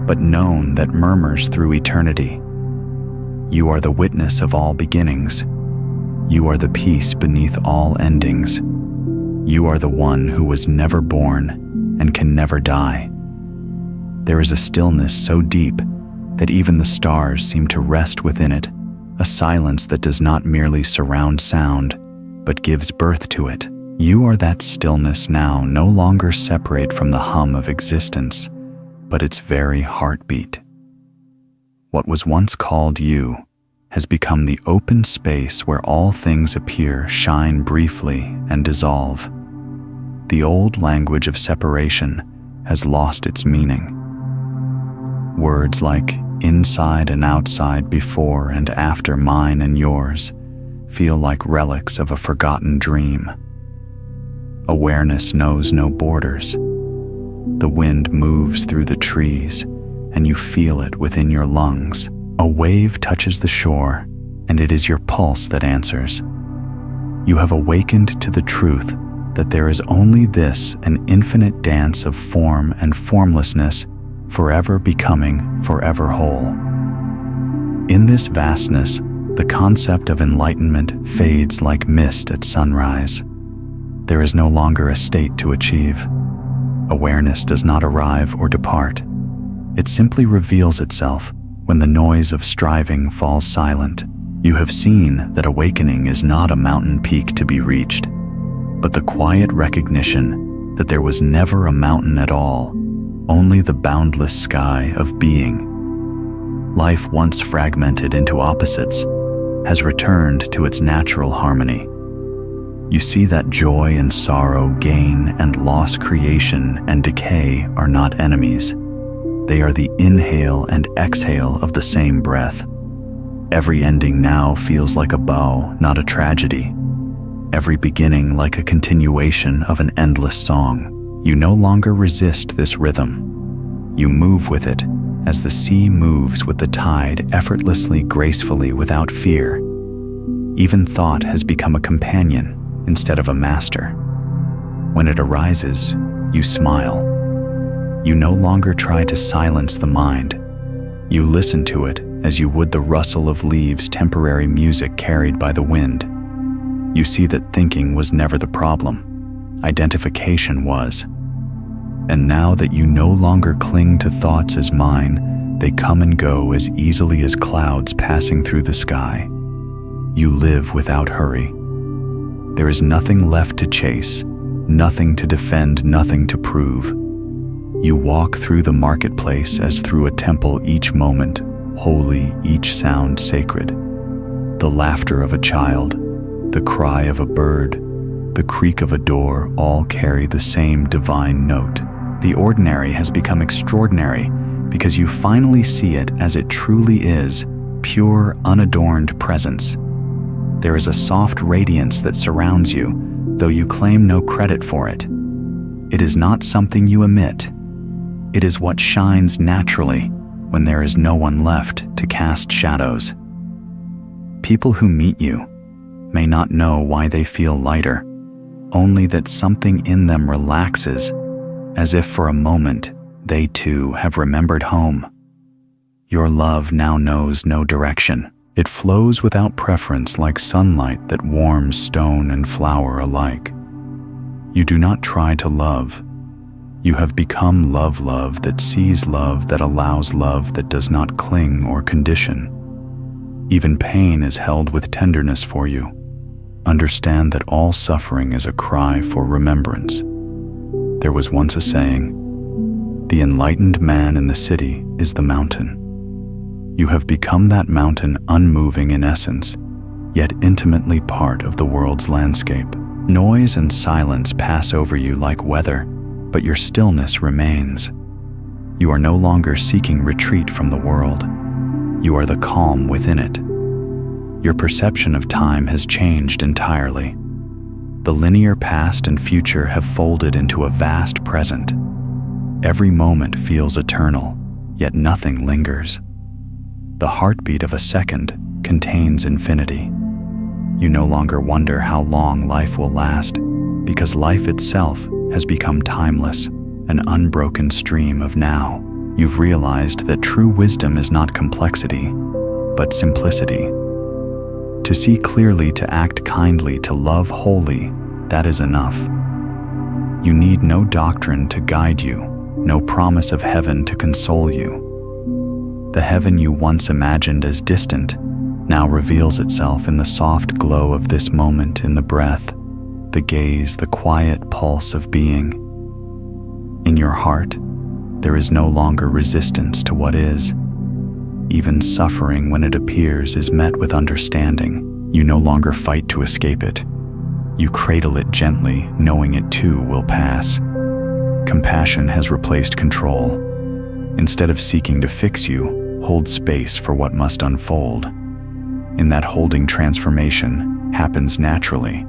but known, that murmurs through eternity. You are the witness of all beginnings. You are the peace beneath all endings. You are the one who was never born and can never die. There is a stillness so deep that even the stars seem to rest within it, a silence that does not merely surround sound, but gives birth to it. You are that stillness now, no longer separate from the hum of existence, but its very heartbeat. What was once called you has become the open space where all things appear, shine briefly, and dissolve. The old language of separation has lost its meaning. Words like inside and outside, before and after, mine and yours, feel like relics of a forgotten dream. Awareness knows no borders. The wind moves through the trees, and you feel it within your lungs. A wave touches the shore, and it is your pulse that answers. You have awakened to the truth that there is only this, an infinite dance of form and formlessness, forever becoming, forever whole. In this vastness, the concept of enlightenment fades like mist at sunrise. There is no longer a state to achieve. Awareness does not arrive or depart. It simply reveals itself when the noise of striving falls silent. You have seen that awakening is not a mountain peak to be reached, but the quiet recognition that there was never a mountain at all, only the boundless sky of being. Life, once fragmented into opposites, has returned to its natural harmony. You see that joy and sorrow, gain and loss, creation and decay are not enemies. They are the inhale and exhale of the same breath. Every ending now feels like a bow, not a tragedy. Every beginning like a continuation of an endless song. You no longer resist this rhythm. You move with it, as the sea moves with the tide, effortlessly, gracefully, without fear. Even thought has become a companion instead of a master. When it arises, you smile. You no longer try to silence the mind. You listen to it as you would the rustle of leaves, temporary music carried by the wind. You see that thinking was never the problem. Identification was. And now that you no longer cling to thoughts as mine, they come and go as easily as clouds passing through the sky. You live without hurry. There is nothing left to chase, nothing to defend, nothing to prove. You walk through the marketplace as through a temple, each moment holy, each sound sacred. The laughter of a child, the cry of a bird, the creak of a door, all carry the same divine note. The ordinary has become extraordinary because you finally see it as it truly is, pure, unadorned presence. There is a soft radiance that surrounds you, though you claim no credit for it. It is not something you emit. It is what shines naturally when there is no one left to cast shadows. People who meet you may not know why they feel lighter, only that something in them relaxes, as if for a moment they too have remembered home. Your love now knows no direction. It flows without preference, like sunlight that warms stone and flower alike. You do not try to love. You have become love that sees love, that allows love, that does not cling or condition. Even pain is held with tenderness for you. Understand that all suffering is a cry for remembrance. There was once a saying, "The enlightened man in the city is the mountain." You have become that mountain, unmoving in essence, yet intimately part of the world's landscape. Noise and silence pass over you like weather, but your stillness remains. You are no longer seeking retreat from the world. You are the calm within it. Your perception of time has changed entirely. The linear past and future have folded into a vast present. Every moment feels eternal, yet nothing lingers. The heartbeat of a second contains infinity. You no longer wonder how long life will last, because life itself has become timeless, an unbroken stream of now. You've realized that true wisdom is not complexity, but simplicity. To see clearly, to act kindly, to love wholly, that is enough. You need no doctrine to guide you, no promise of heaven to console you. The heaven you once imagined as distant now reveals itself in the soft glow of this moment, in the breath, the gaze, the quiet pulse of being. In your heart, there is no longer resistance to what is. Even suffering, when it appears, is met with understanding. You no longer fight to escape it. You cradle it gently, knowing it too will pass. Compassion has replaced control. Instead of seeking to fix you, hold space for what must unfold. In that holding, transformation happens naturally.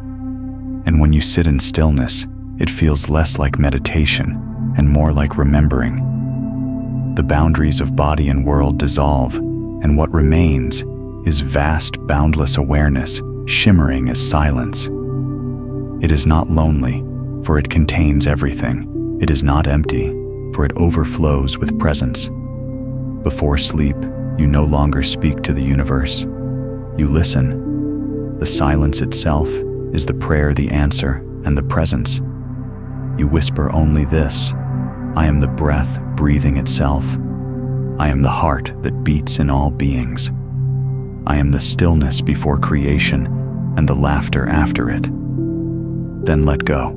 And when you sit in stillness, it feels less like meditation and more like remembering. The boundaries of body and world dissolve, and what remains is vast, boundless awareness, shimmering as silence. It is not lonely, for it contains everything. It is not empty, for it overflows with presence. Before sleep, you no longer speak to the universe. You listen. The silence itself is the prayer, the answer, and the presence. You whisper only this: I am the breath breathing itself. I am the heart that beats in all beings. I am the stillness before creation and the laughter after it. Then let go.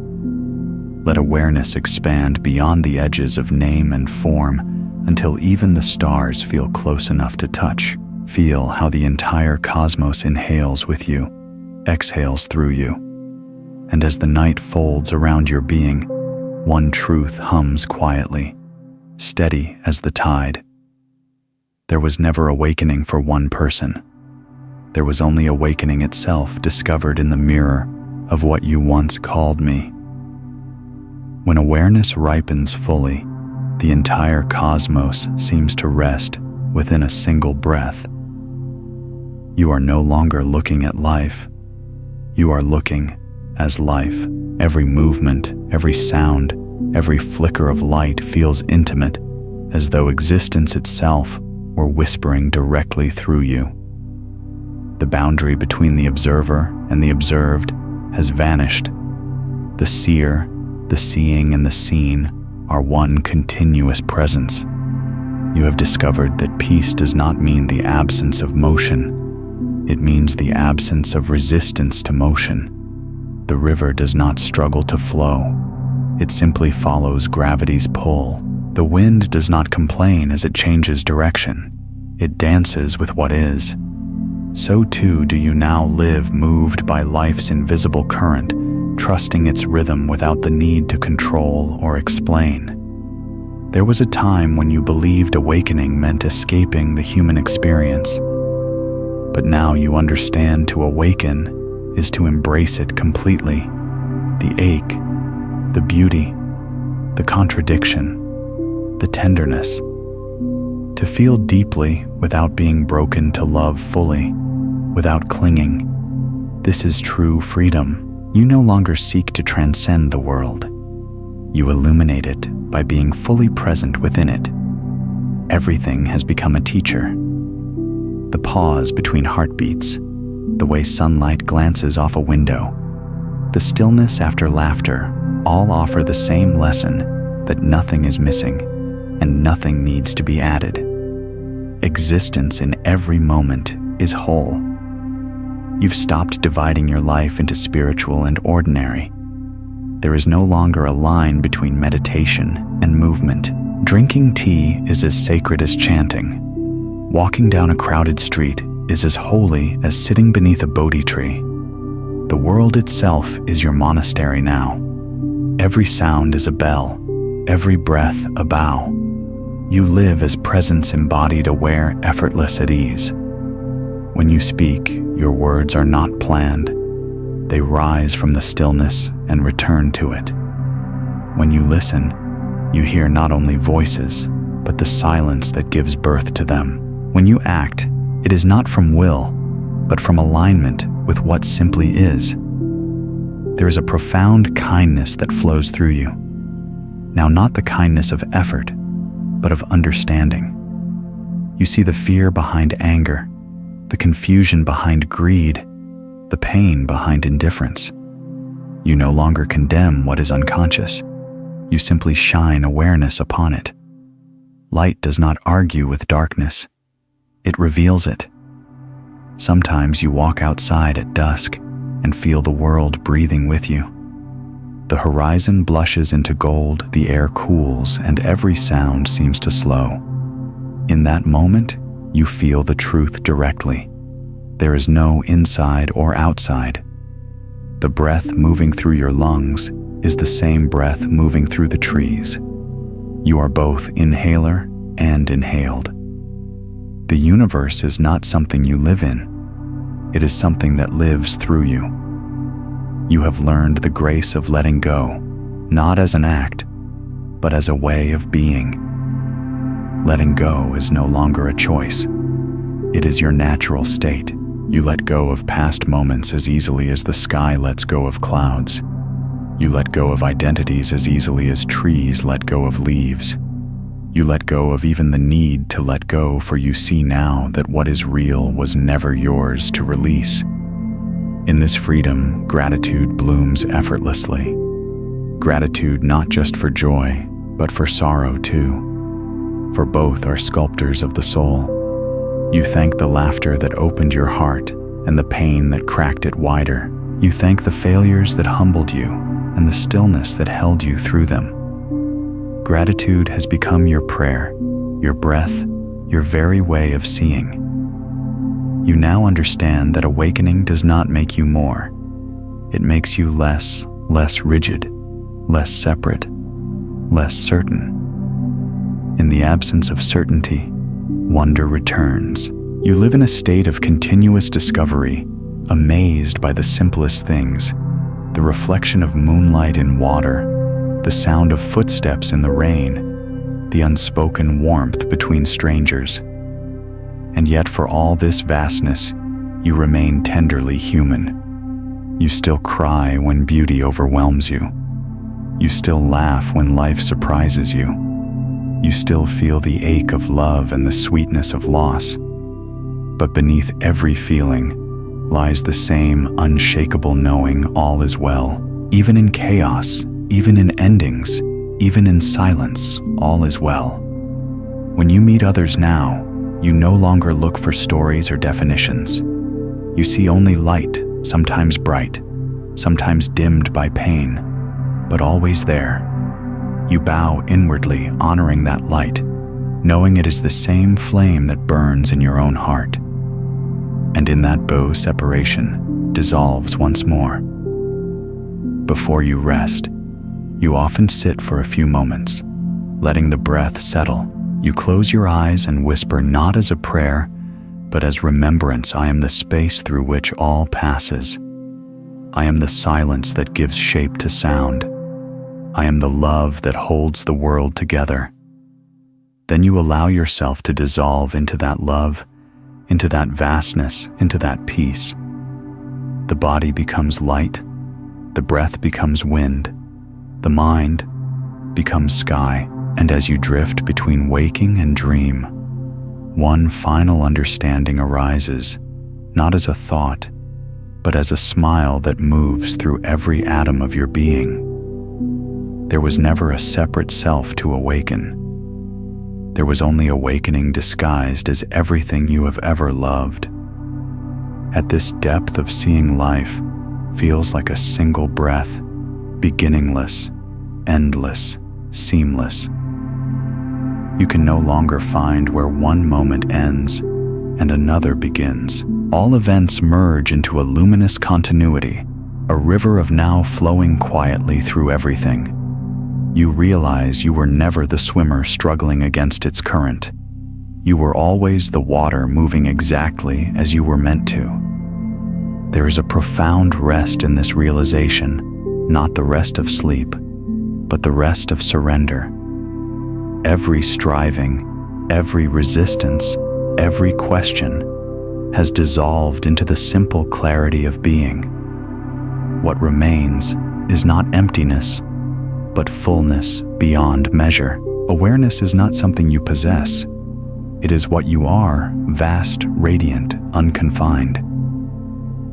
Let awareness expand beyond the edges of name and form until even the stars feel close enough to touch. Feel how the entire cosmos inhales with you, exhales through you. And as the night folds around your being, one truth hums quietly, steady as the tide. There was never awakening for one person. There was only awakening itself, discovered in the mirror of what you once called me. When awareness ripens fully, the entire cosmos seems to rest within a single breath. You are no longer looking at life. You are looking as life. Every movement, every sound, every flicker of light feels intimate, as though existence itself were whispering directly through you. The boundary between the observer and the observed has vanished. The seer, the seeing, and the seen are one continuous presence. You have discovered that peace does not mean the absence of motion. It means the absence of resistance to motion. The river does not struggle to flow. It simply follows gravity's pull. The wind does not complain as it changes direction. It dances with what is. So too do you now live, moved by life's invisible current, trusting its rhythm without the need to control or explain. There was a time when you believed awakening meant escaping the human experience. But now you understand to awaken is to embrace it completely. The ache, the beauty, the contradiction, the tenderness. To feel deeply without being broken, to love fully, without clinging. This is true freedom. You no longer seek to transcend the world. You illuminate it by being fully present within it. Everything has become a teacher. The pause between heartbeats, the way sunlight glances off a window, the stillness after laughter, all offer the same lesson that nothing is missing and nothing needs to be added. Existence in every moment is whole. You've stopped dividing your life into spiritual and ordinary. There is no longer a line between meditation and movement. Drinking tea is as sacred as chanting. Walking down a crowded street is as holy as sitting beneath a Bodhi tree. The world itself is your monastery now. Every sound is a bell, every breath a bow. You live as presence embodied, aware, effortless, at ease. When you speak, your words are not planned. They rise from the stillness and return to it. When you listen, you hear not only voices, but the silence that gives birth to them. When you act, it is not from will, but from alignment with what simply is. There is a profound kindness that flows through you. Now, not the kindness of effort, but of understanding. You see the fear behind anger, the confusion behind greed, the pain behind indifference. You no longer condemn what is unconscious. You simply shine awareness upon it. Light does not argue with darkness. It reveals it. Sometimes you walk outside at dusk and feel the world breathing with you. The horizon blushes into gold, the air cools, and every sound seems to slow. In that moment, you feel the truth directly. There is no inside or outside. The breath moving through your lungs is the same breath moving through the trees. You are both inhaler and inhaled. The universe is not something you live in. It is something that lives through you. You have learned the grace of letting go, not as an act, but as a way of being. Letting go is no longer a choice. It is your natural state. You let go of past moments as easily as the sky lets go of clouds. You let go of identities as easily as trees let go of leaves. You let go of even the need to let go, for you see now that what is real was never yours to release. In this freedom, gratitude blooms effortlessly. Gratitude not just for joy, but for sorrow too. For both are sculptors of the soul. You thank the laughter that opened your heart and the pain that cracked it wider. You thank the failures that humbled you and the stillness that held you through them. Gratitude has become your prayer, your breath, your very way of seeing. You now understand that awakening does not make you more. It makes you less rigid, less separate, less certain. In the absence of certainty, wonder returns. You live in a state of continuous discovery, amazed by the simplest things, the reflection of moonlight in water, the sound of footsteps in the rain, the unspoken warmth between strangers. And yet for all this vastness, you remain tenderly human. You still cry when beauty overwhelms you. You still laugh when life surprises you. You still feel the ache of love and the sweetness of loss. But beneath every feeling lies the same unshakable knowing all is well. Even in chaos, even in endings, even in silence, all is well. When you meet others now, you no longer look for stories or definitions. You see only light, sometimes bright, sometimes dimmed by pain, but always there. You bow inwardly, honoring that light, knowing it is the same flame that burns in your own heart. And in that bow, separation dissolves once more. Before you rest, you often sit for a few moments, letting the breath settle. You close your eyes and whisper not as a prayer, but as remembrance. I am the space through which all passes. I am the silence that gives shape to sound. I am the love that holds the world together. Then you allow yourself to dissolve into that love, into that vastness, into that peace. The body becomes light, the breath becomes wind, the mind becomes sky, and as you drift between waking and dream, one final understanding arises, not as a thought, but as a smile that moves through every atom of your being. There was never a separate self to awaken. There was only awakening disguised as everything you have ever loved. At this depth of seeing life feels like a single breath, beginningless, endless, seamless. You can no longer find where one moment ends and another begins. All events merge into a luminous continuity, a river of now flowing quietly through everything. You realize you were never the swimmer struggling against its current. You were always the water moving exactly as you were meant to. There is a profound rest in this realization, not the rest of sleep, but the rest of surrender. Every striving, every resistance, every question has dissolved into the simple clarity of being. What remains is not emptiness, but fullness beyond measure. Awareness is not something you possess. It is what you are, vast, radiant, unconfined.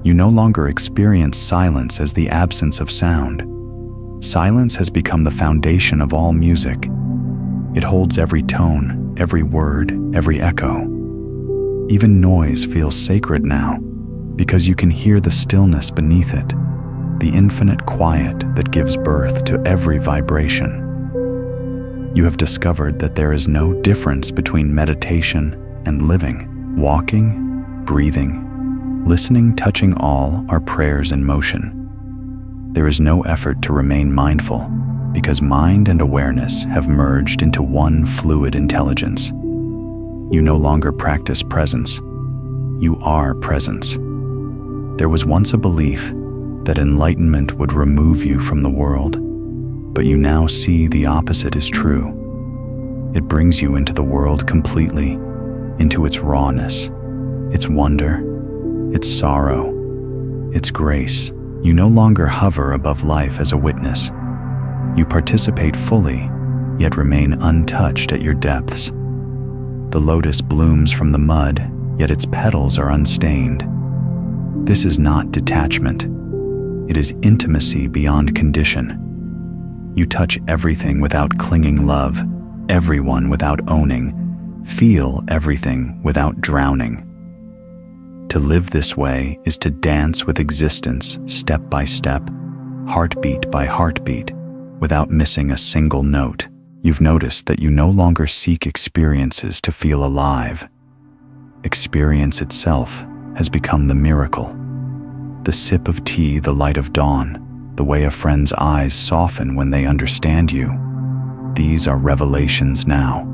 You no longer experience silence as the absence of sound. Silence has become the foundation of all music. It holds every tone, every word, every echo. Even noise feels sacred now, because you can hear the stillness beneath it, the infinite quiet that gives birth to every vibration. You have discovered that there is no difference between meditation and living. Walking, breathing, listening, touching, all are prayers in motion. There is no effort to remain mindful, because mind and awareness have merged into one fluid intelligence. You no longer practice presence. You are presence. There was once a belief that enlightenment would remove you from the world, but you now see the opposite is true. It brings you into the world completely, into its rawness, its wonder, its sorrow, its grace. You no longer hover above life as a witness. You participate fully, yet remain untouched at your depths. The lotus blooms from the mud, yet its petals are unstained. This is not detachment. It is intimacy beyond condition. You touch everything without clinging love, everyone without owning, feel everything without drowning. To live this way is to dance with existence step by step, heartbeat by heartbeat, without missing a single note. You've noticed that you no longer seek experiences to feel alive. Experience itself has become the miracle. The sip of tea, the light of dawn, the way a friend's eyes soften when they understand you. These are revelations now.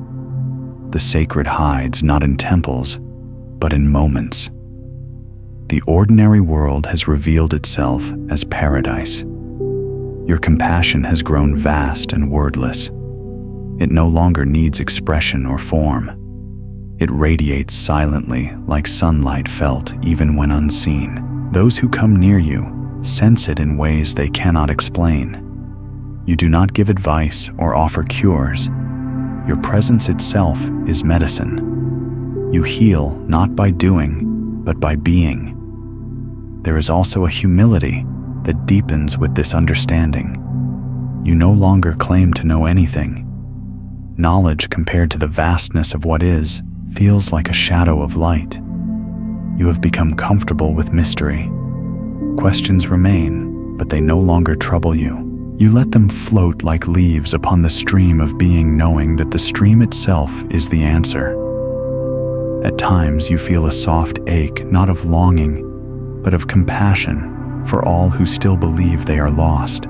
The sacred hides not in temples, but in moments. The ordinary world has revealed itself as paradise. Your compassion has grown vast and wordless. It no longer needs expression or form. It radiates silently like sunlight felt even when unseen. Those who come near you sense it in ways they cannot explain. You do not give advice or offer cures. Your presence itself is medicine. You heal not by doing, but by being. There is also a humility that deepens with this understanding. You no longer claim to know anything. Knowledge compared to the vastness of what is feels like a shadow of light. You have become comfortable with mystery. Questions remain, but they no longer trouble you. You let them float like leaves upon the stream of being, knowing that the stream itself is the answer. At times you feel a soft ache, not of longing, but of compassion for all who still believe they are lost.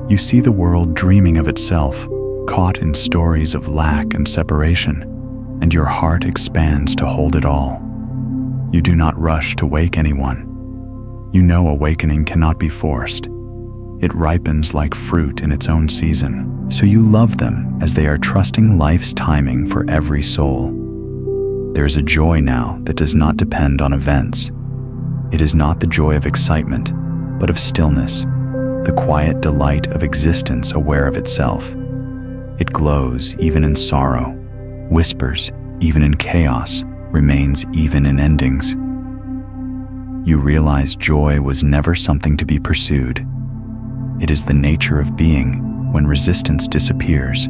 You see the world dreaming of itself, caught in stories of lack and separation, and your heart expands to hold it all. You do not rush to wake anyone. You know awakening cannot be forced. It ripens like fruit in its own season. So you love them as they are trusting life's timing for every soul. There is a joy now that does not depend on events. It is not the joy of excitement, but of stillness, the quiet delight of existence aware of itself. It glows even in sorrow, whispers even in chaos, remains even in endings. You realize joy was never something to be pursued. It is the nature of being when resistance disappears.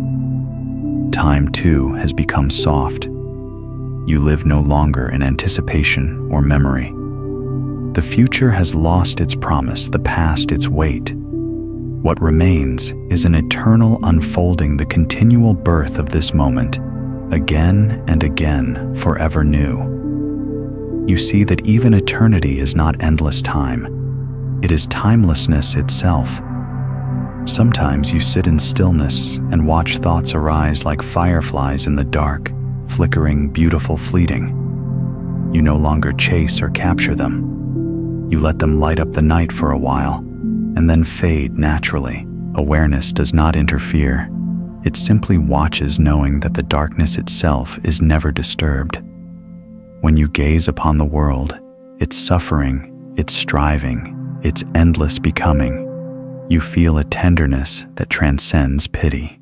Time, too, has become soft. You live no longer in anticipation or memory. The future has lost its promise, the past its weight. What remains is an eternal unfolding, the continual birth of this moment, again and again, forever new. You see that even eternity is not endless time. It is timelessness itself. Sometimes you sit in stillness and watch thoughts arise like fireflies in the dark, flickering, beautiful, fleeting. You no longer chase or capture them. You let them light up the night for a while, and then fade naturally. Awareness does not interfere. It simply watches, knowing that the darkness itself is never disturbed. When you gaze upon the world, its suffering, its striving, its endless becoming, you feel a tenderness that transcends pity.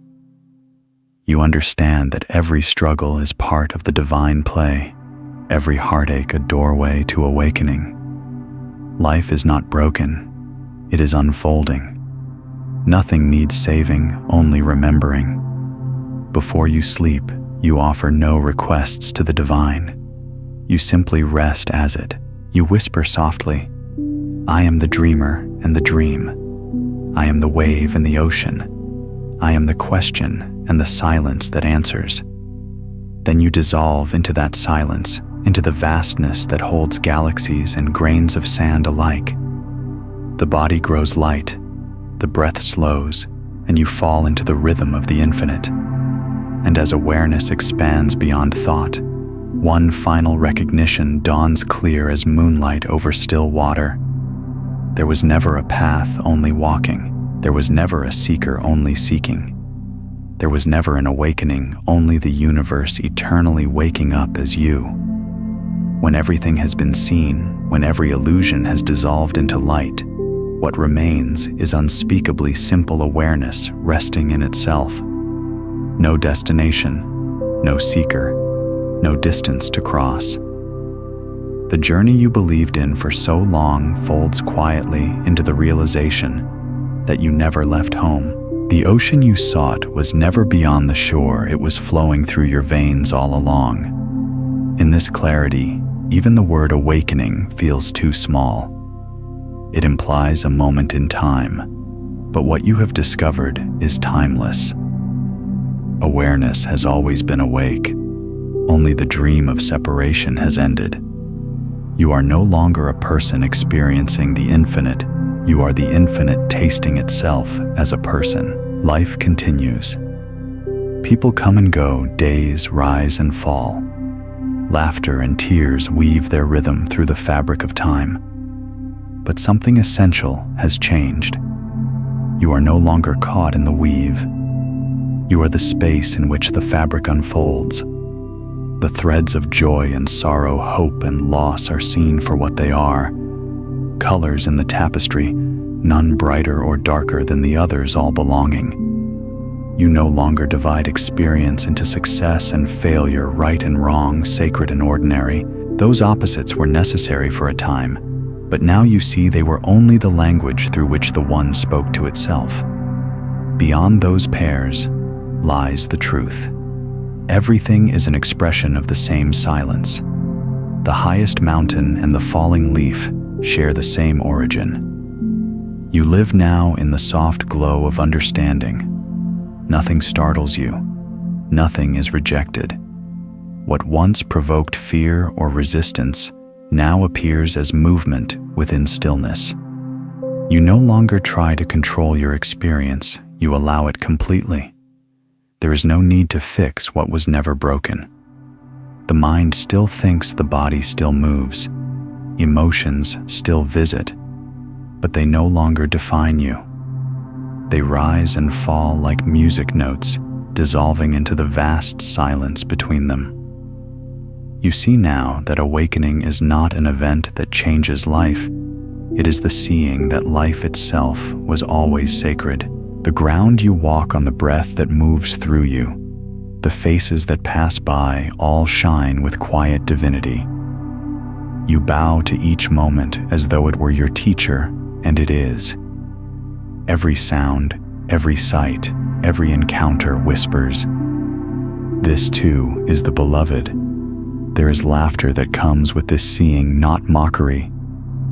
You understand that every struggle is part of the divine play, every heartache a doorway to awakening. Life is not broken, it is unfolding. Nothing needs saving, only remembering. Before you sleep, you offer no requests to the divine. You simply rest as it. You whisper softly, "I am the dreamer and the dream. I am the wave and the ocean. I am the question and the silence that answers." Then you dissolve into that silence, into the vastness that holds galaxies and grains of sand alike. The body grows light, the breath slows, and you fall into the rhythm of the infinite. And as awareness expands beyond thought, one final recognition dawns clear as moonlight over still water. There was never a path, only walking. There was never a seeker, only seeking. There was never an awakening, only the universe eternally waking up as you. When everything has been seen, when every illusion has dissolved into light, what remains is unspeakably simple awareness resting in itself. No destination, no seeker, no distance to cross. The journey you believed in for so long folds quietly into the realization that you never left home. The ocean you sought was never beyond the shore, it was flowing through your veins all along. In this clarity, even the word awakening feels too small. It implies a moment in time, but what you have discovered is timeless. Awareness has always been awake. Only the dream of separation has ended. You are no longer a person experiencing the infinite. You are the infinite tasting itself as a person. Life continues. People come and go, days rise and fall. Laughter and tears weave their rhythm through the fabric of time. But something essential has changed. You are no longer caught in the weave. You are the space in which the fabric unfolds. The threads of joy and sorrow, hope and loss are seen for what they are. Colors in the tapestry, none brighter or darker than the others, all belonging. You no longer divide experience into success and failure, right and wrong, sacred and ordinary. Those opposites were necessary for a time, but now you see they were only the language through which the one spoke to itself. Beyond those pairs lies the truth. Everything is an expression of the same silence. The highest mountain and the falling leaf share the same origin. You live now in the soft glow of understanding. Nothing startles you. Nothing is rejected. What once provoked fear or resistance now appears as movement within stillness. You no longer try to control your experience, you allow it completely. There is no need to fix what was never broken. The mind still thinks, the body still moves, emotions still visit, but they no longer define you. They rise and fall like music notes, dissolving into the vast silence between them. You see now that awakening is not an event that changes life. It is the seeing that life itself was always sacred. The ground you walk on, the breath that moves through you, the faces that pass by, all shine with quiet divinity. You bow to each moment as though it were your teacher, and it is. Every sound, every sight, every encounter whispers, "This too is the beloved." There is laughter that comes with this seeing, not mockery,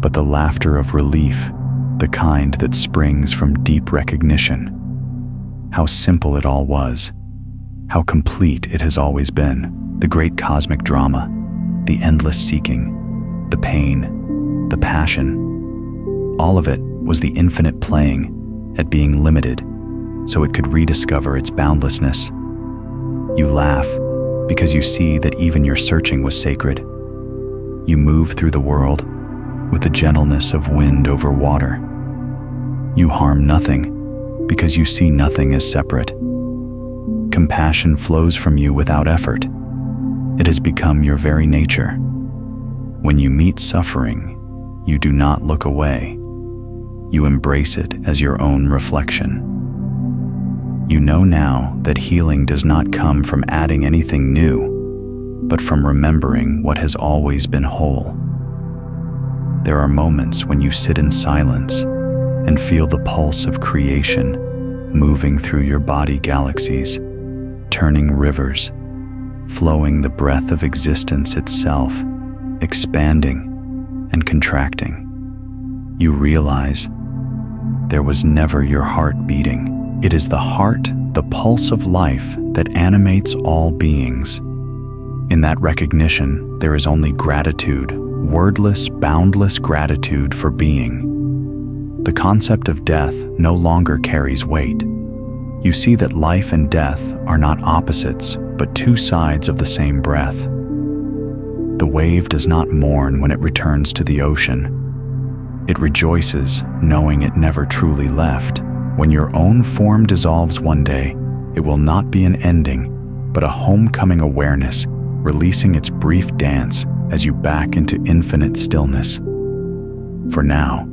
but the laughter of relief, the kind that springs from deep recognition. How simple it all was. How complete it has always been. The great cosmic drama, the endless seeking, the pain, the passion. All of it was the infinite playing at being limited so it could rediscover its boundlessness. You laugh because you see that even your searching was sacred. You move through the world with the gentleness of wind over water. You harm nothing because you see nothing as separate. Compassion flows from you without effort. It has become your very nature. When you meet suffering, you do not look away. You embrace it as your own reflection. You know now that healing does not come from adding anything new, but from remembering what has always been whole. There are moments when you sit in silence and feel the pulse of creation moving through your body, galaxies, turning rivers, flowing the breath of existence itself, expanding and contracting. You realize there was never your heart beating. It is the heart, the pulse of life that animates all beings. In that recognition, there is only gratitude, wordless, boundless gratitude for being. The concept of death no longer carries weight. You see that life and death are not opposites, but two sides of the same breath. The wave does not mourn when it returns to the ocean. It rejoices, knowing it never truly left. When your own form dissolves one day, it will not be an ending, but a homecoming awareness, releasing its brief dance as you back into infinite stillness. For now,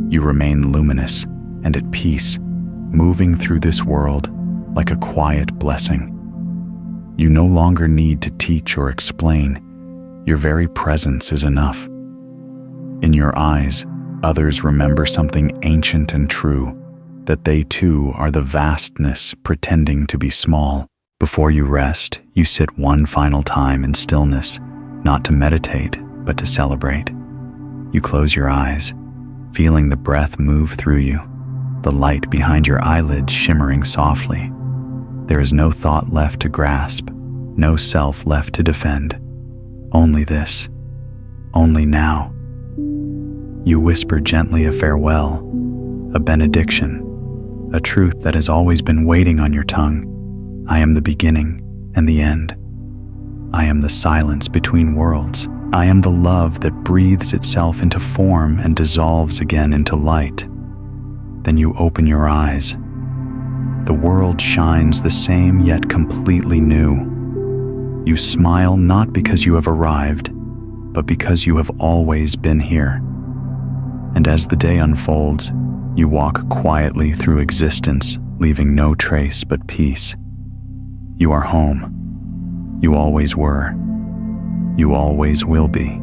you remain luminous and at peace, moving through this world like a quiet blessing. You no longer need to teach or explain. Your very presence is enough. In your eyes, others remember something ancient and true, that they too are the vastness pretending to be small. Before you rest, you sit one final time in stillness, not to meditate, but to celebrate. You close your eyes, feeling the breath move through you, the light behind your eyelids shimmering softly. There is no thought left to grasp, no self left to defend. Only this, only now. You whisper gently a farewell, a benediction, a truth that has always been waiting on your tongue. I am the beginning and the end. I am the silence between worlds. I am the love that breathes itself into form and dissolves again into light. Then you open your eyes. The world shines the same yet completely new. You smile not because you have arrived, but because you have always been here. And as the day unfolds, you walk quietly through existence, leaving no trace but peace. You are home. You always were. You always will be.